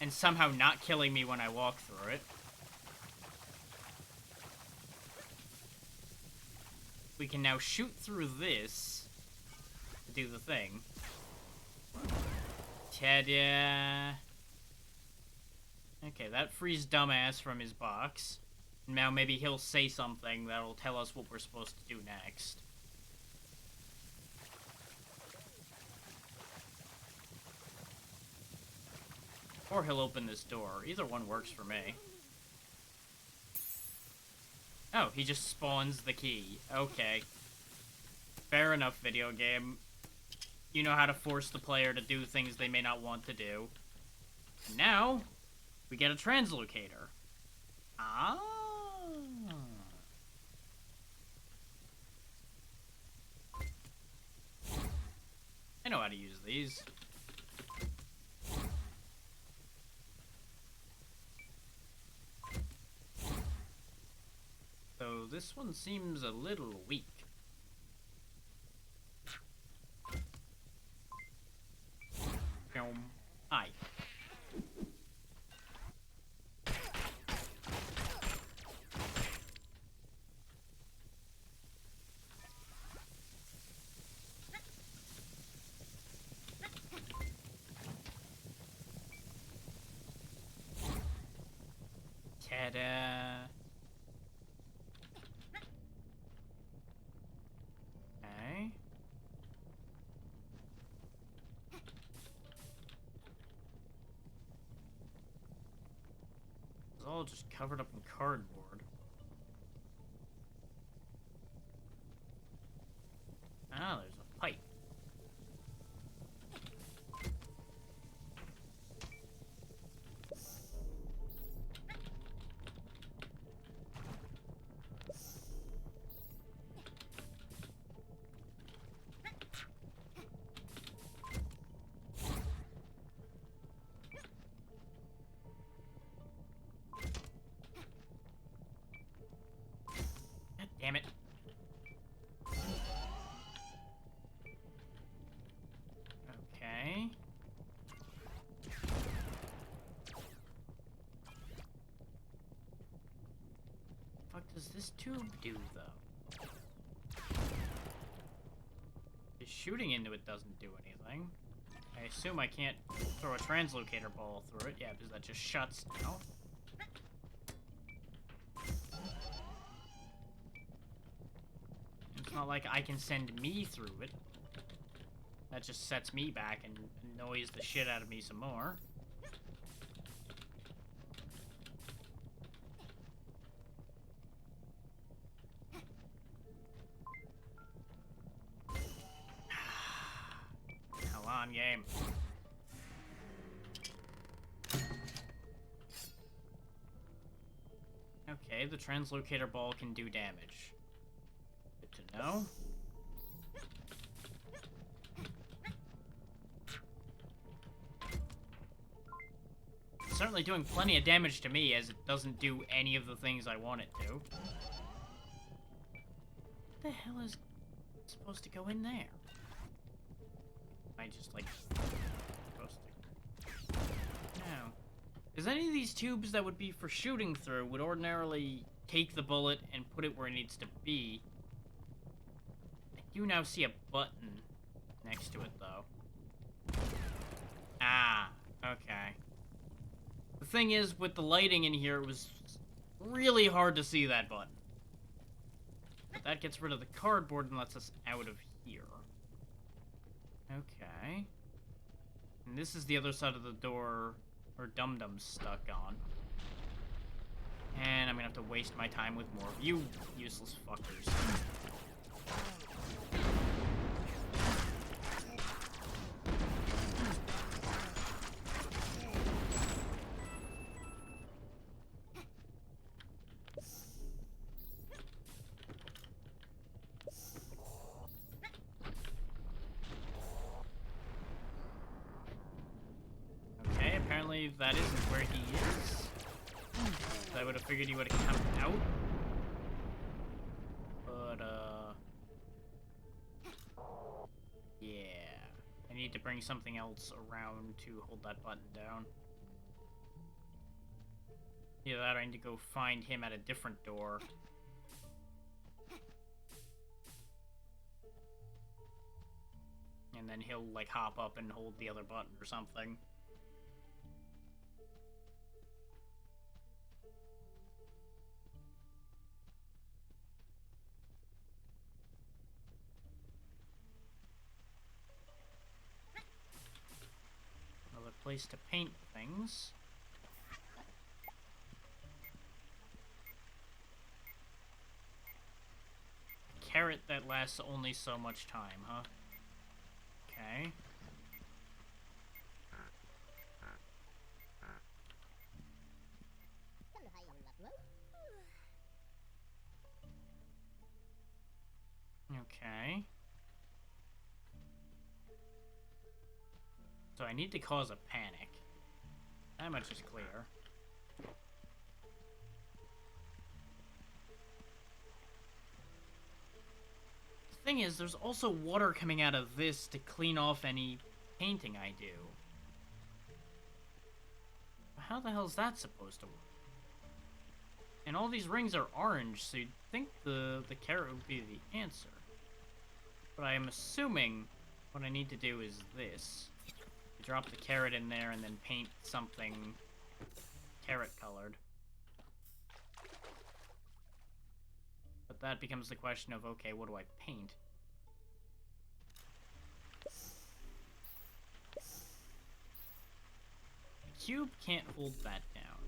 and somehow not killing me when I walk through it... we can now shoot through this to do the thing. Ta-da! Okay, that frees dumbass from his box. Now maybe he'll say something that'll tell us what we're supposed to do next. Or he'll open this door. Either one works for me. Oh, he just spawns the key. Okay. Fair enough, video game. You know how to force the player to do things they may not want to do. And now, we get a translocator. Ah. I know how to use these. So this one seems a little weak. Hi. Ta-da. Okay. It's all just covered up in cardboard. Ah, there's a pipe. God damn it. Okay. What does this tube do, though? Just shooting into it doesn't do anything. I assume I can't throw a translocator ball through it. Yeah, because that just shuts now. It's not like I can send me through it. That just sets me back and annoys the shit out of me some more. Hell on, game. Okay, the translocator ball can do damage. Good to know. It's certainly doing plenty of damage to me, as it doesn't do any of the things I want it to. What the hell is supposed to go in there? I just, like, supposed to... No. Because any of these tubes that would be for shooting through would ordinarily take the bullet and put it where it needs to be. I do now see a button next to it, though. Ah, okay. The thing is, with the lighting in here, it was really hard to see that button. But that gets rid of the cardboard and lets us out of here. Okay. And this is the other side of the door where Dum Dum's stuck on. And I'm gonna have to waste my time with more of you useless fuckers. that isn't where he is. I would have figured he would have come out. But, yeah. I need to bring something else around to hold that button down. Either that or I need to go find him at a different door. And then he'll, like, hop up and hold the other button or something. Another place to paint things. A carrot that lasts only so much time, huh? Okay. Okay. So I need to cause a panic. That much is clear. The thing is, there's also water coming out of this to clean off any painting I do. How the hell is that supposed to work? And all these rings are orange, so you'd think the carrot would be the answer. But I am assuming what I need to do is this. Drop the carrot in there and then paint something carrot colored. But that becomes the question of, okay, what do I paint? The cube can't hold that down.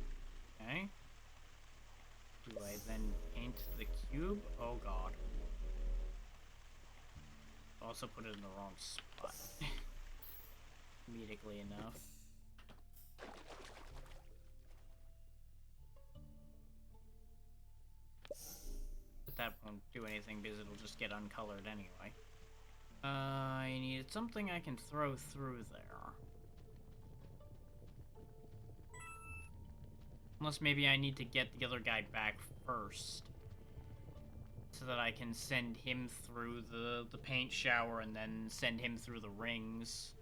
Okay. Do I then paint the cube? Oh god. Also put it in the wrong spot. Comedically enough. But that won't do anything because it'll just get uncolored anyway. I needed something I can throw through there. Unless maybe I need to get the other guy back first. So that I can send him through the paint shower and then send him through the rings.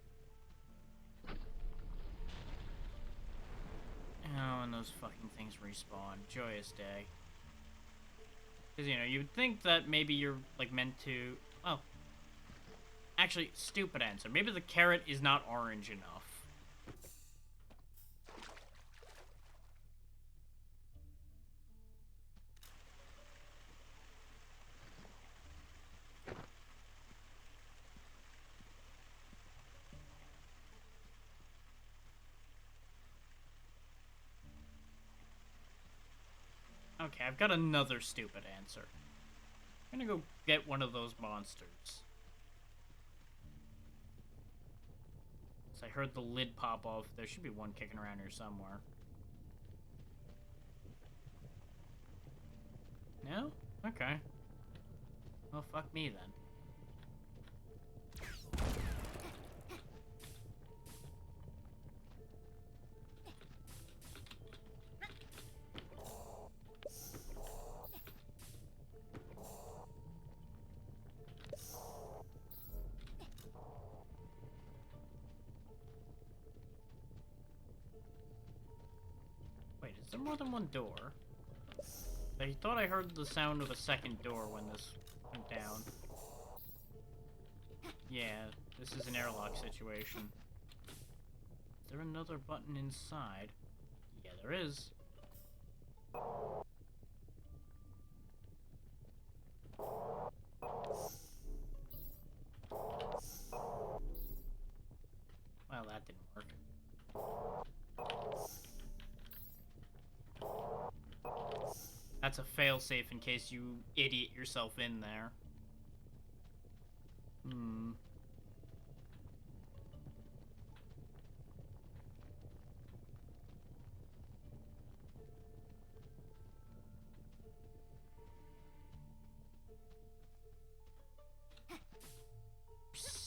Oh, and those fucking things respawn. Joyous day. Because, you know, you'd think that maybe you're, like, meant to... Oh. Actually, stupid answer. Maybe the carrot is not orange enough. Okay, I've got another stupid answer. I'm gonna go get one of those monsters. So I heard the lid pop off. There should be one kicking around here somewhere. No? Okay. Well, fuck me then. Wait, is there more than one door? I thought I heard the sound of a second door when this went down. Yeah, this is an airlock situation. Is there another button inside? Yeah, there is. Well, that didn't work. That's a failsafe in case you idiot yourself in there. Hmm.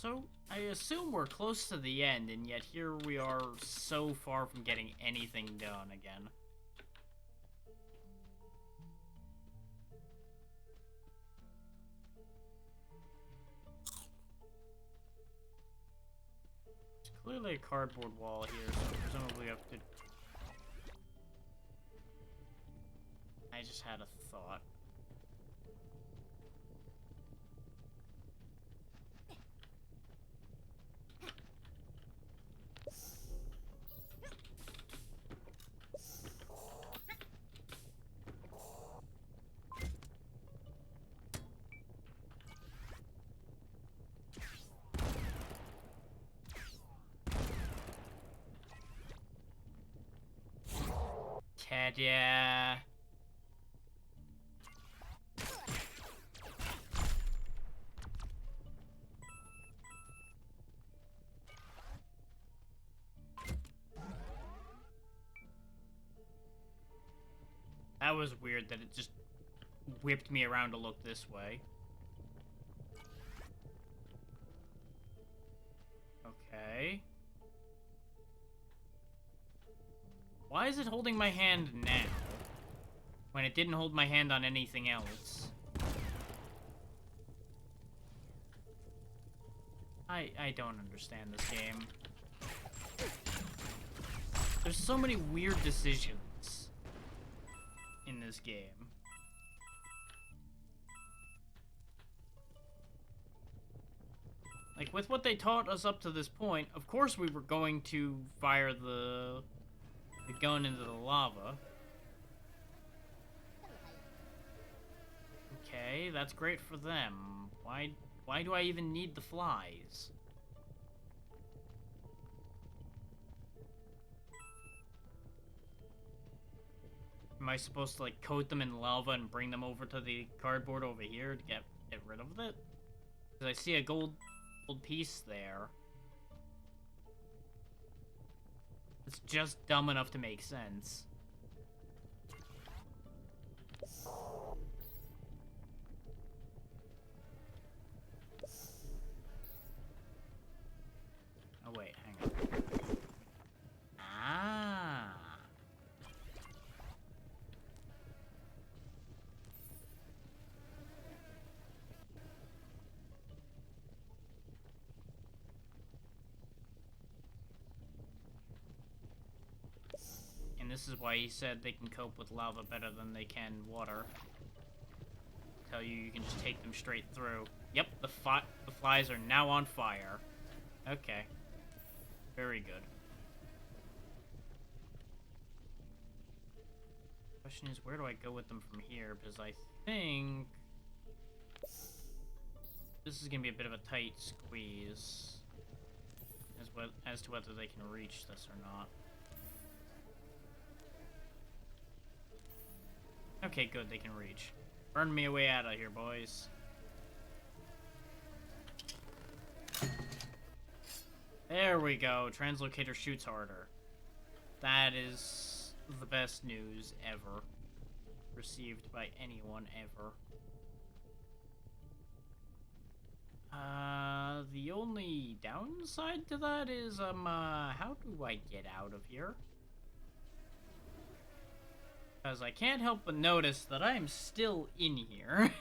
So, I assume we're close to the end, and yet here we are so far from getting anything done again. There's clearly a cardboard wall here, so presumably we have to... I just had a thought. Yeah. That was weird that it just whipped me around to look this way. Okay. Why is it holding my hand now? When it didn't hold my hand on anything else. I don't understand this game. There's so many weird decisions in this game. Like, with what they taught us up to this point, of course we were going to fire the gun into the lava. Okay, that's great for them. Why do I even need the flies? Am I supposed to, like, coat them in lava and bring them over to the cardboard over here to get rid of it? Because I see a gold piece there. It's just dumb enough to make sense. Oh wait, hang on. Ah. And this is why he said they can cope with lava better than they can water. Tell you can just take them straight through. Yep, the flies are now on fire. Okay. Very good. Question is, where do I go with them from here? Because I think this is gonna be a bit of a tight squeeze as to whether they can reach this or not. Okay, good, they can reach. Burn me away out of here, boys. There we go. Translocator shoots harder. That is the best news ever received by anyone ever. The only downside to that is, how do I get out of here? Because I can't help but notice that I'm still in here.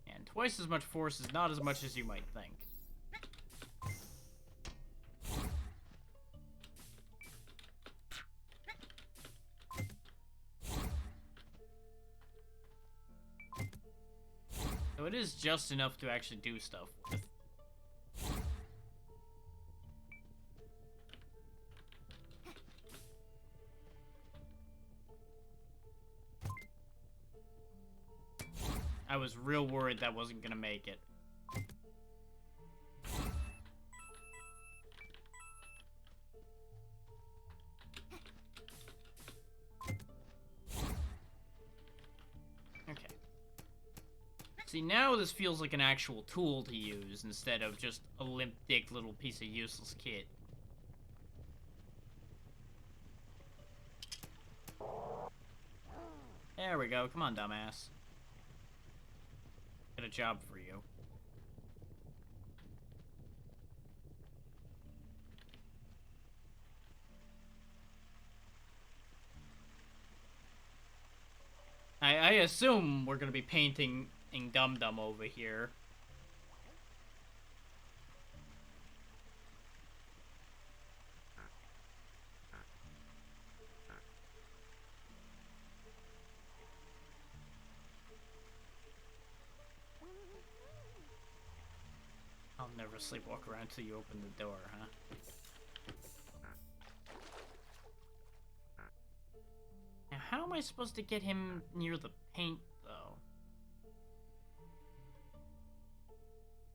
And twice as much force is not as much as you might think. So it is just enough to actually do stuff with. I was real worried that wasn't gonna make it. Okay. See, now this feels like an actual tool to use instead of just a limp dick little piece of useless kit. There we go. Come on, dumbass. Get a job for you. I assume we're gonna be painting Dum Dum over here. I'll never sleepwalk around till you open the door, huh? Now, how am I supposed to get him near the paint, though?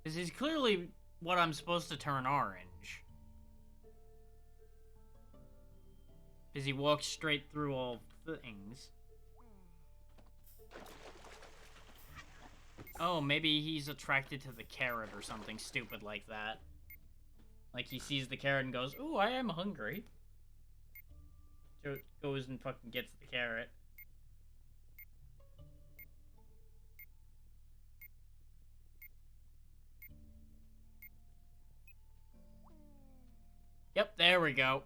Because he's clearly what I'm supposed to turn orange. Because he walks straight through all things. Oh, maybe he's attracted to the carrot or something stupid like that. Like he sees the carrot and goes, "Ooh, I am hungry." So goes and fucking gets the carrot. Yep, there we go.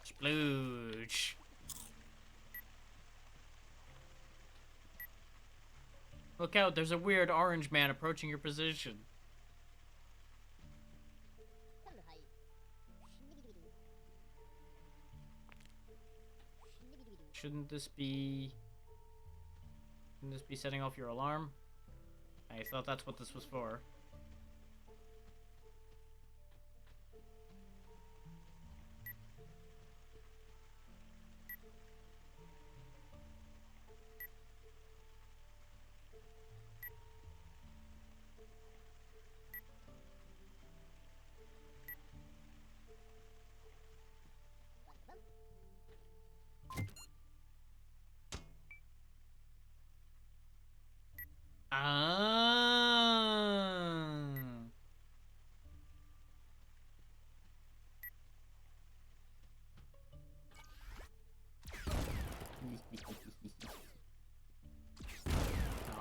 Splooge. Look out, there's a weird orange man approaching your position. Shouldn't this be setting off your alarm? I thought that's what this was for. Ah.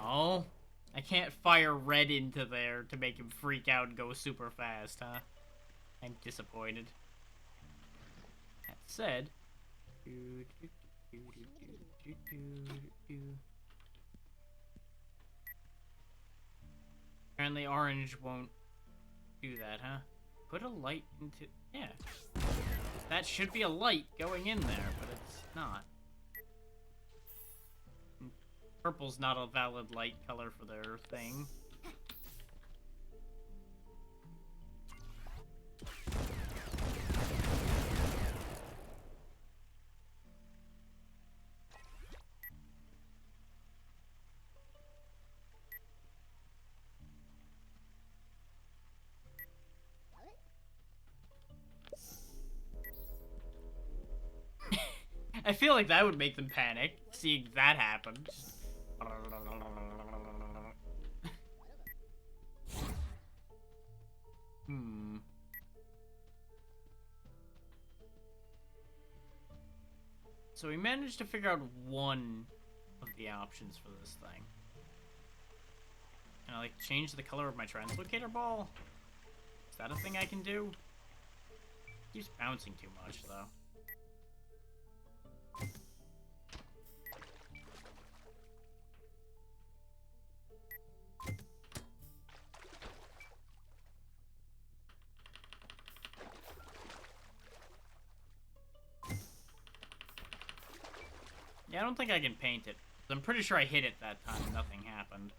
Oh, I can't fire red into there to make him freak out and go super fast, huh? I'm disappointed. That said, apparently orange won't do that, huh? Put a light into... Yeah. That should be a light going in there, but it's not. Purple's not a valid light color for their thing. I feel like that would make them panic, seeing that happen. So we managed to figure out one of the options for this thing. Can I, like, change the color of my translocator ball? Is that a thing I can do? It keeps bouncing too much, though. Yeah, I don't think I can paint it. I'm pretty sure I hit it that time and nothing happened.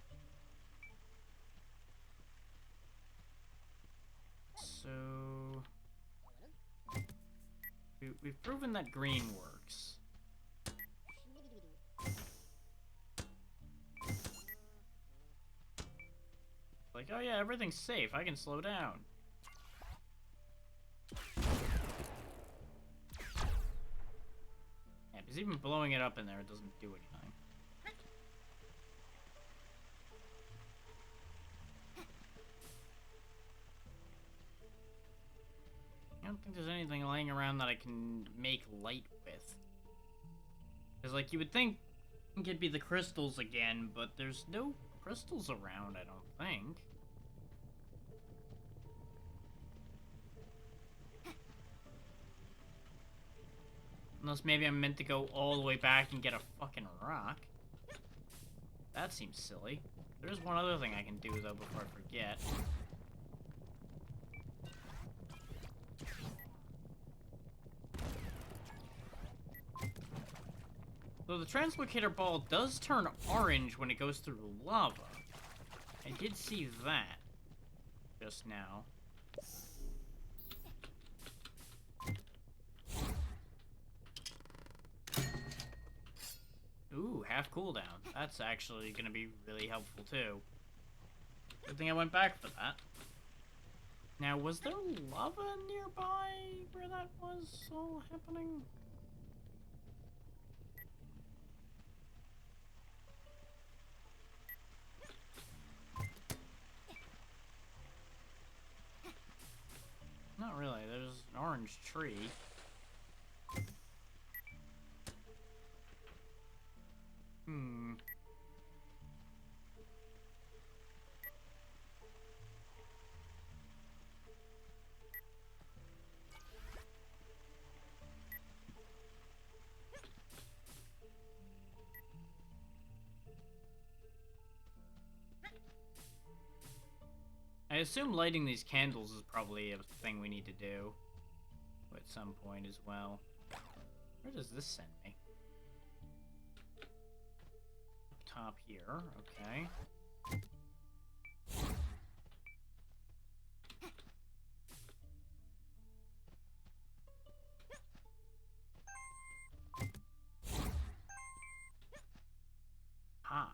So... We've proven that green works. Like, oh yeah, everything's safe. I can slow down. Yeah, because even blowing it up in there, it doesn't do anything. I don't think there's anything laying around that I can make light with. Because, like, you would think it'd be the crystals again, but there's no crystals around, I don't think. Unless maybe I'm meant to go all the way back and get a fucking rock. That seems silly. There's one other thing I can do, though, before I forget. So the translocator ball does turn orange when it goes through lava. I did see that just now. Ooh, half cooldown. That's actually gonna be really helpful too. Good thing I went back for that. Now, was there lava nearby where that was all happening? Not really. There's an orange tree. Hmm. I assume lighting these candles is probably a thing we need to do at some point as well. Where does this send me? Up top here, okay. Ha.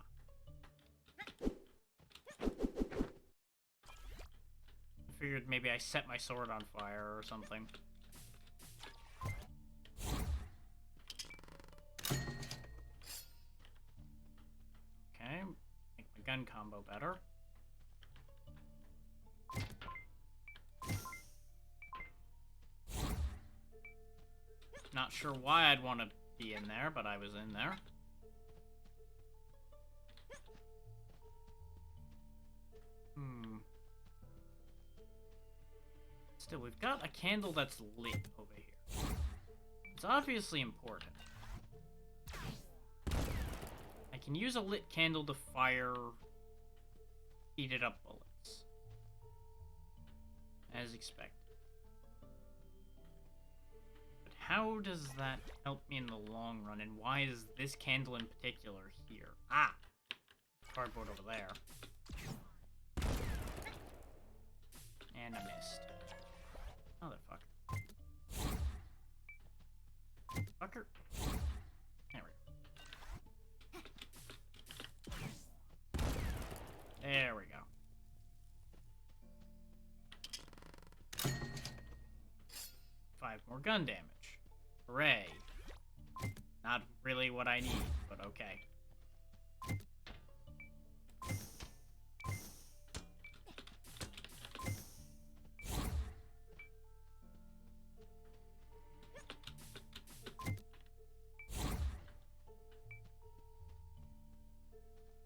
I figured maybe I set my sword on fire or something. Okay, make my gun combo better. Not sure why I'd want to be in there, but I was in there. Still, we've got a candle that's lit over here. It's obviously important. I can use a lit candle to fire heated up bullets. As expected. But how does that help me in the long run, and why is this candle in particular here? Ah! Cardboard over there. And I missed. Motherfucker. Fucker. There we go. There we go. 5 more gun damage. Hooray. Not really what I need, but okay.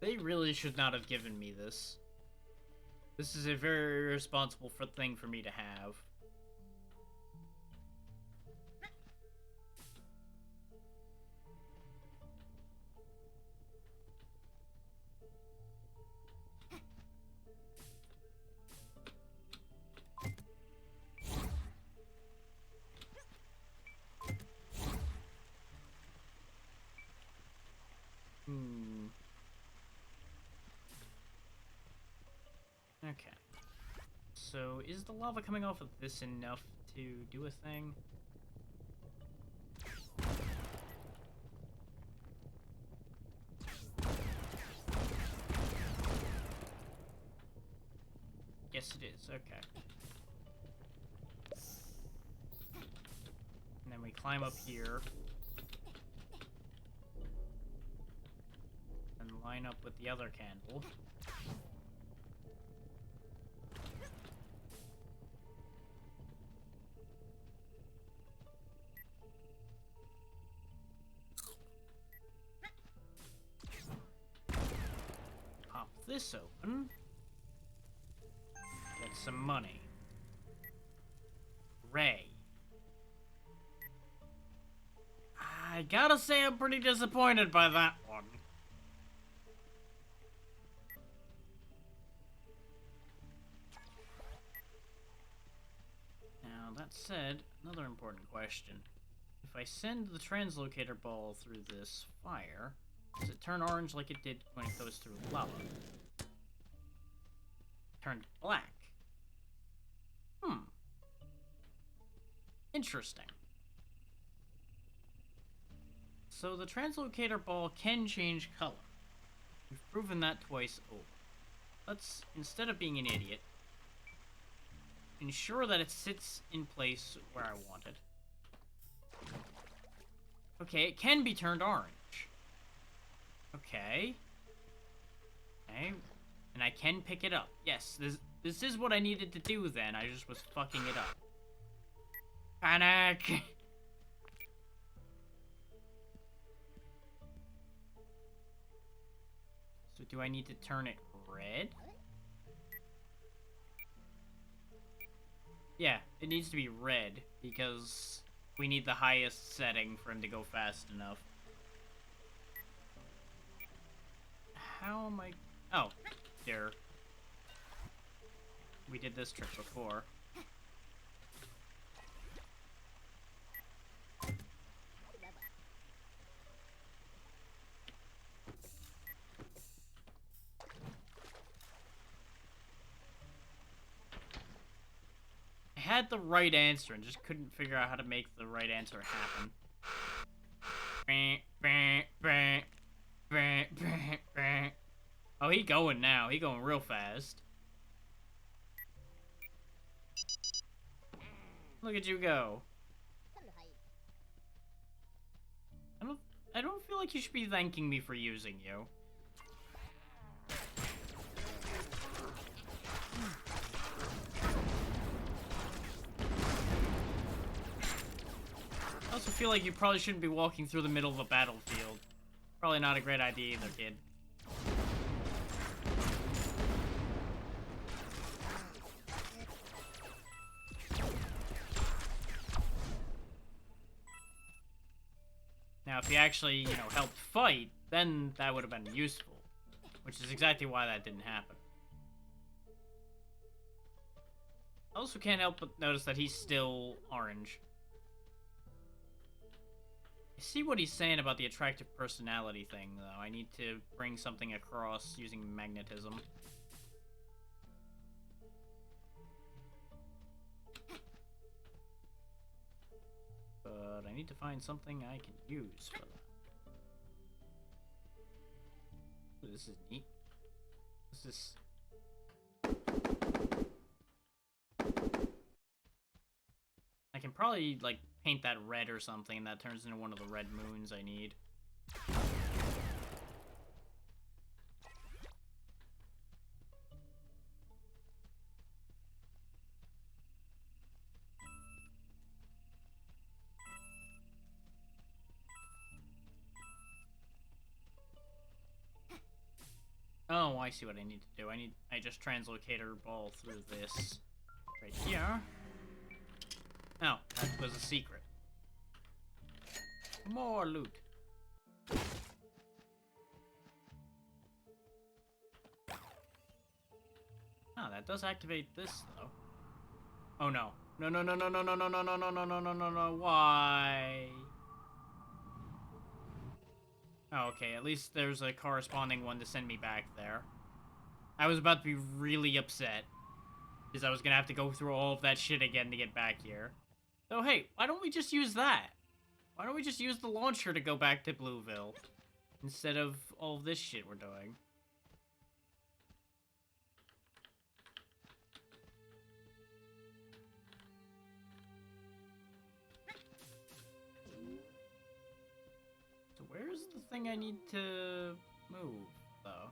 They really should not have given me this. This is a very irresponsible thing for me to have. Okay. So, is the lava coming off of this enough to do a thing? Yes, it is. Okay. And then we climb up here. And line up with the other candle. this open. Get some money. Ray. I gotta say I'm pretty disappointed by that one. Now, that said, another important question. If I send the translocator ball through this fire, does it turn orange like it did when it goes through lava? Turned black. Interesting. So the translocator ball can change color. We've proven that twice over. Let's, instead of being an idiot, ensure that it sits in place where I want it. Okay, it can be turned orange. Okay. Okay. And I can pick it up. Yes, this is what I needed to do then. I just was fucking it up. Panic! So do I need to turn it red? Yeah, it needs to be red, because we need the highest setting for him to go fast enough. How am I... Oh, there. We did this trick before. I had the right answer and just couldn't figure out how to make the right answer happen. Oh, he going now. He going real fast. Look at you go. I don't feel like you should be thanking me for using you. I also feel like you probably shouldn't be walking through the middle of a battlefield. Probably not a great idea either, kid. Now, if he actually, you know, helped fight, then that would have been useful. Which is exactly why that didn't happen. I also can't help but notice that he's still orange. I see what he's saying about the attractive personality thing, though. I need to bring something across using magnetism. But I need to find something I can use for that. Ooh, this is neat. What's this? I can probably, like, paint that red or something, and that turns into one of the red moons I need. Oh, I see what I need to do. I just translocator ball through this right here. Oh, that was a secret. More loot. Oh, that does activate this, though. Oh, no. No, no, no, no, no, no, no, no, no, no, no, no, no, no, no, why? Oh, okay, at least there's a corresponding one to send me back there. I was about to be really upset, because I was gonna have to go through all of that shit again to get back here. So, hey, why don't we just use that? Why don't we just use the launcher to go back to Blueville, instead of all of this shit we're doing? So where's the thing I need to move, though?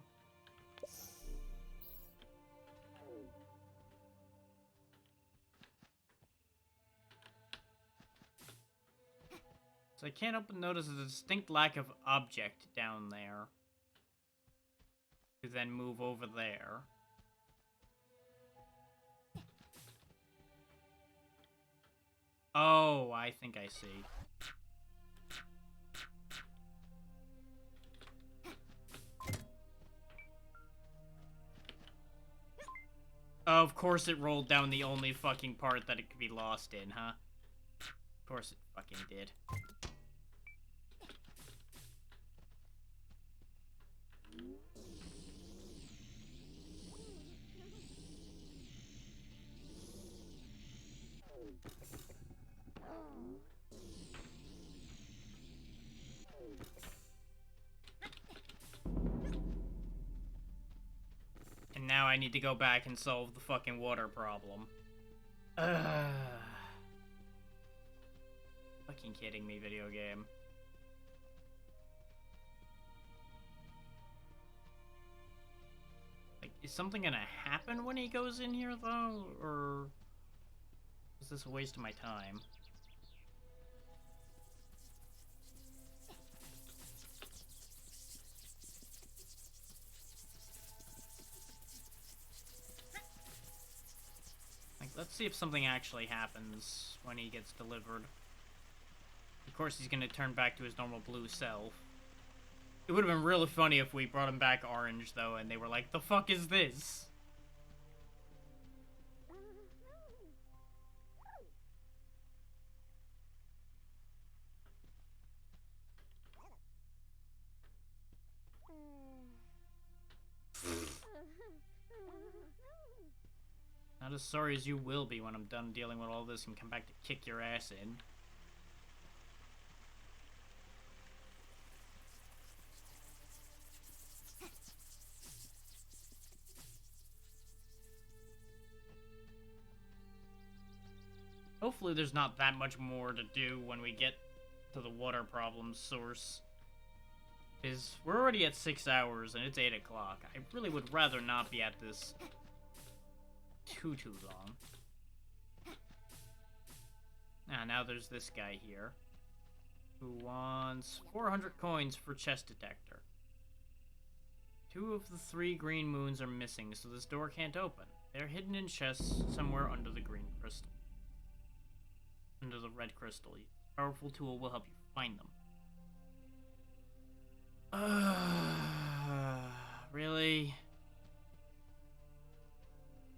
So I can't help but notice a distinct lack of object down there. to then move over there. Oh, I think I see. Of course it rolled down the only fucking part that it could be lost in, huh? Of course it fucking did. And now I need to go back and solve the fucking water problem. Fucking kidding me, video game. Like, is something gonna happen when he goes in here, though? Or is this a waste of my time? Like, let's see if something actually happens when he gets delivered. Of course, he's gonna turn back to his normal blue self. It would have been really funny if we brought him back orange, though, and they were like, the fuck is this? Not as sorry as you will be when I'm done dealing with all this and come back to kick your ass in. Hopefully there's not that much more to do when we get to the water problem source. Because we're already at 6 hours and it's 8 o'clock. I really would rather not be at this too long. Now there's this guy here who wants 400 coins for chest detector. 2 of the 3 green moons are missing, so this door can't open. They're hidden in chests somewhere under the green crystal. Under the red crystal. A powerful tool will help you find them. Really?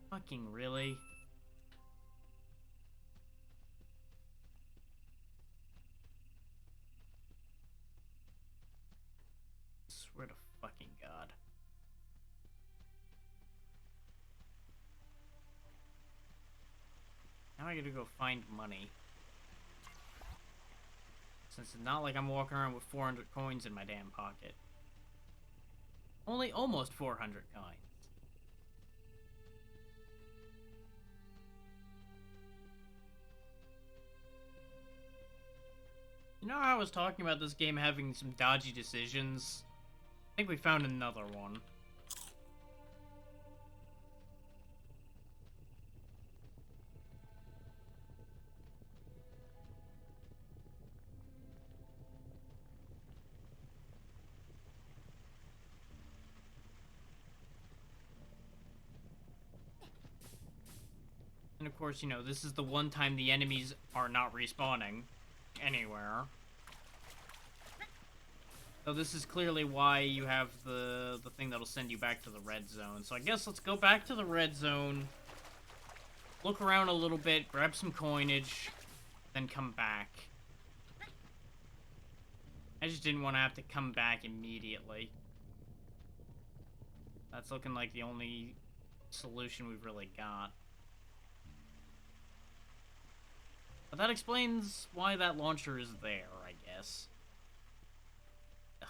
Fucking really? I swear to fucking God. Now I gotta go find money. Since it's not like I'm walking around with 400 coins in my damn pocket. Only almost 400 coins. You know how I was talking about this game having some dodgy decisions? I think we found another one. And of course, you know, this is the one time the enemies are not respawning anywhere. So this is clearly why you have the thing that'll send you back to the red zone. So I guess let's go back to the red zone, look around a little bit, grab some coinage, then come back. I just didn't want to have to come back immediately. That's looking like the only solution we've really got. But that explains why that launcher is there, I guess. Ugh.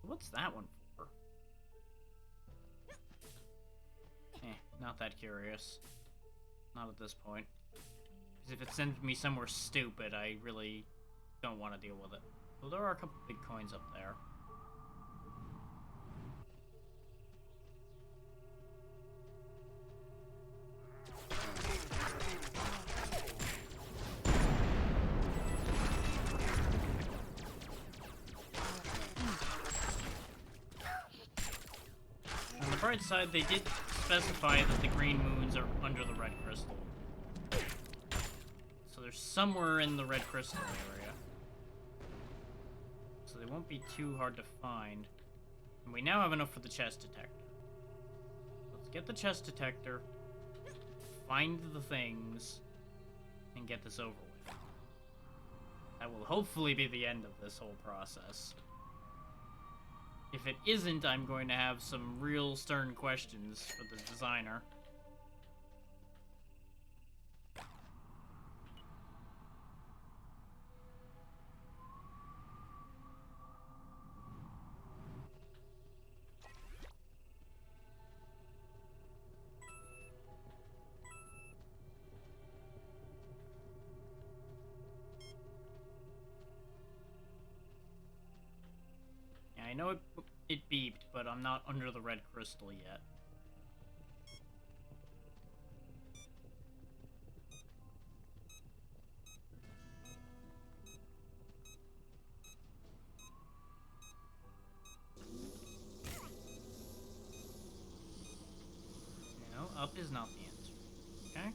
What's that one for? Not that curious. Not at this point. Because if it sends me somewhere stupid, I really don't want to deal with it. Well, there are a couple big coins up there. the bright side, they did specify that the green moons are under the red crystal. So they're somewhere in the red crystal area. So they won't be too hard to find. And we now have enough for the chest detector. Let's get the chest detector, find the things, and get this over with. That will hopefully be the end of this whole process. If it isn't, I'm going to have some real stern questions for the designer. I know it beeped, but I'm not under the red crystal yet. No, up is not the answer. Okay?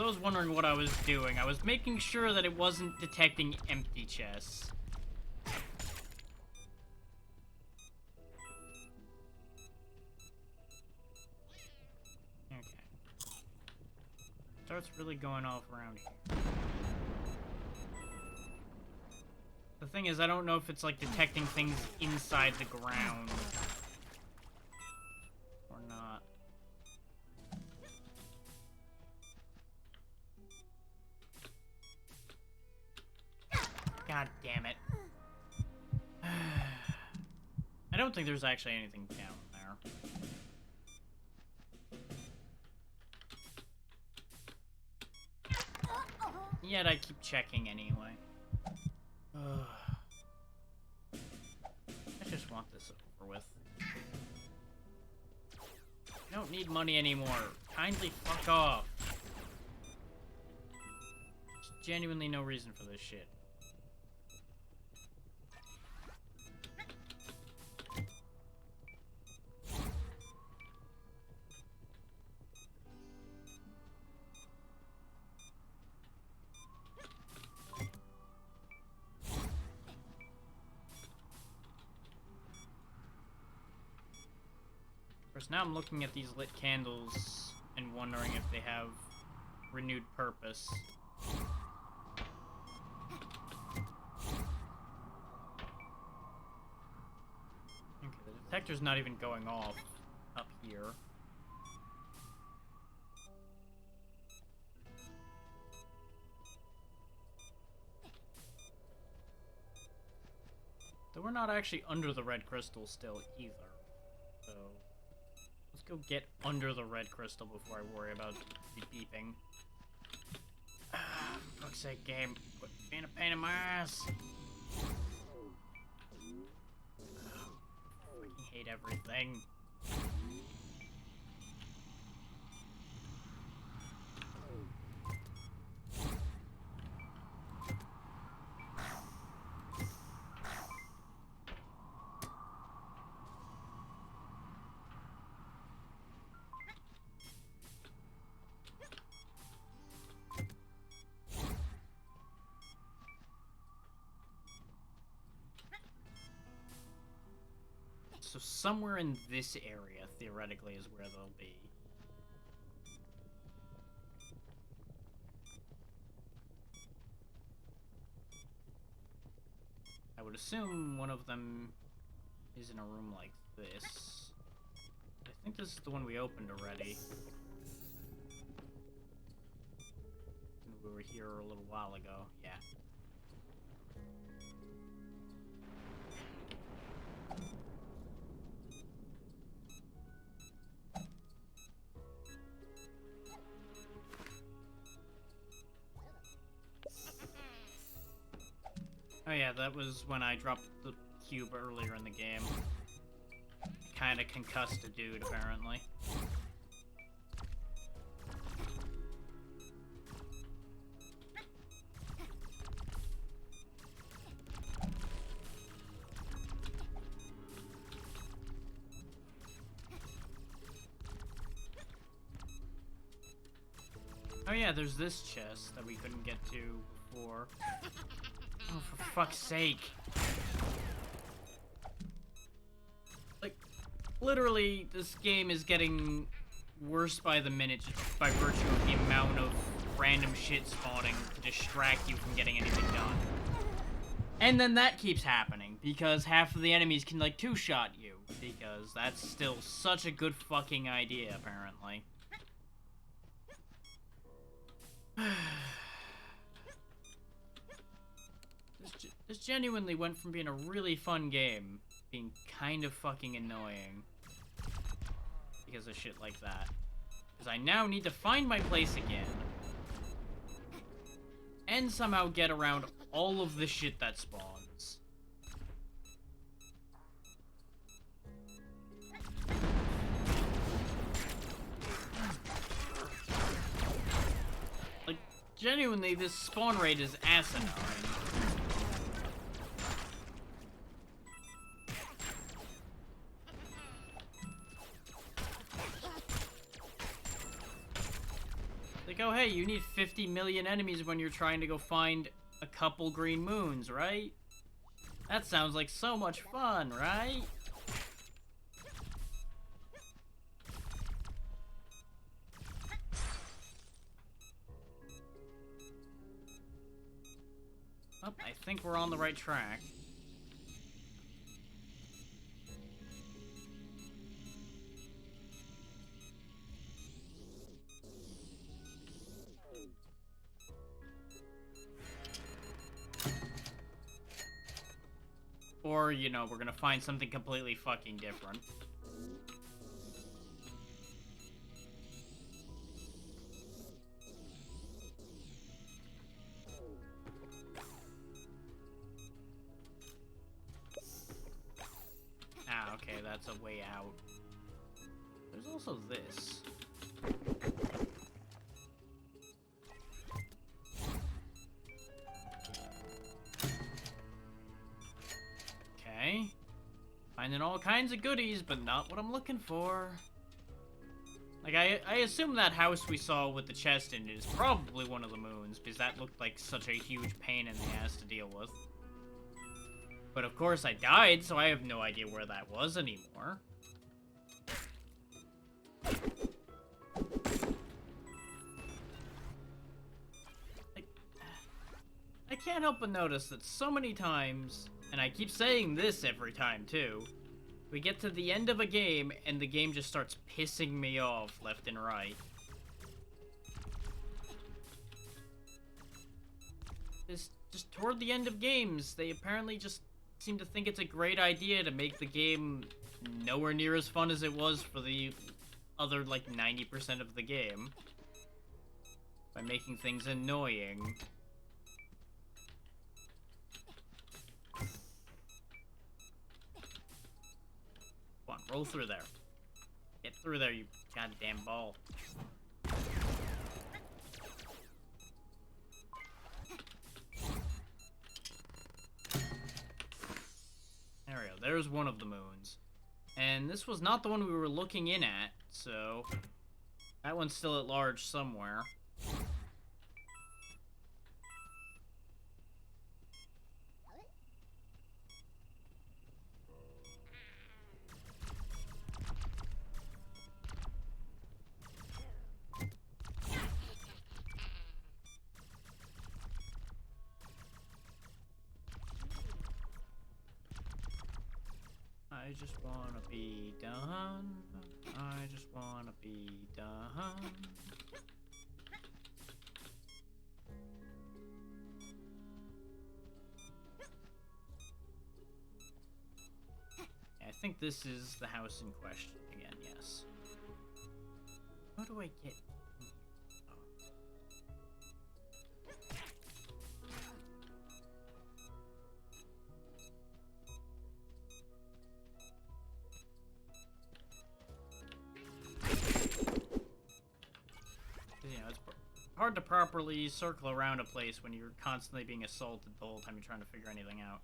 I was wondering what I was doing. I was making sure that it wasn't detecting empty chests. Okay. Starts really going off around here. The thing is, I don't know if it's like detecting things inside the ground or not. God damn it. I don't think there's actually anything down there. Yet I keep checking anyway. I just want this over with. I don't need money anymore. Kindly fuck off. There's genuinely no reason for this shit. Now I'm looking at these lit candles and wondering if they have renewed purpose. Okay, the detector's not even going off up here. Though we're not actually under the red crystal still either, so... Let's go get under the red crystal before I worry about the beeping. For fuck's sake, game. Quit being a pain in my ass. I fucking hate everything. So somewhere in this area, theoretically, is where they'll be. I would assume one of them is in a room like this. I think this is the one we opened already. We were here a little while ago. Yeah. Oh yeah, that was when I dropped the cube earlier in the game. Kinda concussed a dude, apparently. Oh yeah, there's this chest that we couldn't get to before. Oh, for fuck's sake. Like, literally, this game is getting worse by the minute just by virtue of the amount of random shit spawning to distract you from getting anything done. And then that keeps happening, because half of the enemies can, like, two-shot you, because that's still such a good fucking idea, apparently. This genuinely went from being a really fun game, being kind of fucking annoying. Because of shit like that. Because I now need to find my place again. And somehow get around all of the shit that spawns. Like, genuinely, this spawn rate is asinine. Like, oh hey, you need 50 million enemies when you're trying to go find a couple green moons, right? That sounds like so much fun, right? Oh, I think we're on the right track. Or, you know, we're gonna find something completely fucking different. Ah, okay, that's a way out. There's also this. Okay. Finding all kinds of goodies, but not what I'm looking for. Like, I assume that house we saw with the chest in it is probably one of the moons, because that looked like such a huge pain in the ass to deal with. But of course I died, so I have no idea where that was anymore. I can't help but notice that so many times, and I keep saying this every time too, we get to the end of a game and the game just starts pissing me off left and right. Just toward the end of games, they apparently just seem to think it's a great idea to make the game nowhere near as fun as it was for the other, like, 90% of the game. By making things annoying. Come on, roll through there. Get through there, you goddamn ball. There we go. There's one of the moons. And this was not the one we were looking in at, so that one's still at large somewhere. I just wanna be done. I just wanna be done. think this is the house in question again, yes. How do I get... You know, it's hard to properly circle around a place when you're constantly being assaulted the whole time you're trying to figure anything out.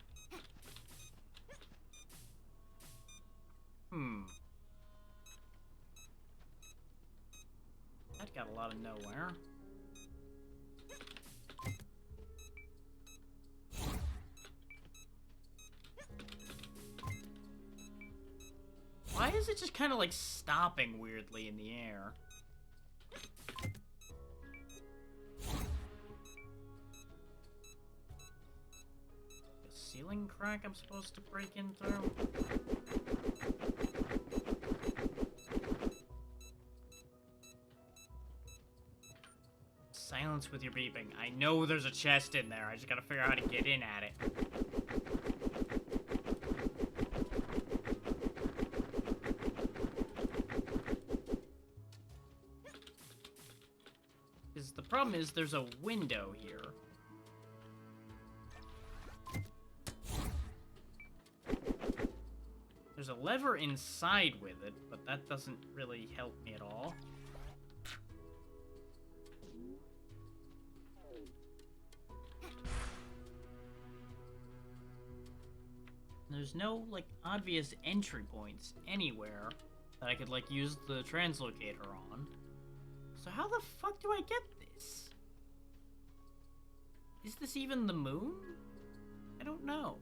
That got a lot of nowhere. Why is it just kind of like stopping weirdly in the air? A ceiling crack I'm supposed to break in through? Silence with your beeping. I know there's a chest in there. I just gotta figure out how to get in at it. Because the problem is there's a window here. There's a lever inside with it, but that doesn't really help me at all. There's no, like, obvious entry points anywhere that I could, like, use the translocator on. So how the fuck do I get this? Is this even the moon? I don't know.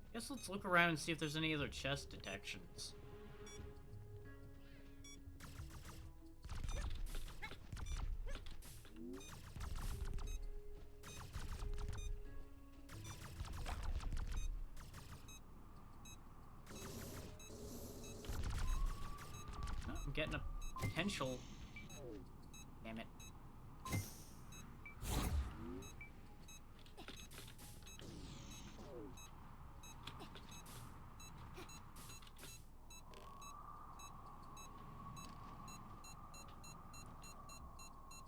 I guess let's look around and see if there's any other chest detections. I'm getting a potential. Damn it.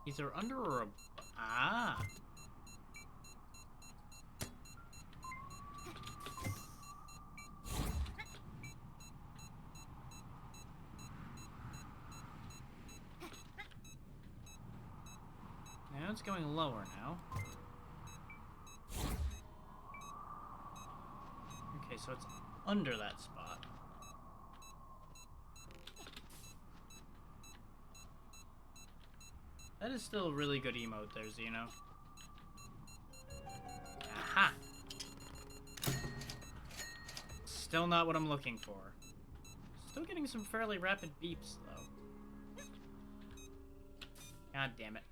Either under or a... Ah! Now it's going lower now. Okay, so it's under that spot. That is still a really good emote there, Xeno. Aha! Still not what I'm looking for. Still getting some fairly rapid beeps, though. God damn it.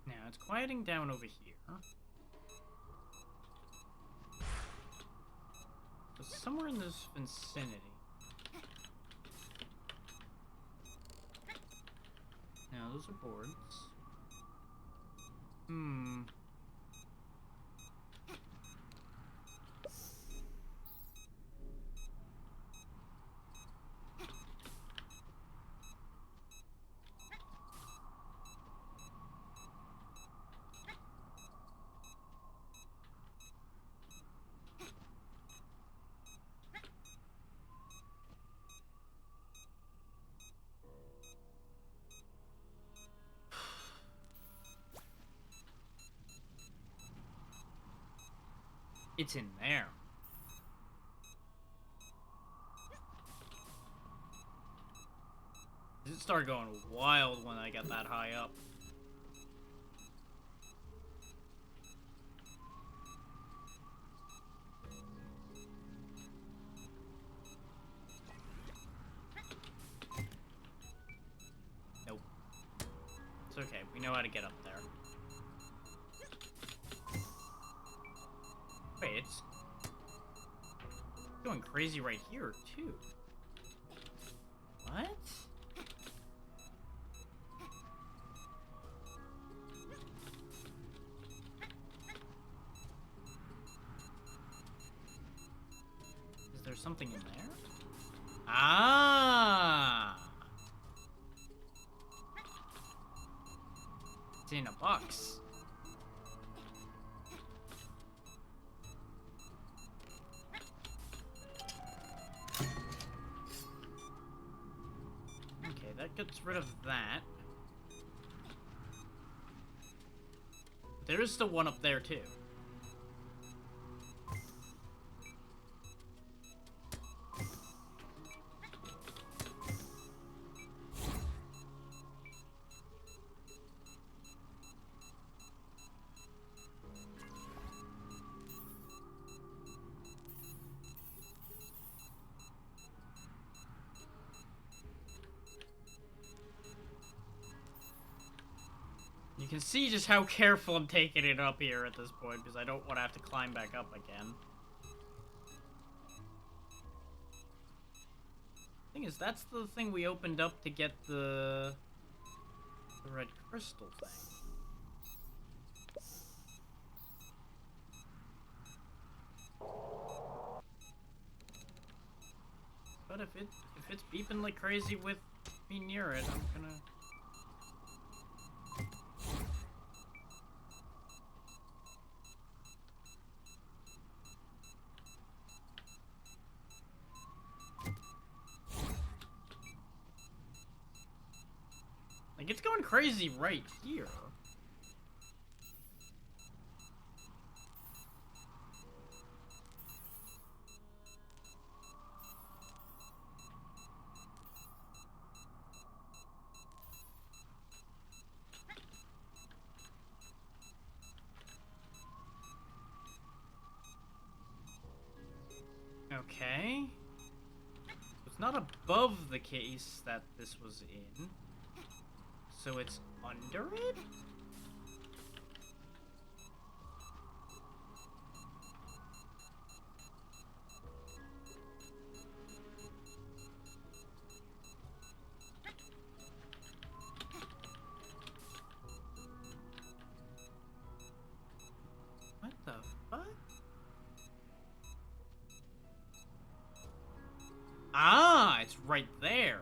Now it's quieting down over here. somewhere in this vicinity. No, those are boards. Hmm. It's in there. It started going wild when I got that high up. Nope. It's okay. We know how to get up there. Wait, it's going crazy right here, too. What? Is there something in there? Ah! It's in a box. Okay, that gets rid of that. There is still one up there, too. You can see just how careful I'm taking it up here at this point, because I don't want to have to climb back up again. Thing is, that's the thing we opened up to get the red crystal thing. But if it's beeping like crazy with me near it, I'm gonna... Like, it's going crazy right here. Okay. It's not above the case that this was in. So it's under it? What the fuck? Ah, it's right there.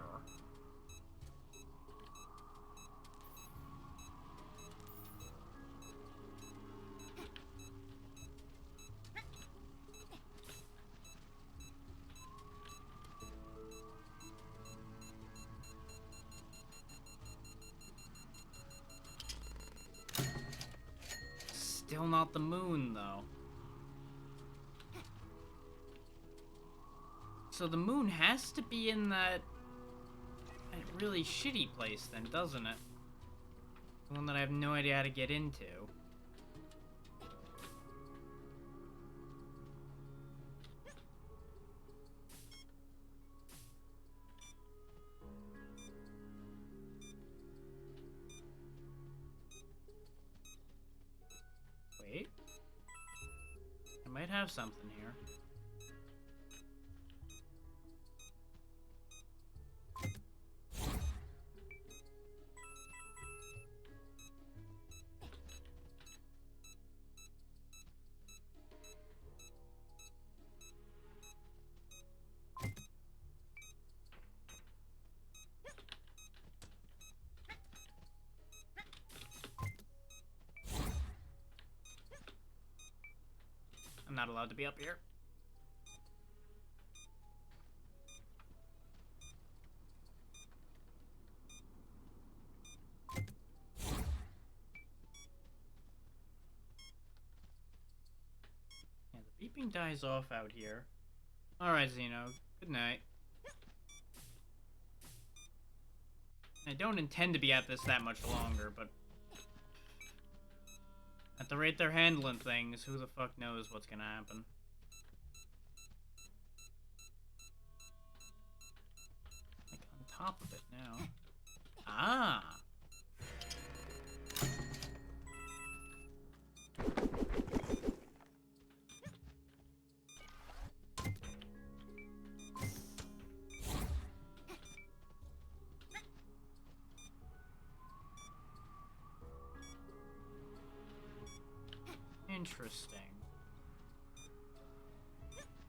Still not the moon, though. So the moon has to be in that really shitty place then, doesn't it? The one that I have no idea how to get into. Wait. I might have something here. not allowed to be up here. Yeah, the beeping dies off out here. Alright, Zeno. Good night. I don't intend to be at this that much longer, but at the rate they're handling things, who the fuck knows what's gonna happen. Like, on top of it now. Ah! Interesting.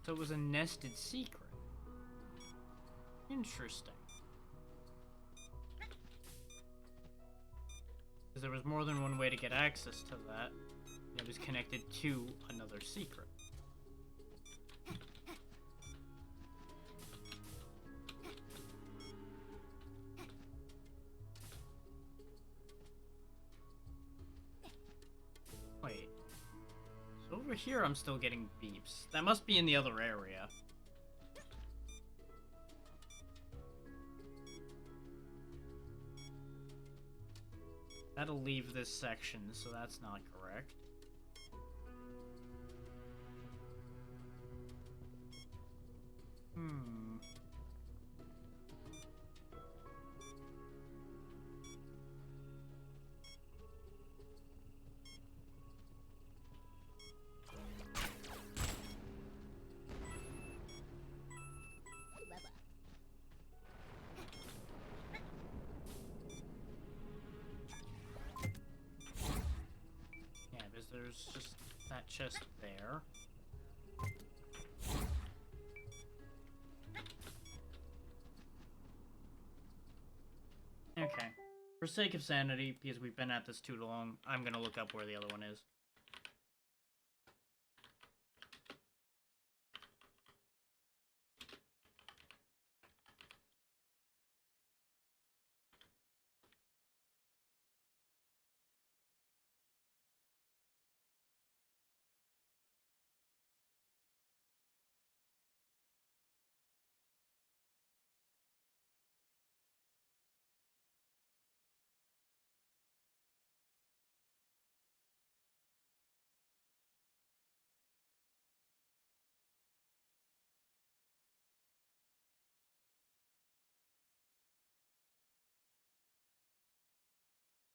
So it was a nested secret. Interesting. Because there was more than one way to get access to that. It was connected to another secret. Wait. So over here I'm still getting beeps. That must be in the other area. That'll leave this section, so that's not correct. Yeah, because there's just that chest there. Okay. For sake of sanity, because we've been at this too long, I'm gonna look up where the other one is.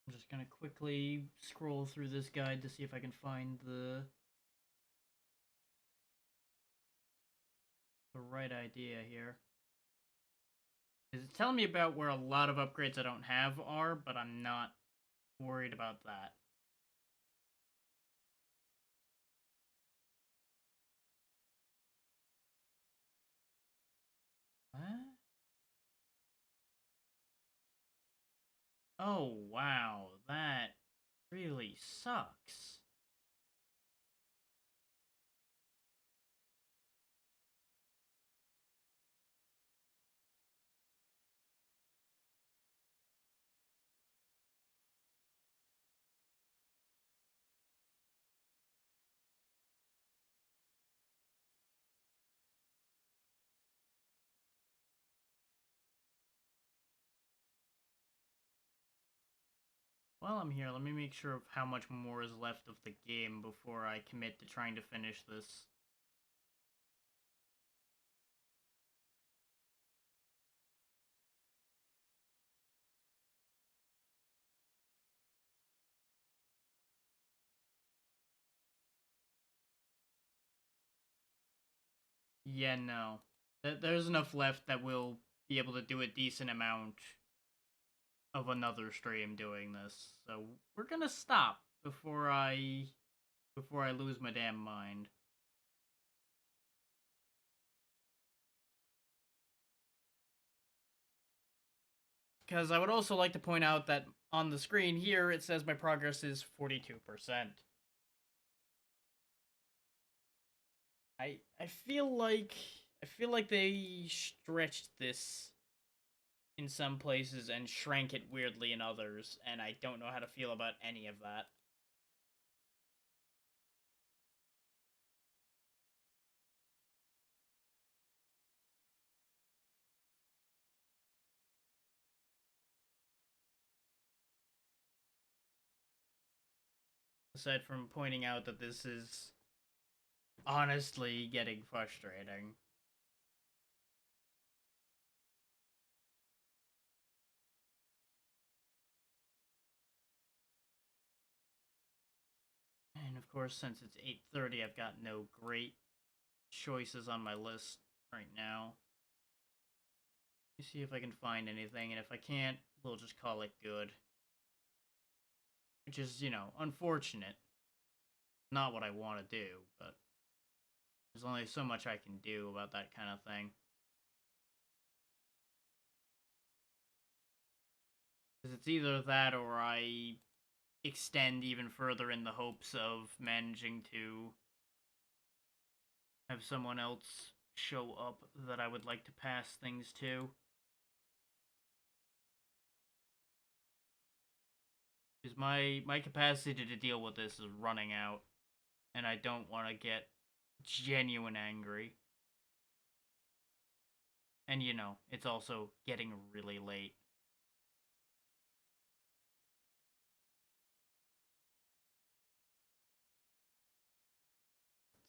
I'm just gonna quickly scroll through this guide to see if I can find the right idea here. Because it's telling me about where a lot of upgrades I don't have are, but I'm not worried about that. What? Oh, wow. That really sucks. While I'm here, let me make sure of how much more is left of the game before I commit to trying to finish this. Yeah, no. There's enough left that we'll be able to do a decent amount of another stream doing this. So we're gonna stop before I lose my damn mind. Because I would also like to point out that on the screen here it says my progress is 42%. I feel like they stretched this in some places and shrank it weirdly in others, and I don't know how to feel about any of that. Aside from pointing out that this is honestly getting frustrating. And of course, since it's 8:30, I've got no great choices on my list right now. Let me see if I can find anything, and if I can't, we'll just call it good. Which is, unfortunate. Not what I want to do, but there's only so much I can do about that kind of thing. Because it's either that or I extend even further in the hopes of managing to have someone else show up that I would like to pass things to. Because my capacity to deal with this is running out, and I don't want to get genuine angry. And it's also getting really late.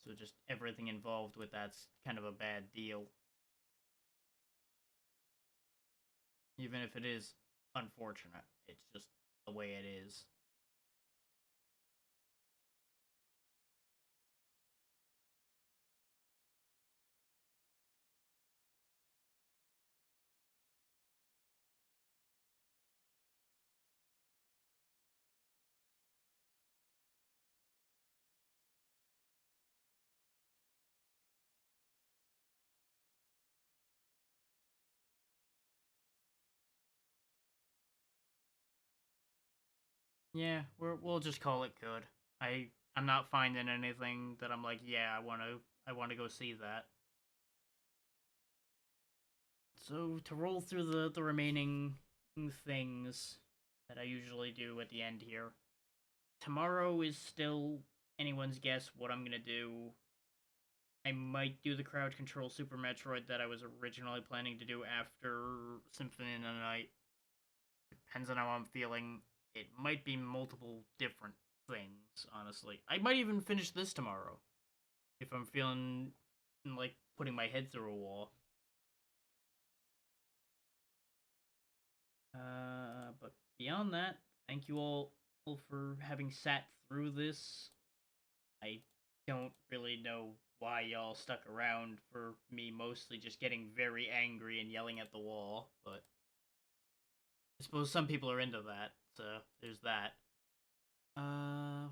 So just everything involved with that's kind of a bad deal. Even if it is unfortunate, it's just the way it is. Yeah, we'll just call it good. I'm not finding anything that I'm like, yeah, I want to go see that. So to roll through the remaining things that I usually do at the end here. Tomorrow is still anyone's guess what I'm gonna do. I might do the crowd control Super Metroid that I was originally planning to do after Symphony of the Night. Depends on how I'm feeling. It might be multiple different things, honestly. I might even finish this tomorrow if I'm feeling like putting my head through a wall. But beyond that, thank you all for having sat through this. I don't really know why y'all stuck around for me mostly just getting very angry and yelling at the wall, but I suppose some people are into that, so there's that. Uh,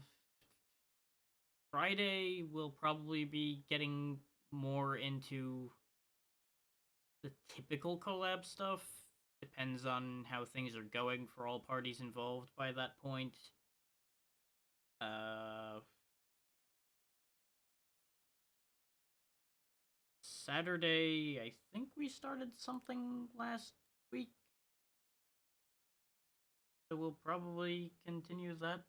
Friday will probably be getting more into the typical collab stuff. Depends on how things are going for all parties involved by that point. Uh, Saturday, I think we started something last week. So we'll probably continue that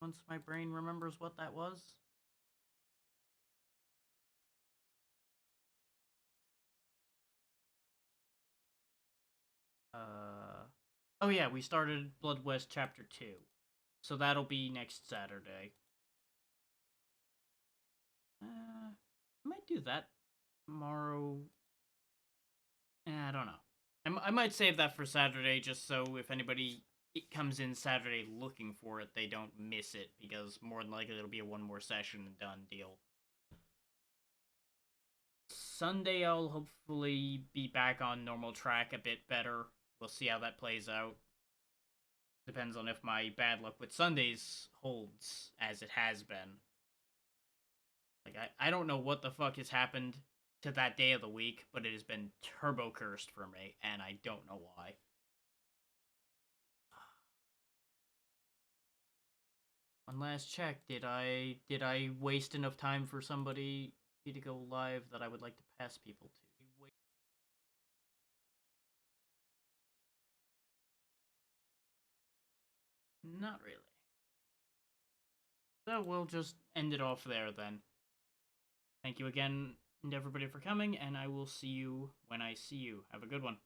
once my brain remembers what that was. Oh yeah, we started Blood West Chapter 2. So that'll be next Saturday. I might do that tomorrow. I don't know. I might save that for Saturday just so if anybody it comes in Saturday looking for it, they don't miss it because more than likely it'll be a one more session and done deal. Sunday I'll hopefully be back on normal track a bit better. We'll see how that plays out. Depends on if my bad luck with Sundays holds as it has been. Like I don't know what the fuck has happened to that day of the week, but it has been turbo cursed for me, and I don't know why. One last check. Did I waste enough time for somebody me to go live that I would like to pass people to. Not really. So we'll just end it off there then. Thank you again and everybody for coming, and I will see you when I see you. Have a good one.